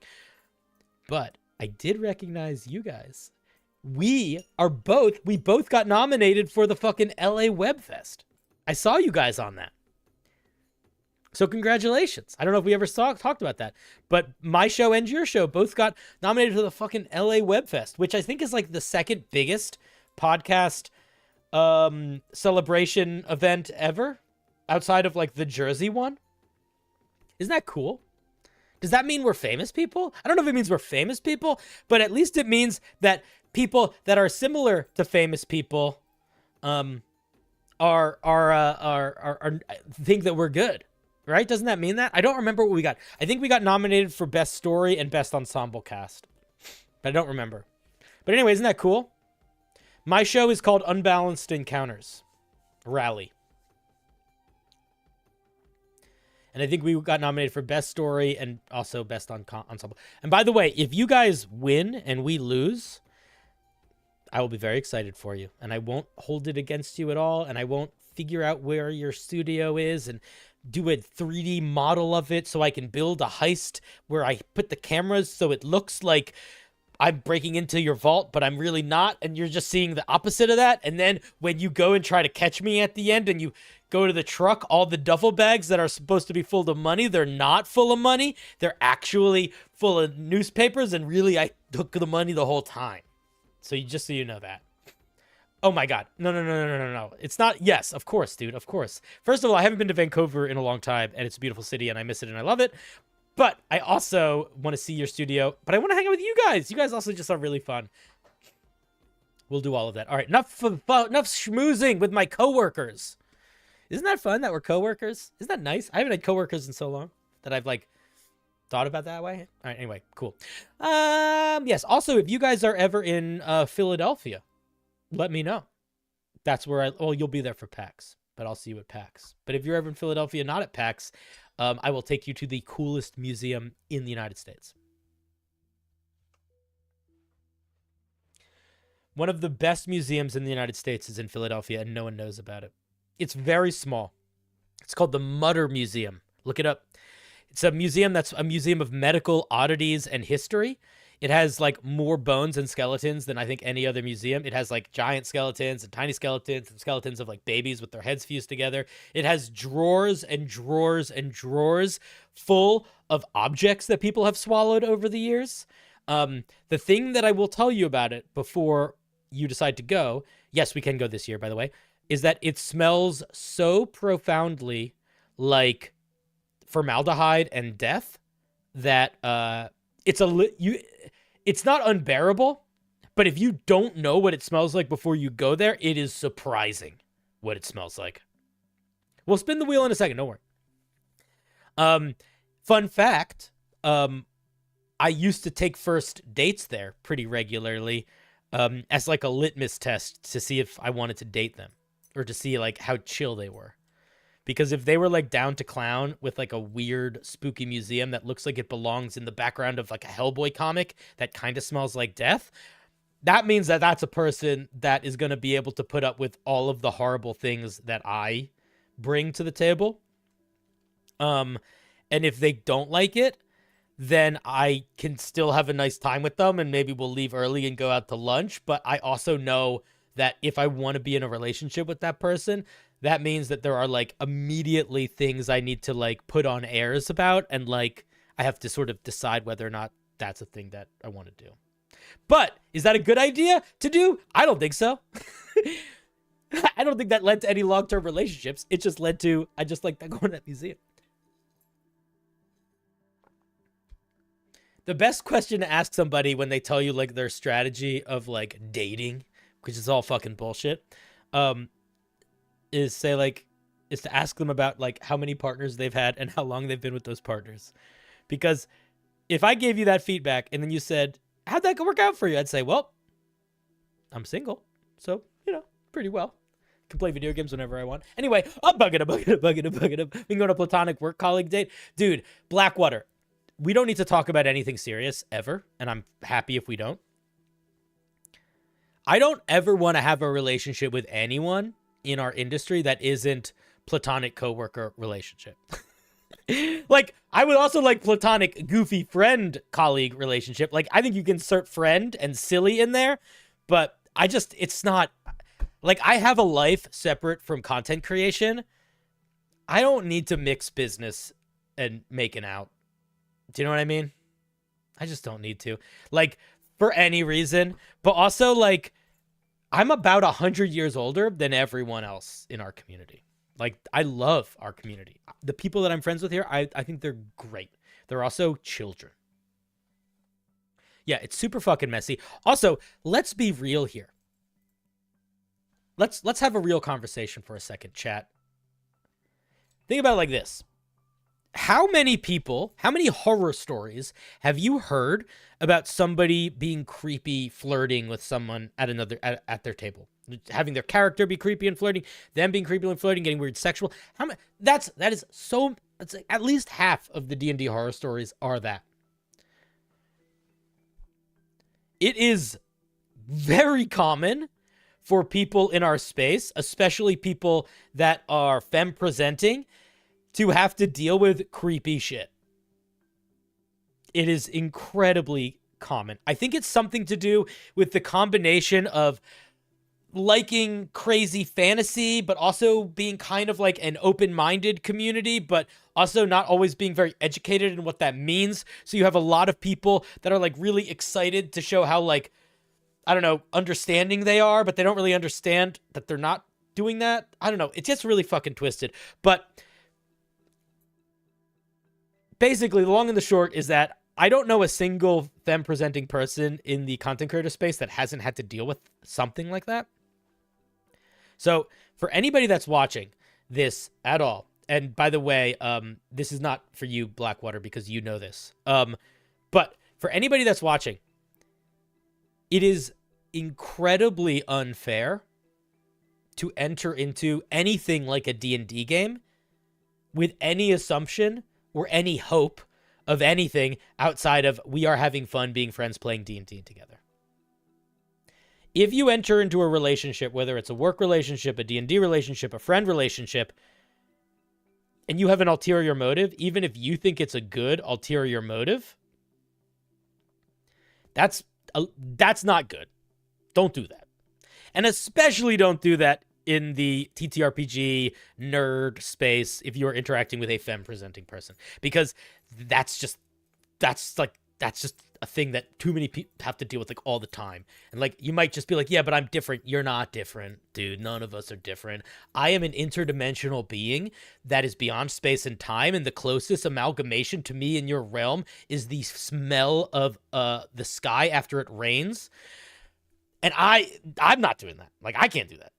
Speaker 1: But I did recognize you guys. We both got nominated for the fucking LA Web Fest. I saw you guys on that. So congratulations. I don't know if we ever talked about that. But my show and your show both got nominated for the fucking LA Web Fest, which I think is, like, the second biggest podcast celebration event ever outside of, like, the Jersey one. Isn't that cool? Does that mean we're famous people? I don't know if it means we're famous people, but at least it means that people that are similar to famous people are think that we're good, right? Doesn't that mean that? I don't remember what we got. I think we got nominated for best story and best ensemble cast, but I don't remember. But anyway, isn't that cool? My show is called Unbalanced Encounters Rally. And I think we got nominated for best story and also best ensemble. And by the way, if you guys win and we lose, I will be very excited for you. And I won't hold it against you at all. And I won't figure out where your studio is and do a 3D model of it so I can build a heist where I put the cameras so it looks like I'm breaking into your vault, but I'm really not, and you're just seeing the opposite of that. And then when you go and try to catch me at the end and you go to the truck, all the duffel bags that are supposed to be full of money, they're not full of money. They're actually full of newspapers, and really I took the money the whole time. So you know that. Oh my God. No. It's not. Yes, of course, dude. Of course. First of all, I haven't been to Vancouver in a long time, and it's a beautiful city, and I miss it, and I love it. But I also want to see your studio, but I want to hang out with you guys. You guys also just are really fun. We'll do all of that. All right, enough schmoozing with my coworkers. Isn't that fun that we're coworkers? Isn't that nice? I haven't had coworkers in so long that I've, like, thought about that way. All right, anyway, cool. Yes, also, if you guys are ever in Philadelphia, let me know. That's where you'll be there for PAX, but I'll see you at PAX. But if you're ever in Philadelphia, not at PAX, I will take you to the coolest museum in the United States. One of the best museums in the United States is in Philadelphia, and no one knows about it. It's very small. It's called the Mutter Museum. Look it up. It's a museum that's a museum of medical oddities and history. It has, like, more bones and skeletons than I think any other museum. It has, like, giant skeletons and tiny skeletons and skeletons of, like, babies with their heads fused together. It has drawers and drawers and drawers full of objects that people have swallowed over the years. The thing that I will tell you about it before you decide to go, yes, we can go this year, by the way, is that it smells so profoundly like formaldehyde and death that it's not unbearable, but if you don't know what it smells like before you go there, it is surprising what it smells like. We'll spin the wheel in a second, don't worry. Fun fact, I used to take first dates there pretty regularly, as like a litmus test to see if I wanted to date them or to see like how chill they were. Because if they were like down to clown with like a weird spooky museum that looks like it belongs in the background of like a Hellboy comic that kind of smells like death, that means that that's a person that is going to be able to put up with all of the horrible things that I bring to the table. And if they don't like it, then I can still have a nice time with them and maybe we'll leave early and go out to lunch. But I also know that if I want to be in a relationship with that person, that means that there are like immediately things I need to like put on airs about. And like, I have to sort of decide whether or not that's a thing that I want to do. But is that a good idea to do? I don't think so. I don't think that led to any long-term relationships. It just led to, I just like going to that museum. The best question to ask somebody when they tell you like their strategy of like dating, which is all fucking bullshit, is to ask them about like how many partners they've had and how long they've been with those partners. Because if I gave you that feedback and then you said, how'd that work out for you? I'd say, well, I'm single. So, you know, pretty well. Can play video games whenever I want. Anyway, I'm bugging. We can go on a platonic work colleague date. Dude, Blackwater. We don't need to talk about anything serious ever, and I'm happy if we don't. I don't ever want to have a relationship with anyone in our industry that isn't platonic coworker relationship. Like, I would also like platonic goofy friend colleague relationship. Like, I think you can insert friend and silly in there, but it's not like I have a life separate from content creation. I don't need to mix business and making out. Do you know what I mean? I just don't need to, like, for any reason. But also, like, I'm about 100 years older than everyone else in our community. Like, I love our community. The people that I'm friends with here, I think they're great. They're also children. Yeah, it's super fucking messy. Also, let's be real here. Let's have a real conversation for a second, chat. Think about it like this. How many people, how many horror stories have you heard about somebody being creepy, flirting with someone at their table, having their character be creepy and flirting, them being creepy and flirting, getting weird sexual? How many? That's like at least half of the D&D horror stories are that. It is very common for people in our space, especially people that are femme presenting, to have to deal with creepy shit. It is incredibly common. I think it's something to do with the combination of liking crazy fantasy, but also being kind of like an open-minded community, but also not always being very educated in what that means. So you have a lot of people that are like really excited to show how, like, I don't know, understanding they are, but they don't really understand that they're not doing that. I don't know. It gets really fucking twisted. But basically, the long and the short is that I don't know a single femme-presenting person in the content creator space that hasn't had to deal with something like that. So for anybody that's watching this at all, and by the way, this is not for you, Blackwater, because you know this. But for anybody that's watching, it is incredibly unfair to enter into anything like a D&D game with any assumption or any hope of anything outside of we are having fun being friends playing D&D together. If you enter into a relationship, whether it's a work relationship, a D&D relationship, a friend relationship, and you have an ulterior motive, even if you think it's a good ulterior motive, that's not good. Don't do that. And especially don't do that in the TTRPG nerd space if you're interacting with a femme presenting person, because that's just a thing that too many people have to deal with like all the time. And like, you might just be like, yeah, but I'm different. You're not different, dude. None of us are different. I am an interdimensional being that is beyond space and time. And the closest amalgamation to me in your realm is the smell of the sky after it rains. And I'm not doing that. Like, I can't do that.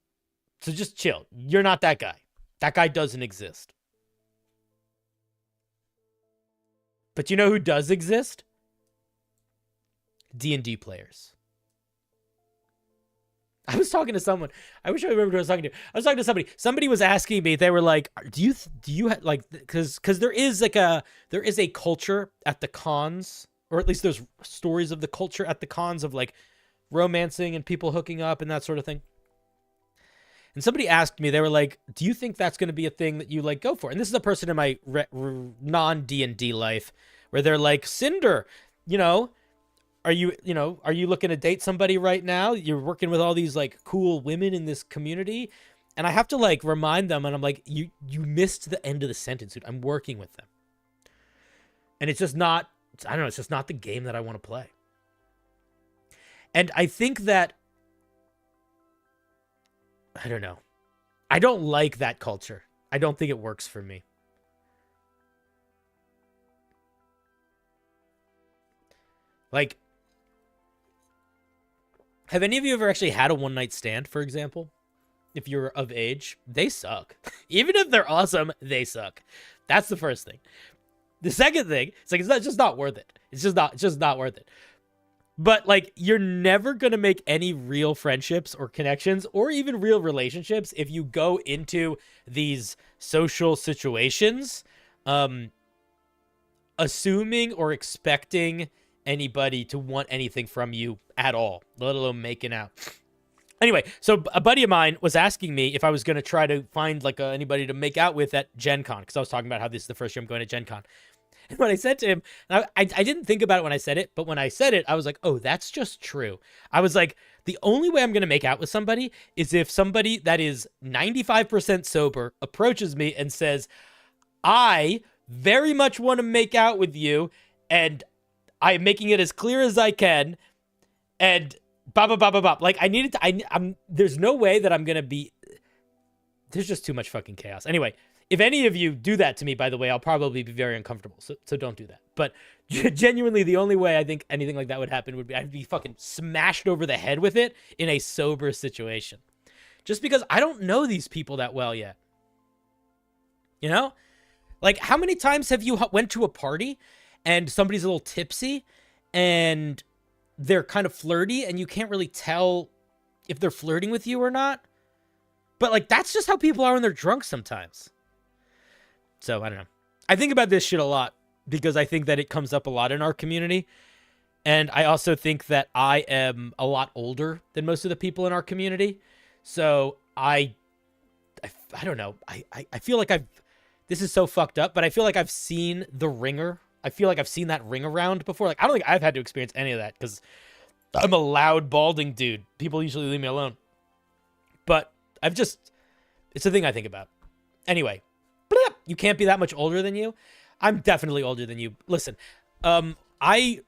Speaker 1: So just chill. You're not that guy. That guy doesn't exist. But you know who does exist? D&D players. I was talking to someone. I wish I remembered who I was talking to. I was talking to somebody. Somebody was asking me. They were like, "Do you like?" Because there is a culture at the cons, or at least there's stories of the culture at the cons of like romancing and people hooking up and that sort of thing. And somebody asked me. They were like, "Do you think that's going to be a thing that you like go for?" And this is a person in my non D&D life where they're like, "Cinder, you know." Are you looking to date somebody right now? You're working with all these like cool women in this community. And I have to like remind them, and I'm like, you missed the end of the sentence, dude. I'm working with them. And it's just not, I don't know, it's just not the game that I want to play. And I think that, I don't know. I don't like that culture. I don't think it works for me. Like, have any of you ever actually had a one-night stand, for example? If you're of age, they suck. Even if they're awesome, they suck. That's the first thing. The second thing, it's like, it's just not worth it. It's just not worth it. But like, you're never going to make any real friendships or connections or even real relationships if you go into these social situations assuming or expecting anybody to want anything from you at all, let alone making out. Anyway, so a buddy of mine was asking me if I was going to try to find like anybody to make out with at Gen Con, because I was talking about how this is the first year I'm going to Gen Con. And when I said to him, I didn't think about it when I said it, but when I said it, I was like, oh, that's just true. I was like, the only way I'm going to make out with somebody is if somebody that is 95% sober approaches me and says, I very much want to make out with you, and I'm making it as clear as I can, and like I needed to, there's no way that I'm going to be, there's just too much fucking chaos. Anyway, if any of you do that to me, by the way, I'll probably be very uncomfortable. So don't do that. But genuinely, the only way I think anything like that would happen would be I'd be fucking smashed over the head with it in a sober situation. Just because I don't know these people that well yet. You know? Like, how many times have you went to a party and somebody's a little tipsy and they're kind of flirty and you can't really tell if they're flirting with you or not? But like, that's just how people are when they're drunk sometimes. So I don't know. I think about this shit a lot because I think that it comes up a lot in our community. And I also think that I am a lot older than most of the people in our community. So I don't know. I feel like this is so fucked up, but I feel like I've seen the ringer. I feel like I've seen that ring around before. Like, I don't think I've had to experience any of that because I'm a loud, balding dude. People usually leave me alone. But it's a thing I think about. Anyway, you can't be that much older than you. I'm definitely older than you. Listen, I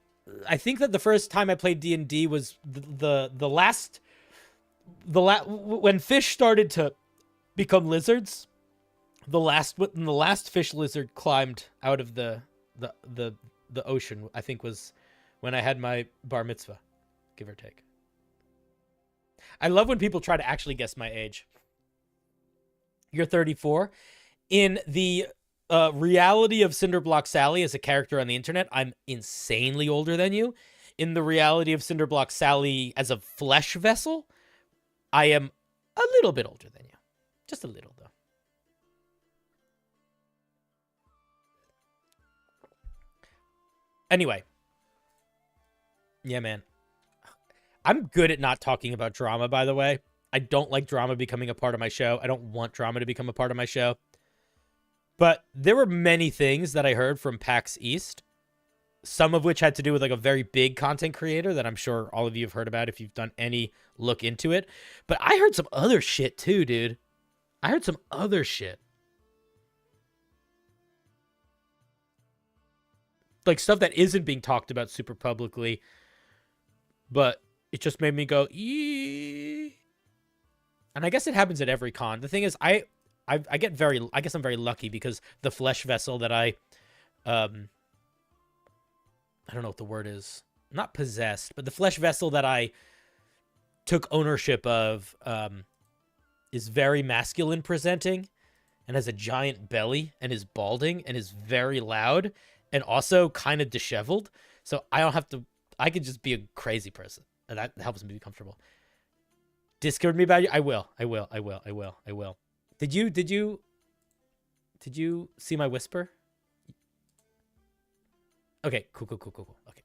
Speaker 1: think that the first time I played D&D was when fish started to become lizards. When the last fish lizard climbed out of the ocean, I think was when I had my bar mitzvah, give or take. I love when people try to actually guess my age. You're 34. In the reality of CinderBlocksally as a character on the internet, I'm insanely older than you. In the reality of CinderBlocksally as a flesh vessel, I am a little bit older than you. Just a little, though. Anyway. Yeah, man. I'm good at not talking about drama, by the way. I don't like drama becoming a part of my show. I don't want drama to become a part of my show. But there were many things that I heard from PAX East, some of which had to do with like a very big content creator that I'm sure all of you have heard about if you've done any look into it. But I heard some other shit too, dude. I heard some other shit. Like stuff that isn't being talked about super publicly, but it just made me go, eee. And I guess it happens at every con. The thing is, I guess I'm very lucky because the flesh vessel that I don't know what the word is, not possessed, but the flesh vessel that I took ownership of is very masculine presenting and has a giant belly and is balding and is very loud and also kind of disheveled. So I I could just be a crazy person, and that helps me be comfortable. Discord me about you. I will. Did you see my whisper? Okay, cool. Okay.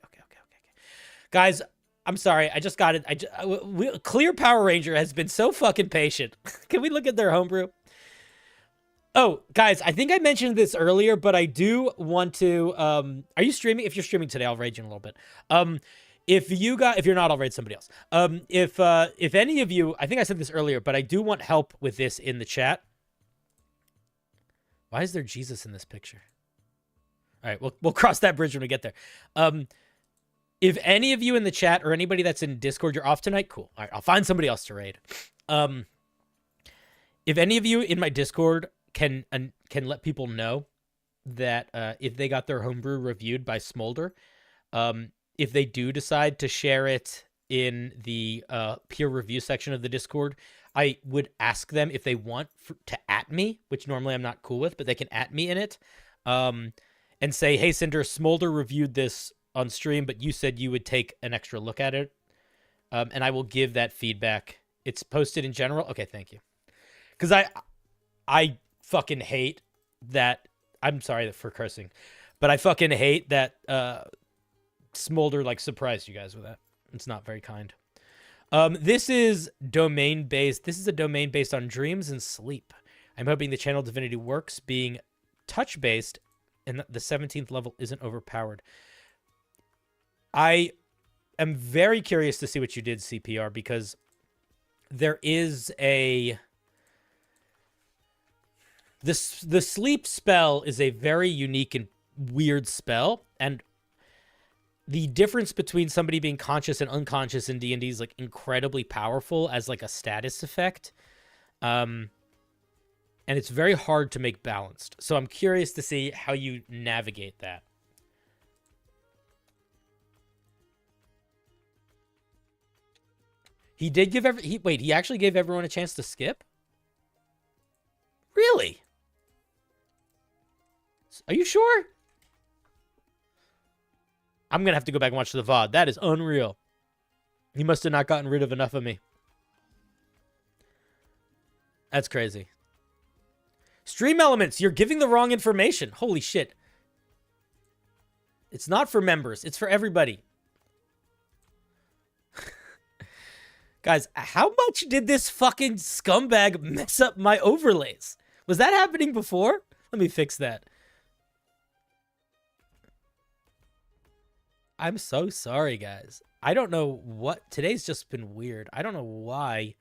Speaker 1: Guys, I'm sorry. I just got it. Clear Power Ranger has been so fucking patient. Can we look at their homebrew? Oh, guys, I think I mentioned this earlier, but I do want to. Are you streaming? If you're streaming today, I'll rage in a little bit. If you're not, I'll raid somebody else. If any of you, I think I said this earlier, but I do want help with this in the chat. Why is there Jesus in this picture? All right, we'll cross that bridge when we get there. If any of you in the chat or anybody that's in Discord, you're off tonight, cool. All right, I'll find somebody else to raid. If any of you in my Discord can let people know that if they got their homebrew reviewed by Smolder, if they do decide to share it in the peer review section of the Discord, I would ask them if they want to @ me, which normally I'm not cool with, but they can @ me in it, and say, hey, Cinder, Smolder reviewed this on stream, but you said you would take an extra look at it, and I will give that feedback. It's posted in general. Okay, thank you. Because I fucking hate that. I'm sorry for cursing, but I fucking hate that Smolder like surprised you guys with that. It's not very kind. This is domain-based. This is a domain based on dreams and sleep. I'm hoping the channel divinity works, being touch-based, and the 17th level isn't overpowered. I am very curious to see what you did, CPR, because there is a... The sleep spell is a very unique and weird spell, and the difference between somebody being conscious and unconscious in D&D is like incredibly powerful as like a status effect. And it's very hard to make balanced. So I'm curious to see how you navigate that. He did give he actually gave everyone a chance to skip? Really? Are you sure? I'm going to have to go back and watch the VOD. That is unreal. He must have not gotten rid of enough of me. That's crazy. Stream elements. You're giving the wrong information. Holy shit. It's not for members. It's for everybody. Guys, how much did this fucking scumbag mess up my overlays? Was that happening before? Let me fix that. I'm so sorry, guys. I don't know what... Today's just been weird. I don't know why.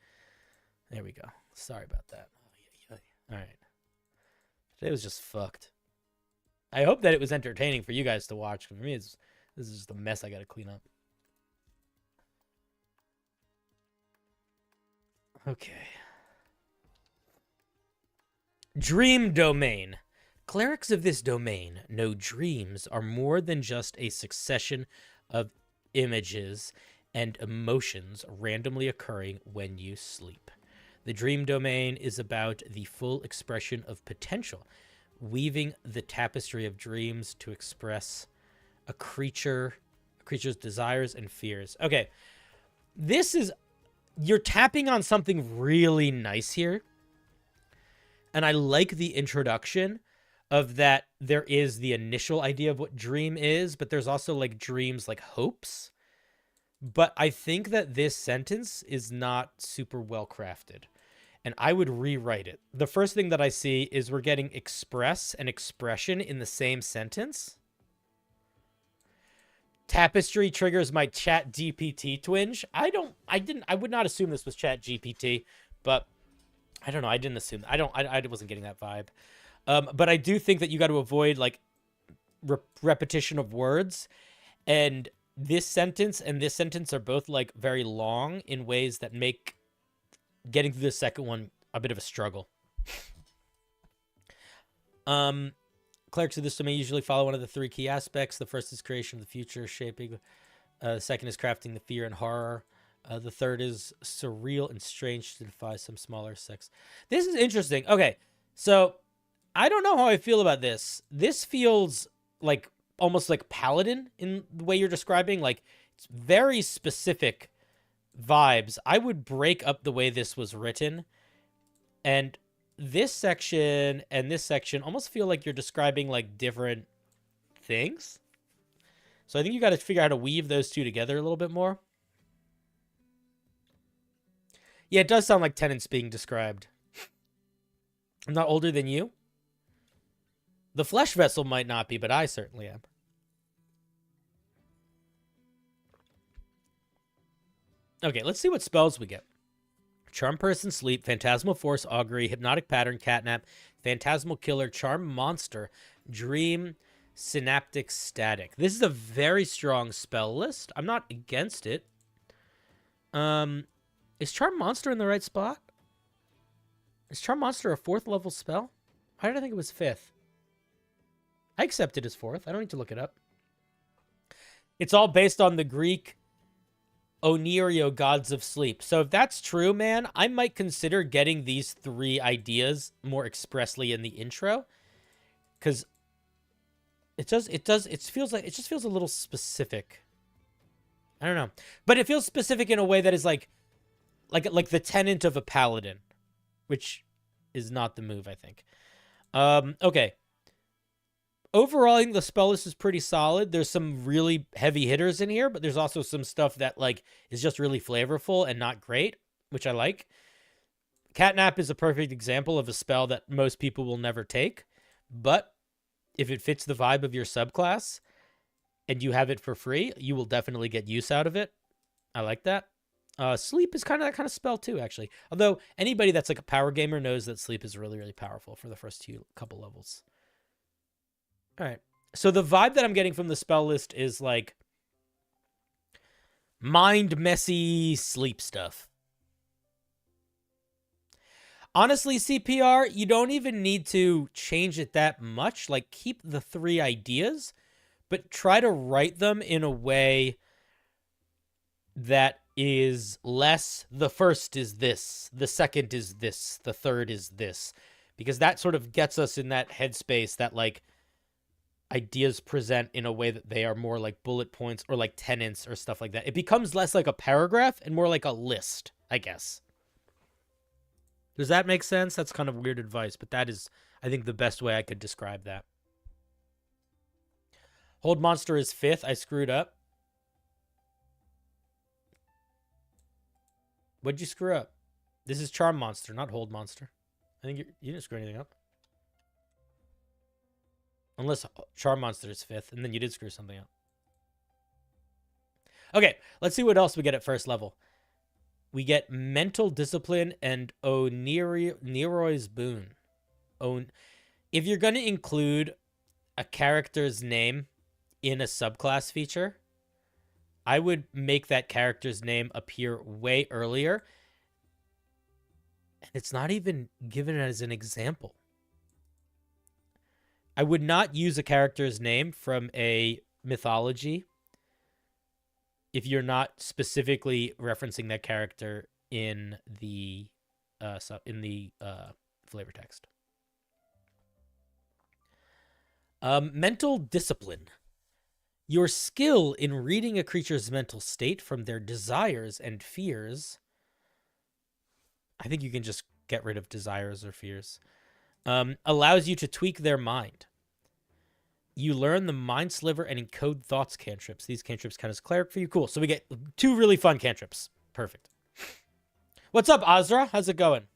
Speaker 1: There we go. Sorry about that. All right. Today was just fucked. I hope that it was entertaining for you guys to watch. For me, this is just a mess I got to clean up. Okay. Dream domain. Clerics of this domain know dreams are more than just a succession of images and emotions randomly occurring when you sleep. The dream domain is about the full expression of potential, weaving the tapestry of dreams to express a creature's desires and fears. Okay, this is... You're tapping on something really nice here. And I like the introduction of that there is the initial idea of what dream is, but there's also like dreams like hopes. But I think that this sentence is not super well crafted, and I would rewrite it. The first thing that I see is we're getting express and expression in the same sentence. Tapestry triggers my chat GPT twinge. I would not assume this was chat GPT, but I don't know. I didn't assume. I wasn't getting that vibe. But I do think that you got to avoid like repetition of words, and this sentence and this sentence are both like very long in ways that make getting through the second one a bit of a struggle. Clerics of this domain usually follow one of the three key aspects. The first is creation of the future, shaping. The second is crafting the fear and horror. The third is surreal and strange to defy some smaller sects. This is interesting. Okay, so I don't know how I feel about this. This feels like almost like paladin in the way you're describing. Like very specific vibes. I would break up the way this was written, and this section and this section almost feel like you're describing like different things. So I think you got to figure out how to weave those two together a little bit more. Yeah, it does sound like tenants being described. I'm not older than you. The flesh vessel might not be, but I certainly am. Okay, let's see what spells we get. Charm Person, Sleep, Phantasmal Force, Augury, Hypnotic Pattern, Catnap, Phantasmal Killer, Charm Monster, Dream, Synaptic Static. This is a very strong spell list. I'm not against it. Is Charm Monster in the right spot? Is Charm Monster a 4th level spell? Why did I think it was 5th? I accept it as 4th. I don't need to look it up. It's all based on the Greek Onerio gods of sleep. So if that's true, man, I might consider getting these 3 ideas more expressly in the intro, because it just feels a little specific. I don't know, but it feels specific in a way that is like the tenant of a paladin, which is not the move, I think. Okay. Overall, I think the spell list is pretty solid. There's some really heavy hitters in here, but there's also some stuff that like is just really flavorful and not great, which I like. Catnap is a perfect example of a spell that most people will never take, but if it fits the vibe of your subclass and you have it for free, you will definitely get use out of it. I like that. Sleep is kind of that kind of spell too, actually. Although anybody that's like a power gamer knows that sleep is really, really powerful for the first couple levels. All right. So the vibe that I'm getting from the spell list is like mind messy sleep stuff. Honestly, CPR, you don't even need to change it that much. Like, keep the 3 ideas, but try to write them in a way that is less the first is this, the second is this, the third is this. Because that sort of gets us in that headspace that, like, ideas present in a way that they are more like bullet points or like tenets or stuff like that. It becomes less like a paragraph and more like a list, I guess. Does that make sense? That's kind of weird advice, but that is, I think, the best way I could describe that. Hold Monster is 5th. I screwed up. What'd you screw up? This is Charm Monster, not Hold Monster. I think you didn't screw anything up. Unless Charm Monster is 5th, and then you did screw something up. Okay, let's see what else we get at first level. We get Mental Discipline and Neroy's Boon. If you're going to include a character's name in a subclass feature, I would make that character's name appear way earlier. And it's not even given as an example. I would not use a character's name from a mythology if you're not specifically referencing that character in the flavor text. Mental Discipline. Your skill in reading a creature's mental state from their desires and fears. I think you can just get rid of desires or fears. Allows you to tweak their mind. You learn the Mind Sliver and Encode Thoughts cantrips. These cantrips count as Cleric for you. Cool. So we get 2 really fun cantrips. Perfect. What's up, Azra? How's it going?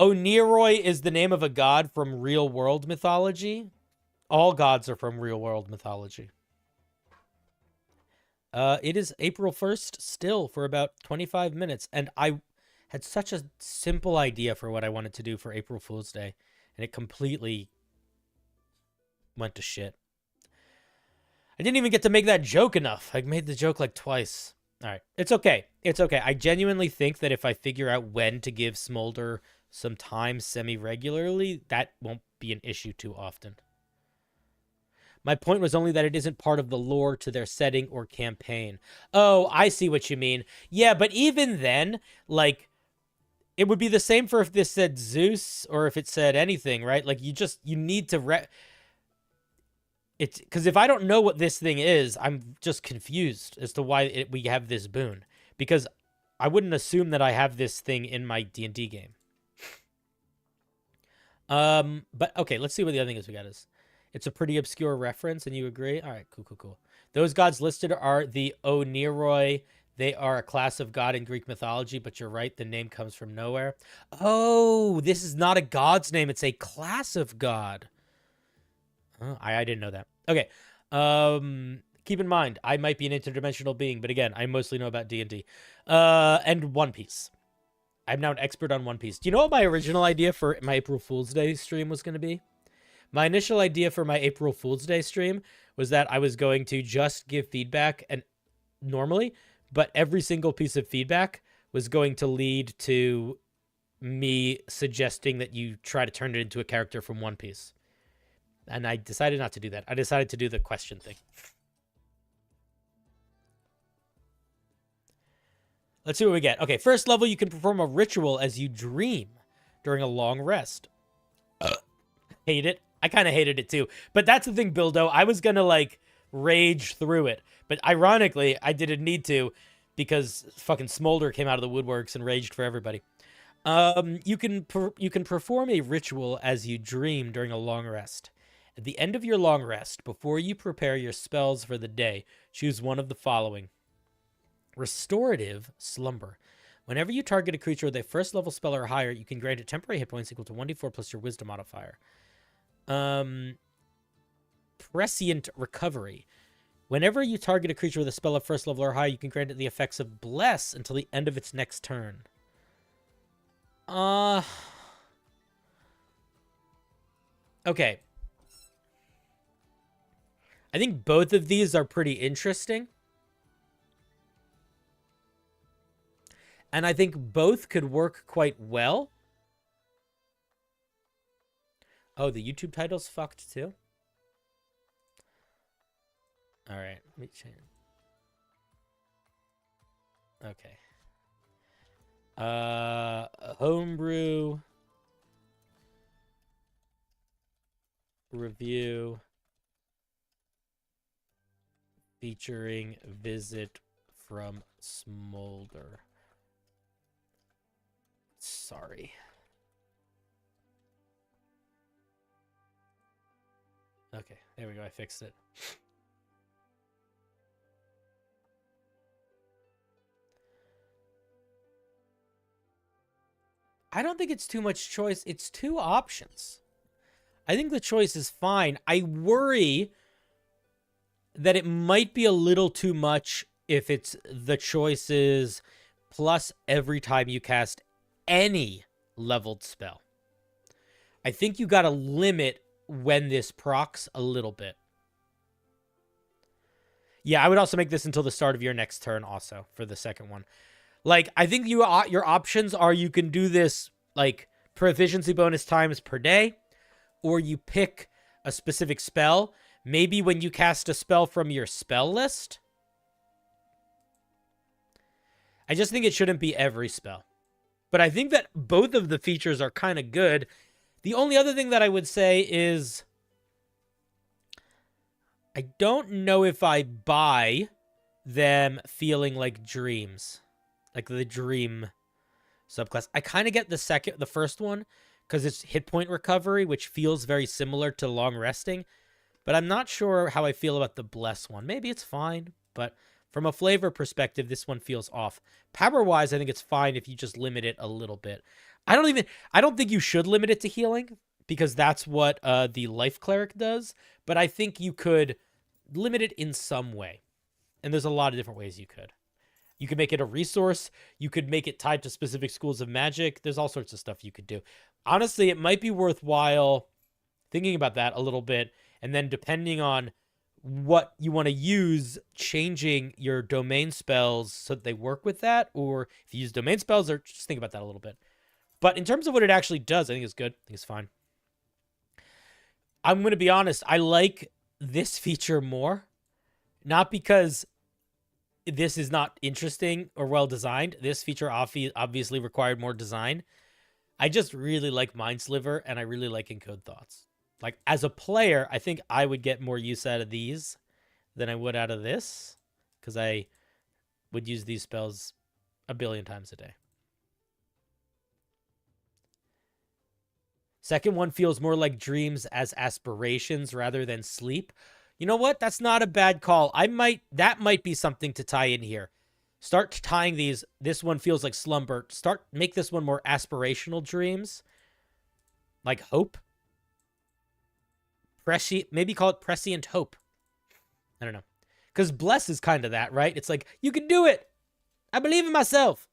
Speaker 1: Oneroy is the name of a god from real-world mythology. All gods are from real-world mythology. It is April 1st still for about 25 minutes, and I had such a simple idea for what I wanted to do for April Fool's Day, and it completely went to shit. I didn't even get to make that joke enough. I made the joke like twice. All right. It's okay. It's okay. I genuinely think that if I figure out when to give Smolder some time semi-regularly, that won't be an issue too often. My point was only that it isn't part of the lore to their setting or campaign. Oh, I see what you mean. Yeah, but even then, like, it would be the same for if this said Zeus or if it said anything, right? Like, you need to... It's because if I don't know what this thing is, I'm just confused as to why we have this boon. Because I wouldn't assume that I have this thing in my D&D game. But okay, let's see what the other thing is we got is. It's a pretty obscure reference, and you agree? All right, cool. Those gods listed are the Oneiroi. They are a class of god in Greek mythology, but you're right, the name comes from nowhere. Oh, this is not a god's name. It's a class of god. Oh, I didn't know that. Okay. Keep in mind, I might be an interdimensional being, but again, I mostly know about D&D. And One Piece. I'm now an expert on One Piece. Do you know what my original idea for my April Fool's Day stream was going to be? My initial idea for my April Fool's Day stream was that I was going to just give feedback and normally, but every single piece of feedback was going to lead to me suggesting that you try to turn it into a character from One Piece. And I decided not to do that. I decided to do the question thing. Let's see what we get. Okay, first level, you can perform a ritual as you dream during a long rest. Hate it. I kind of hated it too. But that's the thing, Bildo. I was going to, like, rage through it. But ironically, I didn't need to because fucking Smolder came out of the woodworks and raged for everybody. You can perform a ritual as you dream during a long rest. At the end of your long rest, before you prepare your spells for the day, choose one of the following. Restorative Slumber. Whenever you target a creature with a first level spell or higher, you can grant it temporary hit points equal to 1d4 plus your wisdom modifier. Prescient Recovery. Whenever you target a creature with a spell of first level or higher, you can grant it the effects of Bless until the end of its next turn. Okay. I think both of these are pretty interesting. And I think both could work quite well. Oh, the YouTube title's fucked too? All right, let me change. Okay. Homebrew Review Featuring Visit from Smolder. Sorry. Okay, there we go. I fixed it. I don't think it's too much choice. It's two options. I think the choice is fine. I worry that it might be a little too much if it's the choices plus every time you cast any leveled spell. I think you got to limit when this procs a little bit. Yeah, I would also make this until the start of your next turn also for the second one. Like, I think your options are you can do this, like, proficiency bonus times per day, or you pick a specific spell. Maybe when you cast a spell from your spell list. I just think it shouldn't be every spell. But I think that both of the features are kind of good. The only other thing that I would say is I don't know if I buy them feeling like dreams. Like the dream subclass. I kind of get the first one because it's hit point recovery, which feels very similar to long resting. But I'm not sure how I feel about the bless one. Maybe it's fine, but from a flavor perspective, this one feels off. Power-wise, I think it's fine if you just limit it a little bit. I don't think you should limit it to healing, because that's what the Life Cleric does, but I think you could limit it in some way. And there's a lot of different ways you could. You could make it a resource. You could make it tied to specific schools of magic. There's all sorts of stuff you could do. Honestly, it might be worthwhile thinking about that a little bit, and then depending on what you want to use, changing your domain spells so that they work with that, or if you use domain spells, or just think about that a little bit. But in terms of what it actually does, I think it's good. I think it's fine. I'm going to be honest. I like this feature more, not because this is not interesting or well designed. This feature obviously required more design. I just really like Mind Sliver, and I really like Encode Thoughts. Like, as a player, I think I would get more use out of these than I would out of this, because I would use these spells a billion times a day. Second one feels more like dreams as aspirations rather than sleep. You know what? That's not a bad call. That might be something to tie in here. Start tying these. This one feels like slumber. Make this one more aspirational dreams. Like hope. Maybe call it prescient hope. I don't know. Because bless is kind of that, right? It's like, you can do it. I believe in myself.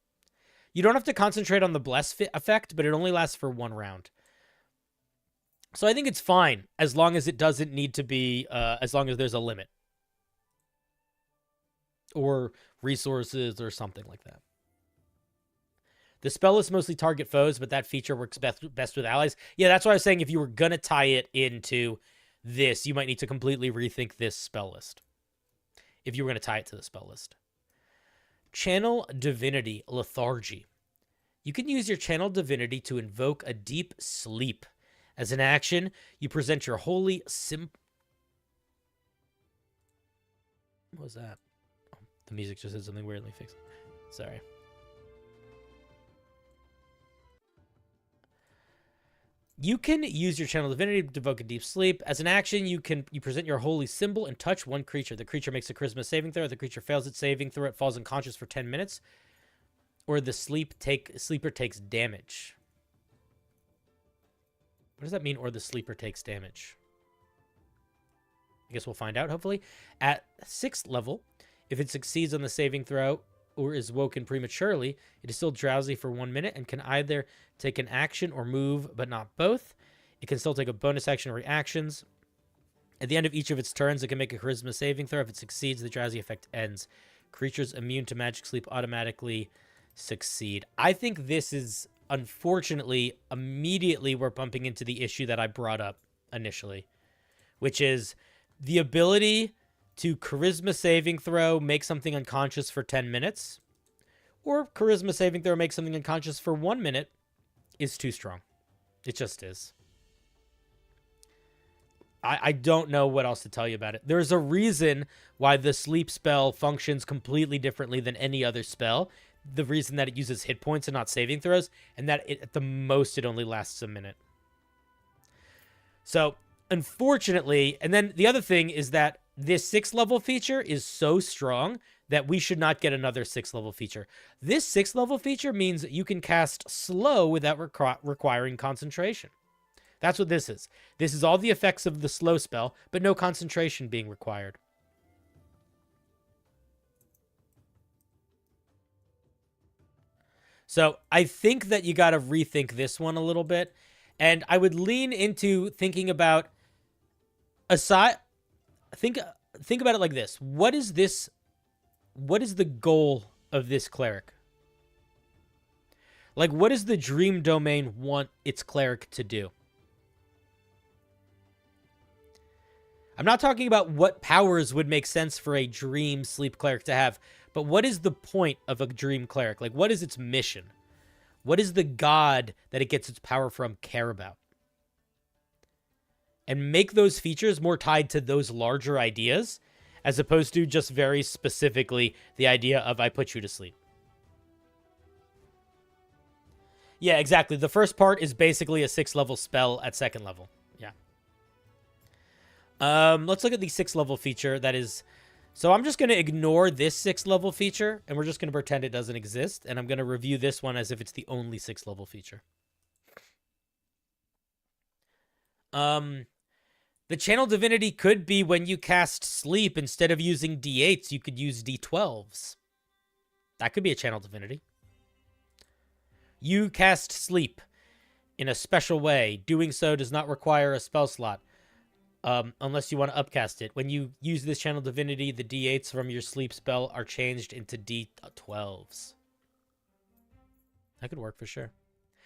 Speaker 1: You don't have to concentrate on the bless effect, but it only lasts for 1 round. So I think it's fine, as long as it doesn't need to be, as long as there's a limit. Or resources or something like that. The spell lists mostly target foes, but that feature works best with allies. Yeah, that's why I was saying if you were going to tie it into this, you might need to completely rethink this spell list. If you were going to tie it to the spell list. Channel Divinity Lethargy. You can use your Channel Divinity to invoke a deep sleep. As an action, you present your holy What was that? Oh, the music just did something weirdly fixed. Sorry. You can use your Channel Divinity to evoke a deep sleep. As an action, you present your holy symbol and touch one creature. The creature makes a charisma saving throw. If the creature fails its saving throw, it falls unconscious for 10 minutes. Or the sleeper takes damage. What does that mean, or the sleeper takes damage? I guess we'll find out, hopefully. At 6th level, if it succeeds on the saving throw or is woken prematurely, it is still drowsy for 1 minute and can either take an action or move, but not both. It can still take a bonus action or reactions. At the end of each of its turns, it can make a charisma saving throw. If it succeeds, the drowsy effect ends. Creatures immune to magic sleep automatically succeed. I think this is... Unfortunately, immediately we're bumping into the issue that I brought up initially, which is the ability to charisma saving throw, make something unconscious for 10 minutes, or charisma saving throw, make something unconscious for 1 minute is too strong. It just is. I don't know what else to tell you about it. There's a reason why the sleep spell functions completely differently than any other spell. The reason that it uses hit points and not saving throws, and that at the most it only lasts a minute. So, unfortunately, and then the other thing is that this 6th level feature is so strong that we should not get another 6th level feature. This 6th level feature means that you can cast slow without requiring concentration. That's what this is. This is all the effects of the slow spell, but no concentration being required. So I think that you got to rethink this one a little bit. And I would lean into thinking about think about it like this. What is the goal of this cleric? Like, what does the dream domain want its cleric to do? I'm not talking about what powers would make sense for a dream sleep cleric to have, but what is the point of a dream cleric? Like, what is its mission? What is the god that it gets its power from care about? And make those features more tied to those larger ideas, as opposed to just very specifically the idea of I put you to sleep. Yeah, exactly. The first part is basically a 6th level spell at 2nd level. Yeah. Let's look at the 6th level feature that is... So I'm just going to ignore this 6th level feature, and we're just going to pretend it doesn't exist, and I'm going to review this one as if it's the only 6th level feature. The Channel Divinity could be when you cast Sleep, instead of using D8s, you could use D12s. That could be a Channel Divinity. You cast Sleep in a special way. Doing so does not require a spell slot. Unless you want to upcast it. When you use this Channel Divinity, the D8s from your sleep spell are changed into D12s. That could work for sure.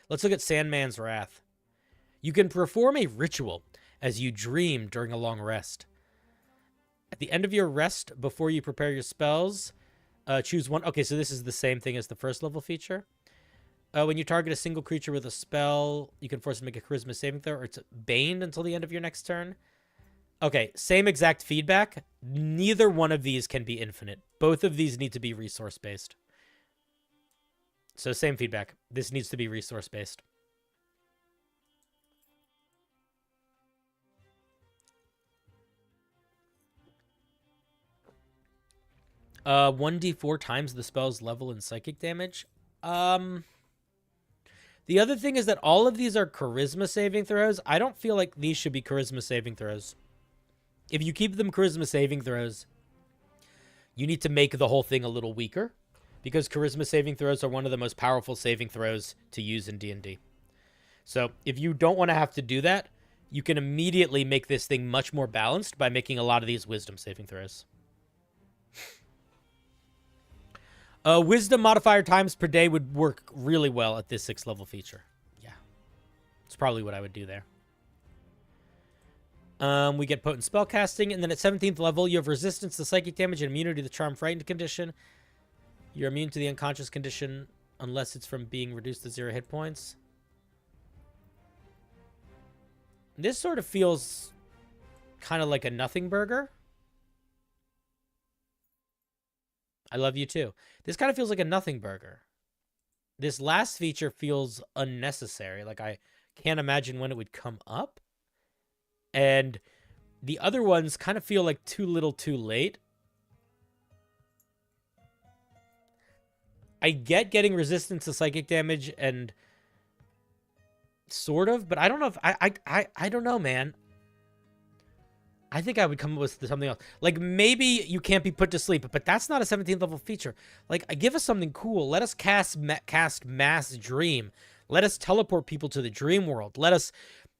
Speaker 1: Let's look at Sandman's Wrath. You can perform a ritual as you dream during a long rest. At the end of your rest, before you prepare your spells, choose one. Okay, so this is the same thing as the 1st level feature. When you target a single creature with a spell, you can force it to make a charisma saving throw, or it's baned until the end of your next turn. Okay, same exact feedback. Neither one of these can be infinite. Both of these need to be resource-based. So same feedback. This needs to be resource-based. 1d4 times the spell's level and psychic damage. The other thing is that all of these are charisma saving throws. I don't feel like these should be charisma saving throws. If you keep them charisma saving throws, you need to make the whole thing a little weaker, because charisma saving throws are one of the most powerful saving throws to use in D&D. So if you don't want to have to do that, you can immediately make this thing much more balanced by making a lot of these wisdom saving throws. Wisdom modifier times per day would work really well at this 6th level feature. Yeah. It's probably what I would do there. We get potent spell casting, and then at 17th level, you have resistance to psychic damage and immunity to the charm frightened condition. You're immune to the unconscious condition unless it's from being reduced to 0 hit points. This sort of feels kind of like a nothing burger. I love you too. This kind of feels like a nothing burger. This last feature feels unnecessary. Like, I can't imagine when it would come up. And the other ones kind of feel like too little too late. I get getting resistance to psychic damage and sort of, but I don't know if I don't know, man. I think I would come up with something else. Like, maybe you can't be put to sleep, but that's not a 17th level feature. Like, give us something cool. Let us cast Mass Dream. Let us teleport people to the dream world. Let us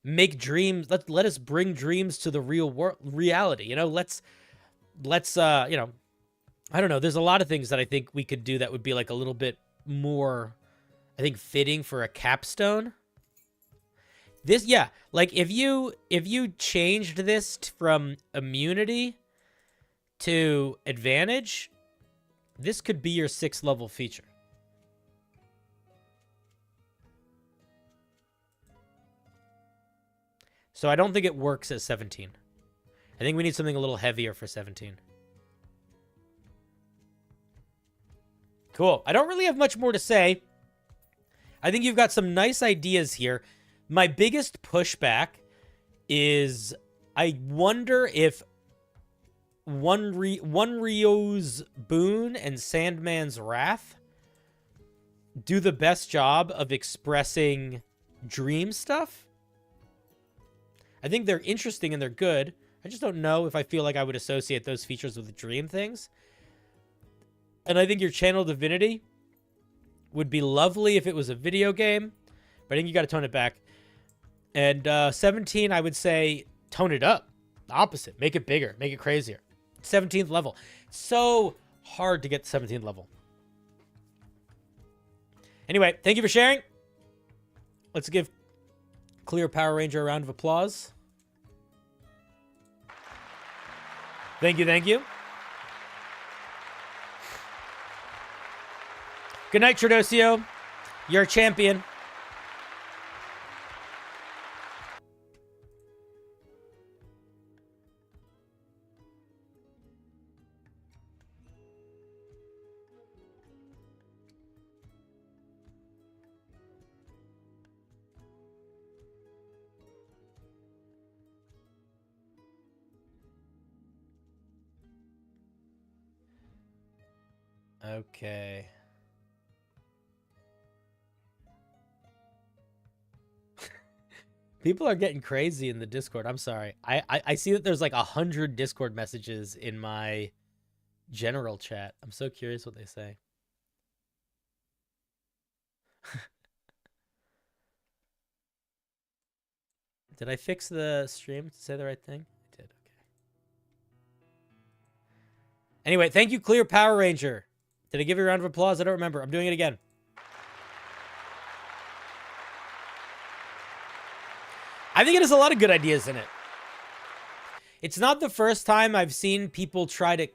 Speaker 1: make dreams. Let us bring dreams to the real world, reality. You know, let's you know, I don't know. There's a lot of things that I think we could do that would be like a little bit more, I think, fitting for a capstone. This, yeah, like if you changed this from immunity to advantage, this could be your 6th level feature. So I don't think it works at 17. I think we need something a little heavier for 17. Cool. I don't really have much more to say. I think you've got some nice ideas here. My biggest pushback is I wonder if One Rio's Boon and Sandman's Wrath do the best job of expressing dream stuff. I think they're interesting and they're good. I just don't know if I feel like I would associate those features with the dream things. And I think your Channel Divinity would be lovely if it was a video game, but I think you got to tone it back. And 17, I would say tone it up. The opposite. Make it bigger. Make it crazier. 17th level. So hard to get to 17th level. Anyway, thank you for sharing. Let's give Clear Power Ranger a round of applause. Thank you, thank you. Good night, Tradosio. You're a champion. Okay. People are getting crazy in the Discord. I'm sorry. I see that there's like 100 Discord messages in my general chat. I'm so curious what they say. Did I fix the stream to say the right thing? I did. Okay. Anyway, thank you, Clear Power Ranger. Did I give you a round of applause? I don't remember. I'm doing it again. I think it has a lot of good ideas in it. It's not the first time I've seen people try to,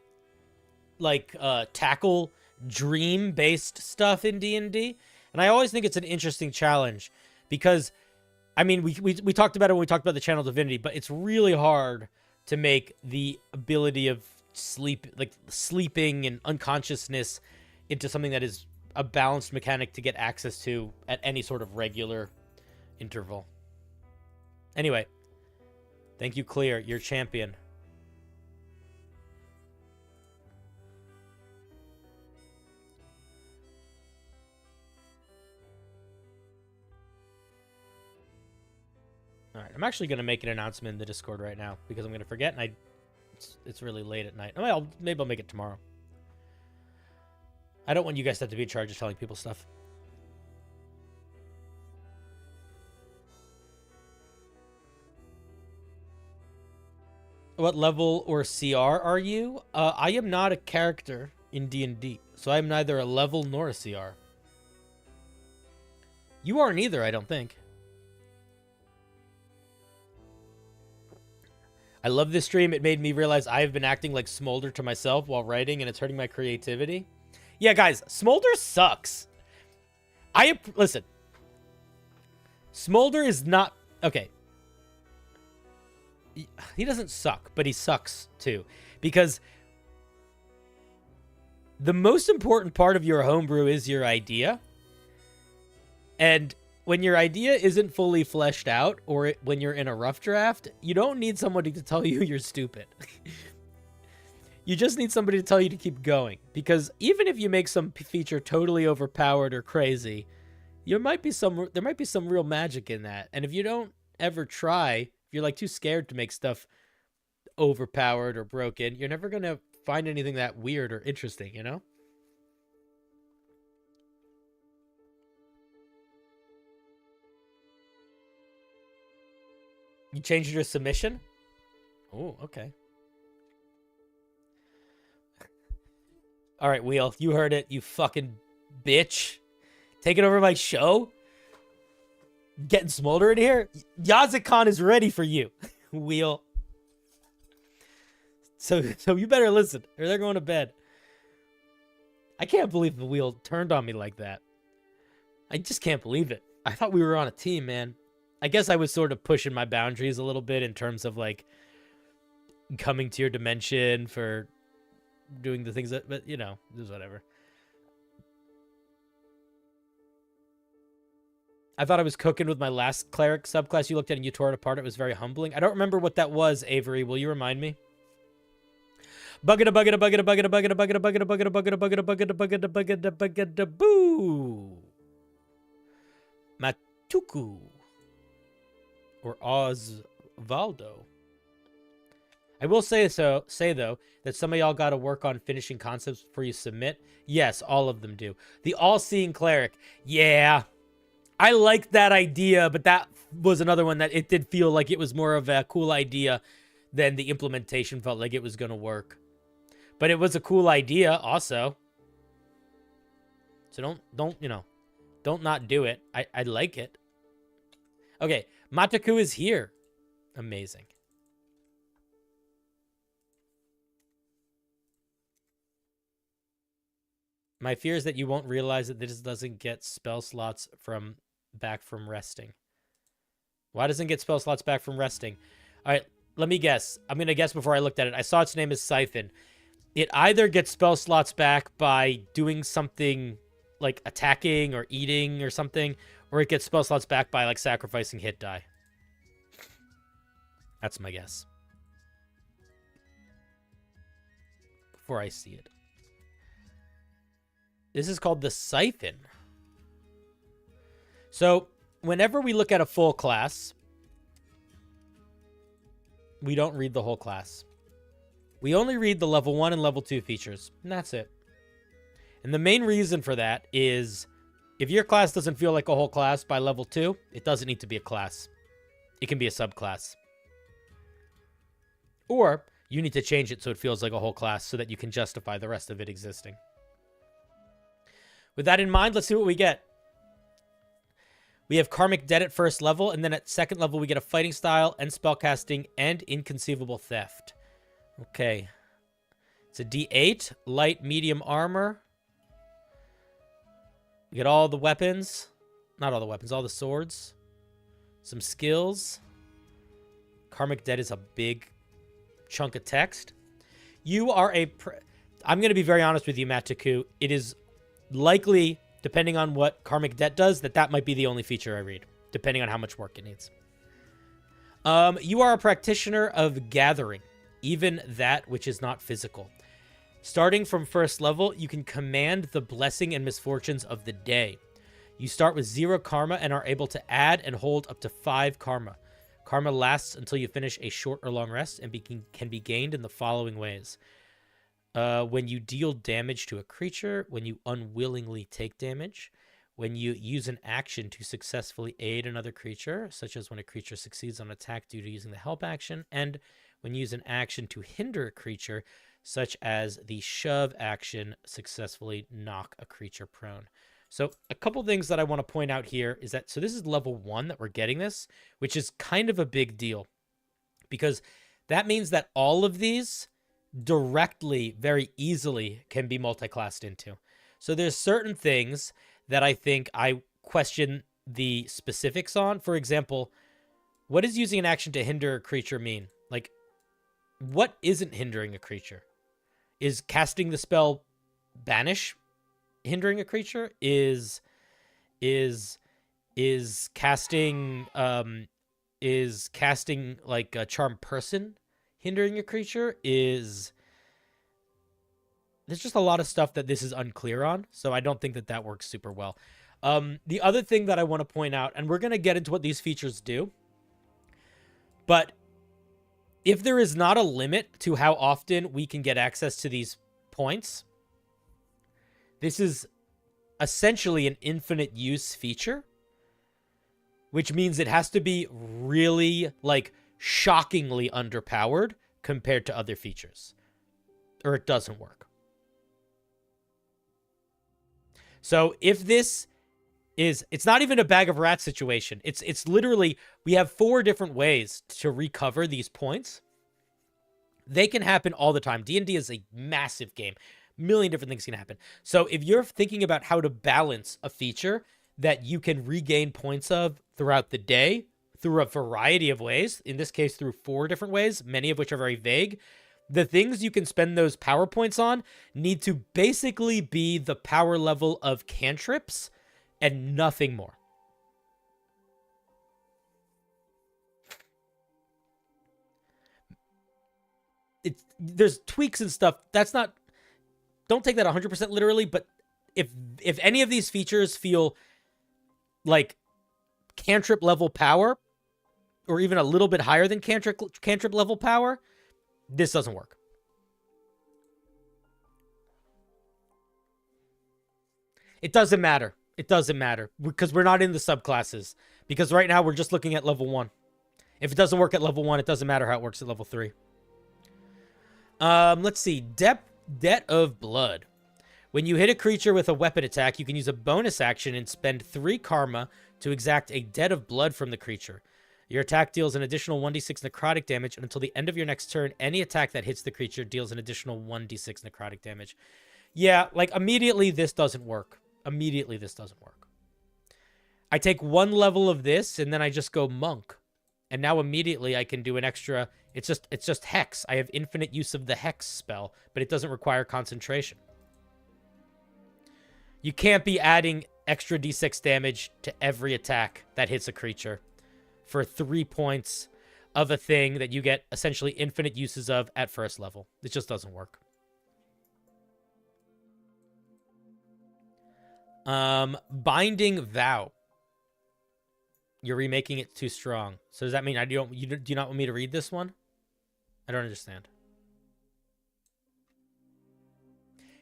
Speaker 1: like, tackle dream-based stuff in D&D. And I always think it's an interesting challenge because, I mean, we talked about it when we talked about the channel divinity, but it's really hard to make the ability of sleeping and unconsciousness into something that is a balanced mechanic to get access to at any sort of regular interval. Anyway, thank you, Clear. You're champion. All right, I'm actually going to make an announcement in the Discord right now because I'm going to forget, and it's really late at night. Oh, maybe I'll make it tomorrow. I don't want you guys to have to be in charge of telling people stuff. What level or CR are you? I am not a character in D&D, so I'm neither a level nor a CR. You aren't either, I don't think. I love this stream. It made me realize I have been acting like Smolder to myself while writing, and it's hurting my creativity. Yeah, guys, Smolder sucks. Listen. Smolder is not... Okay. He doesn't suck, but he sucks, too. Because the most important part of your homebrew is your idea. And when your idea isn't fully fleshed out, or when you're in a rough draft, you don't need somebody to tell you you're stupid. You just need somebody to tell you to keep going. Because even if you make some feature totally overpowered or crazy, there might be some real magic in that. And if you don't ever try, if you're like too scared to make stuff overpowered or broken, you're never going to find anything that weird or interesting, you know? You changed your submission? Oh, okay. All right, Wheel, you heard it, you fucking bitch. Taking over my show? Getting Smolder in here? Yazikon is ready for you, Wheel. So you better listen, or they're going to bed. I can't believe the Wheel turned on me like that. I just can't believe it. I thought we were on a team, man. I guess I was sort of pushing my boundaries a little bit in terms of, like, coming to your dimension for doing the things that, but, you know, it was whatever. I thought I was cooking with my last Cleric subclass you looked at and you tore it apart. It was very humbling. I don't remember what that was, Avery. Will you remind me? Buggada buggada buggada buggada buggada buggada buggada buggada buggada buggada buggada buggada buggada buggada boo. Matuku. Or Osvaldo. I will say though that some of y'all got to work on finishing concepts before you submit. Yes, all of them do. The all-seeing cleric. Yeah. I liked that idea, but that was another one that it did feel like it was more of a cool idea than the implementation felt like it was going to work. But it was a cool idea also. So don't not do it. I like it. Okay, Mataku is here. Amazing. My fear is that you won't realize that this doesn't get spell slots back from resting. Why doesn't it get spell slots back from resting? All right, let me guess. I'm going to guess before I looked at it. I saw its name is Siphon. It either gets spell slots back by doing something like attacking or eating or something, or it gets spell slots back by like sacrificing hit die. That's my guess. Before I see it. This is called the Siphon. So, whenever we look at a full class, we don't read the whole class. We only read the level 1 and level 2 features, and that's it. And the main reason for that is if your class doesn't feel like a whole class by level 2, it doesn't need to be a class. It can be a subclass. Or you need to change it so it feels like a whole class so that you can justify the rest of it existing. With that in mind, let's see what we get. We have Karmic Debt at first level, and then at second level we get a Fighting Style, and Spellcasting, and Inconceivable Theft. Okay. It's a D8, Light, Medium Armor. We get all the weapons. Not all the weapons, all the swords. Some skills. Karmic Debt is a big chunk of text. You are a... I'm going to be very honest with you, Matt Taku. It is likely, depending on what Karmic Debt does, that might be the only feature I read, depending on how much work it needs. You are a practitioner of gathering, even that which is not physical. Starting from first level, you can command the blessing and misfortunes of the day. You start with 0 karma and are able to add and hold up to 5 karma. Karma lasts until you finish a short or long rest and can be gained in the following ways. When you deal damage to a creature, when you unwillingly take damage, when you use an action to successfully aid another creature, such as when a creature succeeds on attack due to using the help action, and when you use an action to hinder a creature, such as the shove action, successfully knock a creature prone. So a couple things that I want to point out here is that, so this is level 1 that we're getting this, which is kind of a big deal, because that means that all of these directly, very easily can be multi-classed into. So there's certain things that I think I question the specifics on. For example, what does using an action to hinder a creature mean? Like, what isn't hindering a creature? Is casting the spell Banish hindering a creature? Is casting like a Charm Person hindering a creature? There's just a lot of stuff that this is unclear on, so I don't think that works super well. The other thing that I want to point out, and we're going to get into what these features do, but if there is not a limit to how often we can get access to these points, this is essentially an infinite use feature, which means it has to be really, like, shockingly underpowered compared to other features, or it doesn't work. So if this is, it's not even a bag of rats situation. It's literally, we have 4 different ways to recover these points. They can happen all the time. D&D is a massive game. A million different things can happen. So if you're thinking about how to balance a feature that you can regain points of throughout the day through a variety of ways, in this case through 4 different ways, many of which are very vague, the things you can spend those power points on need to basically be the power level of cantrips and nothing more. There's tweaks and stuff. That's not, don't take that 100% literally, but if any of these features feel like cantrip level power, or even a little bit higher than cantrip level power, this doesn't work. It doesn't matter. It doesn't matter because we're not in the subclasses. Because right now we're just looking at level 1. If it doesn't work at level 1, it doesn't matter how it works at level 3. Let's see. Debt of Blood. When you hit a creature with a weapon attack, you can use a bonus action and spend 3 karma to exact a debt of blood from the creature. Your attack deals an additional 1d6 necrotic damage, and until the end of your next turn, any attack that hits the creature deals an additional 1d6 necrotic damage. Yeah, like, immediately this doesn't work. Immediately this doesn't work. I take 1 level of this, and then I just go Monk. And now immediately I can do an extra... It's just Hex. I have infinite use of the Hex spell, but it doesn't require concentration. You can't be adding extra d6 damage to every attack that hits a creature for 3 points of a thing that you get essentially infinite uses of at first level. It just doesn't work. Binding Vow. You're remaking it too strong. So does that mean do you not want me to read this one? I don't understand.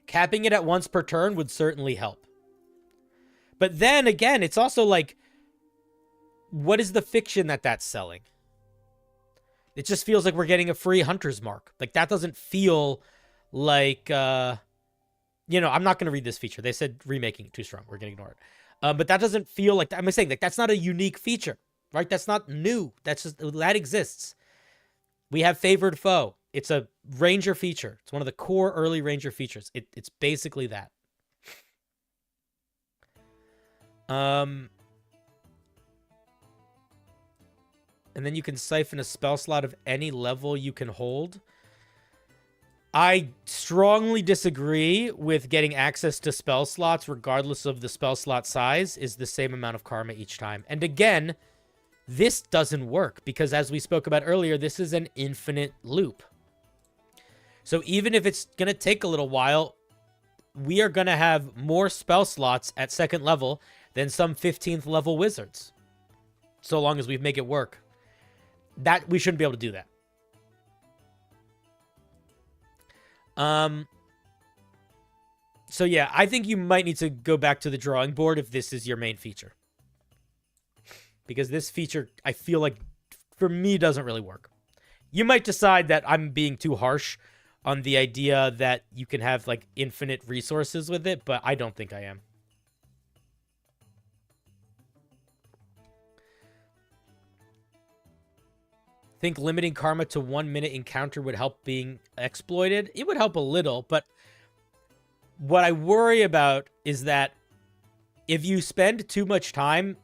Speaker 1: Capping it at once per turn would certainly help. But then again, it's also like, what is the fiction that's selling? It just feels like we're getting a free hunter's mark. Like, that doesn't feel like, I'm not going to read this feature. They said remaking it too strong. We're going to ignore it. But that doesn't feel like, I'm saying, like, that's not a unique feature, right? That's not new. That's just, that exists. We have Favored Foe. It's a ranger feature. It's one of the core early ranger features. It's basically that. And then you can siphon a spell slot of any level you can hold. I strongly disagree with getting access to spell slots regardless of the spell slot size is the same amount of karma each time. And again, this doesn't work because as we spoke about earlier, this is an infinite loop. So even if it's going to take a little while, we are going to have more spell slots at second level than some 15th level wizards. So long as we make it work. That we shouldn't be able to do that. So yeah, I think you might need to go back to the drawing board if this is your main feature. Because this feature, I feel like, for me, doesn't really work. You might decide that I'm being too harsh on the idea that you can have, like, infinite resources with it, but I don't think I am. Think limiting karma to 1 minute encounter would help being exploited? It would help a little, but what I worry about is that if you spend too much time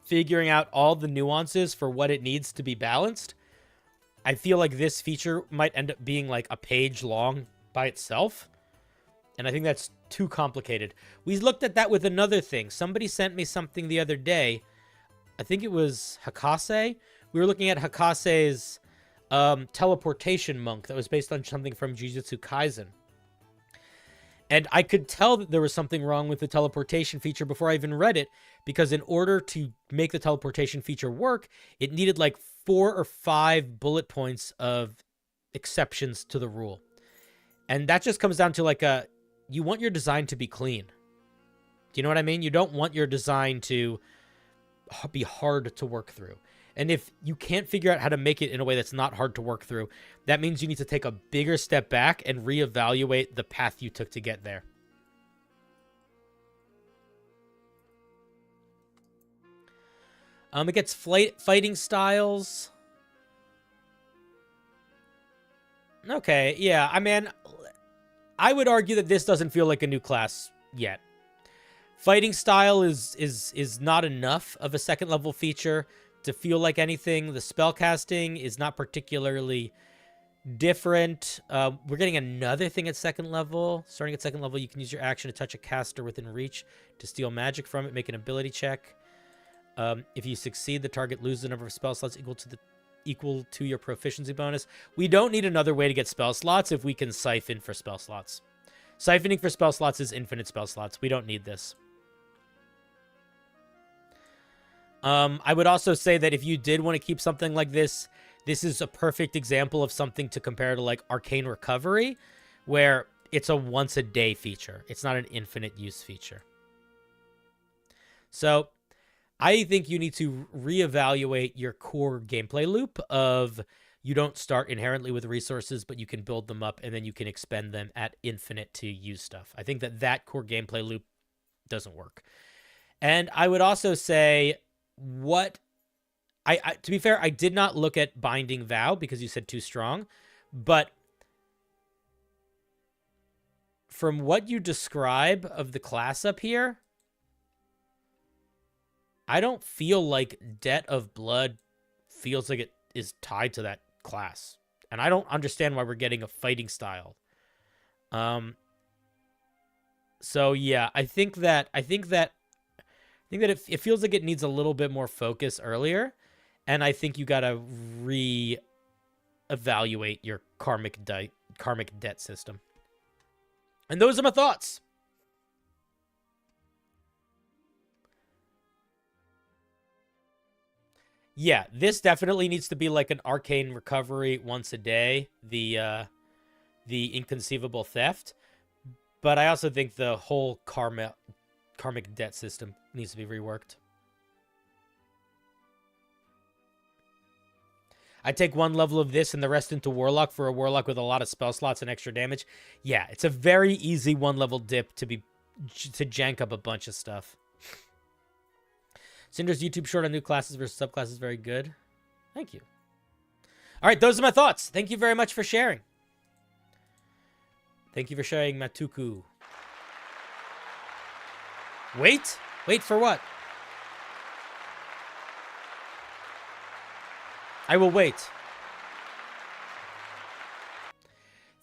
Speaker 1: figuring out all the nuances for what it needs to be balanced, I feel like this feature might end up being like a page long by itself. And I think that's too complicated. We looked at that with another thing. Somebody sent me something the other day. I think it was Hakase. We were looking at Hakase's teleportation monk that was based on something from Jujutsu Kaisen. And I could tell that there was something wrong with the teleportation feature before I even read it, because in order to make the teleportation feature work, it needed like 4 or 5 bullet points of exceptions to the rule. And that just comes down to like you want your design to be clean. Do you know what I mean? You don't want your design to be hard to work through. And if you can't figure out how to make it in a way that's not hard to work through, that means you need to take a bigger step back and reevaluate the path you took to get there. It gets fighting styles. Okay, yeah, I mean, I would argue that this doesn't feel like a new class yet. Fighting style is not enough of a second level feature to feel like anything. The spellcasting is not particularly different. We're getting another thing at second level. Starting at second level, you can use your action to touch a caster within reach to steal magic from it. Make an ability check. If you succeed, the target loses the number of spell slots equal to your proficiency bonus. We don't need another way to get spell slots if we can siphon for spell slots. Siphoning for spell slots is infinite spell slots. We don't need this. I would also say that if you did want to keep something like this, this is a perfect example of something to compare to like Arcane Recovery, where it's a once-a-day feature. It's not an infinite use feature. So I think you need to reevaluate your core gameplay loop of you don't start inherently with resources, but you can build them up and then you can expend them at infinite to use stuff. I think that core gameplay loop doesn't work. And I would also say, to be fair, I did not look at Binding Vow because you said too strong, but from what you describe of the class up here, I don't feel like Debt of Blood feels like it is tied to that class. And I don't understand why we're getting a fighting style. So yeah, I think that it feels like it needs a little bit more focus earlier, and I think you gotta re-evaluate your karmic debt system. And those are my thoughts. Yeah, this definitely needs to be like an Arcane Recovery once a day, the Inconceivable Theft. But I also think the whole karmic debt system needs to be reworked. I take 1 level of this and the rest into Warlock for a Warlock with a lot of spell slots and extra damage. Yeah, it's a very easy 1 level dip to jank up a bunch of stuff. Cinder's YouTube short on new classes versus subclasses, very good. Thank you. All right, those are my thoughts. Thank you very much for sharing. Thank you for sharing, Matuku. Wait for what? I will wait.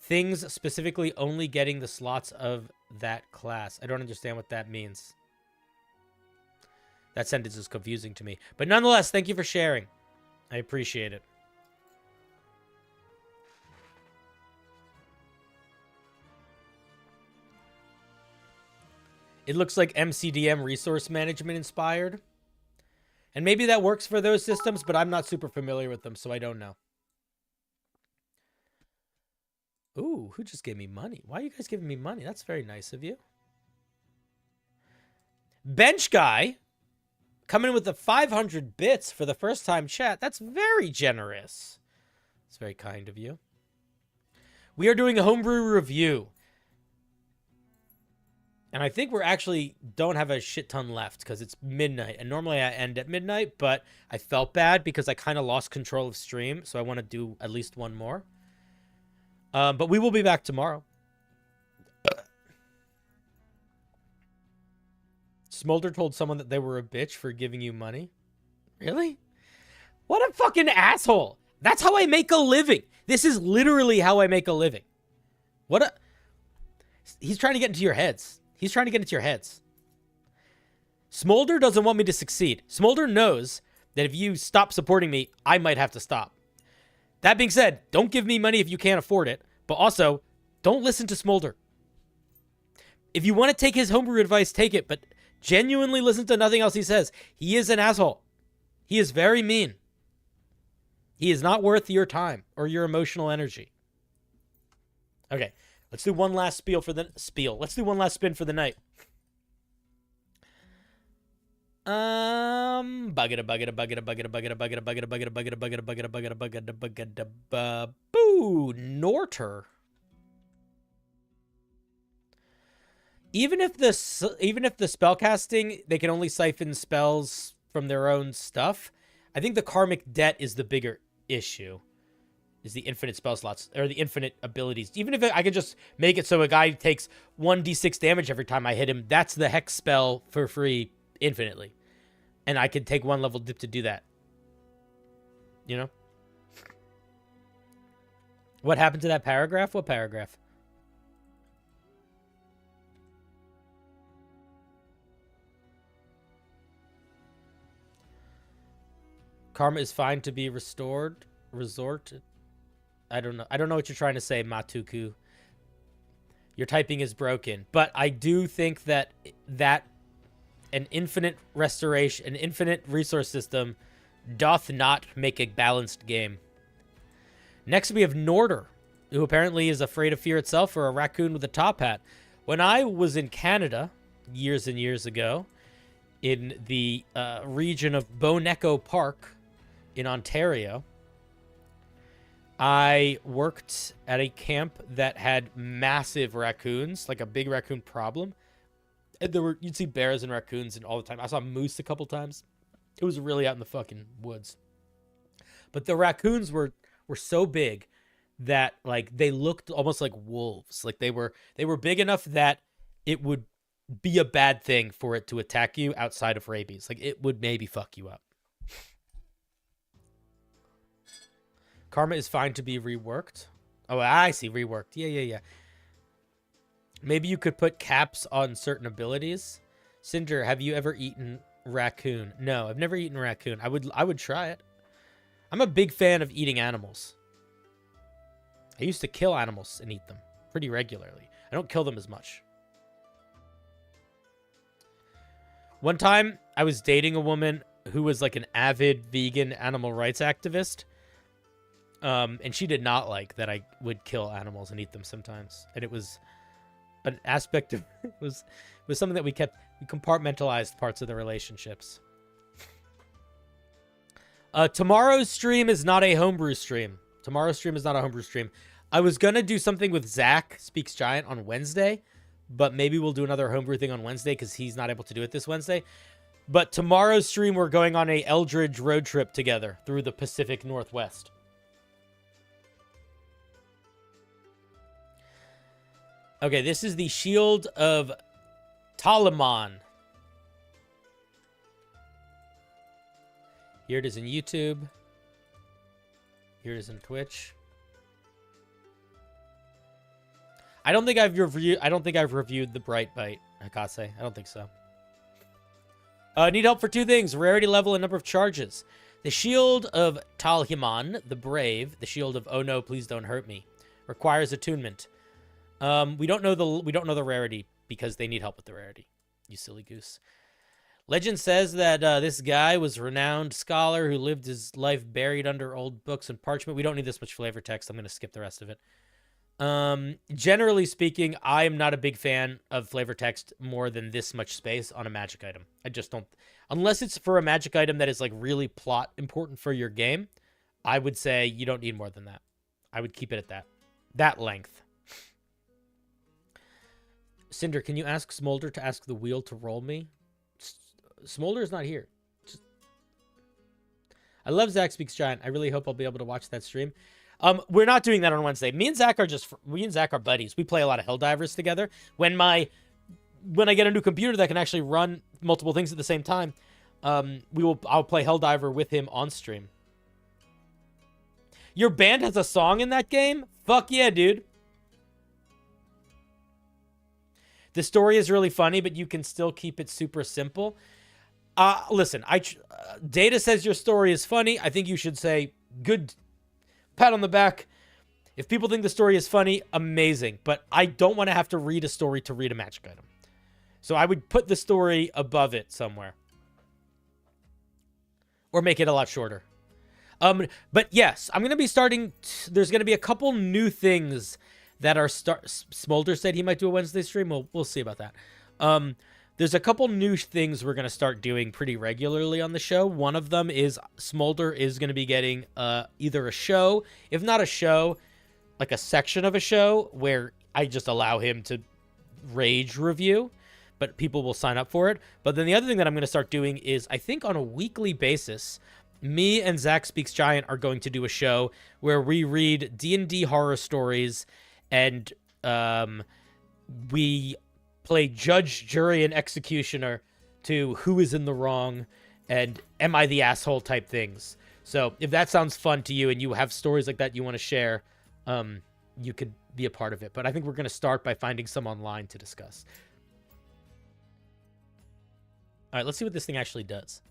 Speaker 1: Things specifically only getting the slots of that class. I don't understand what that means. That sentence is confusing to me. But nonetheless, thank you for sharing. I appreciate it. It looks like MCDM resource management inspired. And maybe that works for those systems, but I'm not super familiar with them, so I don't know. Ooh, who just gave me money? Why are you guys giving me money? That's very nice of you. Bench Guy coming in with the 500 bits for the first time chat. That's very generous. It's very kind of you. We are doing a homebrew review. And I think we're actually don't have a shit ton left because it's midnight. And normally I end at midnight, but I felt bad because I kind of lost control of stream. So I want to do at least one more. But we will be back tomorrow. Smolder told someone that they were a bitch for giving you money. Really? What a fucking asshole. That's how I make a living. This is literally how I make a living. What a... He's trying to get into your heads. He's trying to get into your heads. Smolder doesn't want me to succeed. Smolder knows that if you stop supporting me, I might have to stop. That being said, don't give me money if you can't afford it. But also, don't listen to Smolder. If you want to take his homebrew advice, take it. But genuinely listen to nothing else he says. He is an asshole. He is very mean. He is not worth your time or your emotional energy. Okay. Let's do one last spiel for the spiel. Let's do one last spin for the night. Boo, Norter. Even if the spellcasting, they can only siphon spells from their own stuff. I think the karmic debt is the bigger issue. Is the infinite spell slots, or the infinite abilities. Even if I could just make it so a guy takes 1d6 damage every time I hit him, that's the hex spell for free infinitely. And I could take one level dip to do that. You know? What happened to that paragraph? What paragraph? Karma is fine to be restored. Resorted. I don't know. I don't know what you're trying to say, Matuku. Your typing is broken. But I do think that an infinite restoration, an infinite resource system doth not make a balanced game. Next, we have Norter, who apparently is afraid of fear itself, or a raccoon with a top hat. When I was in Canada years and years ago, in the region of Boneco Park in Ontario, I worked at a camp that had massive raccoons, like a big raccoon problem. And you'd see bears and raccoons and all the time. I saw moose a couple times. It was really out in the fucking woods. But the raccoons were so big that like they looked almost like wolves. Like they were big enough that it would be a bad thing for it to attack you outside of rabies. Like it would maybe fuck you up. Karma is fine to be reworked. Oh, I see. Reworked. Yeah. Maybe you could put caps on certain abilities. Cinder, have you ever eaten raccoon? No, I've never eaten raccoon. I would try it. I'm a big fan of eating animals. I used to kill animals and eat them pretty regularly. I don't kill them as much. One time, I was dating a woman who was like an avid vegan animal rights activist. And she did not like that I would kill animals and eat them sometimes. And it was an aspect of it was something that we compartmentalized parts of the relationships. Tomorrow's stream is not a homebrew stream. I was gonna do something with Zach Speaks Giant on Wednesday, but maybe we'll do another homebrew thing on Wednesday because he's not able to do it this Wednesday. But tomorrow's stream, we're going on a Eldridge road trip together through the Pacific Northwest. Okay, this is the Shield of Talmon. Here it is in YouTube. Here it is in Twitch. I don't think I've reviewed the Bright Bite, Hakase. I don't think so. Need help for 2 things: rarity level and number of charges. The Shield of Talmon, the Brave, the Shield of Oh No, Please Don't Hurt Me, requires attunement. We don't know the rarity because they need help with the rarity. You silly goose. Legend says that this guy was a renowned scholar who lived his life buried under old books and parchment. We don't need this much flavor text. I'm going to skip the rest of it. Generally speaking, I am not a big fan of flavor text more than this much space on a magic item. I just don't, unless it's for a magic item that is like really plot important for your game. I would say you don't need more than that. I would keep it at that length. Cinder, can you ask Smolder to ask the wheel to roll me? Smolder is not here. I love Zach Speaks Giant. I really hope I'll be able to watch that stream. We're not doing that on Wednesday. Me and Zach are buddies. We play a lot of Helldivers together. When I get a new computer that can actually run multiple things at the same time, I'll play Helldiver with him on stream. Your band has a song in that game? Fuck yeah, dude. The story is really funny, but you can still keep it super simple. Listen, Data says your story is funny. I think you should say good pat on the back. If people think the story is funny, amazing. But I don't want to have to read a story to read a magic item. So I would put the story above it somewhere. Or make it a lot shorter. But yes, I'm going to be starting... There's going to be a couple new things that are... Smolder said he might do a Wednesday stream. We'll see about that. There's a couple new things we're going to start doing pretty regularly on the show. One of them is Smolder is going to be getting either a show, if not a show, like a section of a show where I just allow him to rage review, but people will sign up for it. But then the other thing that I'm going to start doing is, I think on a weekly basis, me and Zach Speaks Giant are going to do a show where we read D&D horror stories and we play judge, jury, and executioner to who is in the wrong and am I the asshole type things. So if that sounds fun to you and you have stories like that you want to share, you could be a part of it. But I think we're going to start by finding some online to discuss. All right, let's see what this thing actually does.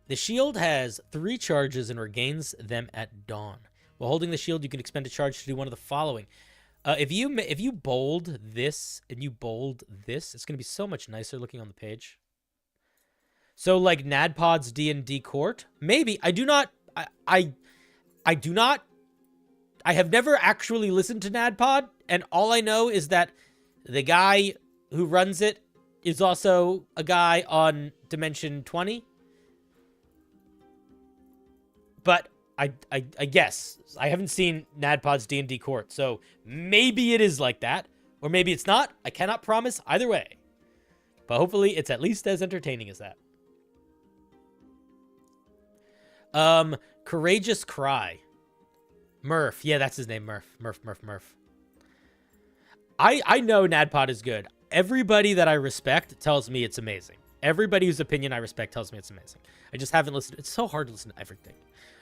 Speaker 1: The shield has 3 charges and regains them at dawn. While holding the shield, you can expend a charge to do one of the following. If you bold this and you bold this, it's going to be so much nicer looking on the page. So like Nadpod's D&D Court, maybe. I have never actually listened to Nadpod, and all I know is that the guy who runs it is also a guy on Dimension 20. But I guess. I haven't seen Nadpod's D&D Court, so maybe it is like that, or maybe it's not. I cannot promise either way. But hopefully it's at least as entertaining as that. Courageous Cry. Murph. Yeah, that's his name, Murph. Murph. I know Nadpod is good. Everybody that I respect tells me it's amazing. Everybody whose opinion I respect tells me it's amazing. I just haven't listened. It's so hard to listen to everything.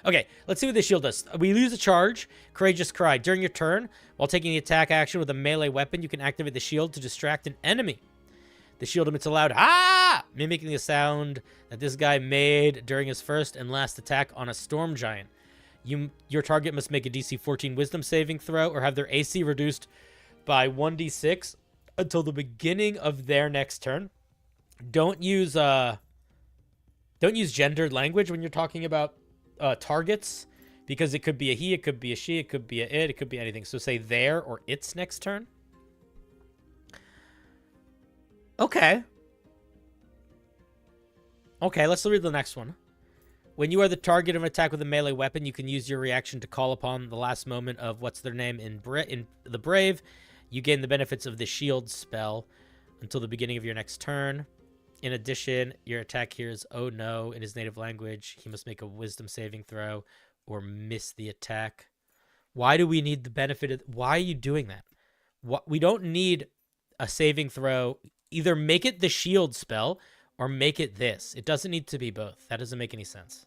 Speaker 1: Okay, let's see what this shield does. We lose a charge. Courageous Cry. During your turn, while taking the attack action with a melee weapon, you can activate the shield to distract an enemy. The shield emits a loud "ah!" mimicking the sound that this guy made during his first and last attack on a storm giant. Your target must make a DC 14 wisdom saving throw or have their AC reduced by 1d6 until the beginning of their next turn. Don't use gendered language when you're talking about targets, because it could be a he, it could be a she, it could be a it could be anything. So say their or its next turn. Okay, let's read the next one. When you are the target of an attack with a melee weapon, you can use your reaction to call upon the last moment of what's their name in the Brave. You gain the benefits of the shield spell until the beginning of your next turn. In addition, your attack hears "oh no" in his native language. He must make a wisdom saving throw or miss the attack. Why do we need the benefit of... Why are you doing that? We don't need a saving throw. Either make it the shield spell or make it this. It doesn't need to be both. That doesn't make any sense.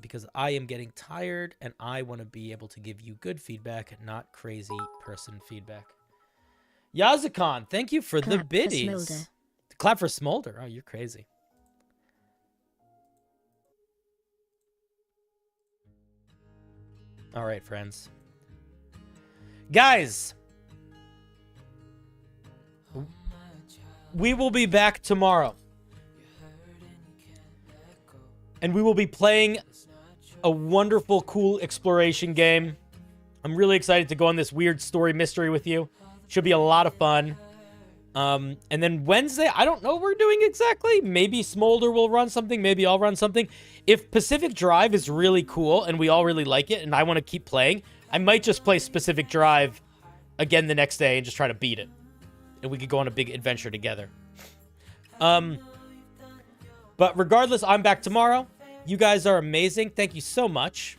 Speaker 1: because I am getting tired and I want to be able to give you good feedback, not crazy person feedback. Yazakon, thank you for the
Speaker 3: Clap for
Speaker 1: biddies.
Speaker 3: Smolder.
Speaker 1: Clap for Smolder. Oh, you're crazy. All right, friends. Guys, we will be back tomorrow. And we will be playing a wonderful, cool exploration game. I'm really excited to go on this weird story mystery with you. Should be a lot of fun. And then Wednesday, I don't know what we're doing exactly. Maybe Smolder will run something. Maybe I'll run something. If Pacific Drive is really cool and we all really like it and I want to keep playing, I might just play Pacific Drive again the next day and just try to beat it. And we could go on a big adventure together. But regardless, I'm back tomorrow. You guys are amazing. Thank you so much.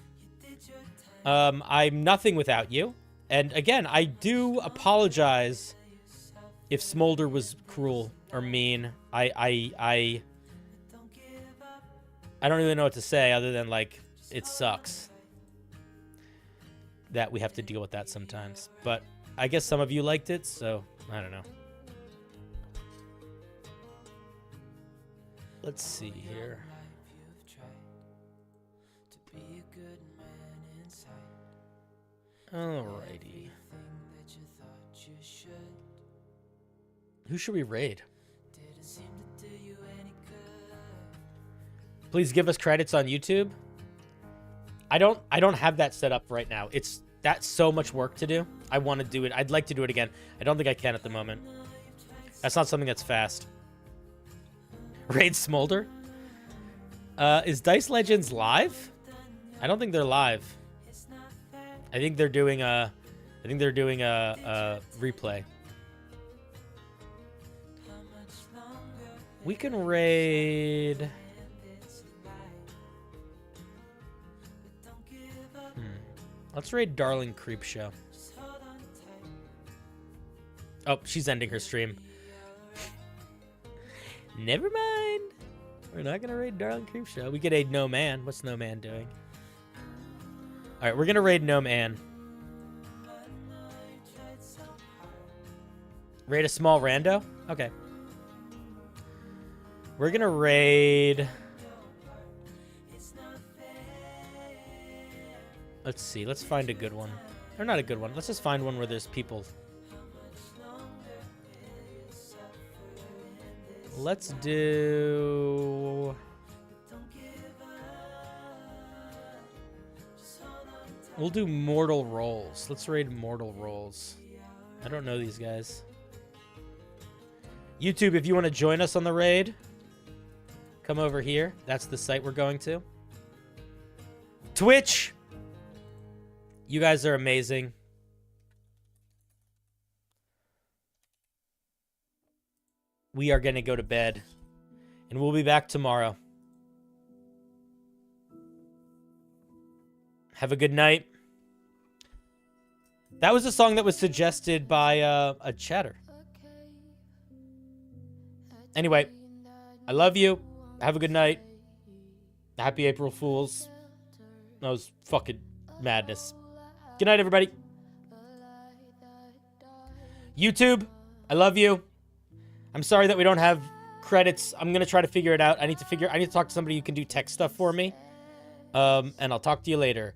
Speaker 1: I'm nothing without you. And again, I do apologize if Smolder was cruel or mean. I don't really know what to say other than, like, it sucks that we have to deal with that sometimes. But I guess some of you liked it, so I don't know. Let's see here. Alrighty. Who should we raid? Please give us credits on YouTube. I don't have that set up right now. That's so much work to do. I want to do it. I'd like to do it again. I don't think I can at the moment. That's not something that's fast. Raid Smolder? Is Dice Legends live? I don't think they're live. I think they're doing a replay. We can raid. Let's raid Darling Creepshow. Oh, she's ending her stream. Never mind. We're not gonna raid Darling Creepshow. We could raid No Man. What's No Man doing? All right, we're gonna raid No Man. Raid a small rando? Okay. We're gonna raid. Let's see. Let's find a good one. Or not a good one. Let's just find one where there's people. Let's do. We'll do Mortal Rolls. Let's raid Mortal Rolls. I don't know these guys. YouTube, if you want to join us on the raid, come over here. That's the site we're going to. Twitch. You guys are amazing. We are going to go to bed. And we'll be back tomorrow. Have a good night. That was a song that was suggested by a chatter. Anyway, I love you. Have a good night. Happy April Fools. That was fucking madness. Good night, everybody. YouTube, I love you. I'm sorry that we don't have credits. I'm going to try to figure it out. I need to talk to somebody who can do tech stuff for me. And I'll talk to you later.